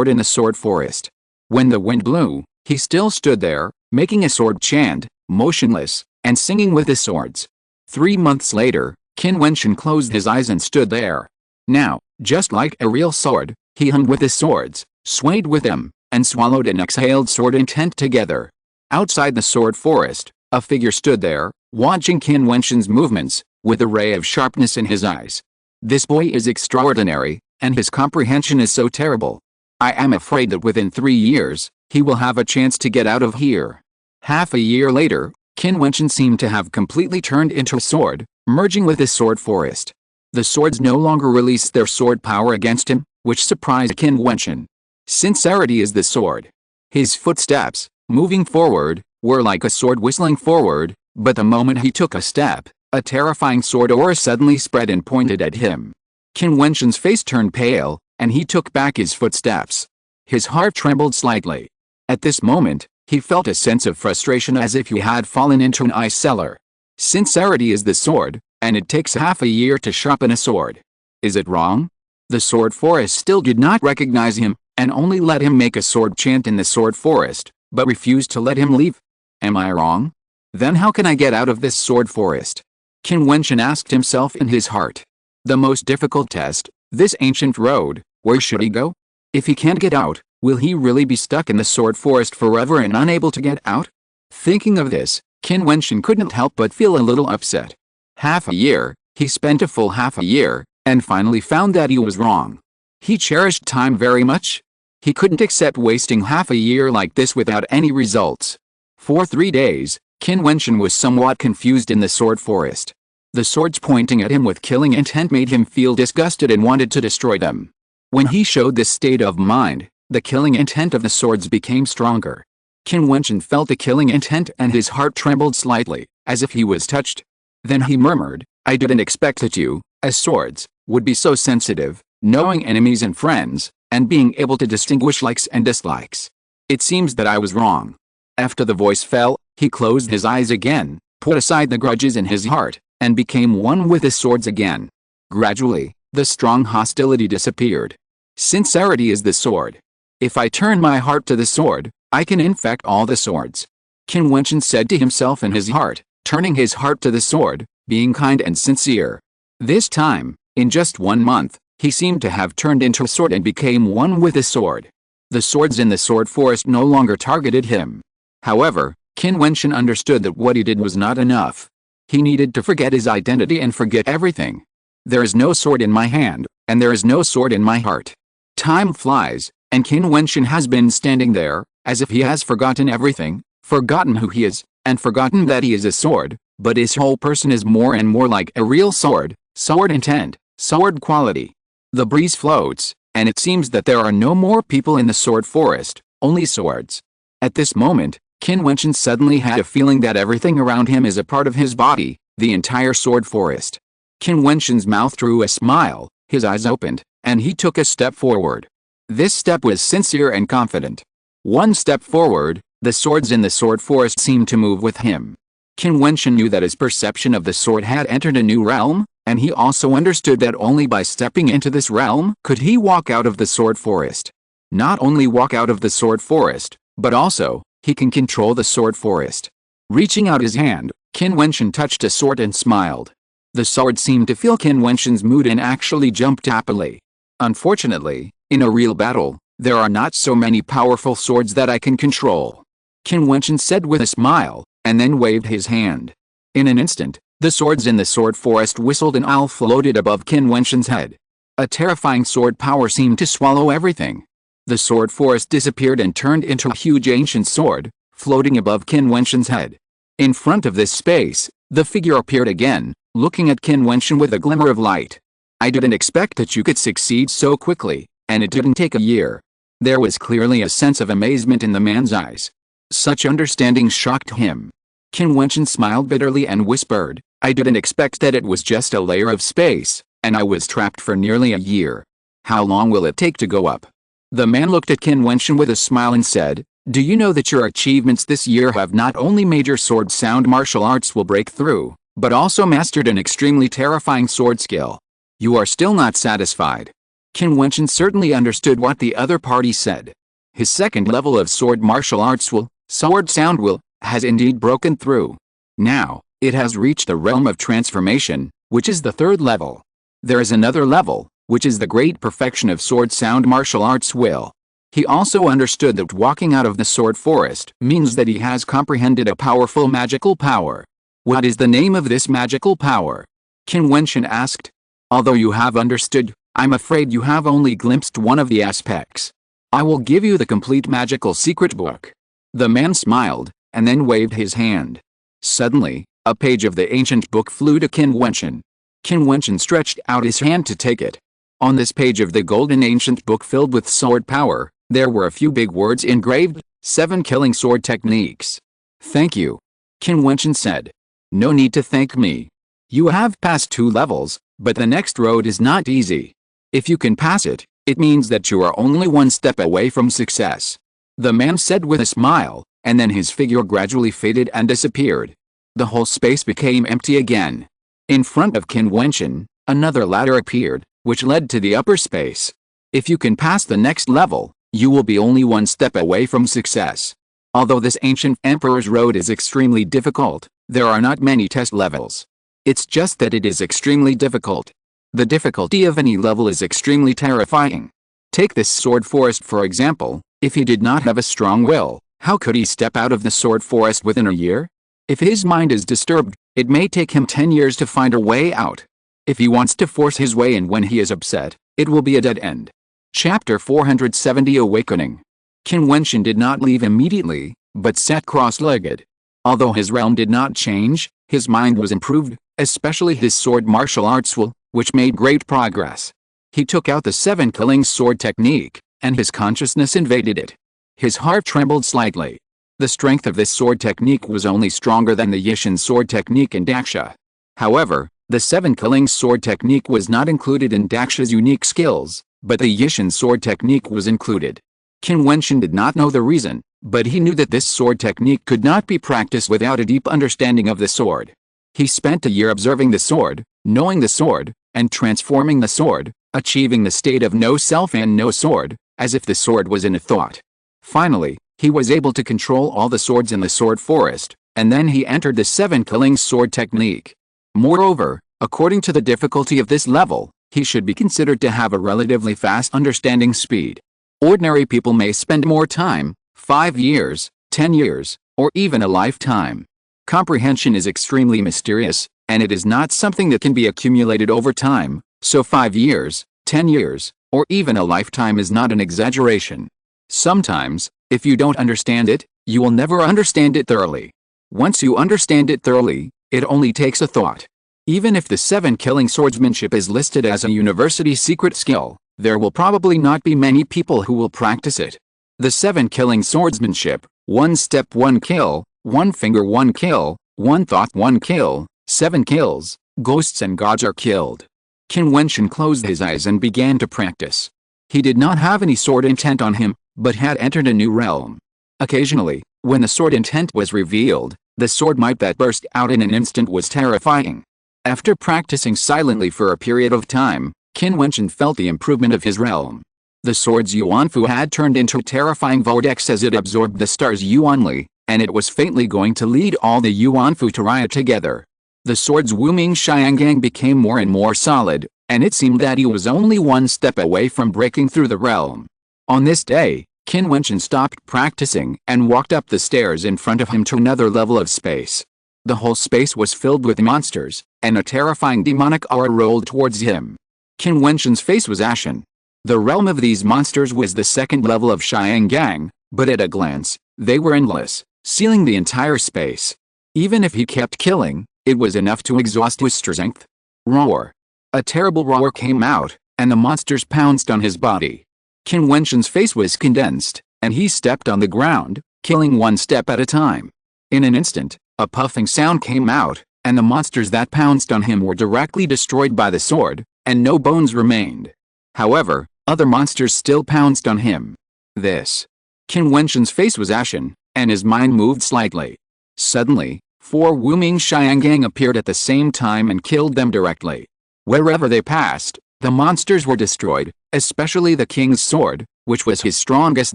in the sword forest. When the wind blew, he still stood there, making a sword chant, motionless, and singing with his swords. 3 months later, Qin Wentian closed his eyes and stood there. Now, just like a real sword, he hummed with his swords, swayed with them, and swallowed and exhaled sword intent together. Outside the sword forest, a figure stood there, watching Qin Wentian's movements, with a ray of sharpness in his eyes. This boy is extraordinary, and his comprehension is so terrible. I am afraid that within 3 years, he will have a chance to get out of here. Half a year later, Qin Wentian seemed to have completely turned into a sword, merging with the sword forest. The swords no longer released their sword power against him, which surprised Qin Wentian. Sincerity is the sword. His footsteps, moving forward, were like a sword whistling forward, but the moment he took a step, a terrifying sword aura suddenly spread and pointed at him. Qin Wentian's face turned pale, and he took back his footsteps. His heart trembled slightly. At this moment, he felt a sense of frustration as if he had fallen into an ice cellar. Sincerity is the sword, and it takes half a year to sharpen a sword. Is it wrong? The sword forest still did not recognize him, and only let him make a sword chant in the sword forest, but refused to let him leave. Am I wrong? Then how can I get out of this sword forest? Qin Wentian asked himself in his heart. The most difficult test, this ancient road, where should he go? If he can't get out, will he really be stuck in the sword forest forever and unable to get out? Thinking of this, Qin Wentian couldn't help but feel a little upset. Half a year, he spent a full half a year, and finally found that he was wrong. He cherished time very much. He couldn't accept wasting half a year like this without any results. For 3 days, Qin Wentian was somewhat confused in the sword forest. The swords pointing at him with killing intent made him feel disgusted and wanted to destroy them. When he showed this state of mind, the killing intent of the swords became stronger. Qin Wentian felt the killing intent and his heart trembled slightly, as if he was touched. Then he murmured, "I didn't expect that you, as swords, would be so sensitive, knowing enemies and friends, and being able to distinguish likes and dislikes. It seems that I was wrong." After the voice fell, he closed his eyes again, put aside the grudges in his heart, and became one with the swords again. Gradually, the strong hostility disappeared. Sincerity is the sword. If I turn my heart to the sword, I can infect all the swords. Qin Wentian said to himself in his heart, turning his heart to the sword, being kind and sincere. This time, in just 1 month, he seemed to have turned into a sword and became one with the sword. The swords in the sword forest no longer targeted him. However, Qin Wentian understood that what he did was not enough. He needed to forget his identity and forget everything. There is no sword in my hand, and there is no sword in my heart. Time flies, and Qin Wentian has been standing there, as if he has forgotten everything, forgotten who he is, and forgotten that he is a sword, but his whole person is more and more like a real sword, sword intent, sword quality. The breeze floats, and it seems that there are no more people in the sword forest, only swords. At this moment, Qin Wentian suddenly had a feeling that everything around him is a part of his body, the entire sword forest. Qin Wentian's mouth drew a smile, his eyes opened, and he took a step forward. This step was sincere and confident. 1 step forward, the swords in the sword forest seemed to move with him. Qin Wentian knew that his perception of the sword had entered a new realm, and he also understood that only by stepping into this realm could he walk out of the sword forest. Not only walk out of the sword forest, but also, he can control the sword forest. Reaching out his hand, Qin Wentian touched a sword and smiled. The sword seemed to feel Qin Wentian's mood and actually jumped happily. Unfortunately, in a real battle, there are not so many powerful swords that I can control. Qin Wentian said with a smile, and then waved his hand. In an instant, the swords in the sword forest whistled and all floated above Qin Wentian's head. A terrifying sword power seemed to swallow everything. The sword forest disappeared and turned into a huge ancient sword, floating above Qin Wentian's head. In front of this space, the figure appeared again, looking at Qin Wentian with a glimmer of light. "I didn't expect that you could succeed so quickly, and it didn't take a year." There was clearly a sense of amazement in the man's eyes. Such understanding shocked him. Qin Wentian smiled bitterly and whispered, "I didn't expect that it was just a layer of space, and I was trapped for nearly a year. How long will it take to go up?" The man looked at Qin Wentian with a smile and said, "Do you know that your achievements this year have not only made your sword sound martial arts will break through, but also mastered an extremely terrifying sword skill? You are still not satisfied." Qin Wentian certainly understood what the other party said. His second level of sword martial arts will, sword sound will, has indeed broken through. Now, it has reached the realm of transformation, which is the 3rd level. There is another level, which is the great perfection of sword sound martial arts will. He also understood that walking out of the sword forest means that he has comprehended a powerful magical power. "What is the name of this magical power?" Qin Wentian asked. "Although you have understood, I'm afraid you have only glimpsed one of the aspects. I will give you the complete magical secret book." The man smiled, and then waved his hand. Suddenly, a page of the ancient book flew to Qin Wentian. Qin Wentian stretched out his hand to take it. On this page of the golden ancient book filled with sword power, there were a few big words engraved, 7 killing sword techniques. "Thank you," Qin Wentian said. "No need to thank me. You have passed 2 levels, but the next road is not easy. If you can pass it, it means that you are only 1 step away from success." The man said with a smile, and then his figure gradually faded and disappeared. The whole space became empty again. In front of Qin Wentian, another ladder appeared, which led to the upper space. If you can pass the next level, you will be only 1 step away from success. Although this ancient emperor's road is extremely difficult, there are not many test levels. It's just that it is extremely difficult. The difficulty of any level is extremely terrifying. Take this sword forest for example. If he did not have a strong will, how could he step out of the sword forest within a year? If his mind is disturbed, it may take him 10 years to find a way out. If he wants to force his way in when he is upset, it will be a dead end. Chapter 470 Awakening. Qin Wentian did not leave immediately, but sat cross-legged. Although his realm did not change, his mind was improved, especially his sword martial arts will, which made great progress. He took out the 7 killing sword technique, and his consciousness invaded it. His heart trembled slightly. The strength of this sword technique was only stronger than the Jiutian sword technique in Daxia. However, the 7 killing sword technique was not included in Daxia's unique skills, but the Jiutian sword technique was included. Qin Wentian did not know the reason, but he knew that this sword technique could not be practiced without a deep understanding of the sword. He spent a year observing the sword, knowing the sword, and transforming the sword, achieving the state of no self and no sword, as if the sword was in a thought. Finally, he was able to control all the swords in the sword forest, and then he entered the 7 killing sword technique. Moreover, according to the difficulty of this level, he should be considered to have a relatively fast understanding speed. Ordinary people may spend more time, 5 years, 10 years, or even a lifetime. Comprehension is extremely mysterious, and it is not something that can be accumulated over time, so 5 years, 10 years, or even a lifetime is not an exaggeration. Sometimes, if you don't understand it, you will never understand it thoroughly. Once you understand it thoroughly, it only takes a thought. Even if the 7 killing swordsmanship is listed as a university secret skill, there will probably not be many people who will practice it. The 7 killing swordsmanship, 1 step 1 kill, 1 finger 1 kill, 1 thought 1 kill, 7 kills, ghosts and gods are killed. Qin Wentian closed his eyes and began to practice. He did not have any sword intent on him, but had entered a new realm. Occasionally, when the sword intent was revealed, the sword might that burst out in an instant was terrifying. After practicing silently for a period of time, Qin Wentian felt the improvement of his realm. The sword's Yuanfu had turned into a terrifying vortex as it absorbed the star's Yuanli, and it was faintly going to lead all the Yuanfu to riot together. The sword's Wuming Xiangang became more and more solid, and it seemed that he was only 1 step away from breaking through the realm. On this day, Qin Wentian stopped practicing and walked up the stairs in front of him to another level of space. The whole space was filled with monsters, and a terrifying demonic aura rolled towards him. Qin Wentian's face was ashen. The realm of these monsters was the 2nd level of Xiangang, but at a glance, they were endless, sealing the entire space. Even if he kept killing, it was enough to exhaust his strength. Roar! A terrible roar came out, and the monsters pounced on his body. Qin Wentian's face was condensed, and he stepped on the ground, killing 1 step at a time. In an instant, a puffing sound came out, and the monsters that pounced on him were directly destroyed by the sword, and no bones remained. However, other monsters still pounced on him. Qin Wentian's face was ashen, and his mind moved slightly. Suddenly, 4 Wuming Xiangang appeared at the same time and killed them directly. Wherever they passed, the monsters were destroyed, especially the king's sword, which was his strongest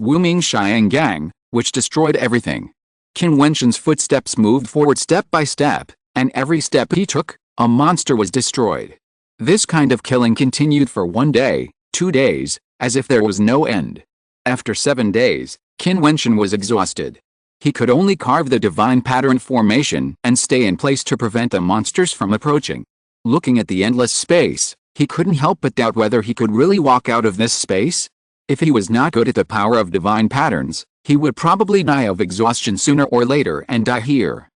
Wuming Xiangang, which destroyed everything. Qin Wentian's footsteps moved forward step by step, and every step he took, a monster was destroyed. This kind of killing continued for 1 day, 2 days, as if there was no end. After 7 days, Qin Wentian was exhausted. He could only carve the divine pattern formation and stay in place to prevent the monsters from approaching. Looking at the endless space, he couldn't help but doubt whether he could really walk out of this space. If he was not good at the power of divine patterns, he would probably die of exhaustion sooner or later and die here.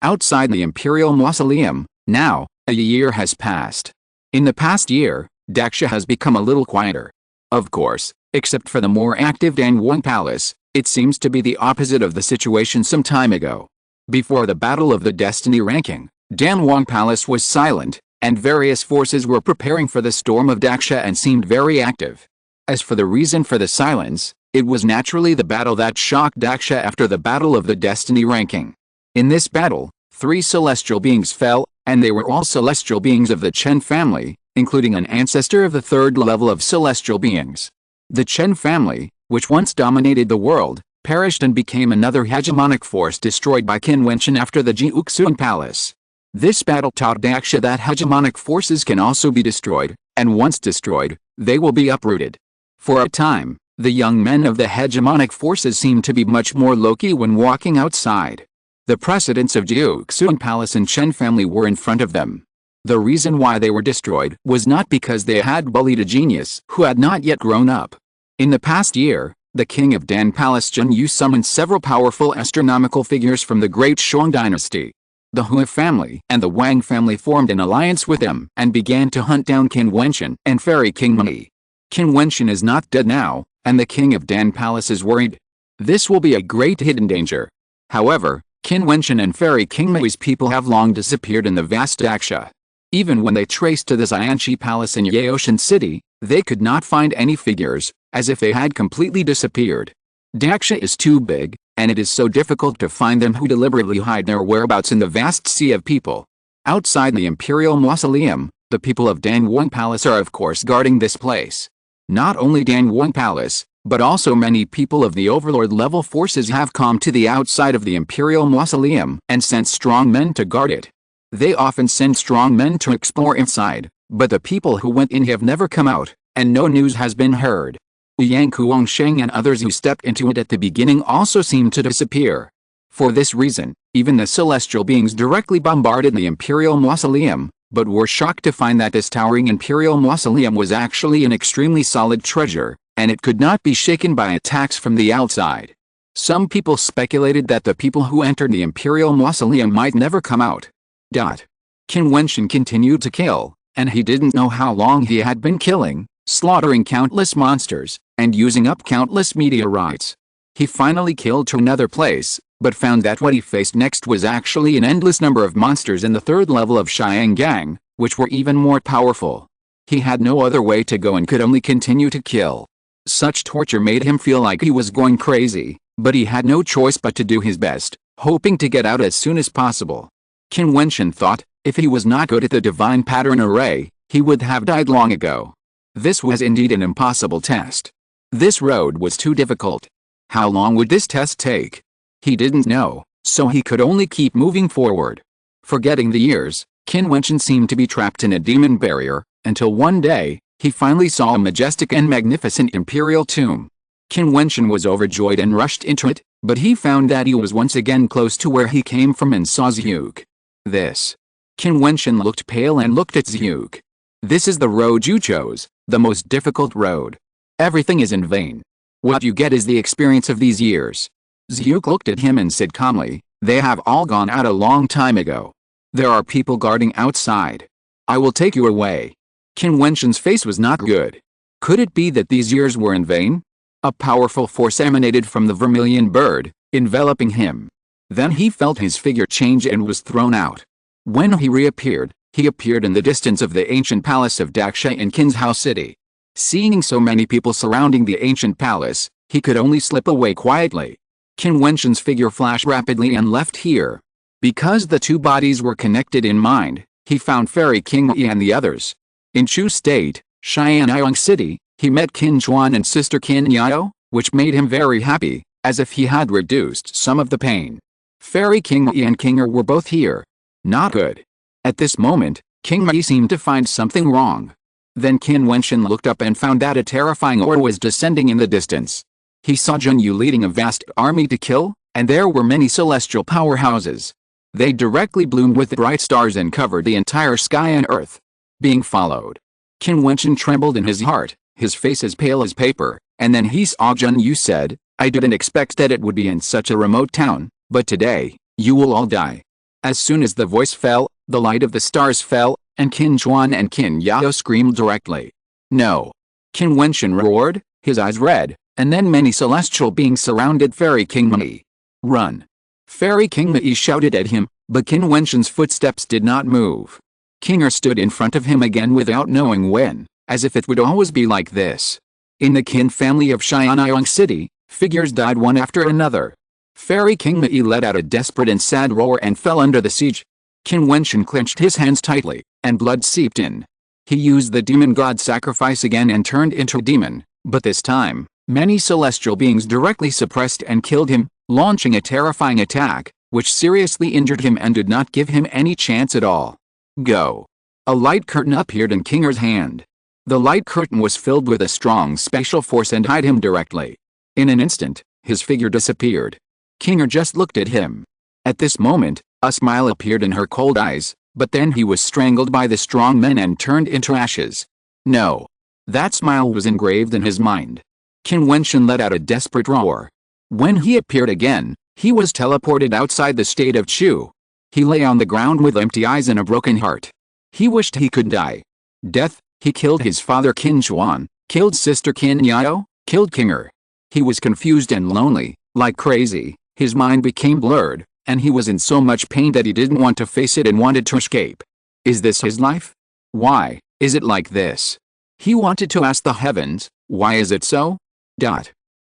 Outside the Imperial Mausoleum, now, a year has passed. In the past year, Daxia has become a little quieter. Of course, except for the more active Danwang Palace, it seems to be the opposite of the situation some time ago. Before the Battle of the Destiny ranking, Danwang Palace was silent, and various forces were preparing for the storm of Daxia and seemed very active. As for the reason for the silence, it was naturally the battle that shocked Daxia after the Battle of the Destiny ranking. In this battle, 3 celestial beings fell, and they were all celestial beings of the Qin family, including an ancestor of the 3rd level of celestial beings. The Qin family, which once dominated the world, perished and became another hegemonic force destroyed by Qin Wentian after the Jiutian Palace. This battle taught Daxia that hegemonic forces can also be destroyed, and once destroyed, they will be uprooted. For a time, the young men of the hegemonic forces seemed to be much more low-key when walking outside. The precedents of Jiutian Palace and Qin family were in front of them. The reason why they were destroyed was not because they had bullied a genius who had not yet grown up. In the past year, the king of Dan Palace Jun Yu summoned several powerful astronomical figures from the great Shang dynasty. The Hui family and the Wang family formed an alliance with them and began to hunt down Qin Wentian and Fairy King Mei. Qin Wentian is not dead now, and the king of Dan Palace is worried. This will be a great hidden danger. However, Qin Wentian and Fairy King Mei's people have long disappeared in the vast Daxia. Even when they traced to the Xianxi Palace in Jiutian City, they could not find any figures, as if they had completely disappeared. Daxia is too big, and it is so difficult to find them who deliberately hide their whereabouts in the vast sea of people. Outside the Imperial Mausoleum, the people of Danyuan Palace are of course guarding this place. Not only Danyuan Palace, but also many people of the Overlord level forces have come to the outside of the Imperial Mausoleum and sent strong men to guard it. They often send strong men to explore inside, but the people who went in have never come out, and no news has been heard. Yang Kuangsheng and others who stepped into it at the beginning also seem to disappear. For this reason, even the celestial beings directly bombarded the Imperial Mausoleum, but were shocked to find that this towering Imperial Mausoleum was actually an extremely solid treasure, and it could not be shaken by attacks from the outside. Some people speculated that the people who entered the Imperial Mausoleum might never come out. Qin Wentian continued to kill, and he didn't know how long he had been killing, slaughtering countless monsters, and using up countless meteorites. He finally killed to another place, but found that what he faced next was actually an endless number of monsters in the third level of Xiangang, which were even more powerful. He had no other way to go and could only continue to kill. Such torture made him feel like he was going crazy, but he had no choice but to do his best, hoping to get out as soon as possible. Qin Wentian thought, if he was not good at the divine pattern array, he would have died long ago. This was indeed an impossible test. This road was too difficult. How long would this test take? He didn't know, so he could only keep moving forward. Forgetting the years, Qin Wentian seemed to be trapped in a demon barrier, until one day, he finally saw a majestic and magnificent imperial tomb. Qin Wentian was overjoyed and rushed into it, but he found that he was once again close to where he came from and saw Zyuk. This. Qin Wentian looked pale and looked at Zyuk. This is the road you chose, the most difficult road. Everything is in vain. What you get is the experience of these years. Zyuk looked at him and said calmly, they have all gone out a long time ago. There are people guarding outside. I will take you away. Qin Wentian's face was not good. Could it be that these years were in vain? A powerful force emanated from the vermilion bird, enveloping him. Then he felt his figure change and was thrown out. When he reappeared, he appeared in the distance of the ancient palace of Daxia in Qin's house city. Seeing so many people surrounding the ancient palace, he could only slip away quietly. Qin Wentian's figure flashed rapidly and left here. Because the two bodies were connected in mind, he found Fairy King Mei and the others. In Chu State, Xianyang City, he met Qin Chuan and sister Qin Yao, which made him very happy, as if he had reduced some of the pain. Fairy King Mei and King Er were both here. Not good. At this moment, King Mei seemed to find something wrong. Then Qin Wentian looked up and found that a terrifying aura was descending in the distance. He saw Jun Yu leading a vast army to kill, and there were many celestial powerhouses. They directly bloomed with bright stars and covered the entire sky and earth. Being followed. Qin Wentian trembled in his heart, his face as pale as paper, and then he saw Jun Yu said, I didn't expect that it would be in such a remote town, but today, you will all die. As soon as the voice fell, the light of the stars fell, and Qin Chuan and Qin Yao screamed directly. No. Qin Wentian roared, his eyes red, and then many celestial beings surrounded Fairy King Mei. Run. Fairy King Mei shouted at him, but Qin Wentian's footsteps did not move. King Er stood in front of him again without knowing when, as if it would always be like this. In the Qin family of Xianyang City, figures died one after another. Fairy King Mei let out a desperate and sad roar and fell under the siege. Qin Wentian clenched his hands tightly, and blood seeped in. He used the demon god sacrifice again and turned into a demon, but this time, many celestial beings directly suppressed and killed him, launching a terrifying attack, which seriously injured him and did not give him any chance at all. Go. A light curtain appeared in King Er's hand. The light curtain was filled with a strong spatial force and hid him directly. In an instant, his figure disappeared. King Er just looked at him. At this moment, a smile appeared in her cold eyes, but then he was strangled by the strong men and turned into ashes. No. That smile was engraved in his mind. Qin Wentian let out a desperate roar. When he appeared again, he was teleported outside the state of Chu. He lay on the ground with empty eyes and a broken heart. He wished he could die. Death. He killed his father Qin Chuan, killed sister Qin Yao, killed Kinger. He was confused and lonely, like crazy. His mind became blurred, and he was in so much pain that he didn't want to face it and wanted to escape. Is this his life? Why is it like this? He wanted to ask the heavens, why is it so?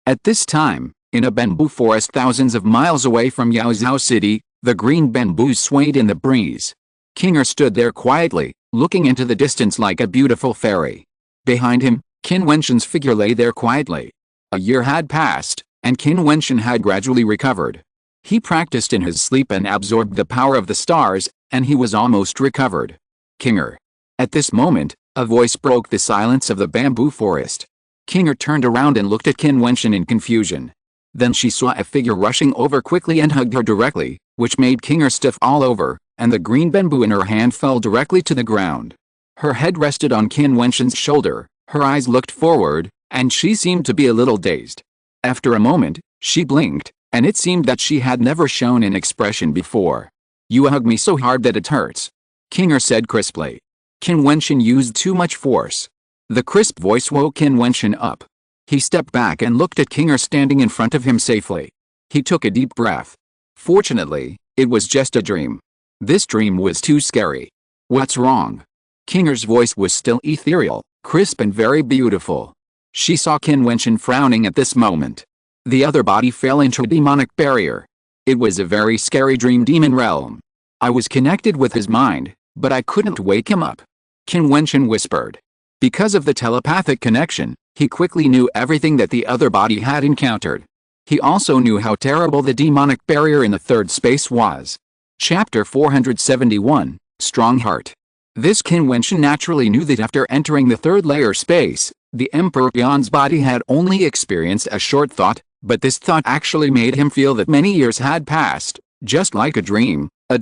At this time, in a bamboo forest thousands of miles away from Yaozhou City, the green bamboos swayed in the breeze. Kinger stood there quietly, looking into the distance like a beautiful fairy. Behind him, Qin Wentian's figure lay there quietly. A year had passed, and Qin Wentian had gradually recovered. He practiced in his sleep and absorbed the power of the stars, and he was almost recovered. Kinger. At this moment, a voice broke the silence of the bamboo forest. Kinger turned around and looked at Qin Wentian in confusion. Then she saw a figure rushing over quickly and hugged her directly, which made Kinger stiff all over, and the green bamboo in her hand fell directly to the ground. Her head rested on Qin Wentian's shoulder, her eyes looked forward, and she seemed to be a little dazed. After a moment, she blinked, and it seemed that she had never shown an expression before. You hug me so hard that it hurts, Kinger said crisply. Qin Wentian used too much force. The crisp voice woke Qin Wentian up. He stepped back and looked at Kinger standing in front of him safely. He took a deep breath. Fortunately, it was just a dream. This dream was too scary. What's wrong? Kinger's voice was still ethereal, crisp and very beautiful. She saw Qin Wentian frowning at this moment. The other body fell into a demonic barrier. It was a very scary dream demon realm. I was connected with his mind, but I couldn't wake him up. Qin Wentian whispered. Because of the telepathic connection, he quickly knew everything that the other body had encountered. He also knew how terrible the demonic barrier in the third space was. Chapter 471, Strong Heart. This Qin Wentian naturally knew that after entering the third layer space, the Emperor Yan's body had only experienced a short thought, but this thought actually made him feel that many years had passed, just like a dream, a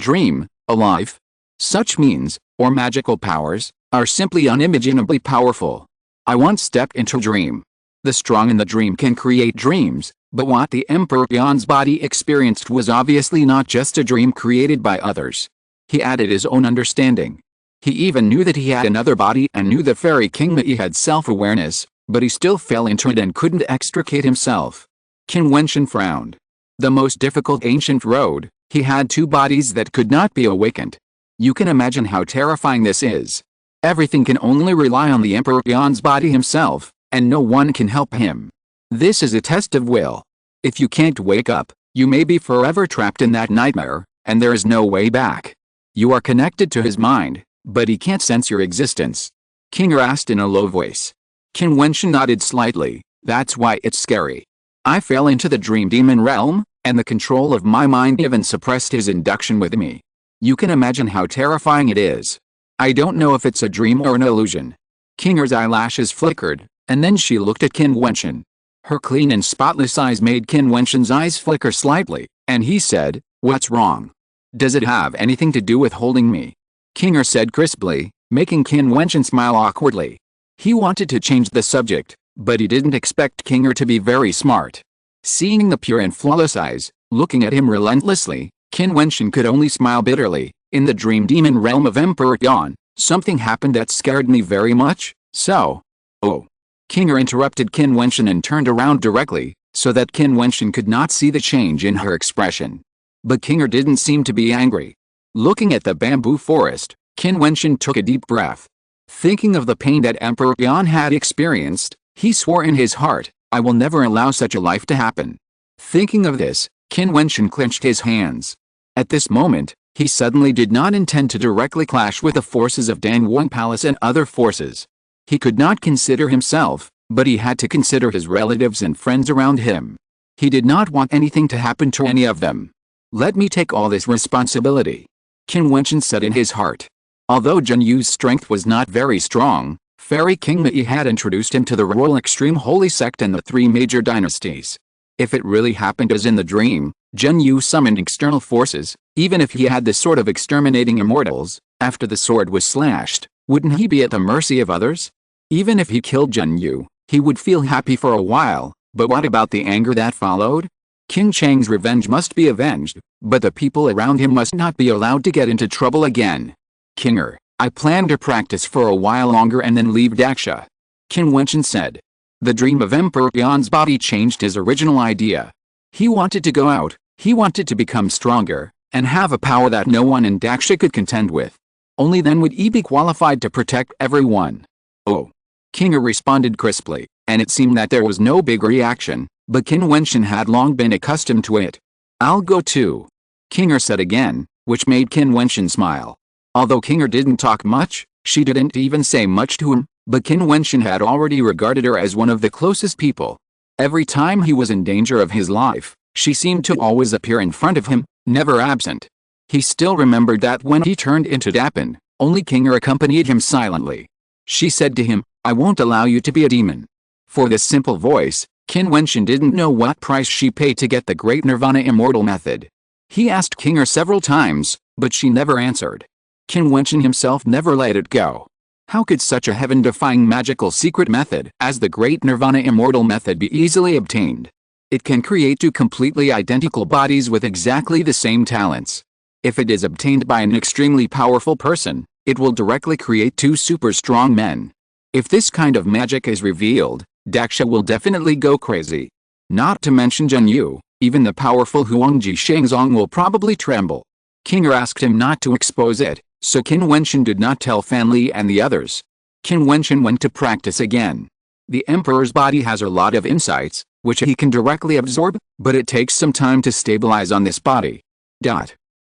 life. Such means, or magical powers, are simply unimaginably powerful. I once stepped into a dream. The strong in the dream can create dreams, but what the Emperor Yan's body experienced was obviously not just a dream created by others. He added his own understanding. He even knew that he had another body and knew the fairy King Mei had self-awareness, but he still fell into it and couldn't extricate himself. Qin Wentian frowned. The most difficult ancient road, he had two bodies that could not be awakened. You can imagine how terrifying this is. Everything can only rely on the Emperor Yan's body himself, and no one can help him. This is a test of will. If you can't wake up, you may be forever trapped in that nightmare, and there is no way back. You are connected to his mind, but he can't sense your existence. Kinger asked in a low voice. Qin Wentian nodded slightly. That's why it's scary. I fell into the dream demon realm, and the control of my mind even suppressed his induction with me. You can imagine how terrifying it is. I don't know if it's a dream or an illusion. Kinger's eyelashes flickered, and then she looked at Qin Wentian. Her clean and spotless eyes made Qin Wentian's eyes flicker slightly, and he said, "What's wrong? Does it have anything to do with holding me?" Kinger said crisply, making Qin Wentian smile awkwardly. He wanted to change the subject, but he didn't expect Kinger to be very smart. Seeing the pure and flawless eyes, looking at him relentlessly, Qin Wentian could only smile bitterly. In the dream demon realm of Emperor Yan, something happened that scared me very much, so... Oh. Kinger interrupted Qin Wentian and turned around directly, so that Qin Wentian could not see the change in her expression. But Kinger didn't seem to be angry. Looking at the bamboo forest, Qin Wentian took a deep breath. Thinking of the pain that Emperor Yan had experienced, he swore in his heart, I will never allow such a life to happen. Thinking of this, Qin Wentian clenched his hands. At this moment, he suddenly did not intend to directly clash with the forces of Danwang Palace and other forces. He could not consider himself, but he had to consider his relatives and friends around him. He did not want anything to happen to any of them. Let me take all this responsibility, Qin Wentian said in his heart. Although Jun Yu's strength was not very strong, Fairy King Mei had introduced him to the Royal Extreme Holy Sect and the three major dynasties. If it really happened as in the dream, Zhen Yu summoned external forces. Even if he had the sword of exterminating immortals, after the sword was slashed, wouldn't he be at the mercy of others? Even if he killed Zhen Yu, he would feel happy for a while, but what about the anger that followed? King Cheng's revenge must be avenged, but the people around him must not be allowed to get into trouble again. Kinger, I plan to practice for a while longer and then leave Daxia. Qin Wentian said. The dream of Emperor Yan's body changed his original idea. He wanted to go out, he wanted to become stronger, and have a power that no one in Daxia could contend with. Only then would he be qualified to protect everyone. Oh. Kinger responded crisply, and it seemed that there was no big reaction, but Qin Wentian had long been accustomed to it. I'll go too. Kinger said again, which made Qin Wentian smile. Although Kinger didn't talk much, she didn't even say much to him, but Qin Wentian had already regarded her as one of the closest people. Every time he was in danger of his life, she seemed to always appear in front of him, never absent. He still remembered that when he turned into Dapin, only Kinger accompanied him silently. She said to him, I won't allow you to be a demon. For this simple voice, Qin Wentian didn't know what price she paid to get the great Nirvana immortal method. He asked Kinger several times, but she never answered. Qin Wentian himself never let it go. How could such a heaven-defying magical secret method as the great Nirvana immortal method be easily obtained? It can create two completely identical bodies with exactly the same talents. If it is obtained by an extremely powerful person, it will directly create two super strong men. If this kind of magic is revealed, Daxia will definitely go crazy. Not to mention Zhen Yu, even the powerful Huangji Shengzong will probably tremble. Kinger asked him not to expose it, so Qin Wentian did not tell Fan Li and the others. Qin Wentian went to practice again. The Emperor's body has a lot of insights, which he can directly absorb, but it takes some time to stabilize on this body.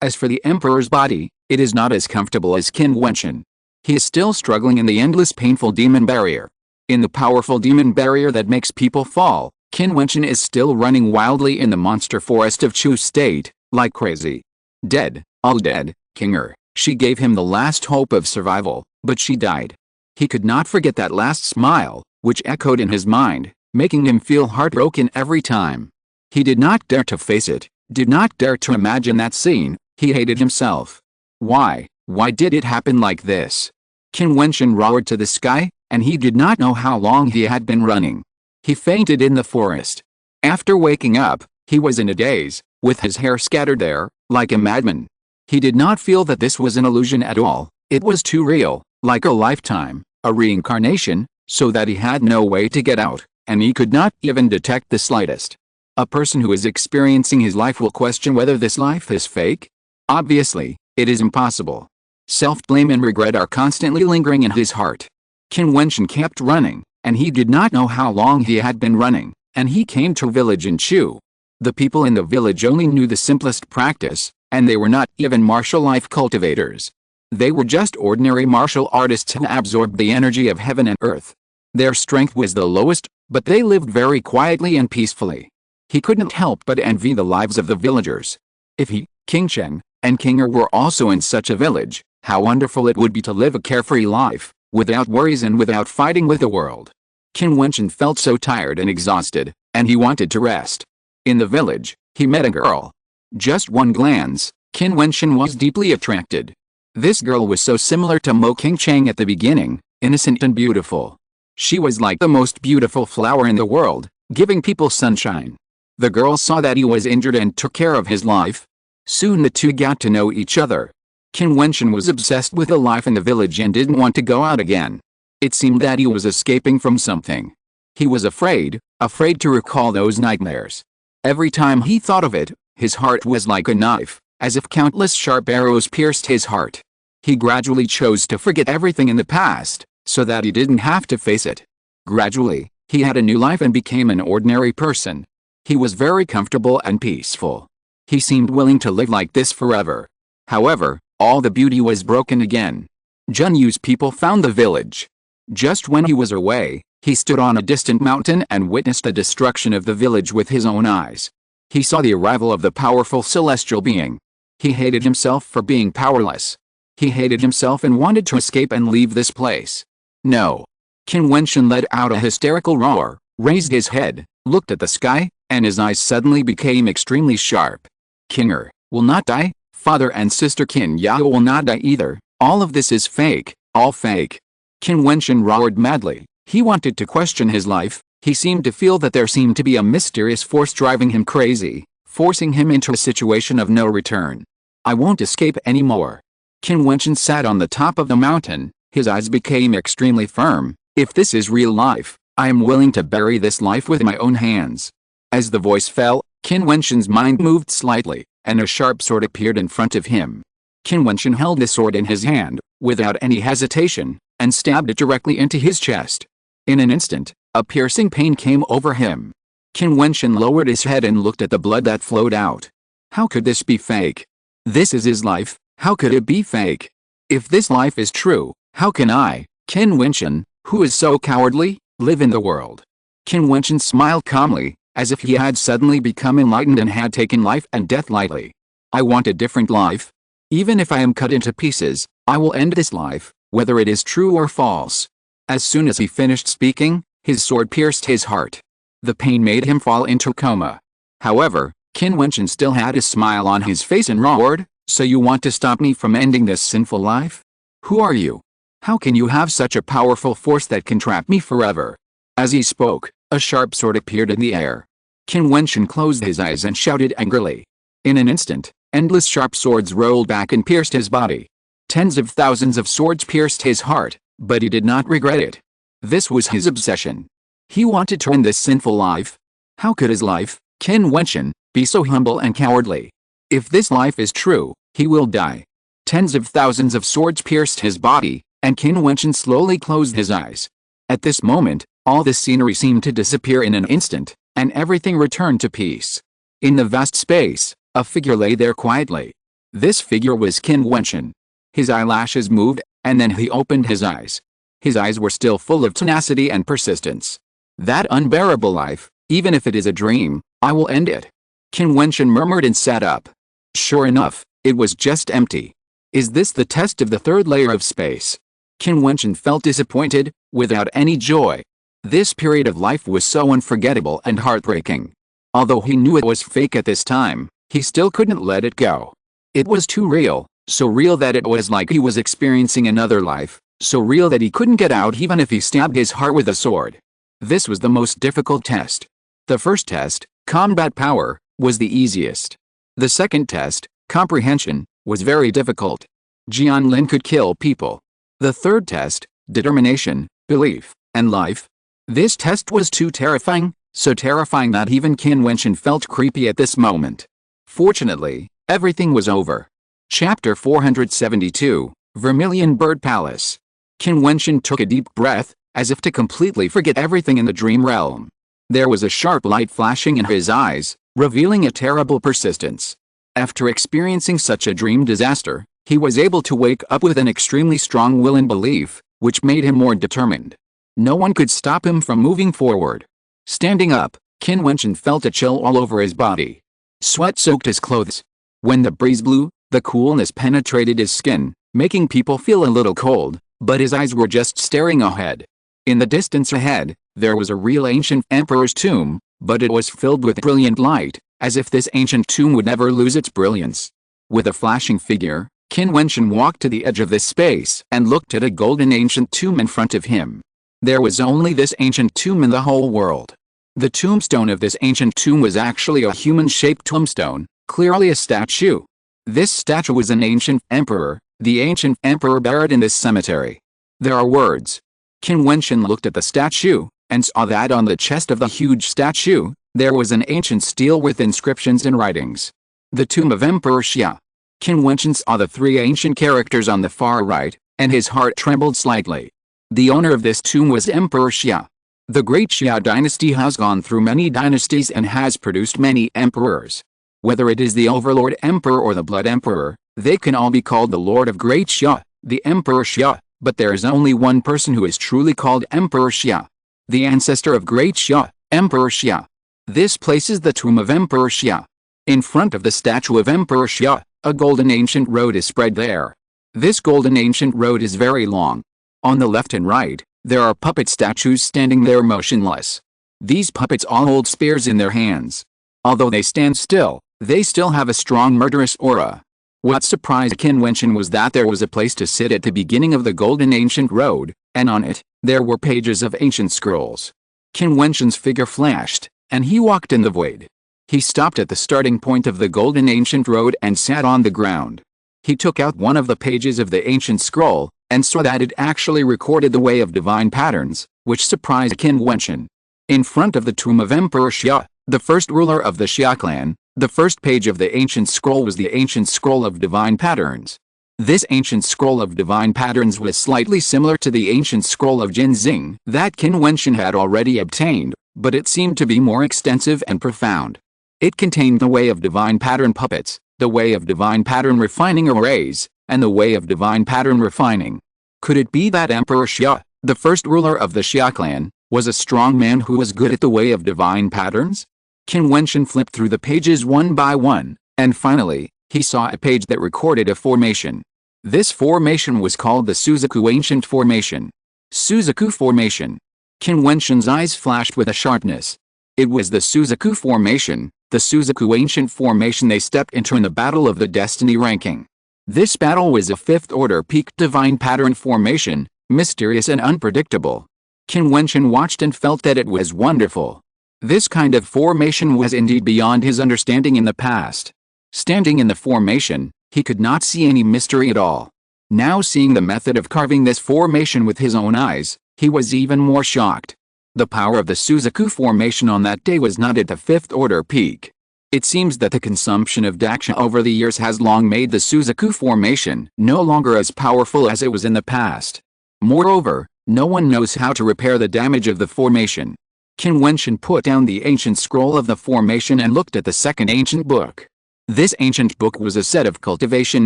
As for the Emperor's body, it is not as comfortable as Qin Wentian. He is still struggling in the endless painful demon barrier. In the powerful demon barrier that makes people fall, Qin Wentian is still running wildly in the monster forest of Chu State, like crazy. Dead, all dead, Kinger. She gave him the last hope of survival, but she died. He could not forget that last smile, which echoed in his mind, making him feel heartbroken every time. He did not dare to face it, did not dare to imagine that scene. He hated himself. Why did it happen like this? Qin Wentian roared to the sky, and he did not know how long he had been running. He fainted in the forest. After waking up, he was in a daze, with his hair scattered there, like a madman. He did not feel that this was an illusion at all. It was too real, like a lifetime, a reincarnation, so that he had no way to get out, and he could not even detect the slightest. A person who is experiencing his life will question whether this life is fake. Obviously, it is impossible. Self-blame and regret are constantly lingering in his heart. Qin Wentian kept running, and he did not know how long he had been running, and he came to a village in Chu. The people in the village only knew the simplest practice, and they were not even martial life cultivators. They were just ordinary martial artists who absorbed the energy of heaven and earth. Their strength was the lowest, but they lived very quietly and peacefully. He couldn't help but envy the lives of the villagers. If he, King Cheng, and Kinger were also in such a village, how wonderful it would be to live a carefree life, without worries and without fighting with the world. Qin Wentian felt so tired and exhausted, and he wanted to rest. In the village, he met a girl. Just one glance, Qin Wentian was deeply attracted. This girl was so similar to Mo King Cheng at the beginning, innocent and beautiful. She was like the most beautiful flower in the world, giving people sunshine. The girl saw that he was injured and took care of his life. Soon the two got to know each other. Qin Wentian was obsessed with the life in the village and didn't want to go out again. It seemed that he was escaping from something. He was afraid to recall those nightmares. Every time he thought of it, his heart was like a knife, as if countless sharp arrows pierced his heart. He gradually chose to forget everything in the past, so that he didn't have to face it. Gradually, he had a new life and became an ordinary person. He was very comfortable and peaceful. He seemed willing to live like this forever. However, all the beauty was broken again. Zhen Yu's people found the village. Just when he was away, he stood on a distant mountain and witnessed the destruction of the village with his own eyes. He saw the arrival of the powerful celestial being. He hated himself for being powerless. He hated himself and wanted to escape and leave this place. No. Qin Wentian let out a hysterical roar, raised his head, looked at the sky, and his eyes suddenly became extremely sharp. Qin will not die, father and sister Qin Yao will not die either. All of this is fake, all fake. Qin Wentian roared madly. He wanted to question his life. He seemed to feel that there seemed to be a mysterious force driving him crazy, forcing him into a situation of no return. I won't escape anymore. Qin Wentian sat on the top of the mountain. His eyes became extremely firm. If this is real life, I am willing to bury this life with my own hands. As the voice fell, Qin Wentian's mind moved slightly, and a sharp sword appeared in front of him. Qin Wentian held the sword in his hand, without any hesitation, and stabbed it directly into his chest. In an instant, a piercing pain came over him. Qin Wentian lowered his head and looked at the blood that flowed out. How could this be fake? This is his life, how could it be fake? If this life is true, how can I, Qin Wentian, who is so cowardly, live in the world? Qin Wentian smiled calmly, as if he had suddenly become enlightened and had taken life and death lightly. I want a different life. Even if I am cut into pieces, I will end this life, whether it is true or false. As soon as he finished speaking, his sword pierced his heart. The pain made him fall into coma. However, Qin Wentian still had a smile on his face and roared, "So you want to stop me from ending this sinful life? Who are you? How can you have such a powerful force that can trap me forever?" As he spoke, a sharp sword appeared in the air. Qin Wentian closed his eyes and shouted angrily. In an instant, endless sharp swords rolled back and pierced his body. Tens of thousands of swords pierced his heart, but he did not regret it. This was his obsession. He wanted to end this sinful life. How could his life, Qin Wentian, be so humble and cowardly? If this life is true, he will die. Tens of thousands of swords pierced his body, and Qin Wentian slowly closed his eyes. At this moment, all the scenery seemed to disappear in an instant, and everything returned to peace. In the vast space, a figure lay there quietly. This figure was Qin Wentian. His eyelashes moved, and then he opened his eyes. His eyes were still full of tenacity and persistence. That unbearable life, even if it is a dream, I will end it. Qin Wentian murmured and sat up. Sure enough, it was just empty. Is this the test of the third layer of space? Qin Wentian felt disappointed, without any joy. This period of life was so unforgettable and heartbreaking. Although he knew it was fake at this time, he still couldn't let it go. It was too real, so real that it was like he was experiencing another life, so real that he couldn't get out even if he stabbed his heart with a sword. This was the most difficult test. The first test, combat power, was the easiest. The second test, comprehension, was very difficult. Jian Lin could kill people. The third test, determination, belief, and life. This test was too terrifying, so terrifying that even Qin Wentian felt creepy at this moment. Fortunately, everything was over. Chapter 472, Vermilion Bird Palace. Qin Wentian took a deep breath, as if to completely forget everything in the dream realm. There was a sharp light flashing in his eyes, revealing a terrible persistence. After experiencing such a dream disaster, he was able to wake up with an extremely strong will and belief, which made him more determined. No one could stop him from moving forward. Standing up, Qin Wentian felt a chill all over his body. Sweat soaked his clothes. When the breeze blew, the coolness penetrated his skin, making people feel a little cold, but his eyes were just staring ahead. In the distance ahead, there was a real ancient emperor's tomb, but it was filled with brilliant light, as if this ancient tomb would never lose its brilliance. With a flashing figure, Qin Wentian walked to the edge of this space and looked at a golden ancient tomb in front of him. There was only this ancient tomb in the whole world. The tombstone of this ancient tomb was actually a human-shaped tombstone, clearly a statue. This statue was an ancient emperor, the ancient emperor buried in this cemetery. There are words. Qin Wentian looked at the statue, and saw that on the chest of the huge statue, there was an ancient stele with inscriptions and writings. The tomb of Emperor Xia. Qin Wentian saw the three ancient characters on the far right, and his heart trembled slightly. The owner of this tomb was Emperor Xia. The great Xia dynasty has gone through many dynasties and has produced many emperors. Whether it is the Overlord Emperor or the Blood Emperor, they can all be called the Lord of Great Xia, the Emperor Xia, but there is only one person who is truly called Emperor Xia. The ancestor of Great Xia, Emperor Xia. This place is the tomb of Emperor Xia. In front of the statue of Emperor Xia, a golden ancient road is spread there. This golden ancient road is very long. On the left and right, there are puppet statues standing there motionless. These puppets all hold spears in their hands. Although they stand still, they still have a strong murderous aura. What surprised Qin Wentian was that there was a place to sit at the beginning of the golden ancient road, and on it, there were pages of ancient scrolls. Qin Wentian's figure flashed, and he walked in the void. He stopped at the starting point of the golden ancient road and sat on the ground. He took out one of the pages of the ancient scroll, and saw that it actually recorded the way of divine patterns, which surprised Qin Wentian. In front of the tomb of Emperor Xia, the first ruler of the Xia clan, the first page of the ancient scroll was the ancient scroll of divine patterns. This ancient scroll of divine patterns was slightly similar to the ancient scroll of Jinxing that Qin Wentian had already obtained, but it seemed to be more extensive and profound. It contained the way of divine pattern puppets, the way of divine pattern refining arrays, and the way of divine pattern refining. Could it be that Emperor Xia, the first ruler of the Xia clan, was a strong man who was good at the way of divine patterns? Qin Wentian flipped through the pages one by one, and finally, he saw a page that recorded a formation. This formation was called the Suzaku Ancient Formation. Suzaku Formation. Qin Wentian's eyes flashed with a sharpness. It was the Suzaku Formation, the Suzaku Ancient Formation they stepped into in the Battle of the Destiny ranking. This battle was a 5th order peak divine pattern formation, mysterious and unpredictable. Qin Wentian watched and felt that it was wonderful. This kind of formation was indeed beyond his understanding in the past. Standing in the formation, he could not see any mystery at all. Now seeing the method of carving this formation with his own eyes, he was even more shocked. The power of the Suzaku formation on that day was not at the 5th order peak. It seems that the consumption of daksha over the years has long made the Suzaku formation no longer as powerful as it was in the past. Moreover, no one knows how to repair the damage of the formation. Qin Wentian put down the ancient scroll of the formation and looked at the second ancient book. This ancient book was a set of cultivation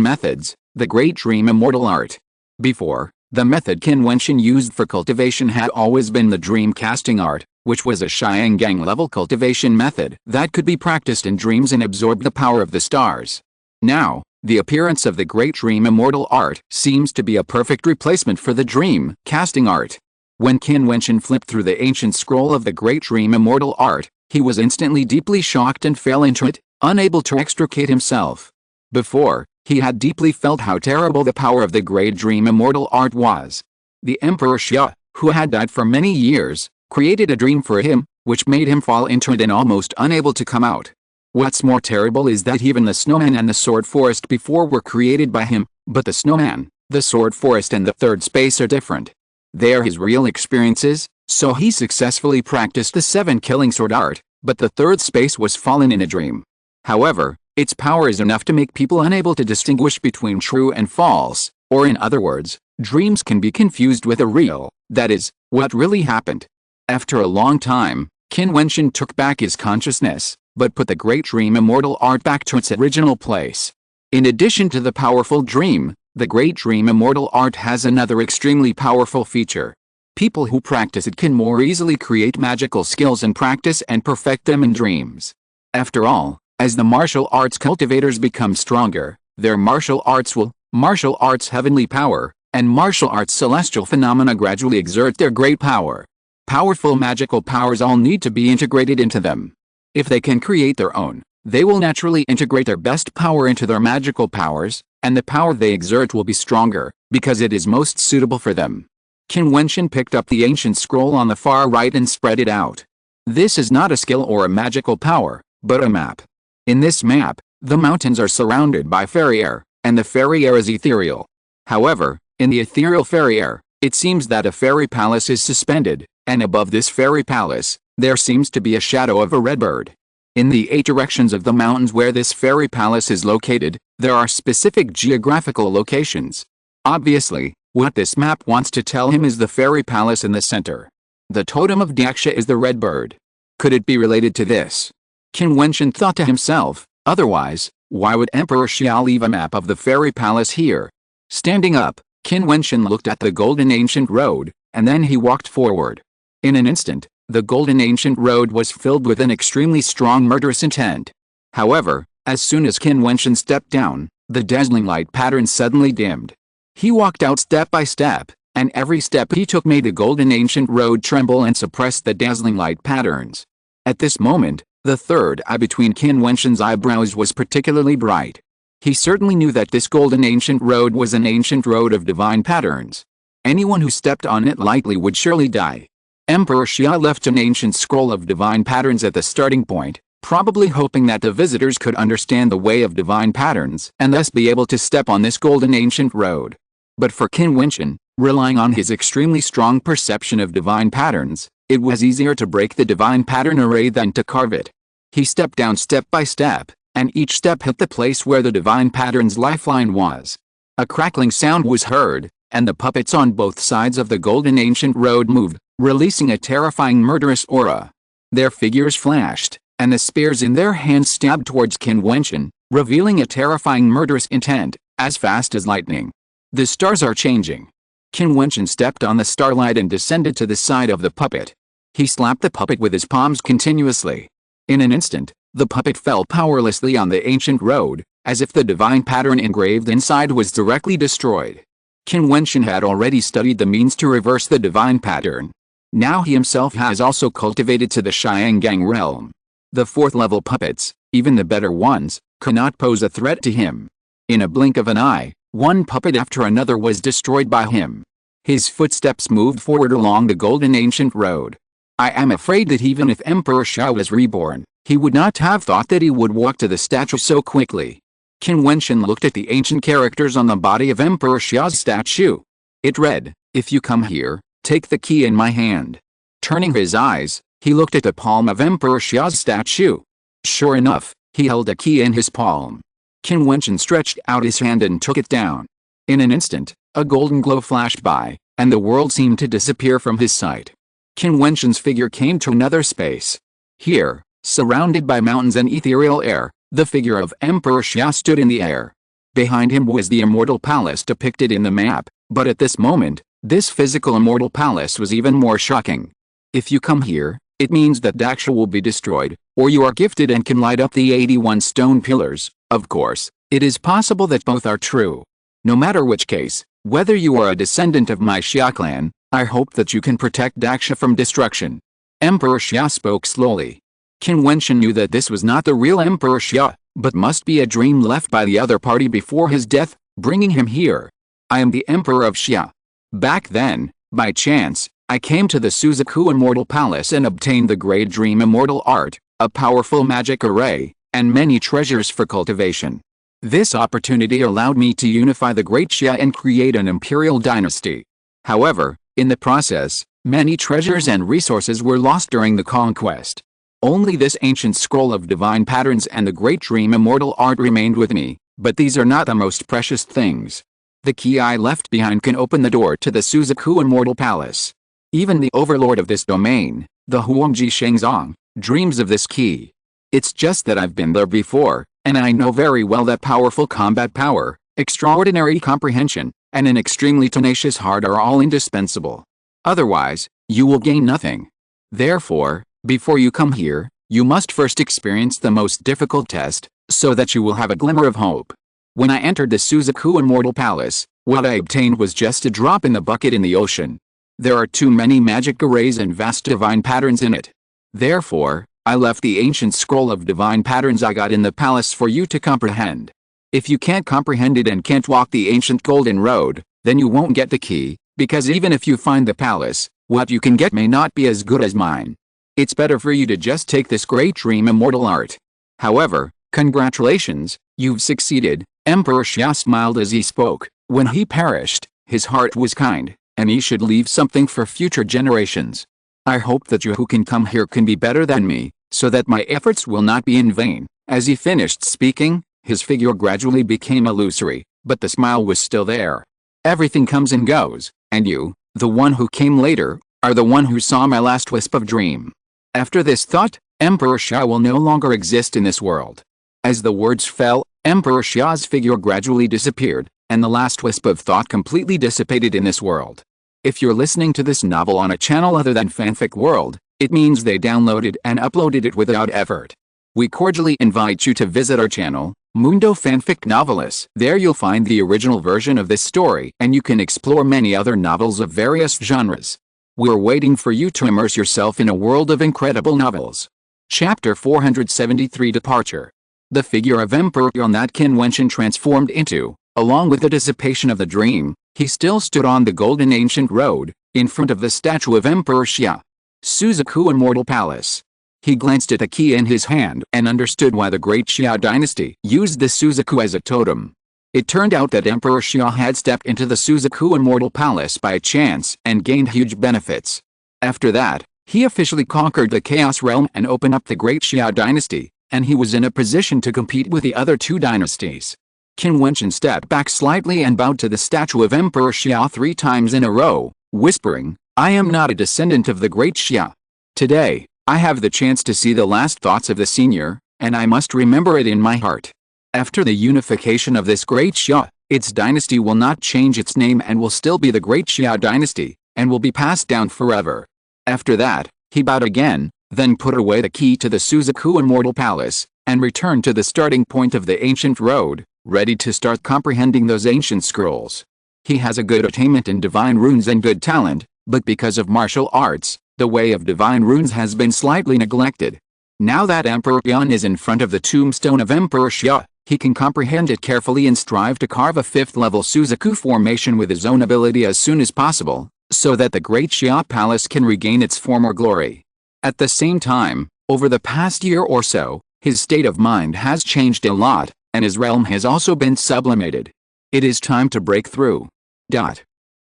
methods, the Great Dream Immortal Art. Before, the method Qin Wentian used for cultivation had always been the dream casting art, which was a Xiangang level cultivation method that could be practiced in dreams and absorb the power of the stars. Now, the appearance of the Great Dream Immortal Art seems to be a perfect replacement for the dream casting art. When Qin Wentian flipped through the ancient scroll of the Great Dream Immortal Art, he was instantly deeply shocked and fell into it, unable to extricate himself. Before, he had deeply felt how terrible the power of the Great Dream Immortal Art was. The Emperor Xia, who had died for many years, created a dream for him, which made him fall into it and almost unable to come out. What's more terrible is that even the snowman and the sword forest before were created by him, but the snowman, the sword forest and the third space are different. They are his real experiences, so he successfully practiced the 7 killing sword art, but the third space was fallen in a dream. However, its power is enough to make people unable to distinguish between true and false, or in other words, dreams can be confused with a real, that is, what really happened. After a long time, Qin Wentian took back his consciousness, but put the Great Dream Immortal Art back to its original place. In addition to the powerful dream, the Great Dream Immortal Art has another extremely powerful feature. People who practice it can more easily create magical skills and practice and perfect them in dreams. After all, as the martial arts cultivators become stronger, their martial arts heavenly power, and martial arts celestial phenomena gradually exert their great power. Powerful magical powers all need to be integrated into them. If they can create their own, they will naturally integrate their best power into their magical powers, and the power they exert will be stronger, because it is most suitable for them. Qin Wentian picked up the ancient scroll on the far right and spread it out. This is not a skill or a magical power, but a map. In this map, the mountains are surrounded by fairy air, and the fairy air is ethereal. However, in the ethereal fairy air, it seems that a fairy palace is suspended, and above this fairy palace, there seems to be a shadow of a red bird. In the 8 directions of the mountains where this fairy palace is located, there are specific geographical locations. Obviously, what this map wants to tell him is the fairy palace in the center. The totem of Daksha is the red bird. Could it be related to this? Qin Wentian thought to himself, otherwise, why would Emperor Xia leave a map of the fairy palace here? Standing up, Qin Wentian looked at the golden ancient road, and then he walked forward. In an instant, the golden ancient road was filled with an extremely strong murderous intent. However, as soon as Qin Wentian stepped down, the dazzling light pattern suddenly dimmed. He walked out step by step, and every step he took made the golden ancient road tremble and suppress the dazzling light patterns. At this moment, the third eye between Qin Wentian's eyebrows was particularly bright. He certainly knew that this golden ancient road was an ancient road of divine patterns. Anyone who stepped on it lightly would surely die. Emperor Xia left an ancient scroll of divine patterns at the starting point, probably hoping that the visitors could understand the way of divine patterns and thus be able to step on this golden ancient road. But for Qin Wentian, relying on his extremely strong perception of divine patterns, it was easier to break the divine pattern array than to carve it. He stepped down step by step, and each step hit the place where the divine pattern's lifeline was. A crackling sound was heard, and the puppets on both sides of the golden ancient road moved, releasing a terrifying murderous aura. Their figures flashed, and the spears in their hands stabbed towards Qin Wentian, revealing a terrifying murderous intent, as fast as lightning. The stars are changing. Qin Wentian stepped on the starlight and descended to the side of the puppet. He slapped the puppet with his palms continuously. In an instant, the puppet fell powerlessly on the ancient road, as if the divine pattern engraved inside was directly destroyed. Qin Wentian had already studied the means to reverse the divine pattern. Now he himself has also cultivated to the Xiangang realm. The fourth-level puppets, even the better ones, cannot pose a threat to him. In a blink of an eye, one puppet after another was destroyed by him. His footsteps moved forward along the golden ancient road. I am afraid that even if Emperor Xia was reborn, he would not have thought that he would walk to the statue so quickly. Qin Wentian looked at the ancient characters on the body of Emperor Xia's statue. It read, "If you come here, take the key in my hand." Turning his eyes, he looked at the palm of Emperor Xia's statue. Sure enough, he held a key in his palm. Qin Wentian stretched out his hand and took it down. In an instant, a golden glow flashed by, and the world seemed to disappear from his sight. Qin Wentian's figure came to another space. Here, surrounded by mountains and ethereal air, the figure of Emperor Xia stood in the air. Behind him was the immortal palace depicted in the map, but at this moment, this physical immortal palace was even more shocking. If you come here, it means that Daksha will be destroyed, or you are gifted and can light up the 81 stone pillars. Of course, it is possible that both are true. No matter which case, whether you are a descendant of my Xia clan, I hope that you can protect Daksha from destruction. Emperor Xia spoke slowly. Qin Wentian knew that this was not the real Emperor Xia, but must be a dream left by the other party before his death, bringing him here. I am the Emperor of Xia. Back then, by chance, I came to the Suzaku Immortal Palace and obtained the Great Dream Immortal Art, a powerful magic array, and many treasures for cultivation. This opportunity allowed me to unify the Great Xia and create an imperial dynasty. However, in the process, many treasures and resources were lost during the conquest. Only this ancient scroll of divine patterns and the Great Dream Immortal Art remained with me, but these are not the most precious things. The key I left behind can open the door to the Suzaku Immortal Palace. Even the overlord of this domain, the Huangji Shengzong, dreams of this key. It's just that I've been there before, and I know very well that powerful combat power, extraordinary comprehension, and an extremely tenacious heart are all indispensable. Otherwise, you will gain nothing. Therefore, before you come here, you must first experience the most difficult test, so that you will have a glimmer of hope. When I entered the Suzaku Immortal Palace, what I obtained was just a drop in the bucket in the ocean. There are too many magic arrays and vast divine patterns in it. Therefore, I left the ancient scroll of divine patterns I got in the palace for you to comprehend. If you can't comprehend it and can't walk the ancient golden road, then you won't get the key, because even if you find the palace, what you can get may not be as good as mine. It's better for you to just take this Great Dream Immortal Art. However, congratulations, you've succeeded. Emperor Xia smiled as he spoke. When he perished, his heart was kind, and he should leave something for future generations. I hope that you who can come here can be better than me, so that my efforts will not be in vain. As he finished speaking, his figure gradually became illusory, but the smile was still there. Everything comes and goes, and you, the one who came later, are the one who saw my last wisp of dream. After this thought, Emperor Xia will no longer exist in this world. As the words fell, Emperor Xia's figure gradually disappeared, and the last wisp of thought completely dissipated in this world. If you're listening to this novel on a channel other than Fanfic World, it means they downloaded and uploaded it without effort. We cordially invite you to visit our channel, Mundo Fanfic Novelist. There you'll find the original version of this story, and you can explore many other novels of various genres. We're waiting for you to immerse yourself in a world of incredible novels. Chapter 473 Departure. The figure of Emperor Qin that Qin Wentian transformed into, along with the dissipation of the dream, he still stood on the golden ancient road, in front of the statue of Emperor Xia. Suzaku Immortal Palace. He glanced at the key in his hand and understood why the great Xia dynasty used the Suzaku as a totem. It turned out that Emperor Xia had stepped into the Suzaku Immortal Palace by chance and gained huge benefits. After that, he officially conquered the Chaos Realm and opened up the great Xia dynasty, and he was in a position to compete with the other two dynasties. Qin Wentian stepped back slightly and bowed to the statue of Emperor Xia 3 times in a row, whispering, "I am not a descendant of the great Xia. Today, I have the chance to see the last thoughts of the senior, and I must remember it in my heart. After the unification of this great Xia, its dynasty will not change its name and will still be the great Xia dynasty, and will be passed down forever." After that, he bowed again, then put away the key to the Suzaku Immortal Palace, and returned to the starting point of the ancient road, ready to start comprehending those ancient scrolls. He has a good attainment in divine runes and good talent, but because of martial arts, the way of divine runes has been slightly neglected. Now that Emperor Qin is in front of the tombstone of Emperor Xia, he can comprehend it carefully and strive to carve a 5th-level Suzaku formation with his own ability as soon as possible, so that the great Xia Palace can regain its former glory. At the same time, over the past year or so, his state of mind has changed a lot, and his realm has also been sublimated. It is time to break through.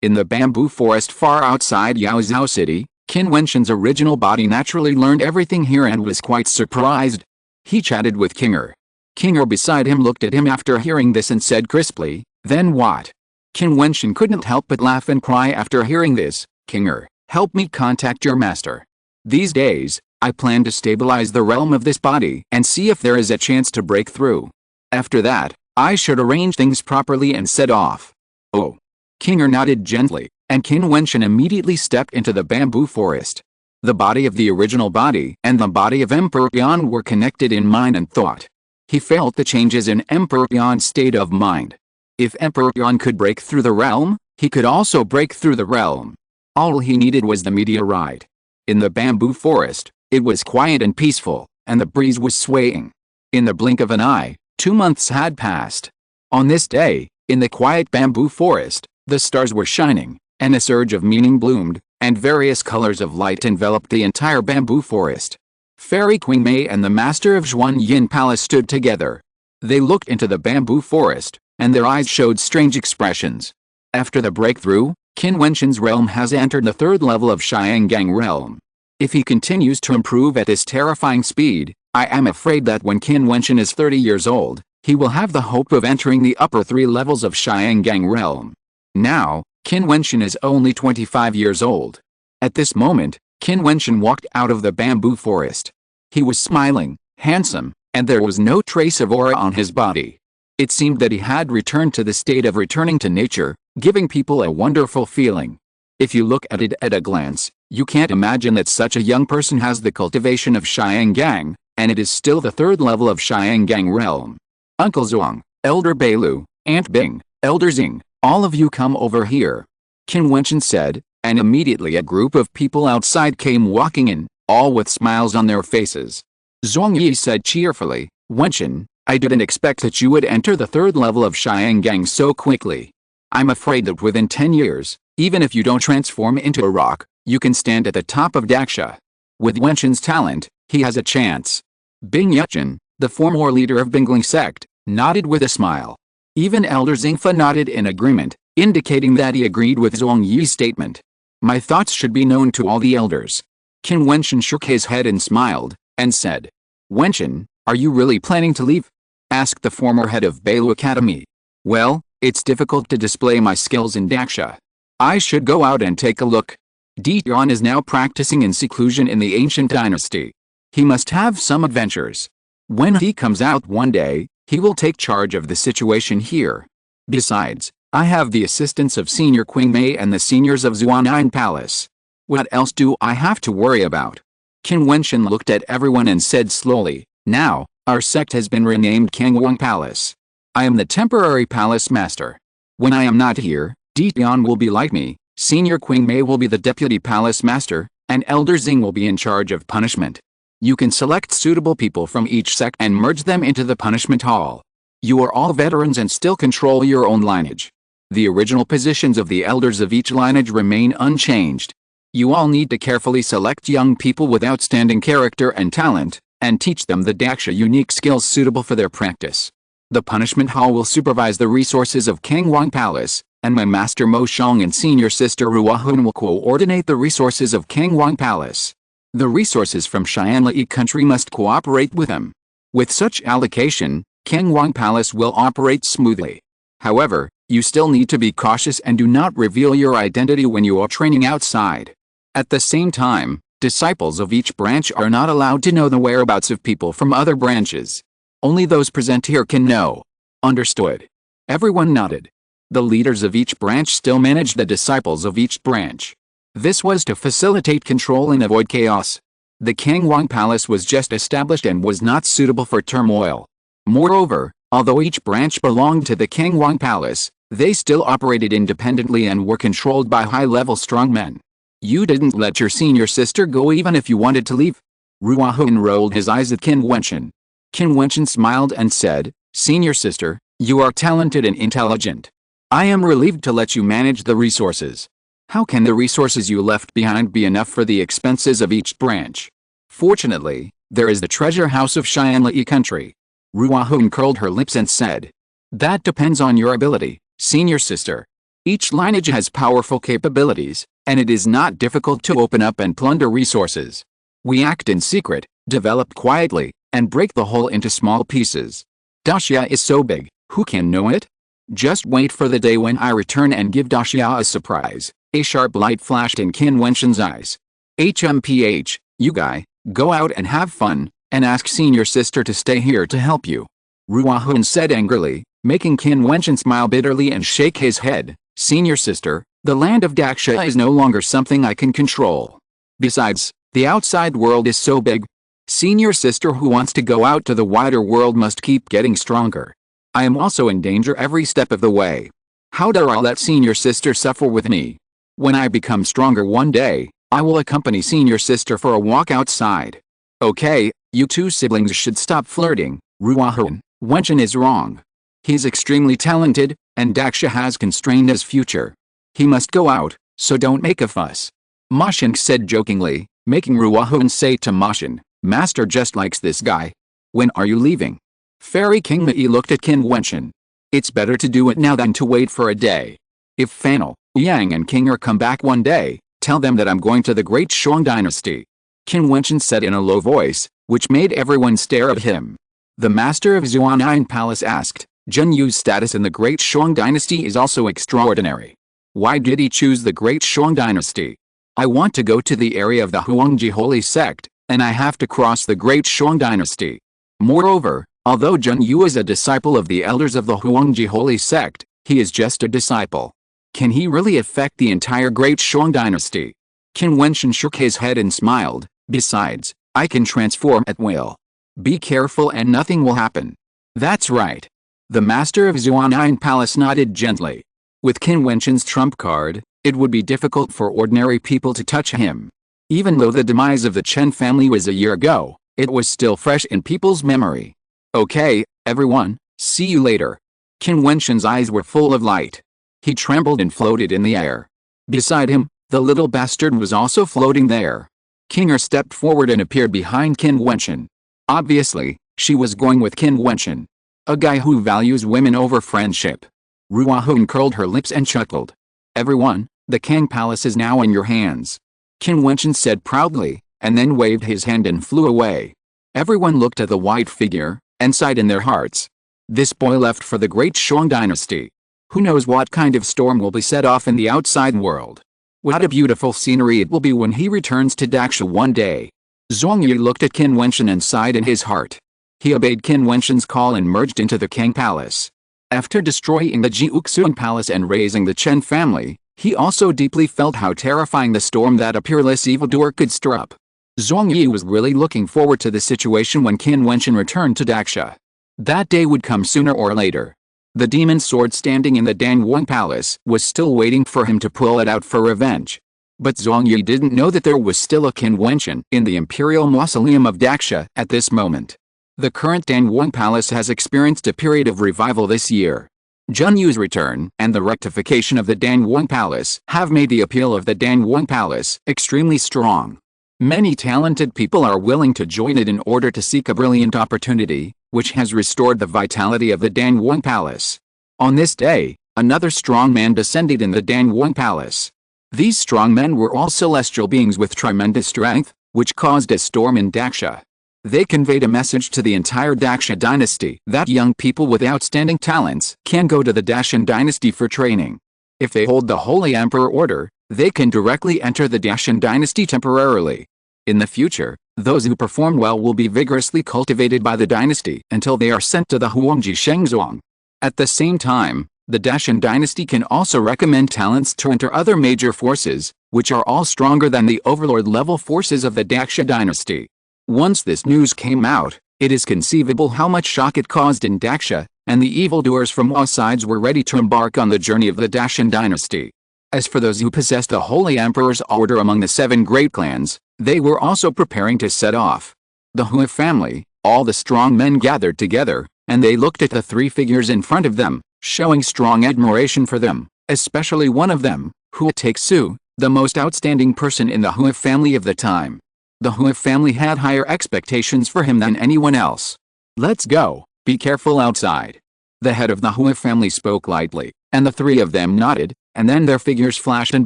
In the bamboo forest far outside Yaozhou City, Qin Wentian's original body naturally learned everything here and was quite surprised. He chatted with Kinger. Kinger beside him looked at him after hearing this and said crisply, "Then what?" Qin Wentian couldn't help but laugh and cry after hearing this. "Kinger, help me contact your master. These days, I plan to stabilize the realm of this body and see if there is a chance to break through. After that, I should arrange things properly and set off." "Oh." Kinger nodded gently, and Qin Wentian immediately stepped into the bamboo forest. The body of the original body and the body of Emperor Qin were connected in mind and thought. He felt the changes in Emperor Qin's state of mind. If Emperor Qin could break through the realm, he could also break through the realm. All he needed was the meteorite. In the bamboo forest, it was quiet and peaceful, and the breeze was swaying. In the blink of an eye, 2 months had passed. On this day, in the quiet bamboo forest, the stars were shining, and a surge of meaning bloomed, and various colors of light enveloped the entire bamboo forest. Fairy Queen Mei and the master of Jiutian Palace stood together. They looked into the bamboo forest, and their eyes showed strange expressions. After the breakthrough, Qin Wentian's realm has entered the 3rd level of Xiangang realm. If he continues to improve at this terrifying speed, I am afraid that when Qin Wentian is 30 years old, he will have the hope of entering the upper 3 levels of Xiangang realm. Now, Qin Wentian is only 25 years old. At this moment, Qin Wentian walked out of the bamboo forest. He was smiling, handsome, and there was no trace of aura on his body. It seemed that he had returned to the state of returning to nature, giving people a wonderful feeling. If you look at it at a glance, you can't imagine that such a young person has the cultivation of Xiangang, and it is still the 3rd level of Xiangang realm. Uncle Zhuang, Elder Beilu, Aunt Bing, Elder Xing, all of you come over here, Qin Wentian said, and immediately a group of people outside came walking in, all with smiles on their faces. Zhuang Yi said cheerfully, "Wentian, I didn't expect that you would enter the 3rd level of Xiangang so quickly. I'm afraid that within 10 years, even if you don't transform into a rock, you can stand at the top of Daxia. With Wentian's talent, he has a chance." Bing Yuchen, the former leader of Bingling sect, nodded with a smile. Even Elder Xingfa nodded in agreement, indicating that he agreed with Zhuang Yi's statement. "My thoughts should be known to all the elders." Qin Wentian shook his head and smiled, and said, "Wentian, are you really planning to leave?" asked the former head of Beilu Academy. "Well, it's difficult to display my skills in Daxia. I should go out and take a look. Jiutian is now practicing in seclusion in the ancient dynasty. He must have some adventures. When he comes out one day, he will take charge of the situation here. Besides, I have the assistance of Senior Queen Mei and the seniors of Jiutian Palace. What else do I have to worry about?" Qin Wentian looked at everyone and said slowly, "Now, Our sect has been renamed Kangwang Palace. I am the temporary palace master. When I am not here, Jiutian will be like me, Senior Qing Mei will be the deputy palace master, and Elder Xing will be in charge of punishment. You can select suitable people from each sect and merge them into the punishment hall. You are all veterans and still control your own lineage. The original positions of the elders of each lineage remain unchanged. You all need to carefully select young people with outstanding character and talent, and teach them the daksha unique skills suitable for their practice. The punishment hall will supervise the resources of Kangwang Palace, and my master Mo Shang and senior sister Ruahun will coordinate the resources of Kangwang Palace. The resources from Xianlai country must cooperate with them. With such allocation, Kangwang Palace will operate smoothly. However, you still need to be cautious and do not reveal your identity when you are training outside. At the same time, disciples of each branch are not allowed to know the whereabouts of people from other branches. Only those present here can know. Understood? Everyone nodded. The leaders of each branch still managed the disciples of each branch. This was to facilitate control and avoid chaos. The Kangwang Palace was just established and was not suitable for turmoil. Moreover, although each branch belonged to the Kangwang Palace, they still operated independently and were controlled by high-level strongmen. You didn't let your senior sister go even if you wanted to leave? Ruahun rolled his eyes at Qin Wentian. Qin Wentian smiled and said, Senior sister, you are talented and intelligent. I am relieved to let you manage the resources. How can the resources you left behind be enough for the expenses of each branch? Fortunately, there is the treasure house of Xianlai country. Ruahun curled her lips and said, That depends on your ability, senior sister. Each lineage has powerful capabilities, and it is not difficult to open up and plunder resources. We act in secret, develop quietly, and break the whole into small pieces. Daxia is so big, who can know it? Just wait for the day when I return and give Daxia a surprise. A sharp light flashed in Qin Wentian's eyes. HMPH, you guy, go out and have fun, and ask senior sister to stay here to help you. Ruahun said angrily, making Qin Wentian smile bitterly and shake his head. Senior sister, the land of Daxia is no longer something I can control. Besides, the outside world is so big. Senior sister who wants to go out to the wider world must keep getting stronger. I am also in danger every step of the way. How dare I let senior sister suffer with me? When I become stronger one day, I will accompany senior sister for a walk outside. Okay, you two siblings should stop flirting. Ruahun, Wentian is wrong. He's extremely talented, and Daxia has constrained his future. He must go out, so don't make a fuss. Ma Xin said jokingly, making Ruahun say to Ma Xin, Master just likes this guy. When are you leaving? Fairy King Mei looked at Qin Wentian. It's better to do it now than to wait for a day. If Fanal, Yang and King come back one day, tell them that I'm going to the Great Shuang Dynasty. Qin Wentian said in a low voice, which made everyone stare at him. The master of Xuanyang Palace asked, Zhen Yu's status in the Great Shuang Dynasty is also extraordinary. Why did he choose the Great Shuang Dynasty? I want to go to the area of the Huangji Holy Sect, and I have to cross the Great Shuang Dynasty. Moreover, although Zhen Yu is a disciple of the elders of the Huangji Holy Sect, he is just a disciple. Can he really affect the entire Great Shuang Dynasty? Qin Wentian shook his head and smiled. Besides, I can transform at will. Be careful and nothing will happen. That's right. The master of Xuanyang Palace nodded gently. With Qin Wentian's trump card, it would be difficult for ordinary people to touch him. Even though the demise of the Chen family was a year ago, it was still fresh in people's memory. Okay, everyone, see you later. Qin Wentian's eyes were full of light. He trembled and floated in the air. Beside him, the little bastard was also floating there. Kinger stepped forward and appeared behind Qin Wentian. Obviously, she was going with Qin Wentian. A guy who values women over friendship. Ruahun curled her lips and chuckled. Everyone, the Kang Palace is now in your hands. Qin Wentian said proudly, and then waved his hand and flew away. Everyone looked at the white figure, and sighed in their hearts. This boy left for the Great Shuang Dynasty. Who knows what kind of storm will be set off in the outside world. What a beautiful scenery it will be when he returns to Daxia one day. Zhuangyi looked at Qin Wentian and sighed in his heart. He obeyed Qin Wentian's call and merged into the Kang Palace. After destroying the Jiutian Palace and raising the Chen family, he also deeply felt how terrifying the storm that a peerless evildoer could stir up. Zhuang Yi was really looking forward to the situation when Qin Wentian returned to Daxia. That day would come sooner or later. The demon sword standing in the Danyuan Palace was still waiting for him to pull it out for revenge. But Zhuang Yi didn't know that there was still a Qin Wentian in the Imperial Mausoleum of Daxia at this moment. The current Danyuan Palace has experienced a period of revival this year. Zheng Yu's return and the rectification of the Danyuan Palace have made the appeal of the Danyuan Palace extremely strong. Many talented people are willing to join it in order to seek a brilliant opportunity, which has restored the vitality of the Danyuan Palace. On this day, another strong man descended in the Danyuan Palace. These strong men were all celestial beings with tremendous strength, which caused a storm in Daxia. They conveyed a message to the entire Daxia dynasty that young people with outstanding talents can go to the Dacian dynasty for training. If they hold the Holy Emperor order, they can directly enter the Dacian dynasty temporarily. In the future, those who perform well will be vigorously cultivated by the dynasty until they are sent to the Huangji Shengzhuang. At the same time, the Dacian dynasty can also recommend talents to enter other major forces, which are all stronger than the overlord-level forces of the Daxia dynasty. Once this news came out, it is conceivable how much shock it caused in Daxia, and the evildoers from all sides were ready to embark on the journey of the Dacian dynasty. As for those who possessed the Holy Emperor's order among the 7 great clans, they were also preparing to set off. The Hui family, all the strong men gathered together, and they looked at the 3 figures in front of them, showing strong admiration for them, especially one of them, Hui Taixu, the most outstanding person in the Hui family of the time. The Hui family had higher expectations for him than anyone else. "Let's go, be careful outside." The head of the Hui family spoke lightly, and the 3 of them nodded, and then their figures flashed and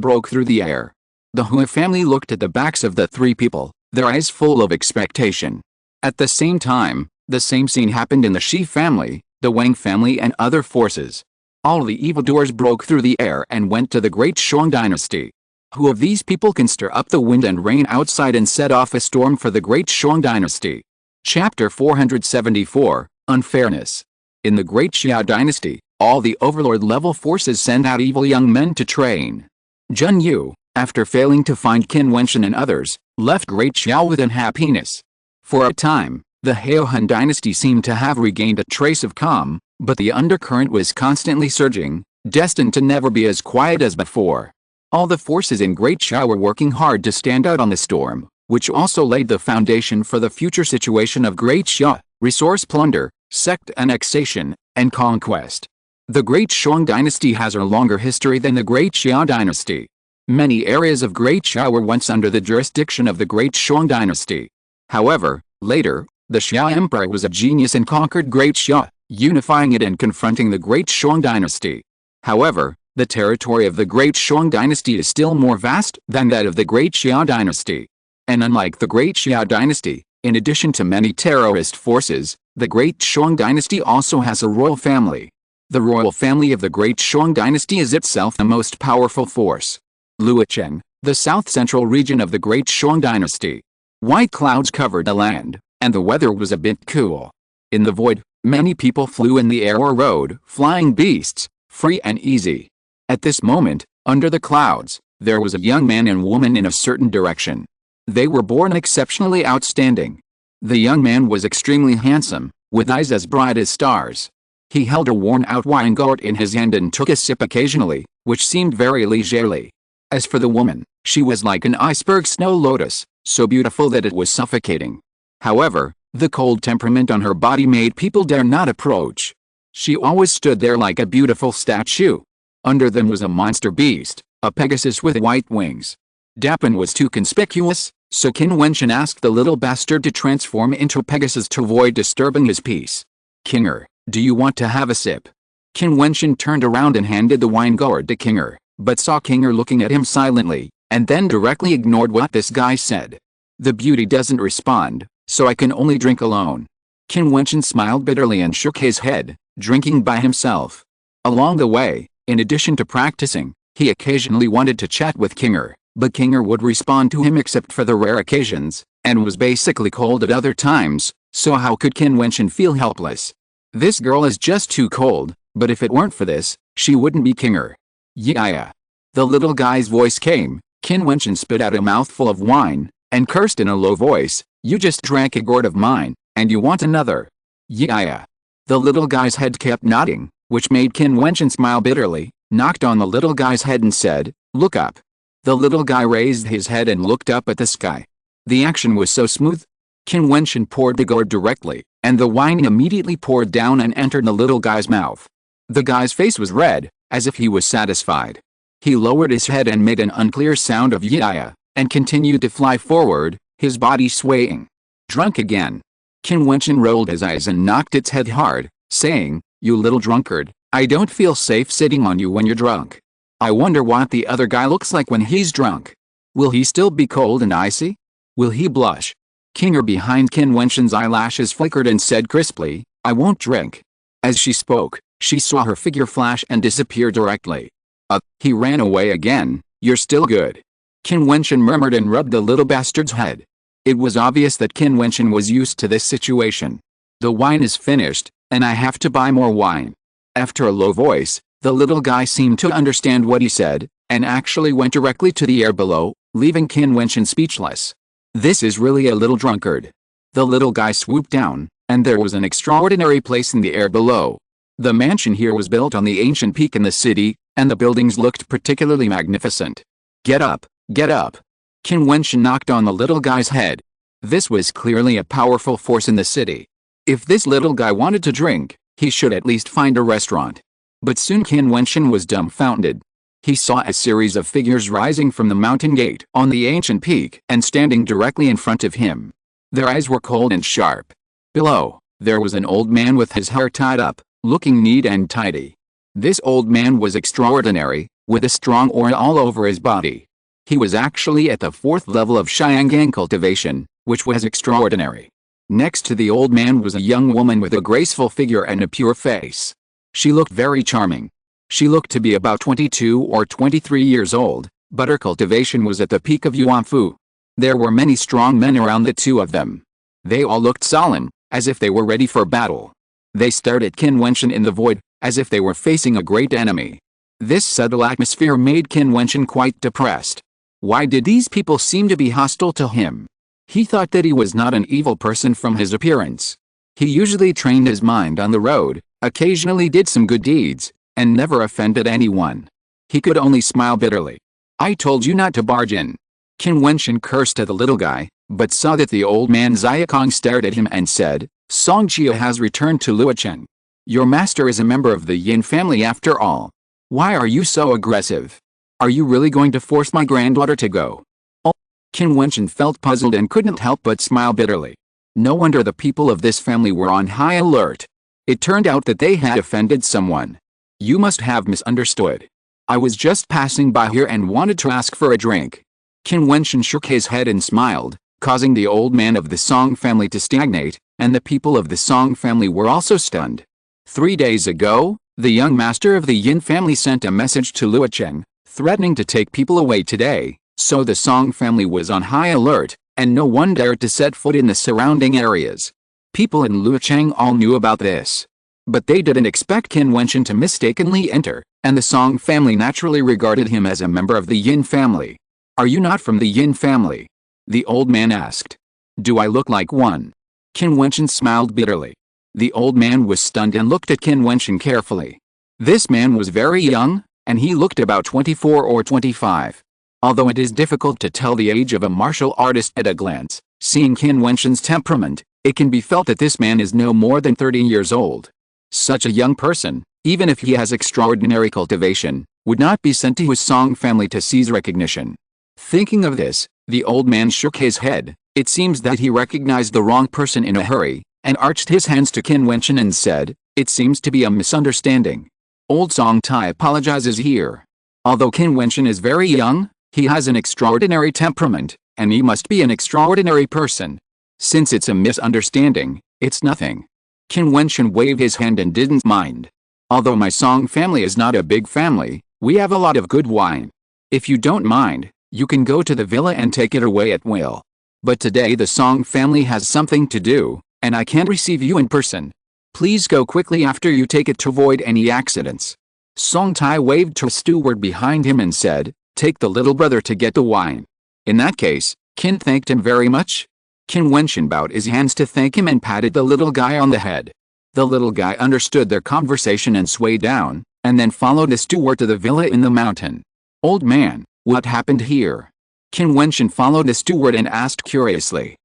broke through the air. The Hui family looked at the backs of the 3 people, their eyes full of expectation. At the same time, the same scene happened in the Shi family, the Wang family and other forces. All the evildoers broke through the air and went to the Great Shang dynasty. Who of these people can stir up the wind and rain outside and set off a storm for the Great Shang dynasty? Chapter 474, Unfairness. In the Great Xia dynasty, all the overlord-level forces send out evil young men to train. Zheng Yu, after failing to find Qin Wentian and others, left Great Xia with unhappiness. For a time, the Heohan dynasty seemed to have regained a trace of calm, but the undercurrent was constantly surging, destined to never be as quiet as before. All the forces in Great Xia were working hard to stand out on the storm, which also laid the foundation for the future situation of Great Xia, resource plunder, sect annexation, and conquest. The Great Shang dynasty has a longer history than the Great Xia dynasty. Many areas of Great Xia were once under the jurisdiction of the Great Shang dynasty. However, later, the Xia Emperor was a genius and conquered Great Xia, unifying it and confronting the Great Shang dynasty. However, the territory of the Great Shang dynasty is still more vast than that of the Great Xia dynasty. And unlike the Great Xia dynasty, in addition to many terrorist forces, the Great Shang dynasty also has a royal family. The royal family of the Great Shang dynasty is itself the most powerful force. Liuchen, the south-central region of the Great Shang dynasty. White clouds covered the land, and the weather was a bit cool. In the void, many people flew in the air or rode flying beasts, free and easy. At this moment, under the clouds, there was a young man and woman in a certain direction. They were born exceptionally outstanding. The young man was extremely handsome, with eyes as bright as stars. He held a worn-out wine gourd in his hand and took a sip occasionally, which seemed very leisurely. As for the woman, she was like an iceberg snow lotus, so beautiful that it was suffocating. However, the cold temperament on her body made people dare not approach. She always stood there like a beautiful statue. Under them was a monster beast, a Pegasus with white wings. Dapin was too conspicuous, so Qin Wentian asked the little bastard to transform into a Pegasus to avoid disturbing his peace. "Kinger, do you want to have a sip?" Qin Wentian turned around and handed the wine gourd to Kinger, but saw Kinger looking at him silently, and then directly ignored what this guy said. "The beauty doesn't respond, so I can only drink alone." Qin Wentian smiled bitterly and shook his head, drinking by himself. Along the way, in addition to practicing, he occasionally wanted to chat with Kinger, but Kinger would respond to him except for the rare occasions, and was basically cold at other times, so how could Qin Wentian feel helpless? This girl is just too cold, but if it weren't for this, she wouldn't be Kinger. Yeah. The little guy's voice came. Qin Wentian spit out a mouthful of wine, and cursed in a low voice, "You just drank a gourd of mine, and you want another? Yeah." The little guy's head kept nodding, which made Qin Wentian smile bitterly, knocked on the little guy's head and said, "Look up." The little guy raised his head and looked up at the sky. The action was so smooth. Qin Wentian poured the gourd directly, and the wine immediately poured down and entered the little guy's mouth. The guy's face was red, as if he was satisfied. He lowered his head and made an unclear sound of yeah, and continued to fly forward, his body swaying. Drunk again. Qin Wentian rolled his eyes and knocked its head hard, saying, "You little drunkard, I don't feel safe sitting on you when you're drunk. I wonder what the other guy looks like when he's drunk. Will he still be cold and icy? Will he blush?" Kinger behind Qin Wentian's eyelashes flickered and said crisply, "I won't drink." As she spoke, she saw her figure flash and disappear directly. He ran away again. "You're still good." Qin Wentian murmured and rubbed the little bastard's head. It was obvious that Qin Wentian was used to this situation. "The wine is finished, and I have to buy more wine." After a low voice, the little guy seemed to understand what he said, and actually went directly to the air below, leaving Qin Wentian speechless. "This is really a little drunkard." The little guy swooped down, and there was an extraordinary place in the air below. The mansion here was built on the ancient peak in the city, and the buildings looked particularly magnificent. "Get up, get up." Qin Wentian knocked on the little guy's head. This was clearly a powerful force in the city. If this little guy wanted to drink, he should at least find a restaurant. But soon Qin Wentian was dumbfounded. He saw a series of figures rising from the mountain gate on the ancient peak and standing directly in front of him. Their eyes were cold and sharp. Below, there was an old man with his hair tied up, looking neat and tidy. This old man was extraordinary, with a strong aura all over his body. He was actually at the 4th level of Xiangang cultivation, which was extraordinary. Next to the old man was a young woman with a graceful figure and a pure face. She looked very charming. She looked to be about 22 or 23 years old, but her cultivation was at the peak of Yuanfu. There were many strong men around the two of them. They all looked solemn, as if they were ready for battle. They stared at Qin Wentian in the void, as if they were facing a great enemy. This subtle atmosphere made Qin Wentian quite depressed. Why did these people seem to be hostile to him? He thought that he was not an evil person from his appearance. He usually trained his mind on the road, occasionally did some good deeds, and never offended anyone. He could only smile bitterly. "I told you not to barge in." Qin Wentian cursed at the little guy, but saw that the old man Xiaokong stared at him and said, "Songjia has returned to Luocheng. Your master is a member of the Yin family after all. Why are you so aggressive? Are you really going to force my granddaughter to go?" Qin Wentian felt puzzled and couldn't help but smile bitterly. No wonder the people of this family were on high alert. It turned out that they had offended someone. "You must have misunderstood. I was just passing by here and wanted to ask for a drink." Qin Wentian shook his head and smiled, causing the old man of the Song family to stagnate, and the people of the Song family were also stunned. 3 days ago, the young master of the Yin family sent a message to Luocheng, threatening to take people away today, so the Song family was on high alert, and no one dared to set foot in the surrounding areas. People in Luocheng all knew about this. But they didn't expect Qin Wentian to mistakenly enter, and the Song family naturally regarded him as a member of the Yin family. "Are you not from the Yin family?" the old man asked. "Do I look like one?" Qin Wentian smiled bitterly. The old man was stunned and looked at Qin Wentian carefully. This man was very young, and he looked about 24 or 25. Although it is difficult to tell the age of a martial artist at a glance, seeing Qin Wentian's temperament, it can be felt that this man is no more than 30 years old. Such a young person, even if he has extraordinary cultivation, would not be sent to his Song family to seize recognition. Thinking of this, the old man shook his head. It seems that he recognized the wrong person in a hurry, and arched his hands to Qin Wentian and said, "It seems to be a misunderstanding. Old Song Tai apologizes here. Although Qin Wentian is very young, he has an extraordinary temperament, and he must be an extraordinary person. Since it's a misunderstanding, it's nothing." Qin Wentian waved his hand and didn't mind. "Although my Song family is not a big family, we have a lot of good wine. If you don't mind, you can go to the villa and take it away at will. But today the Song family has something to do, and I can't receive you in person. Please go quickly after you take it to avoid any accidents." Song Tai waved to a steward behind him and said, "Take the little brother to get the wine. In that case, Qin thanked him very much. Qin Wentian bowed his hands to thank him and patted the little guy on the head. The little guy understood their conversation and swayed down, and then followed the steward to the villa in the mountain. Old man, what happened here? Qin Wentian followed the steward and asked curiously.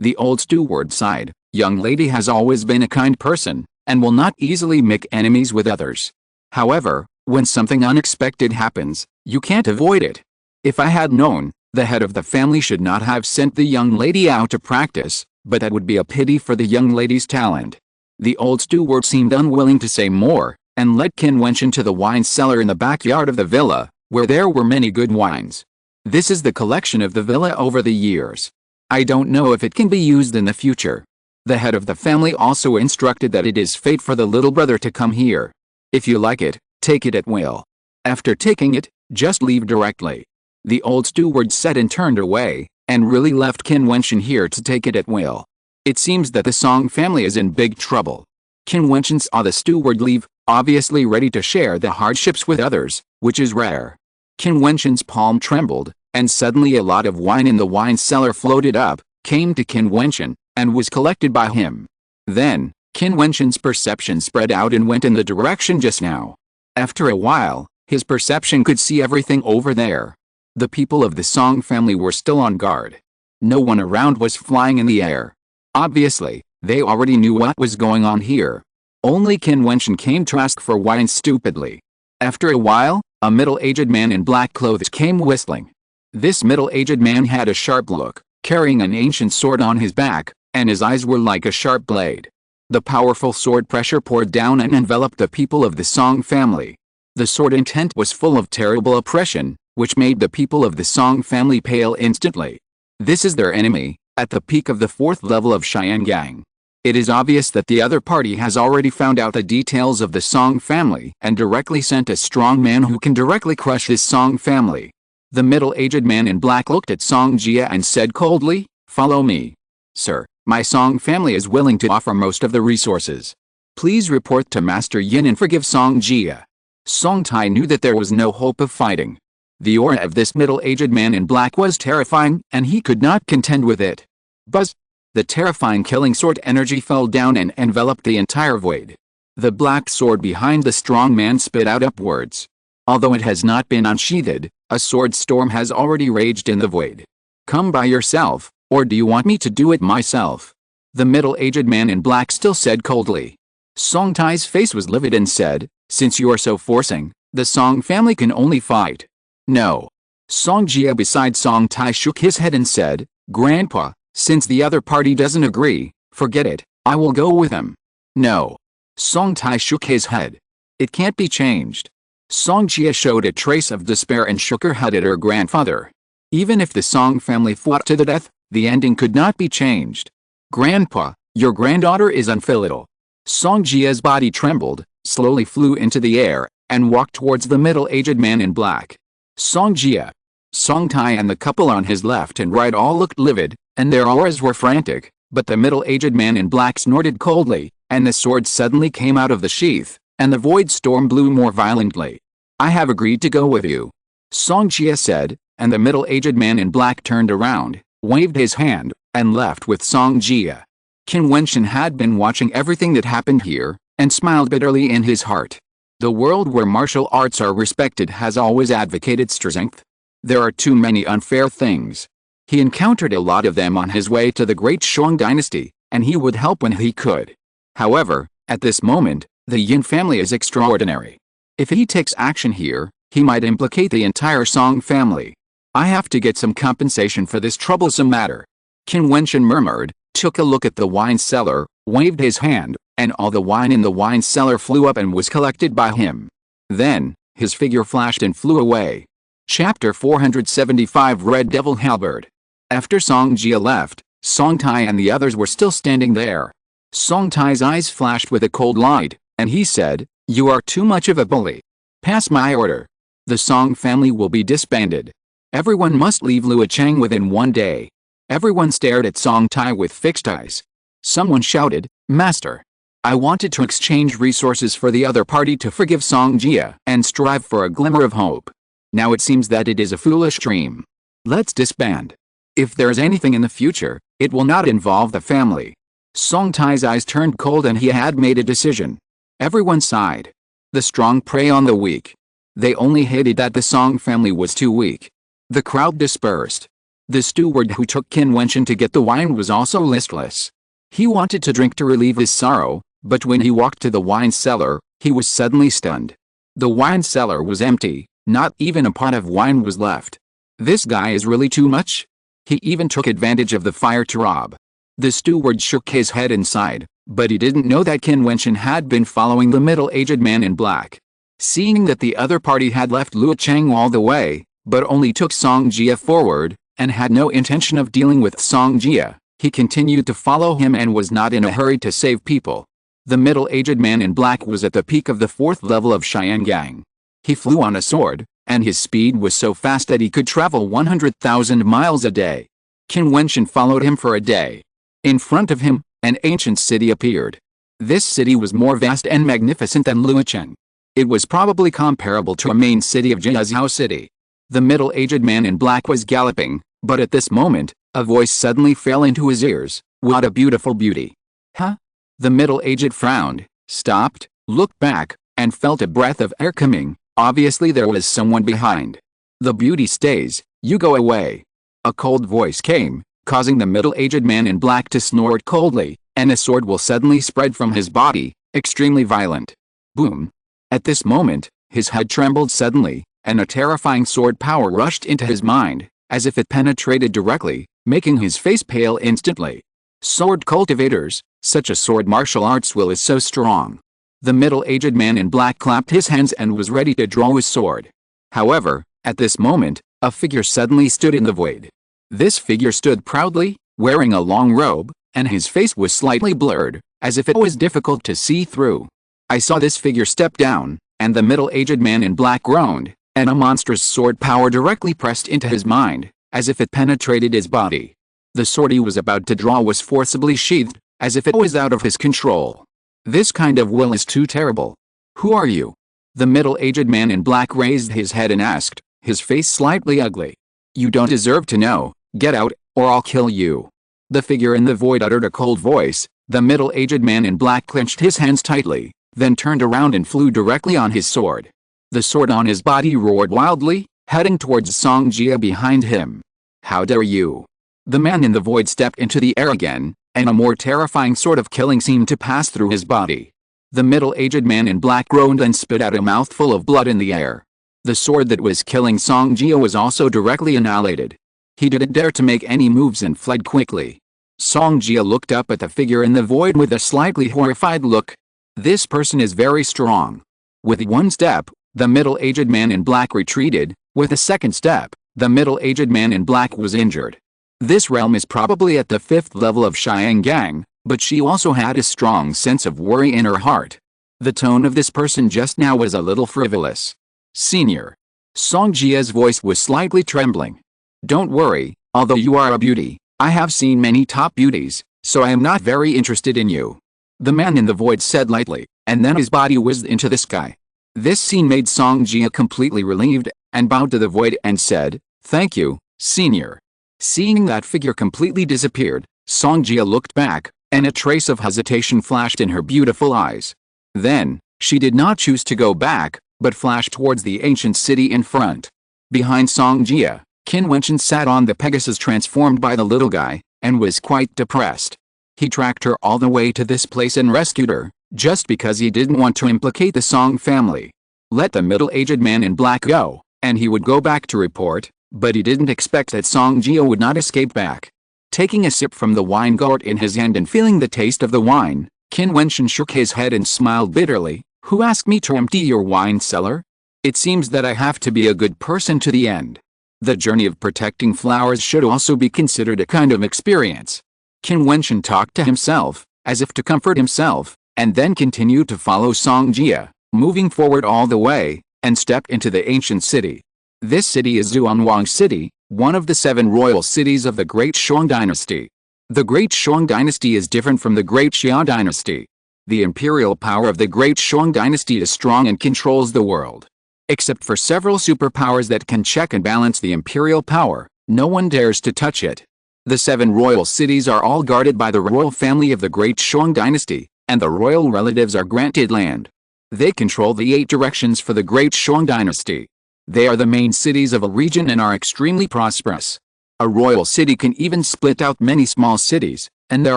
The old steward sighed. Young lady has always been a kind person, and will not easily make enemies with others. However, when something unexpected happens, you can't avoid it. If I had known, the head of the family should not have sent the young lady out to practice, but that would be a pity for the young lady's talent. The old steward seemed unwilling to say more, and led Qin Wentian to the wine cellar in the backyard of the villa, where there were many good wines. This is the collection of the villa over the years. I don't know if it can be used in the future. The head of the family also instructed that it is fate for the little brother to come here. If you like it, take it at will. After taking it, just leave directly. The old steward said and turned away, and really left Qin Wentian here to take it at will. It seems that the Song family is in big trouble. Qin Wentian saw the steward leave, obviously ready to share the hardships with others, which is rare. Qin Wentian's palm trembled, and suddenly a lot of wine in the wine cellar floated up, came to Qin Wentian, and was collected by him. Then, Qin Wentian's perception spread out and went in the direction just now. After a while, his perception could see everything over there. The people of the Song family were still on guard. No one around was flying in the air. Obviously, they already knew what was going on here. Only Qin Wentian came to ask for wine stupidly. After a while, a middle-aged man in black clothes came whistling. This middle-aged man had a sharp look, carrying an ancient sword on his back, and his eyes were like a sharp blade. The powerful sword pressure poured down and enveloped the people of the Song family. The sword intent was full of terrible oppression, which made the people of the Song family pale instantly. This is their enemy, at the peak of the 4th level of Xiangang. It is obvious that the other party has already found out the details of the Song family and directly sent a strong man who can directly crush this Song family. The middle-aged man in black looked at Song Jia and said coldly, "Follow me. Sir, my Song family is willing to offer most of the resources. Please report to Master Yin and forgive Song Jia." Song Tai knew that there was no hope of fighting. The aura of this middle-aged man in black was terrifying, and he could not contend with it. Buzz! The terrifying killing sword energy fell down and enveloped the entire void. The black sword behind the strong man spit out upwards. Although it has not been unsheathed, a sword storm has already raged in the void. Come by yourself, or do you want me to do it myself? The middle-aged man in black still said coldly. Song Tai's face was livid and said, "Since you are so forcing, the Song family can only fight." "No." Song Jia beside Song Tai shook his head and said, "Grandpa, since the other party doesn't agree, forget it, I will go with them." "No." Song Tai shook his head. "It can't be changed." Song Jia showed a trace of despair and shook her head at her grandfather. Even if the Song family fought to the death, the ending could not be changed. "Grandpa, your granddaughter is unfilial." Song Jia's body trembled, slowly flew into the air, and walked towards the middle-aged man in black. Song Jia, Song Tai and the couple on his left and right all looked livid, and their auras were frantic, but the middle-aged man in black snorted coldly, and the sword suddenly came out of the sheath, and the void storm blew more violently. "I have agreed to go with you," Song Jia said, and the middle-aged man in black turned around, waved his hand, and left with Song Jia. Qin Wentian had been watching everything that happened here, and smiled bitterly in his heart. The world where martial arts are respected has always advocated strength. There are too many unfair things. He encountered a lot of them on his way to the Great Shang dynasty, and he would help when he could. However, at this moment, the Yin family is extraordinary. If he takes action here, he might implicate the entire Song family. "I have to get some compensation for this troublesome matter," Qin Wentian murmured, took a look at the wine cellar, waved his hand, and all the wine in the wine cellar flew up and was collected by him. Then, his figure flashed and flew away. Chapter 475 Red Devil Halberd. After Song Jia left, Song Tai and the others were still standing there. Song Tai's eyes flashed with a cold light, and he said, "You are too much of a bully. Pass my order. The Song family will be disbanded. Everyone must leave Luochang within 1 day." Everyone stared at Song Tai with fixed eyes. Someone shouted, "Master! I wanted to exchange resources for the other party to forgive Song Jia and strive for a glimmer of hope. Now it seems that it is a foolish dream. Let's disband." If there's anything in the future, it will not involve the family. Song Tai's eyes turned cold and he had made a decision. Everyone sighed. The strong prey on the weak. They only hated that the Song family was too weak. The crowd dispersed. The steward who took Qin Wentian to get the wine was also listless. He wanted to drink to relieve his sorrow, but when he walked to the wine cellar, he was suddenly stunned. The wine cellar was empty, not even a pot of wine was left. This guy is really too much? He even took advantage of the fire to rob. The steward shook his head and sighed, but he didn't know that Qin Wentian had been following the middle-aged man in black. Seeing that the other party had left Luo Cheng all the way, but only took Song Jia forward, and had no intention of dealing with Song Jia, he continued to follow him and was not in a hurry to save people. The middle-aged man in black was at the peak of the 4th level of Xiangang. He flew on a sword, and his speed was so fast that he could travel 100,000 miles a day. Qin Wentian followed him for a day. In front of him, an ancient city appeared. This city was more vast and magnificent than Luocheng. It was probably comparable to a main city of Jiuzhou City. The middle-aged man in black was galloping, but at this moment, a voice suddenly fell into his ears. What a beautiful beauty. Huh? The middle-aged frowned, stopped, looked back, and felt a breath of air coming. Obviously there was someone behind. The beauty stays, you go away. A cold voice came, causing the middle-aged man in black to snort coldly, and a sword will suddenly spread from his body, extremely violent. Boom. At this moment, his head trembled suddenly, and a terrifying sword power rushed into his mind, as if it penetrated directly, making his face pale instantly. Sword cultivators, such a sword martial arts will is so strong. The middle-aged man in black clapped his hands and was ready to draw his sword. However, at this moment, a figure suddenly stood in the void. This figure stood proudly, wearing a long robe, and his face was slightly blurred, as if it was difficult to see through. I saw this figure step down, and the middle-aged man in black groaned, and a monstrous sword power directly pressed into his mind, as if it penetrated his body. The sword he was about to draw was forcibly sheathed, as if it was out of his control. This kind of will is too terrible. Who are you? The middle-aged man in black raised his head and asked, his face slightly ugly. You don't deserve to know, get out, or I'll kill you. The figure in the void uttered a cold voice. The middle-aged man in black clenched his hands tightly, then turned around and flew directly on his sword. The sword on his body roared wildly, heading towards Song Jia behind him. How dare you? The man in the void stepped into the air again, and a more terrifying sort of killing seemed to pass through his body. The middle-aged man in black groaned and spit out a mouthful of blood in the air. The sword that was killing Song Jia was also directly annihilated. He didn't dare to make any moves and fled quickly. Song Jia looked up at the figure in the void with a slightly horrified look. This person is very strong. With one step, the middle-aged man in black retreated. With a second step, the middle-aged man in black was injured. This realm is probably at the 5th level of Xiangang, but she also had a strong sense of worry in her heart. The tone of this person just now was a little frivolous. Senior. Song Jia's voice was slightly trembling. Don't worry, although you are a beauty, I have seen many top beauties, so I am not very interested in you. The man in the void said lightly, and then his body whizzed into the sky. This scene made Song Jia completely relieved, and bowed to the void and said, Thank you, Senior. Seeing that figure completely disappeared, Song Jia looked back, and a trace of hesitation flashed in her beautiful eyes. Then, she did not choose to go back, but flashed towards the ancient city in front. Behind Song Jia, Qin Wentian sat on the Pegasus transformed by the little guy, and was quite depressed. He tracked her all the way to this place and rescued her, just because he didn't want to implicate the Song family. Let the middle-aged man in black go, and he would go back to report, but he didn't expect that Song Jia would not escape back. Taking a sip from the wine gourd in his hand and feeling the taste of the wine, Qin Wentian shook his head and smiled bitterly. Who asked me to empty your wine cellar? It seems that I have to be a good person to the end. The journey of protecting flowers should also be considered a kind of experience. Qin Wentian talked to himself, as if to comfort himself, and then continued to follow Song Jia, moving forward all the way, and stepped into the ancient city. This city is Zhuangwang City, one of the 7 royal cities of the Great Shang Dynasty. The Great Shang Dynasty is different from the Great Xia Dynasty. The imperial power of the Great Shang Dynasty is strong and controls the world. Except for several superpowers that can check and balance the imperial power, no one dares to touch it. The 7 royal cities are all guarded by the royal family of the Great Shang dynasty, and the royal relatives are granted land. They control the 8 directions for the Great Shang dynasty. They are the main cities of a region and are extremely prosperous. A royal city can even split out many small cities, and there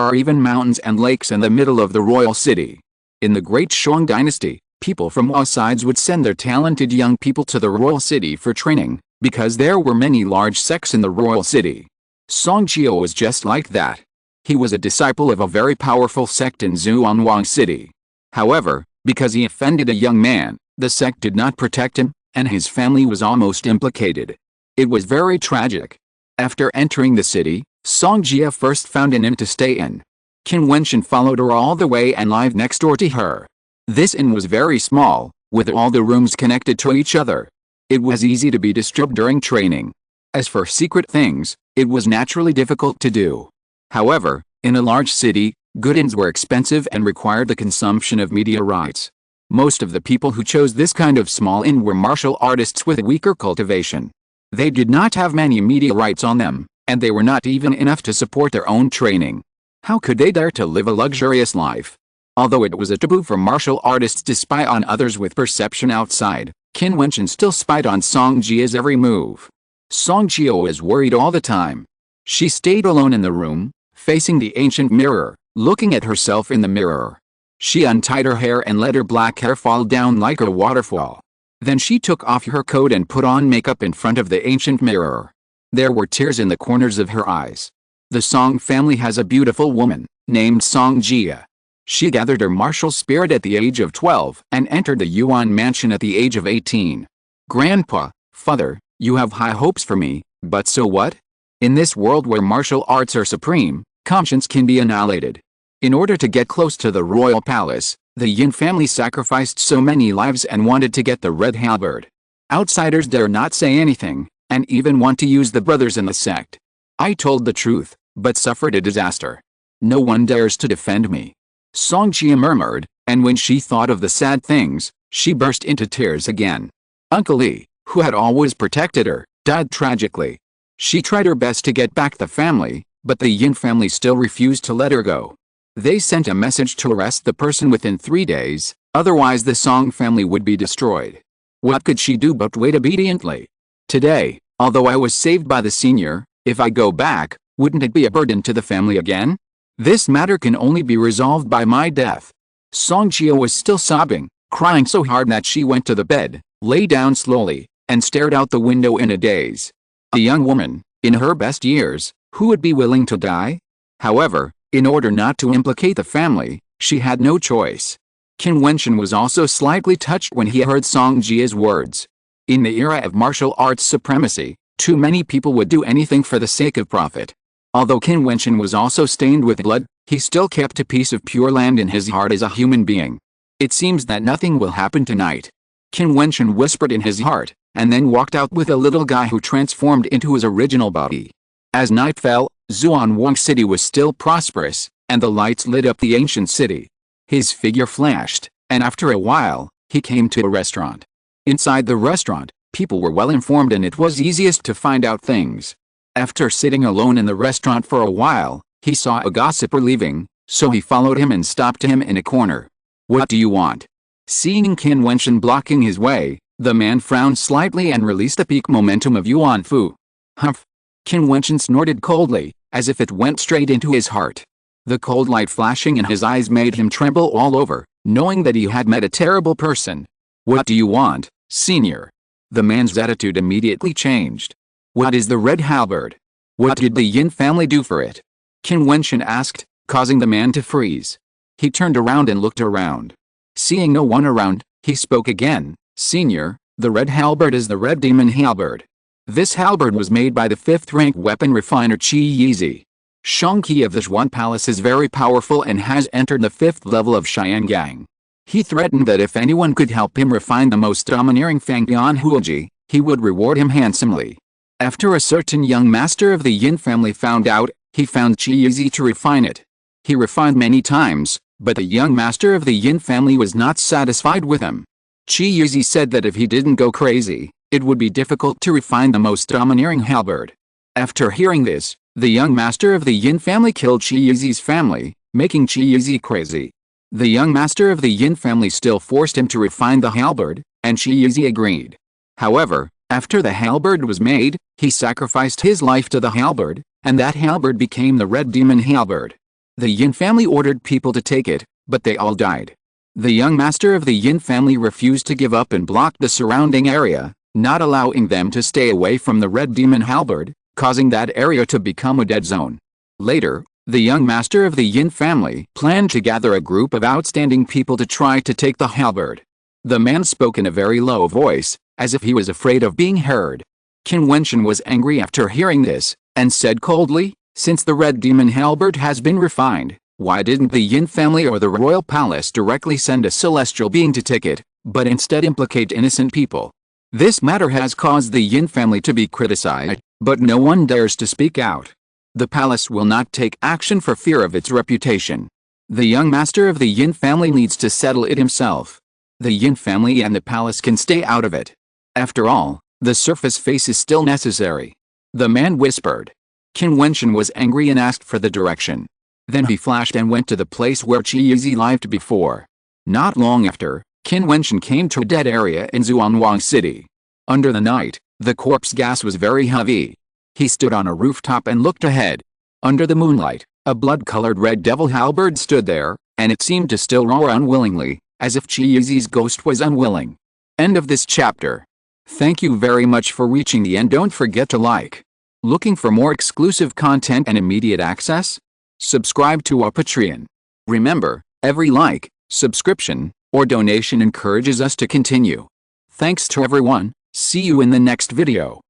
are even mountains and lakes in the middle of the royal city. In the Great Shang dynasty, people from all sides would send their talented young people to the royal city for training, because there were many large sects in the royal city. Song Jiu was just like that. He was a disciple of a very powerful sect in Zhuanwang City. However, because he offended a young man, the sect did not protect him, and his family was almost implicated. It was very tragic. After entering the city, Song Jia first found an inn to stay in. Qin Wentian followed her all the way and lived next door to her. This inn was very small, with all the rooms connected to each other. It was easy to be disturbed during training. As for secret things, it was naturally difficult to do. However, in a large city, good inns were expensive and required the consumption of meteorites. Most of the people who chose this kind of small inn were martial artists with weaker cultivation. They did not have many meteorites on them, and they were not even enough to support their own training. How could they dare to live a luxurious life? Although it was a taboo for martial artists to spy on others with perception outside, Qin Wentian still spied on Song Jia's every move. Song Jia was worried all the time. She stayed alone in the room, facing the ancient mirror, looking at herself in the mirror. She untied her hair and let her black hair fall down like a waterfall. Then she took off her coat and put on makeup in front of the ancient mirror. There were tears in the corners of her eyes. The Song family has a beautiful woman, named Song Jia. She gathered her martial spirit at the age of 12 and entered the Yuan mansion at the age of 18. Grandpa, father, you have high hopes for me, but so what? In this world where martial arts are supreme, conscience can be annihilated. In order to get close to the royal palace, the Yin family sacrificed so many lives and wanted to get the red halberd. Outsiders dare not say anything, and even want to use the brothers in the sect. I told the truth, but suffered a disaster. No one dares to defend me. Song Jia murmured, and when she thought of the sad things, she burst into tears again. Uncle Li, who had always protected her, died tragically. She tried her best to get back the family, but the Yin family still refused to let her go. They sent a message to arrest the person within 3 days, otherwise the Song family would be destroyed. What could she do but wait obediently? Today, although I was saved by the senior, if I go back, wouldn't it be a burden to the family again? This matter can only be resolved by my death. Song Jia was still sobbing, crying so hard that she went to the bed, lay down slowly, and stared out the window in a daze. A young woman, in her best years, who would be willing to die? However, in order not to implicate the family, she had no choice. Qin Wentian was also slightly touched when he heard Song Jia's words. In the era of martial arts supremacy, too many people would do anything for the sake of profit. Although Qin Wentian was also stained with blood, he still kept a piece of pure land in his heart as a human being. It seems that nothing will happen tonight. Qin Wentian whispered in his heart, and then walked out with a little guy who transformed into his original body. As night fell, Zhuanwang City was still prosperous, and the lights lit up the ancient city. His figure flashed, and after a while, he came to a restaurant. Inside the restaurant, people were well informed and it was easiest to find out things. After sitting alone in the restaurant for a while, he saw a gossiper leaving, so he followed him and stopped him in a corner. What do you want? Seeing Qin Wentian blocking his way, the man frowned slightly and released the peak momentum of Yuan Fu. Humph! Qin Wentian snorted coldly, as if it went straight into his heart. The cold light flashing in his eyes made him tremble all over, knowing that he had met a terrible person. What do you want, senior? The man's attitude immediately changed. What is the red halberd? What did the Yin family do for it? Qin Wentian asked, causing the man to freeze. He turned around and looked around. Seeing no one around, he spoke again. Senior, the red halberd is the red demon halberd. This halberd was made by the 5th-rank weapon refiner Qi Yizi. Shangqi of the Zhuan Palace is very powerful and has entered the 5th level of Xiangang. He threatened that if anyone could help him refine the most domineering Fangbian Huoji, he would reward him handsomely. After a certain young master of the Yin family found out, he found Qi Yizi to refine it. He refined many times, but the young master of the Yin family was not satisfied with him. Qi Yizi said that if he didn't go crazy, it would be difficult to refine the most domineering halberd. After hearing this, The young master of the Yin family killed Qi Yizi's family, making Qi Yizi crazy. The young master of the Yin family still forced him to refine the halberd, and Qi Yizi agreed. However, after the halberd was made, he sacrificed his life to the halberd, and that halberd became the red demon halberd. The Yin family ordered people to take it, but they all died. The young master of the Yin family refused to give up and blocked the surrounding area, not allowing them to stay away from the red demon halberd, causing that area to become a dead zone. Later, the young master of the Yin family planned to gather a group of outstanding people to try to take the halberd. The man spoke in a very low voice, as if he was afraid of being heard. Qin Wentian was angry after hearing this, and said coldly, "Since the red demon halberd has been refined, why didn't the Yin family or the royal palace directly send a celestial being to take it, but instead implicate innocent people? This matter has caused the Yin family to be criticized, but no one dares to speak out. The palace will not take action for fear of its reputation. The young master of the Yin family needs to settle it himself. The Yin family and the palace can stay out of it. After all, the surface face is still necessary." The man whispered. Qin Wentian was angry and asked for the direction. Then he flashed and went to the place where Qi Yizi lived before. Not long after, Qin Wentian came to a dead area in Zhuanwang City. Under the night, the corpse gas was very heavy. He stood on a rooftop and looked ahead. Under the moonlight, a blood-colored red devil halberd stood there, and it seemed to still roar unwillingly, as if Qi Yizi's ghost was unwilling. End of this chapter. Thank you very much for reaching the end. Don't forget to like. Looking for more exclusive content and immediate access? Subscribe to our Patreon. Remember, every like, subscription, or donation encourages us to continue. Thanks to everyone. See you in the next video.